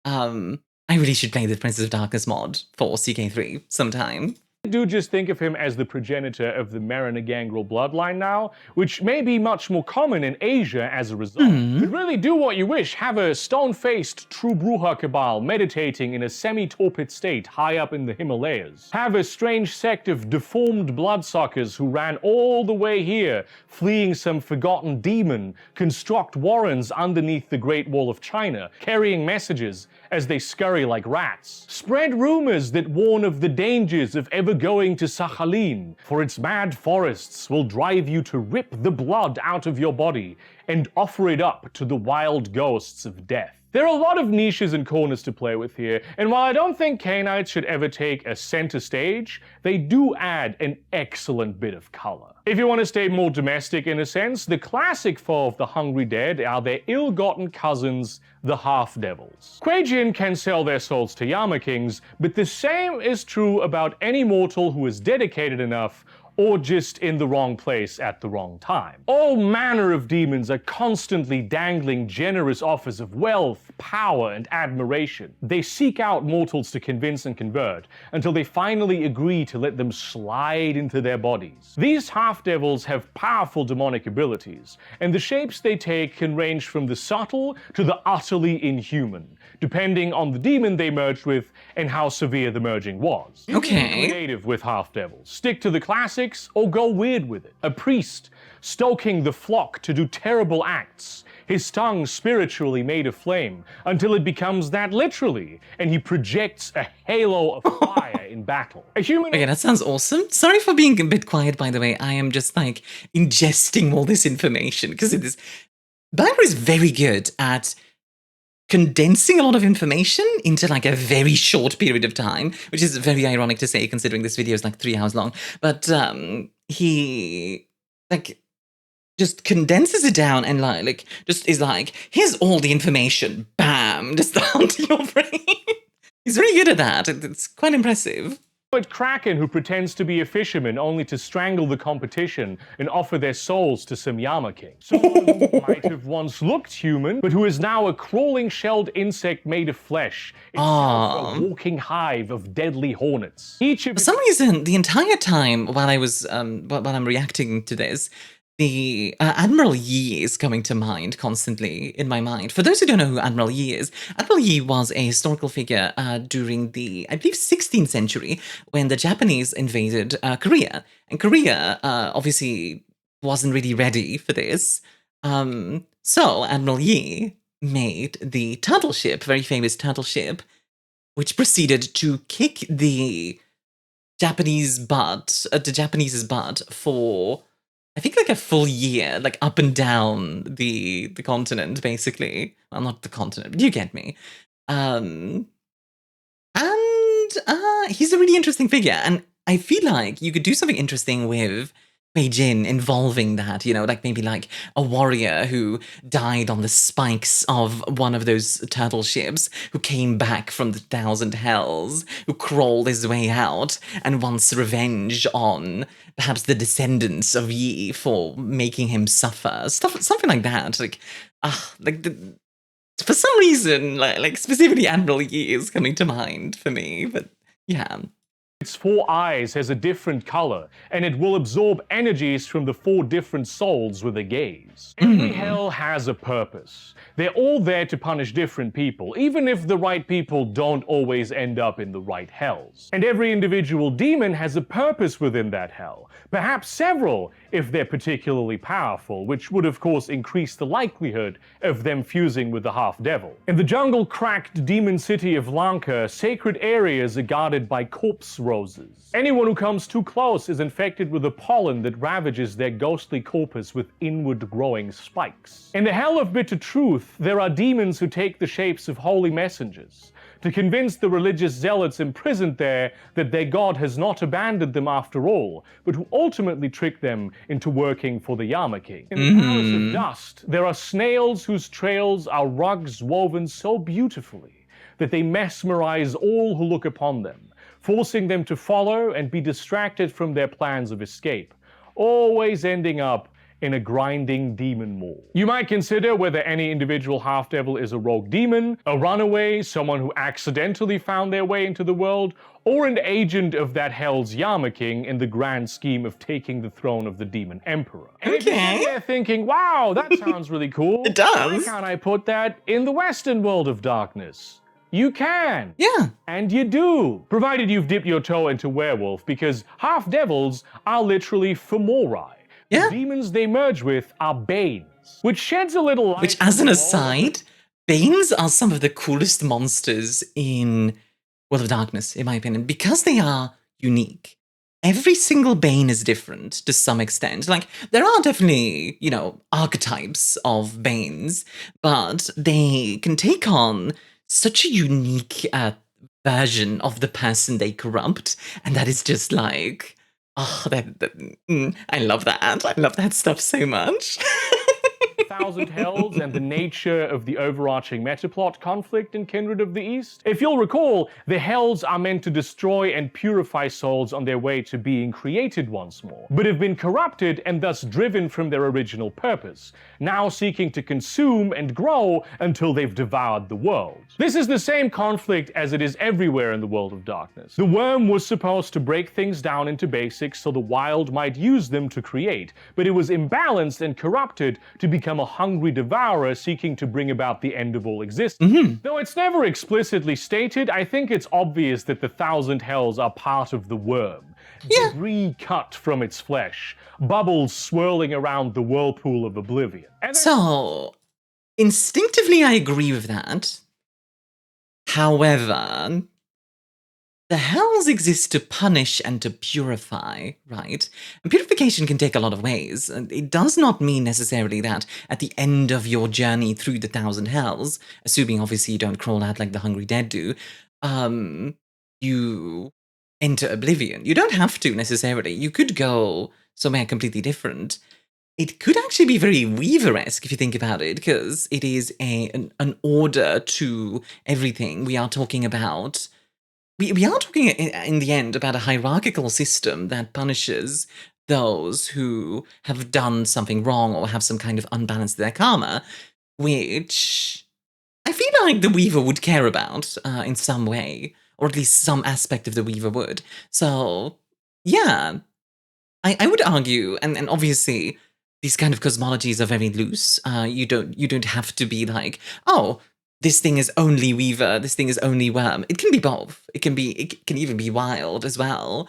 I really should play the Princes of Darkness mod for CK3 sometime. I do just think of him as the progenitor of the Mariner Gangrel bloodline now, which may be much more common in Asia as a result. But really do what you wish. Have a stone-faced true Bruja Cabal meditating in a semi-torpid state high up in the Himalayas. Have a strange sect of deformed bloodsuckers who ran all the way here, fleeing some forgotten demon, construct warrens underneath the Great Wall of China, carrying messages as they scurry like rats. Spread rumors that warn of the dangers of ever going to Sakhalin, for its mad forests will drive you to rip the blood out of your body and offer it up to the wild ghosts of death. There are a lot of niches and corners to play with here, and while I don't think Cainites should ever take a center stage, they do add an excellent bit of color. If you want to stay more domestic in a sense, the classic foe of the hungry dead are their ill-gotten cousins, the half-devils. Kue-Jin can sell their souls to Yama Kings, but the same is true about any mortal who is dedicated enough or just in the wrong place at the wrong time. All manner of demons are constantly dangling generous offers of wealth, power, and admiration. They seek out mortals to convince and convert, until they finally agree to let them slide into their bodies. These half-devils have powerful demonic abilities, and the shapes they take can range from the subtle to the utterly inhuman, depending on the demon they merged with and how severe the merging was. You can be creative with half-devils. Stick to the classics, or go weird with it. A priest stoking the flock to do terrible acts, his tongue spiritually made of flame, until it becomes that literally, and he projects a halo of fire in battle. A human— Okay, that sounds awesome. Sorry for being a bit quiet, by the way. I am just, like, ingesting all this information, because it is— Badger is very good at condensing a lot of information into like a very short period of time, which is very ironic to say considering this video is like 3 hours long. But he, like, just condenses it down and like just is like, here's all the information, bam, just onto your brain. He's very good at that. It's quite impressive. But Kraken, who pretends to be a fisherman only to strangle the competition and offer their souls to some Yama King. Someone who might have once looked human, but who is now a crawling shelled insect made of flesh. Itself a walking hive of deadly hornets. For some reason, the entire time while I'm reacting to this, the Admiral Yi is coming to mind constantly in my mind. For those who don't know who Admiral Yi is, Admiral Yi was a historical figure during the, I believe, 16th century when the Japanese invaded Korea. And Korea obviously wasn't really ready for this. So Admiral Yi made the turtle ship, very famous turtle ship, which proceeded to kick the Japanese's butt for, I think, like a full year, like up and down the continent, basically. Well, not the continent, but you get me. And he's a really interesting figure, and I feel like you could do something interesting with Kue-Jin involving that, you know, like maybe like a warrior who died on the spikes of one of those turtle ships, who came back from the Thousand Hells, who crawled his way out and wants revenge on perhaps the descendants of Yi for making him suffer. Something like that. Like, for some reason, like specifically Admiral Yi is coming to mind for me, but yeah. Its 4 eyes has a different color, and it will absorb energies from the 4 different souls with a gaze. Every hell has a purpose. They're all there to punish different people, even if the right people don't always end up in the right hells. And every individual demon has a purpose within that hell, perhaps several if they're particularly powerful, which would of course increase the likelihood of them fusing with the half-devil. In the jungle-cracked demon city of Lanka, sacred areas are guarded by corpse roses. Anyone who comes too close is infected with a pollen that ravages their ghostly corpus with inward-growing spikes. In the Hell of Bitter Truth, there are demons who take the shapes of holy messengers to convince the religious zealots imprisoned there that their god has not abandoned them after all, but who ultimately trick them into working for the Yama King. In the Palace of Dust, there are snails whose trails are rugs woven so beautifully that they mesmerize all who look upon them, forcing them to follow and be distracted from their plans of escape, always ending up in a grinding demon maw. You might consider whether any individual half-devil is a rogue demon, a runaway, someone who accidentally found their way into the world, or an agent of that hell's Yama King in the grand scheme of taking the throne of the demon emperor. And if you're there thinking, wow, that sounds really cool, it does. Why can't I put that in the Western world of darkness? You can. Yeah. And you do. Provided you've dipped your toe into werewolf, because half-devils are literally femori. Yeah. The demons they merge with are Banes, which sheds a little light. Which, as an aside, Banes are some of the coolest monsters in World of Darkness, in my opinion, because they are unique. Every single Bane is different to some extent. Like, there are definitely, you know, archetypes of Banes, but they can take on such a unique version of the person they corrupt, and that is just like, oh, I love that. I love that stuff so much. Thousand Hells and the nature of the overarching metaplot conflict in Kindred of the East. If you'll recall, the Hells are meant to destroy and purify souls on their way to being created once more, but have been corrupted and thus driven from their original purpose, now seeking to consume and grow until they've devoured the world. This is the same conflict as it is everywhere in the world of darkness. The worm was supposed to break things down into basics so the wild might use them to create, but it was imbalanced and corrupted to become a hungry devourer seeking to bring about the end of all existence. Though it's never explicitly stated, I think it's obvious that the Thousand Hells are part of the worm. Yeah. Debris cut from its flesh, bubbles swirling around the whirlpool of oblivion. So, instinctively I agree with that. However, the hells exist to punish and to purify, right? And purification can take a lot of ways. It does not mean necessarily that at the end of your journey through the Thousand Hells, assuming obviously you don't crawl out like the hungry dead do, you enter oblivion. You don't have to necessarily. You could go somewhere completely different. it could actually be very Weaver-esque if you think about it, because it is an order to everything. We are talking about... We are talking in the end about a hierarchical system that punishes those who have done something wrong or have some kind of unbalance to their karma, which I feel like the Weaver would care about in some way, or at least some aspect of the Weaver would. So, yeah, I would argue, and obviously these kind of cosmologies are very loose. You don't have to be like, oh, this thing is only Weaver, this thing is only Worm. It can be both. It can even be Wild as well.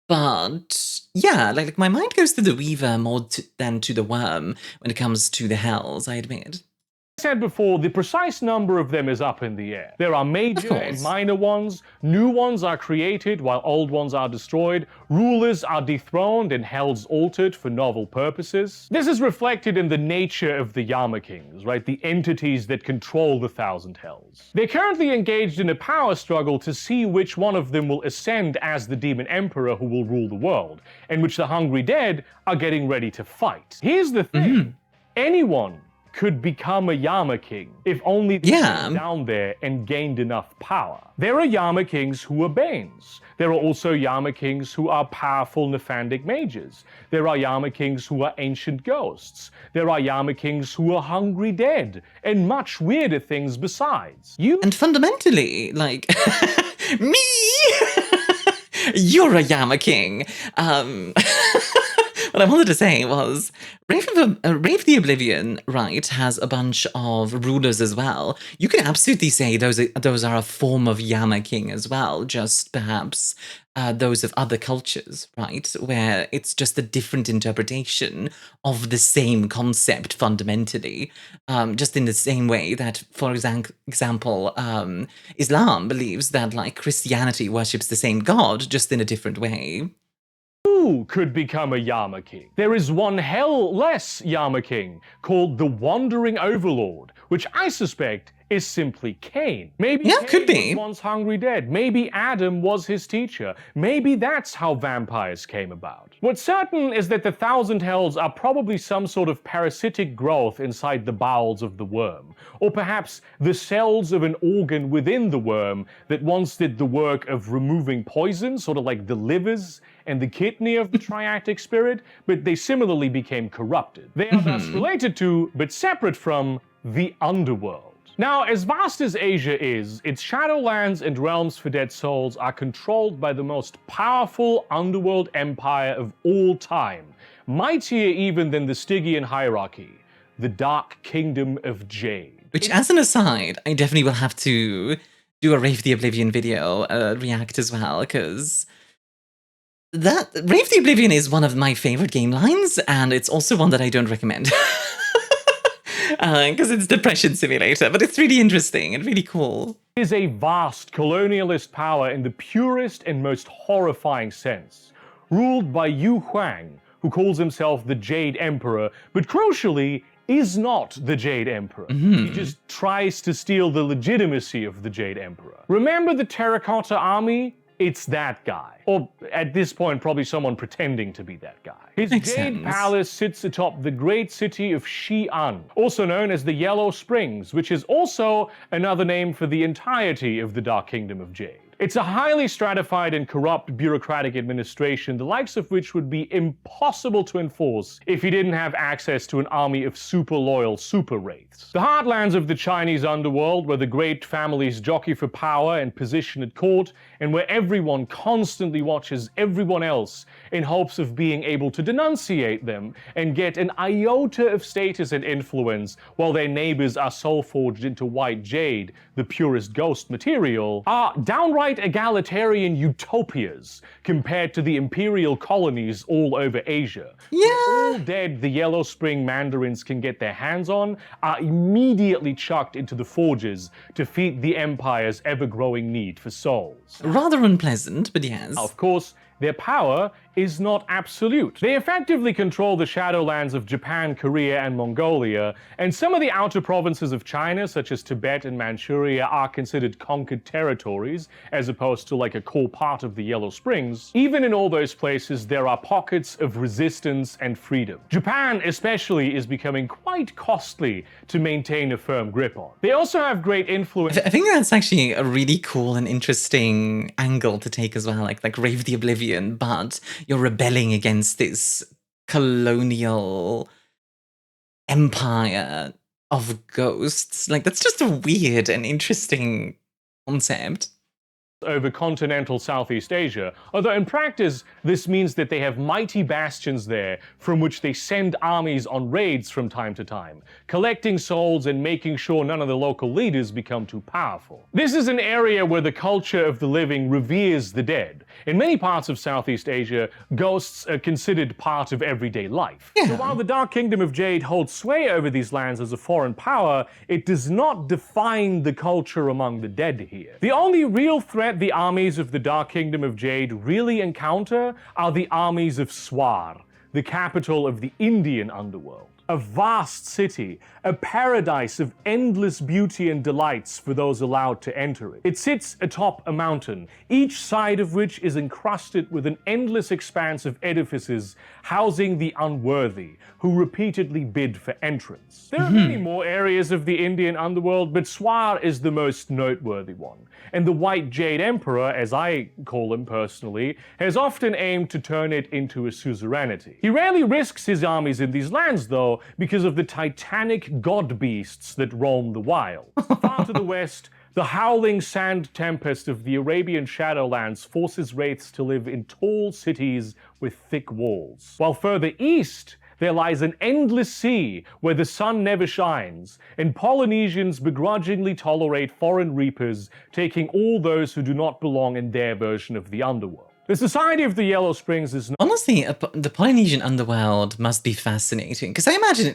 But yeah, like my mind goes to the Weaver more than to the Worm when it comes to the Hells, I admit. I said before, the precise number of them is up in the air. There are major and minor ones, new ones are created while old ones are destroyed, rulers are dethroned and hells altered for novel purposes. This is reflected in the nature of the Yama Kings, right? The entities that control the Thousand Hells. They're currently engaged in a power struggle to see which one of them will ascend as the Demon Emperor who will rule the world, in which the Hungry Dead are getting ready to fight. Here's the thing, anyone could become a Yama King if only they went down there and gained enough power. There are Yama Kings who are Banes. There are also Yama Kings who are powerful Nephandic mages. There are Yama Kings who are ancient ghosts. There are Yama Kings who are hungry dead, and much weirder things besides. And fundamentally, like, me! You're a Yama King. What I wanted to say was, Rave the Oblivion, right, has a bunch of rulers as well. You can absolutely say those are a form of Yama King as well, just perhaps those of other cultures, right, where it's just a different interpretation of the same concept fundamentally, just in the same way that, for example, Islam believes that, like, Christianity worships the same God, just in a different way. Who could become a Yama King? There is one hell less Yama King called the Wandering Overlord, which I suspect is simply Cain. Maybe Cain could be. was once hungry dead. Maybe Adam was his teacher. Maybe that's how vampires came about. What's certain is that the Thousand Hells are probably some sort of parasitic growth inside the bowels of the worm, or perhaps the cells of an organ within the worm that once did the work of removing poison, sort of like the livers and the kidney of the triactic spirit, but they similarly became corrupted. They are thus related to, but separate from, the underworld. Now, as vast as Asia is, its shadowlands and realms for dead souls are controlled by the most powerful underworld empire of all time, mightier even than the Stygian hierarchy, the Dark Kingdom of Jade. Which, as an aside, I definitely will have to do a Rave the Oblivion video, react as well, because that Rave the Oblivion is one of my favorite game lines, and it's also one that I don't recommend. Because it's Depression Simulator, but it's really interesting and really cool. It is a vast colonialist power in the purest and most horrifying sense, ruled by Yu Huang, who calls himself the Jade Emperor, but crucially, is not the Jade Emperor. He just tries to steal the legitimacy of the Jade Emperor. Remember the Terracotta Army? It's that guy. Or, at this point, probably someone pretending to be that guy. His Jade Palace sits atop the great city of Xi'an, also known as the Yellow Springs, which is also another name for the entirety of the Dark Kingdom of Jade. It's a highly stratified and corrupt bureaucratic administration, the likes of which would be impossible to enforce if you didn't have access to an army of super loyal super wraiths. The heartlands of the Chinese underworld, where the great families jockey for power and position at court, and where everyone constantly watches everyone else in hopes of being able to denunciate them and get an iota of status and influence while their neighbors are soul forged into white jade, the purest ghost material, are downright egalitarian utopias compared to the imperial colonies all over Asia. All dead the Yellow Spring Mandarins can get their hands on are immediately chucked into the forges to feed the empire's ever-growing need for souls. Rather unpleasant, but yes. Of course, their power is not absolute. They effectively control the shadowlands of Japan, Korea, and Mongolia, and some of the outer provinces of China, such as Tibet and Manchuria, are considered conquered territories, as opposed to like a core part of the Yellow Springs. Even in all those places, there are pockets of resistance and freedom. Japan, especially, is becoming quite costly to maintain a firm grip on. They also have great influence. I think that's actually a really cool and interesting angle to take as well, like Rave the Oblivion, but you're rebelling against this colonial empire of ghosts. Like, that's just a weird and interesting concept. Over continental Southeast Asia, although in practice this means that they have mighty bastions there from which they send armies on raids from time to time, collecting souls and making sure none of the local leaders become too powerful. This is an area where the culture of the living reveres the dead. In many parts of Southeast Asia, ghosts are considered part of everyday life. Yeah. So while the Dark Kingdom of Jade holds sway over these lands as a foreign power, it does not define the culture among the dead here. The only real threat the armies of the Dark Kingdom of Jade really encounter are the armies of Swar, the capital of the Indian underworld. A vast city, a paradise of endless beauty and delights for those allowed to enter it. It sits atop a mountain, each side of which is encrusted with an endless expanse of edifices housing the unworthy, who repeatedly bid for entrance. There are many more areas of the Indian underworld, but Swar is the most noteworthy one. And the White Jade Emperor, as I call him personally, has often aimed to turn it into a suzerainty. He rarely risks his armies in these lands, though, because of the titanic god beasts that roam the wild. Far to the west, the howling sand tempest of the Arabian Shadowlands forces wraiths to live in tall cities with thick walls. While further east, there lies an endless sea where the sun never shines, and Polynesians begrudgingly tolerate foreign reapers, taking all those who do not belong in their version of the underworld. The Society of the Yellow Springs is not— Honestly, the Polynesian underworld must be fascinating, because I imagine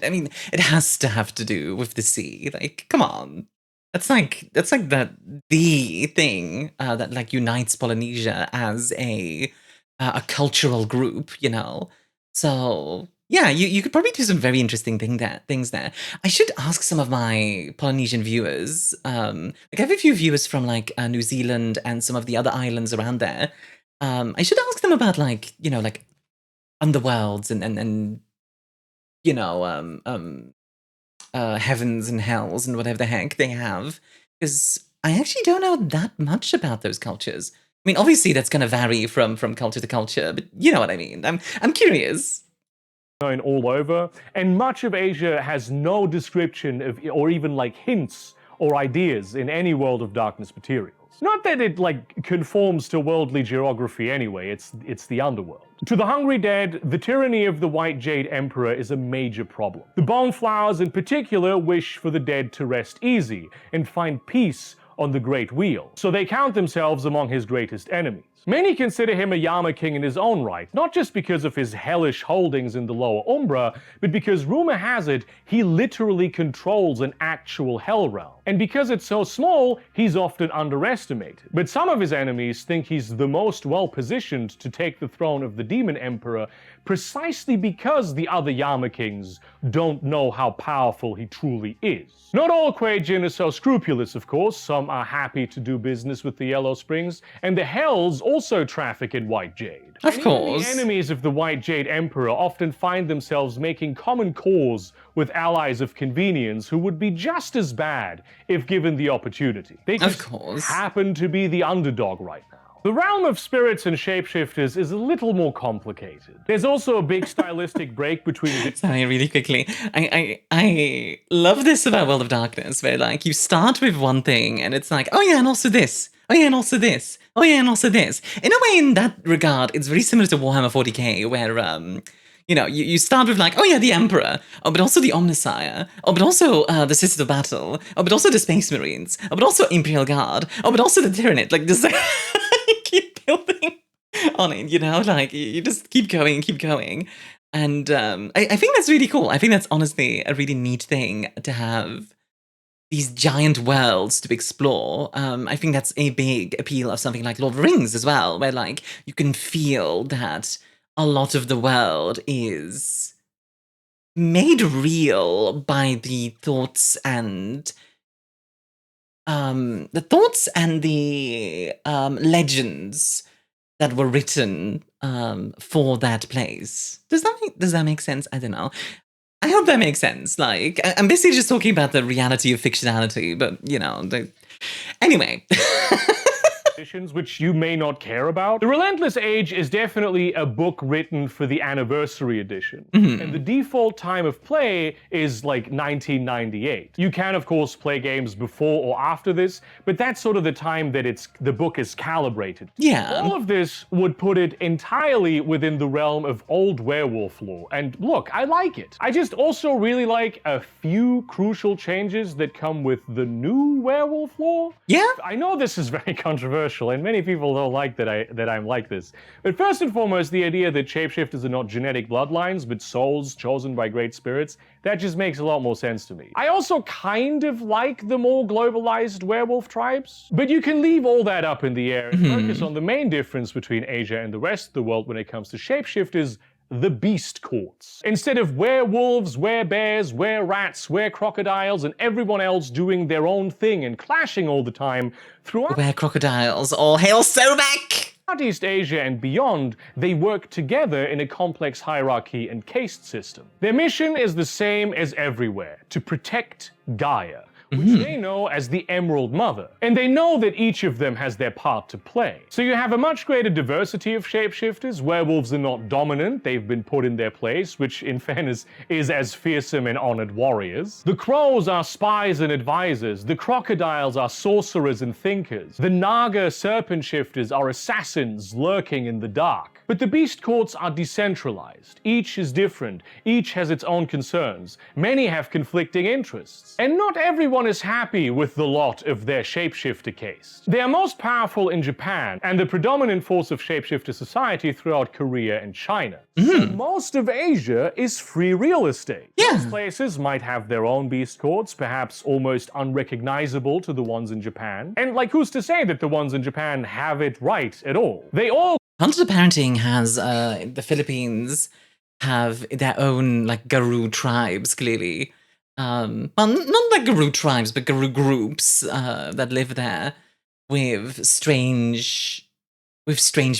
it has to have to do with the sea. Like, come on. That's like the thing that like unites Polynesia as a cultural group, you know? So yeah, you could probably do some very interesting things there. I should ask some of my Polynesian viewers. Like I have a few viewers from like New Zealand and some of the other islands around there. I should ask them about like, you know, like underworlds and you know, heavens and hells and whatever the heck they have, because I actually don't know that much about those cultures. I mean, obviously that's going to vary from culture to culture, but you know what I mean. I'm curious. known all over, and much of Asia has no description of, or even like hints or ideas in any World of Darkness materials. Not that it like conforms to worldly geography anyway, it's the underworld. To the hungry dead, the tyranny of the White Jade Emperor is a major problem. The Boneflowers in particular wish for the dead to rest easy and find peace on the Great Wheel, so they count themselves among his greatest enemies. Many consider him a Yama king in his own right, not just because of his hellish holdings in the Lower Umbra, but because rumor has it he literally controls an actual hell realm. And because it's so small, he's often underestimated. But some of his enemies think he's the most well-positioned to take the throne of the Demon Emperor precisely because the other Yama kings don't know how powerful he truly is. Not all Kue-Jin are so scrupulous, of course. Some are happy to do business with the Yellow Springs, and the Hells also traffic in White Jade. Of course. The enemies of the White Jade Emperor often find themselves making common cause with allies of convenience who would be just as bad if given the opportunity. They just happen to be the underdog right now. The realm of spirits and shapeshifters is a little more complicated. There's also a big stylistic break between the— Sorry, really quickly. I love this about World of Darkness, where like you start with one thing and it's like, oh yeah, and also this. Oh yeah, and also this. Oh yeah, and also this. In a way, in that regard, it's very similar to Warhammer 40k, where you know, you start with like, oh yeah, the Emperor, oh, but also the Omnissiah, oh, but also the Sisters of Battle, oh, but also the Space Marines, oh, but also Imperial Guard, oh, but also the Tyranid. Like, just keep building on it, you know? Like, you just keep going. And I think that's really cool. I think that's honestly a really neat thing to have these giant worlds to explore. I think that's a big appeal of something like Lord of the Rings as well, where like you can feel that a lot of the world is made real by the thoughts and the legends that were written for that place. Does that make sense? I don't know. I hope that makes sense. Like, I'm basically just talking about the reality of fictionality, but, you know, anyway. Editions which you may not care about. The Relentless Age is definitely a book written for the anniversary edition, and the default time of play is like 1998. You can of course play games before or after this, but that's sort of the time that the book is calibrated. Yeah. All of this would put it entirely within the realm of old werewolf lore, and look, I like it. I just also really like a few crucial changes that come with the new werewolf lore. Yeah. I know this is very controversial, and many people don't like that I'm like this. But first and foremost, the idea that shapeshifters are not genetic bloodlines, but souls chosen by great spirits, that just makes a lot more sense to me. I also kind of like the more globalized werewolf tribes, but you can leave all that up in the air and focus on the main difference between Asia and the rest of the world when it comes to shapeshifters: the beast courts. Instead of werewolves, werebears, were-rats, were-crocodiles, and everyone else doing their own thing and clashing all the time, throughout Were-crocodiles, all hail Sobek! East Asia and beyond, they work together in a complex hierarchy and caste system. Their mission is the same as everywhere: to protect Gaia, which they know as the Emerald Mother. And they know that each of them has their part to play. So you have a much greater diversity of shapeshifters. Werewolves are not dominant, they've been put in their place, which in fairness is as fearsome and honored warriors. The crows are spies and advisors. The crocodiles are sorcerers and thinkers. The Naga serpent shifters are assassins lurking in the dark. But the beast courts are decentralized. Each is different. Each has its own concerns. Many have conflicting interests. And not everyone is happy with the lot of their shapeshifter case. They are most powerful in Japan and the predominant force of shapeshifter society throughout Korea and China. So most of Asia is free real estate. Yeah. Those places might have their own beast courts, perhaps almost unrecognizable to the ones in Japan. And like, who's to say that the ones in Japan have it right at all? They all Hunter Parenting has, the Philippines have their own, like, Garou tribes, clearly. Well, not like Garou tribes, but Garou groups that live there with strange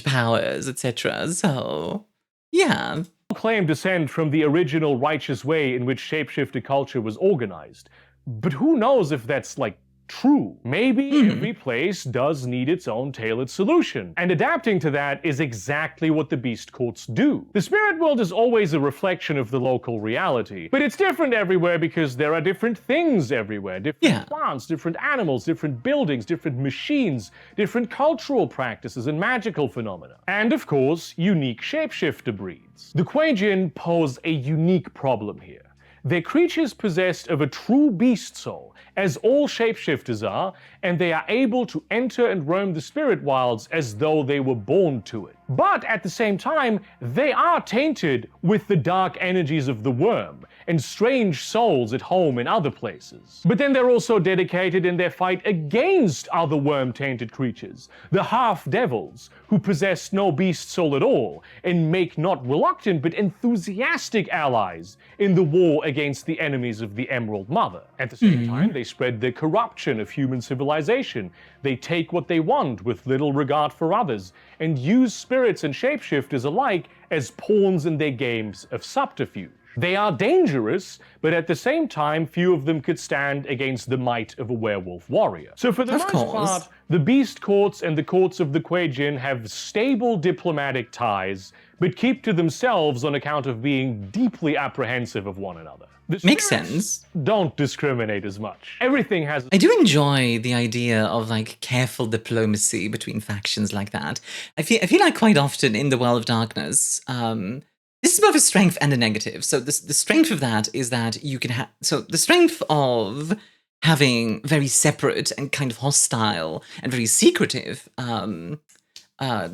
powers, etc. So, yeah. claim descent from the original righteous way in which shapeshifter culture was organized. But who knows if that's, like, true? Maybe every place does need its own tailored solution, and adapting to that is exactly what the beast courts do. The spirit world is always a reflection of the local reality, but it's different everywhere because there are different things everywhere. Different plants, different animals, different buildings, different machines, different cultural practices and magical phenomena. And of course, unique shapeshifter breeds. The Kue-Jin pose a unique problem here. They're creatures possessed of a true beast soul, as all shapeshifters are, and they are able to enter and roam the spirit wilds as though they were born to it. But at the same time, they are tainted with the dark energies of the worm, and strange souls at home in other places. But then they're also dedicated in their fight against other worm-tainted creatures, the half-devils, who possess no beast soul at all, and make not reluctant but enthusiastic allies in the war against the enemies of the Emerald Mother. At the same time, they spread the corruption of human civilization. They take what they want with little regard for others, and use spirits and shapeshifters alike as pawns in their games of subterfuge. They are dangerous, but at the same time, few of them could stand against the might of a werewolf warrior. So for the most part, the beast courts and the courts of the Kue-Jin have stable diplomatic ties, but keep to themselves on account of being deeply apprehensive of one another. Makes sense. Don't discriminate as much. Everything has... I do enjoy the idea of, like, careful diplomacy between factions like that. I feel like quite often in the World of Darkness, this is both a strength and a negative. So the strength of that is that you can have... So the strength of having very separate and kind of hostile and very secretive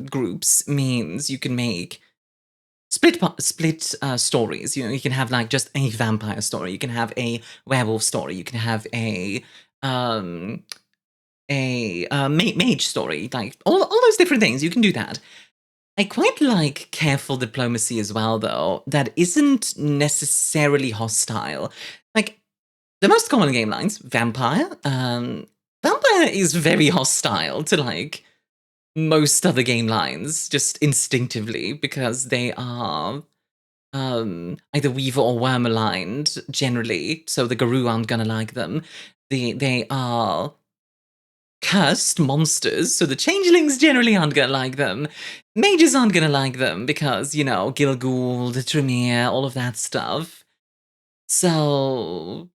groups means you can make split stories. You know, you can have, like, just a vampire story. You can have a werewolf story. You can have a mage story, like all those different things. You can do that. I quite like careful diplomacy as well, though, that isn't necessarily hostile. Like, the most common game lines, Vampire. Vampire is very hostile to, like, most other game lines, just instinctively, because they are either Weaver or Worm aligned, generally, so the Garou aren't gonna like them. They are cursed monsters, so the changelings generally aren't gonna like them. Mages aren't gonna like them because, you know, Gilgul, the Tremere, all of that stuff. So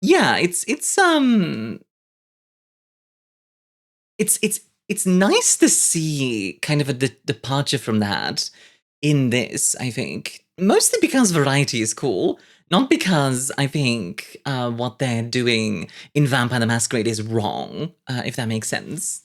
yeah, it's nice to see kind of a departure from that in this, I think. Mostly because variety is cool, not because I think what they're doing in Vampire the Masquerade is wrong, if that makes sense.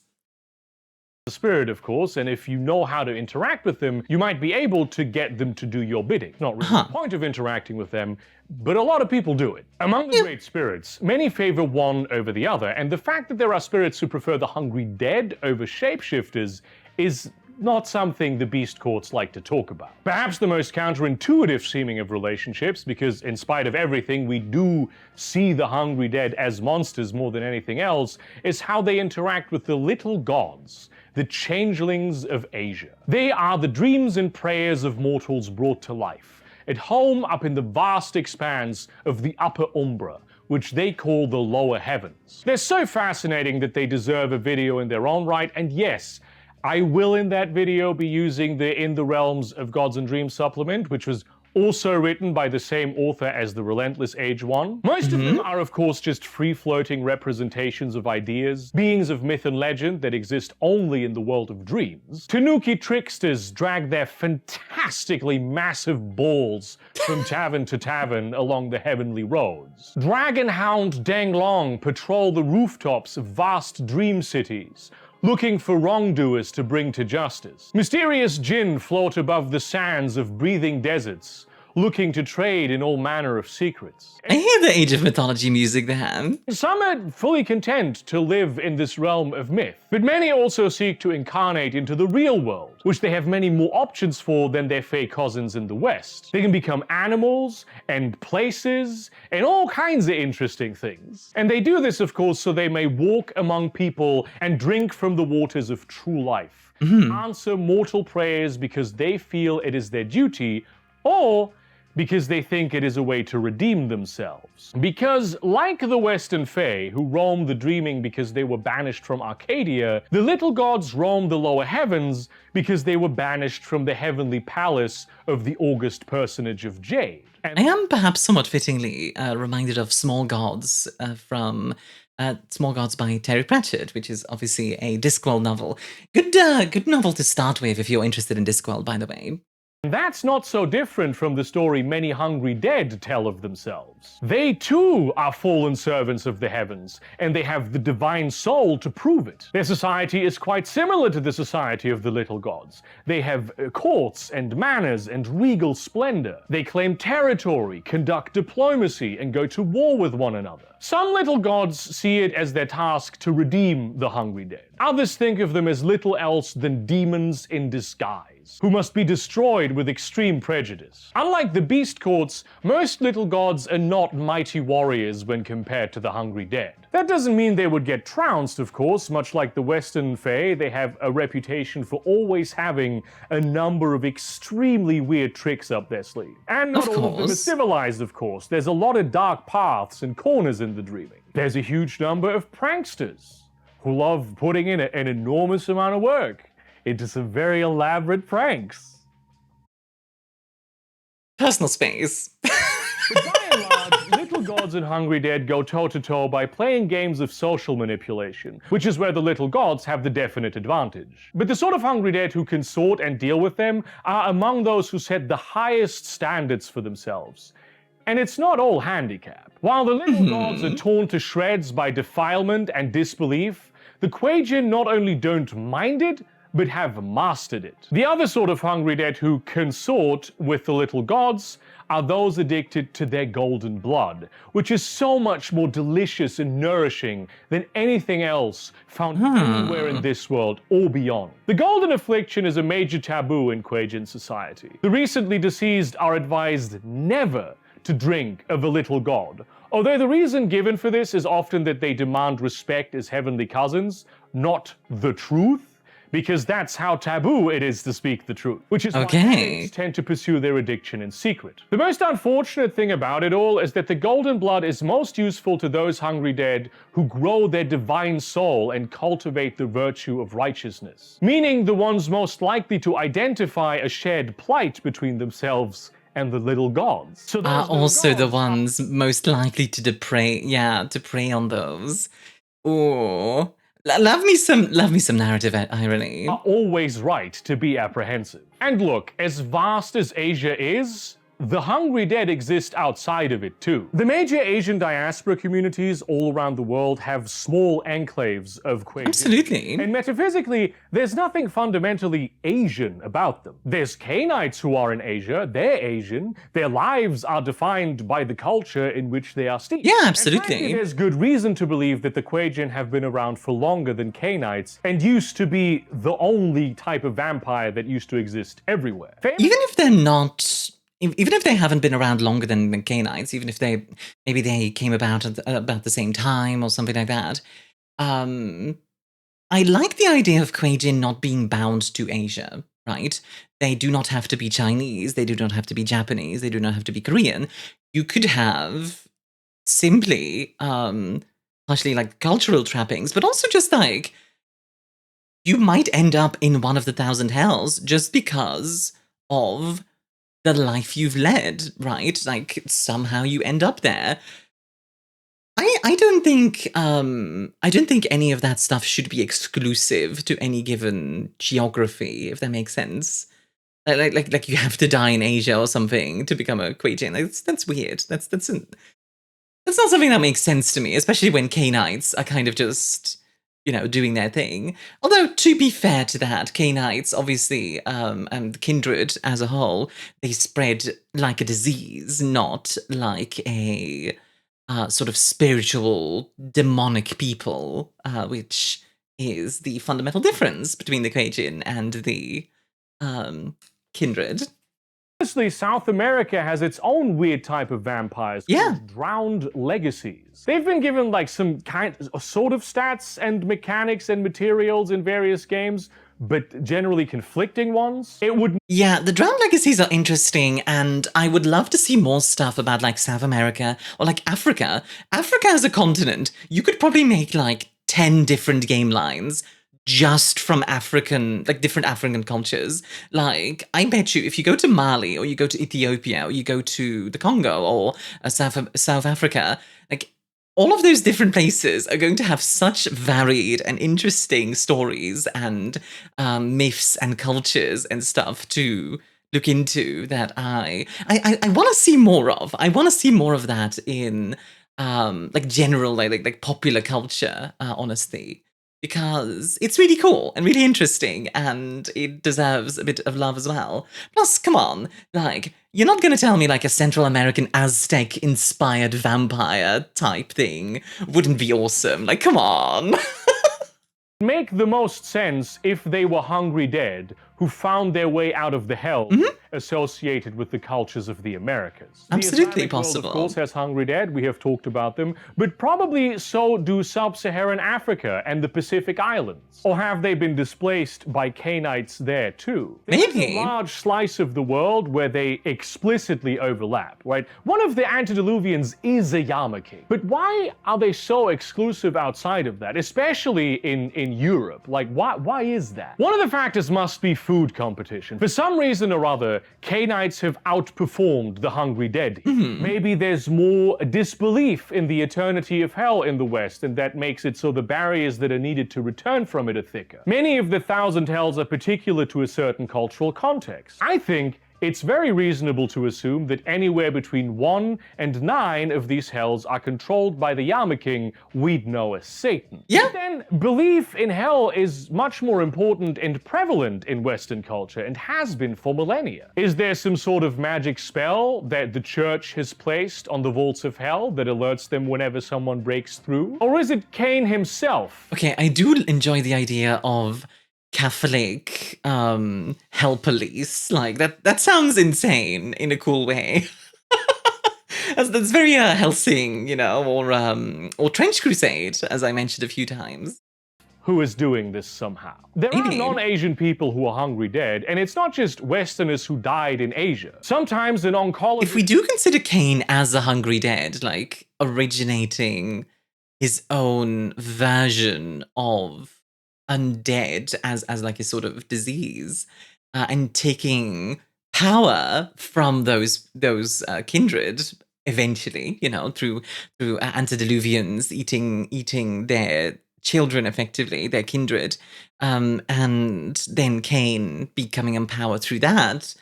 The spirit, of course, and if you know how to interact with them, you might be able to get them to do your bidding. Not really the point of interacting with them, but a lot of people do it. Among the great spirits, many favor one over the other, and the fact that there are spirits who prefer the hungry dead over shapeshifters is not something the beast courts like to talk about. Perhaps the most counterintuitive seeming of relationships, because in spite of everything, we do see the hungry dead as monsters more than anything else, is how they interact with the little gods, the changelings of Asia. They are the dreams and prayers of mortals brought to life, at home up in the vast expanse of the upper umbra, which they call the lower heavens. They're so fascinating that they deserve a video in their own right, and yes, I will in that video be using the In the Realms of Gods and Dreams supplement, which was also written by the same author as the Relentless Age one. Most of them are of course just free-floating representations of ideas, beings of myth and legend that exist only in the world of dreams. Tanuki tricksters drag their fantastically massive balls from tavern to tavern along the heavenly roads. Dragonhound Danglong patrol the rooftops of vast dream cities, looking for wrongdoers to bring to justice. Mysterious Jinn float above the sands of breathing deserts, looking to trade in all manner of secrets. I hear the Age of Mythology music there. Some are fully content to live in this realm of myth, but many also seek to incarnate into the real world, which they have many more options for than their fey cousins in the West. They can become animals and places and all kinds of interesting things. And they do this, of course, so they may walk among people and drink from the waters of true life, answer mortal prayers because they feel it is their duty, or because they think it is a way to redeem themselves. Because, like the Western Fae, who roam the dreaming because they were banished from Arcadia, the little gods roam the lower heavens because they were banished from the heavenly palace of the august personage of Jade. I am perhaps somewhat fittingly reminded of Small Gods from Small Gods by Terry Pratchett, which is obviously a Discworld novel. Good novel to start with if you're interested in Discworld, by the way. That's not so different from the story many hungry dead tell of themselves. They too are fallen servants of the heavens, and they have the divine soul to prove it. Their society is quite similar to the society of the little gods. They have courts and manors and regal splendor. They claim territory, conduct diplomacy, and go to war with one another. Some little gods see it as their task to redeem the hungry dead. Others think of them as little else than demons in disguise, who must be destroyed with extreme prejudice. Unlike the beast courts, most little gods are not mighty warriors when compared to the hungry dead. That doesn't mean they would get trounced, of course. Much like the Western Fae, they have a reputation for always having a number of extremely weird tricks up their sleeve. And not all of them are civilized, of course. There's a lot of dark paths and corners in the dreaming. There's a huge number of pranksters who love putting in an enormous amount of work into some very elaborate pranks. Personal space. But by and large, little gods and hungry dead go toe-to-toe by playing games of social manipulation, which is where the little gods have the definite advantage. But the sort of hungry dead who can sort and deal with them are among those who set the highest standards for themselves. And it's not all handicap. While the little gods are torn to shreds by defilement and disbelief, the Kue-Jin not only don't mind it, but have mastered it. The other sort of hungry dead who consort with the little gods are those addicted to their golden blood, which is so much more delicious and nourishing than anything else found anywhere in this world or beyond. The golden affliction is a major taboo in Kue-Jin society. The recently deceased are advised never to drink of a little god, although the reason given for this is often that they demand respect as heavenly cousins, not the truth, because that's how taboo it is to speak the truth, which is why addicts tend to pursue their addiction in secret. The most unfortunate thing about it all is that the golden blood is most useful to those hungry dead who grow their divine soul and cultivate the virtue of righteousness, meaning the ones most likely to identify a shared plight between themselves and the little gods. So are also the ones most likely to prey on those. Ooh. Love me some narrative irony. Are always right to be apprehensive. And look, as vast as Asia is, the hungry dead exist outside of it too. The major Asian diaspora communities all around the world have small enclaves of Kue-Jin. Absolutely. And metaphysically, there's nothing fundamentally Asian about them. There's Cainites who are in Asia, they're Asian, their lives are defined by the culture in which they are steeped. Yeah, absolutely. And frankly, there's good reason to believe that the Kue-Jin have been around for longer than Cainites and used to be the only type of vampire that used to exist everywhere. Even if they're not... Even if they haven't been around longer than the Cainites, even if maybe they came about at about the same time or something like that, I like the idea of Kue-Jin not being bound to Asia, right? They do not have to be Chinese, they do not have to be Japanese, they do not have to be Korean. You could have simply, partially like cultural trappings, but also just like, you might end up in one of the 1,000 hells just because of the life you've led, right? Like, somehow you end up there. I don't think any of that stuff should be exclusive to any given geography, if that makes sense. Like you have to die in Asia or something to become a Kue-Jin. Like, that's weird. That's not something that makes sense to me, especially when Cainites are kind of just, you know, doing their thing. Although, to be fair to that, Cainites, obviously, and Kindred as a whole, they spread like a disease, not like a sort of spiritual, demonic people, which is the fundamental difference between the Kue-Jin and the Kindred. Honestly, South America has its own weird type of vampires called drowned legacies. They've been given like some sort of stats and mechanics and materials in various games, but generally conflicting ones. Yeah, the drowned legacies are interesting, and I would love to see more stuff about like South America or like Africa. Africa as a continent, you could probably make like 10 different game lines just from different African cultures. Like, I bet you if you go to Mali or you go to Ethiopia or you go to the Congo or South Africa, like, all of those different places are going to have such varied and interesting stories and myths and cultures and stuff to look into that I want to see more of. I want to see more of that in like general like popular culture, honestly. Because it's really cool and really interesting, and it deserves a bit of love as well. Plus, come on, like, you're not gonna tell me like a Central American Aztec-inspired vampire type thing wouldn't be awesome. Like, come on. Make the most sense if they were hungry dead who found their way out of the hell associated with the cultures of the Americas. Absolutely the possible. World, of course, has hungry dead. We have talked about them, but probably so do Sub-Saharan Africa and the Pacific Islands. Or have they been displaced by Cainites there too? There's Maybe. a large slice of the world where they explicitly overlap, right? One of the antediluvians is a Yama King, but why are they so exclusive outside of that, especially in Europe? Like, why is that? One of the factors must be food competition. For some reason or other, Cainites have outperformed the hungry dead. Maybe there's more disbelief in the eternity of hell in the West, and that makes it so the barriers that are needed to return from it are thicker. Many of the 1,000 hells are particular to a certain cultural context. I think It's very reasonable to assume that anywhere between 1 and 9 of these hells are controlled by the Yama King we'd know as Satan. Yeah. But then, belief in hell is much more important and prevalent in Western culture and has been for millennia. Is there some sort of magic spell that the church has placed on the vaults of hell that alerts them whenever someone breaks through? Or is it Cain himself? Okay, I do enjoy the idea of Catholic hell police. Like that sounds insane in a cool way. That's very Helsing, you know, or Trench Crusade, as I mentioned a few times. Who is doing this somehow. There are non-Asian people who are hungry dead, and it's not just Westerners who died in Asia. Sometimes an oncologist... If we do consider Cain as a hungry dead, like originating his own version of undead as like a sort of disease, and taking power from those kindred eventually, you know, through antediluvians eating their children, effectively, their kindred, and then Cain becoming empowered through that.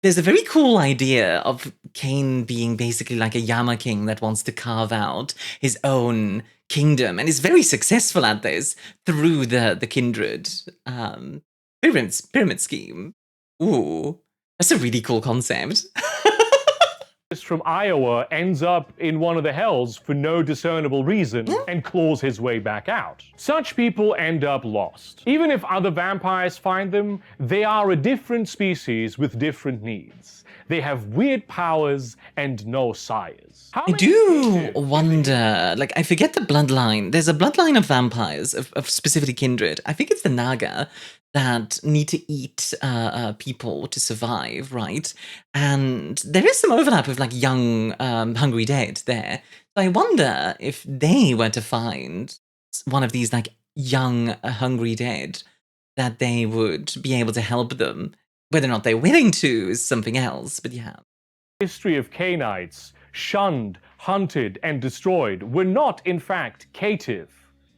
There's a very cool idea of Cain being basically like a Yama King that wants to carve out his own kingdom and is very successful at this through the kindred pyramid scheme. Ooh, that's a really cool concept. From Iowa ends up in one of the hells for no discernible reason and claws his way back out. Such people end up lost. Even if other vampires find them, they are a different species with different needs. They have weird powers and no sires. I do wonder, like, I forget the bloodline. There's a bloodline of vampires, of specifically kindred. I think it's the Naga that need to eat people to survive, right? And there is some overlap with, like, young hungry dead there. So I wonder if they were to find one of these, like, young hungry dead, that they would be able to help them. Whether or not they're willing to is something else, but yeah. History of Cainites, shunned, hunted, and destroyed, were not, in fact, cative,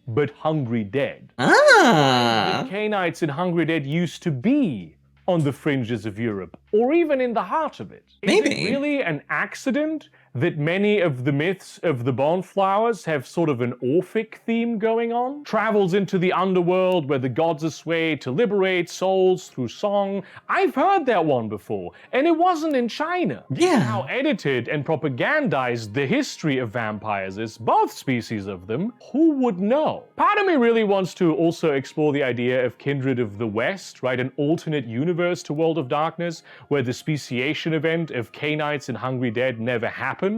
but hungry dead. Ah! The Cainites and hungry dead used to be on the fringes of Europe, or even in the heart of it. Maybe. Is it really an accident that many of the myths of the Boneflowers have sort of an Orphic theme going on? Travels into the underworld where the gods are swayed to liberate souls through song. I've heard that one before, and it wasn't in China. Yeah. How edited and propagandized the history of vampires is, both species of them, who would know? Part of me really wants to also explore the idea of Kindred of the West, right? An alternate universe to World of Darkness, where the speciation event of Cainites and hungry dead never happened.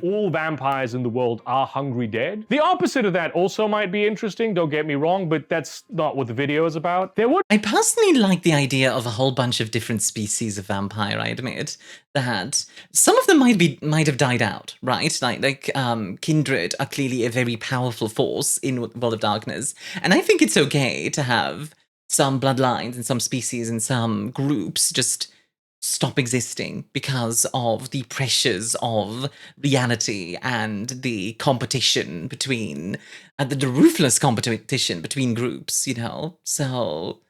All vampires in the world are hungry dead. The opposite of that also might be interesting, don't get me wrong, but that's not what the video is about. I personally like the idea of a whole bunch of different species of vampire, I admit. That some of them might have died out, right? Like Kindred are clearly a very powerful force in World of Darkness. And I think it's okay to have some bloodlines and some species and some groups just stop existing because of the pressures of reality and the competition between, the ruthless competition between groups, you know? So,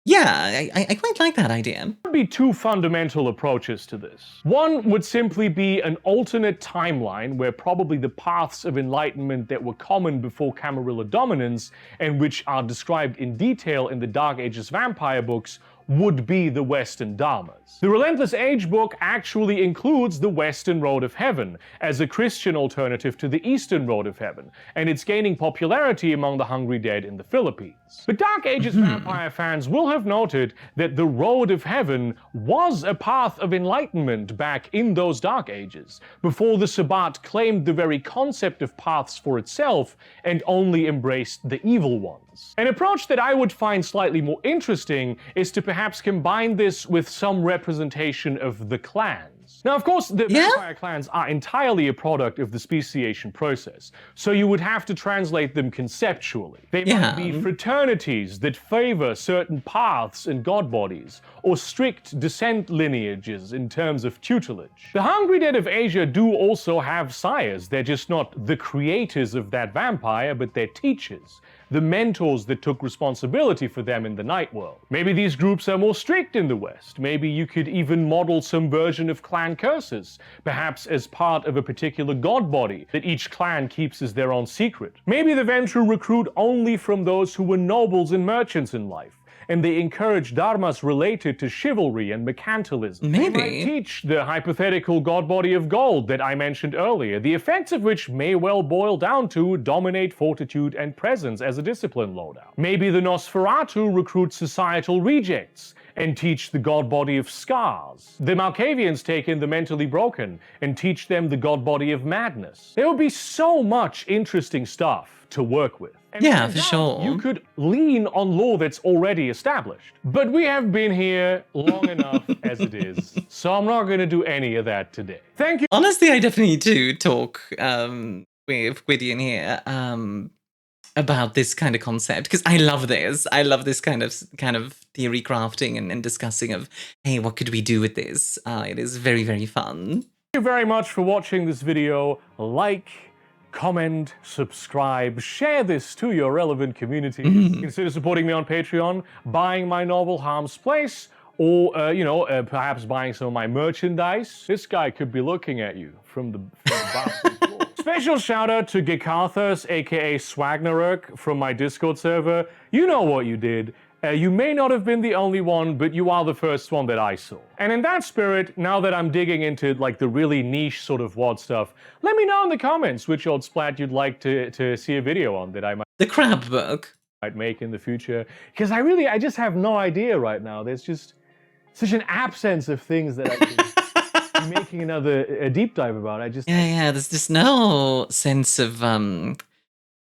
yeah, I quite like that idea. There would be two fundamental approaches to this. One would simply be an alternate timeline where probably the paths of enlightenment that were common before Camarilla dominance, and which are described in detail in the Dark Ages vampire books, would be the Western Dharmas. The Relentless Age book actually includes the Western Road of Heaven as a Christian alternative to the Eastern Road of Heaven, and it's gaining popularity among the hungry dead in the Philippines. But Dark Ages vampire fans will have noted that the Road of Heaven was a path of enlightenment back in those Dark Ages, before the Sabbat claimed the very concept of paths for itself and only embraced the evil ones. An approach that I would find slightly more interesting is to perhaps combine this with some representation of the clans. Now, of course, the vampire clans are entirely a product of the speciation process, so you would have to translate them conceptually. They might be fraternities that favor certain paths and god bodies, or strict descent lineages in terms of tutelage. The hungry dead of Asia do also have sires. They're just not the creators of that vampire, but they're teachers. the mentors that took responsibility for them in the night world. Maybe these groups are more strict in the West. Maybe you could even model some version of clan curses, perhaps as part of a particular god body that each clan keeps as their own secret. Maybe the Ventrue recruit only from those who were nobles and merchants in life, and they encourage dharmas related to chivalry and mercantilism. Maybe. They might teach the hypothetical god body of gold that I mentioned earlier, the effects of which may well boil down to dominate fortitude and presence as a discipline loadout. Maybe the Nosferatu recruit societal rejects and teach the god body of scars. The Malkavians take in the mentally broken and teach them the god body of madness. There would be so much interesting stuff to work with. And Yeah, for sure. You could lean on lore that's already established. But we have been here long enough as it is, so I'm not going to do any of that today. Thank you. Honestly, I definitely need to talk with Kue-Jin here about this kind of concept, because I love this. I love this kind of theory crafting and discussing of, hey, what could we do with this? It is very, very fun. Thank you very much for watching this video. Like, comment, subscribe, share this to your relevant community. Consider supporting me on Patreon, buying my novel Harm's Place, or, perhaps buying some of my merchandise. This guy could be looking at you from the bathroom floor. Special shout out to Gekarthus, aka Swagnarok, from my Discord server. You know what you did. You may not have been the only one, but you are the first one that I saw. And in that spirit, now that I'm digging into like the really niche sort of WOD stuff, let me know in the comments which old splat you'd like to see a video on that I The crab book. might make in the future. Because I just have no idea right now. There's just such an absence of things that I can be making a deep dive about. Yeah, there's just no sense of the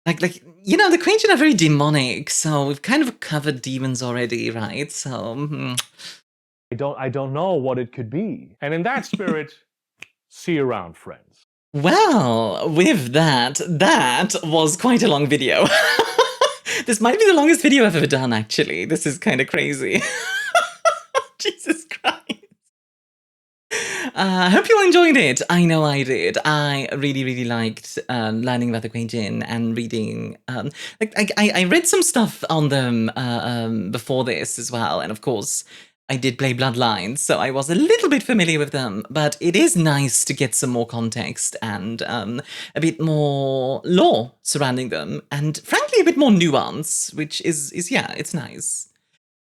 Kue-Jin are very demonic, so we've kind of covered demons already, right? So I don't know what it could be. And in that spirit, see you around, friends. well, with that was quite a long video. This might be the longest video I've ever done, actually. This is kind of crazy. Jesus Christ. I hope you all enjoyed it. I know I did. I really, really liked learning about the Kue-Jin and reading. I read some stuff on them before this as well, and of course, I did play Bloodlines, so I was a little bit familiar with them. But it is nice to get some more context and a bit more lore surrounding them, and frankly, a bit more nuance, which is yeah, it's nice.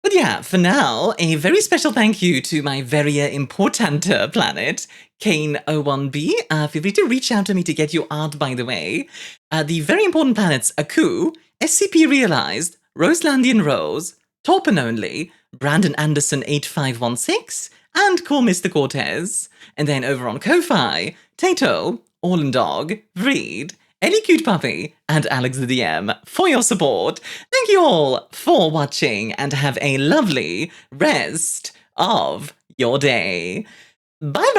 But yeah, for now, a very special thank you to my very important planet, Kane01B. Feel free to reach out to me to get your art, by the way. The very important planets Aku, SCP Realized, Roselandian Rose, Torpen Only, Brandon Anderson 8516, and Cool Mr. Cortez. And then over on Ko-Fi, Tato, Orlandog, Vreed, Ellie Cute Puppy, and Alex the DM for your support. Thank you all for watching, and have a lovely rest of your day. Bye-bye!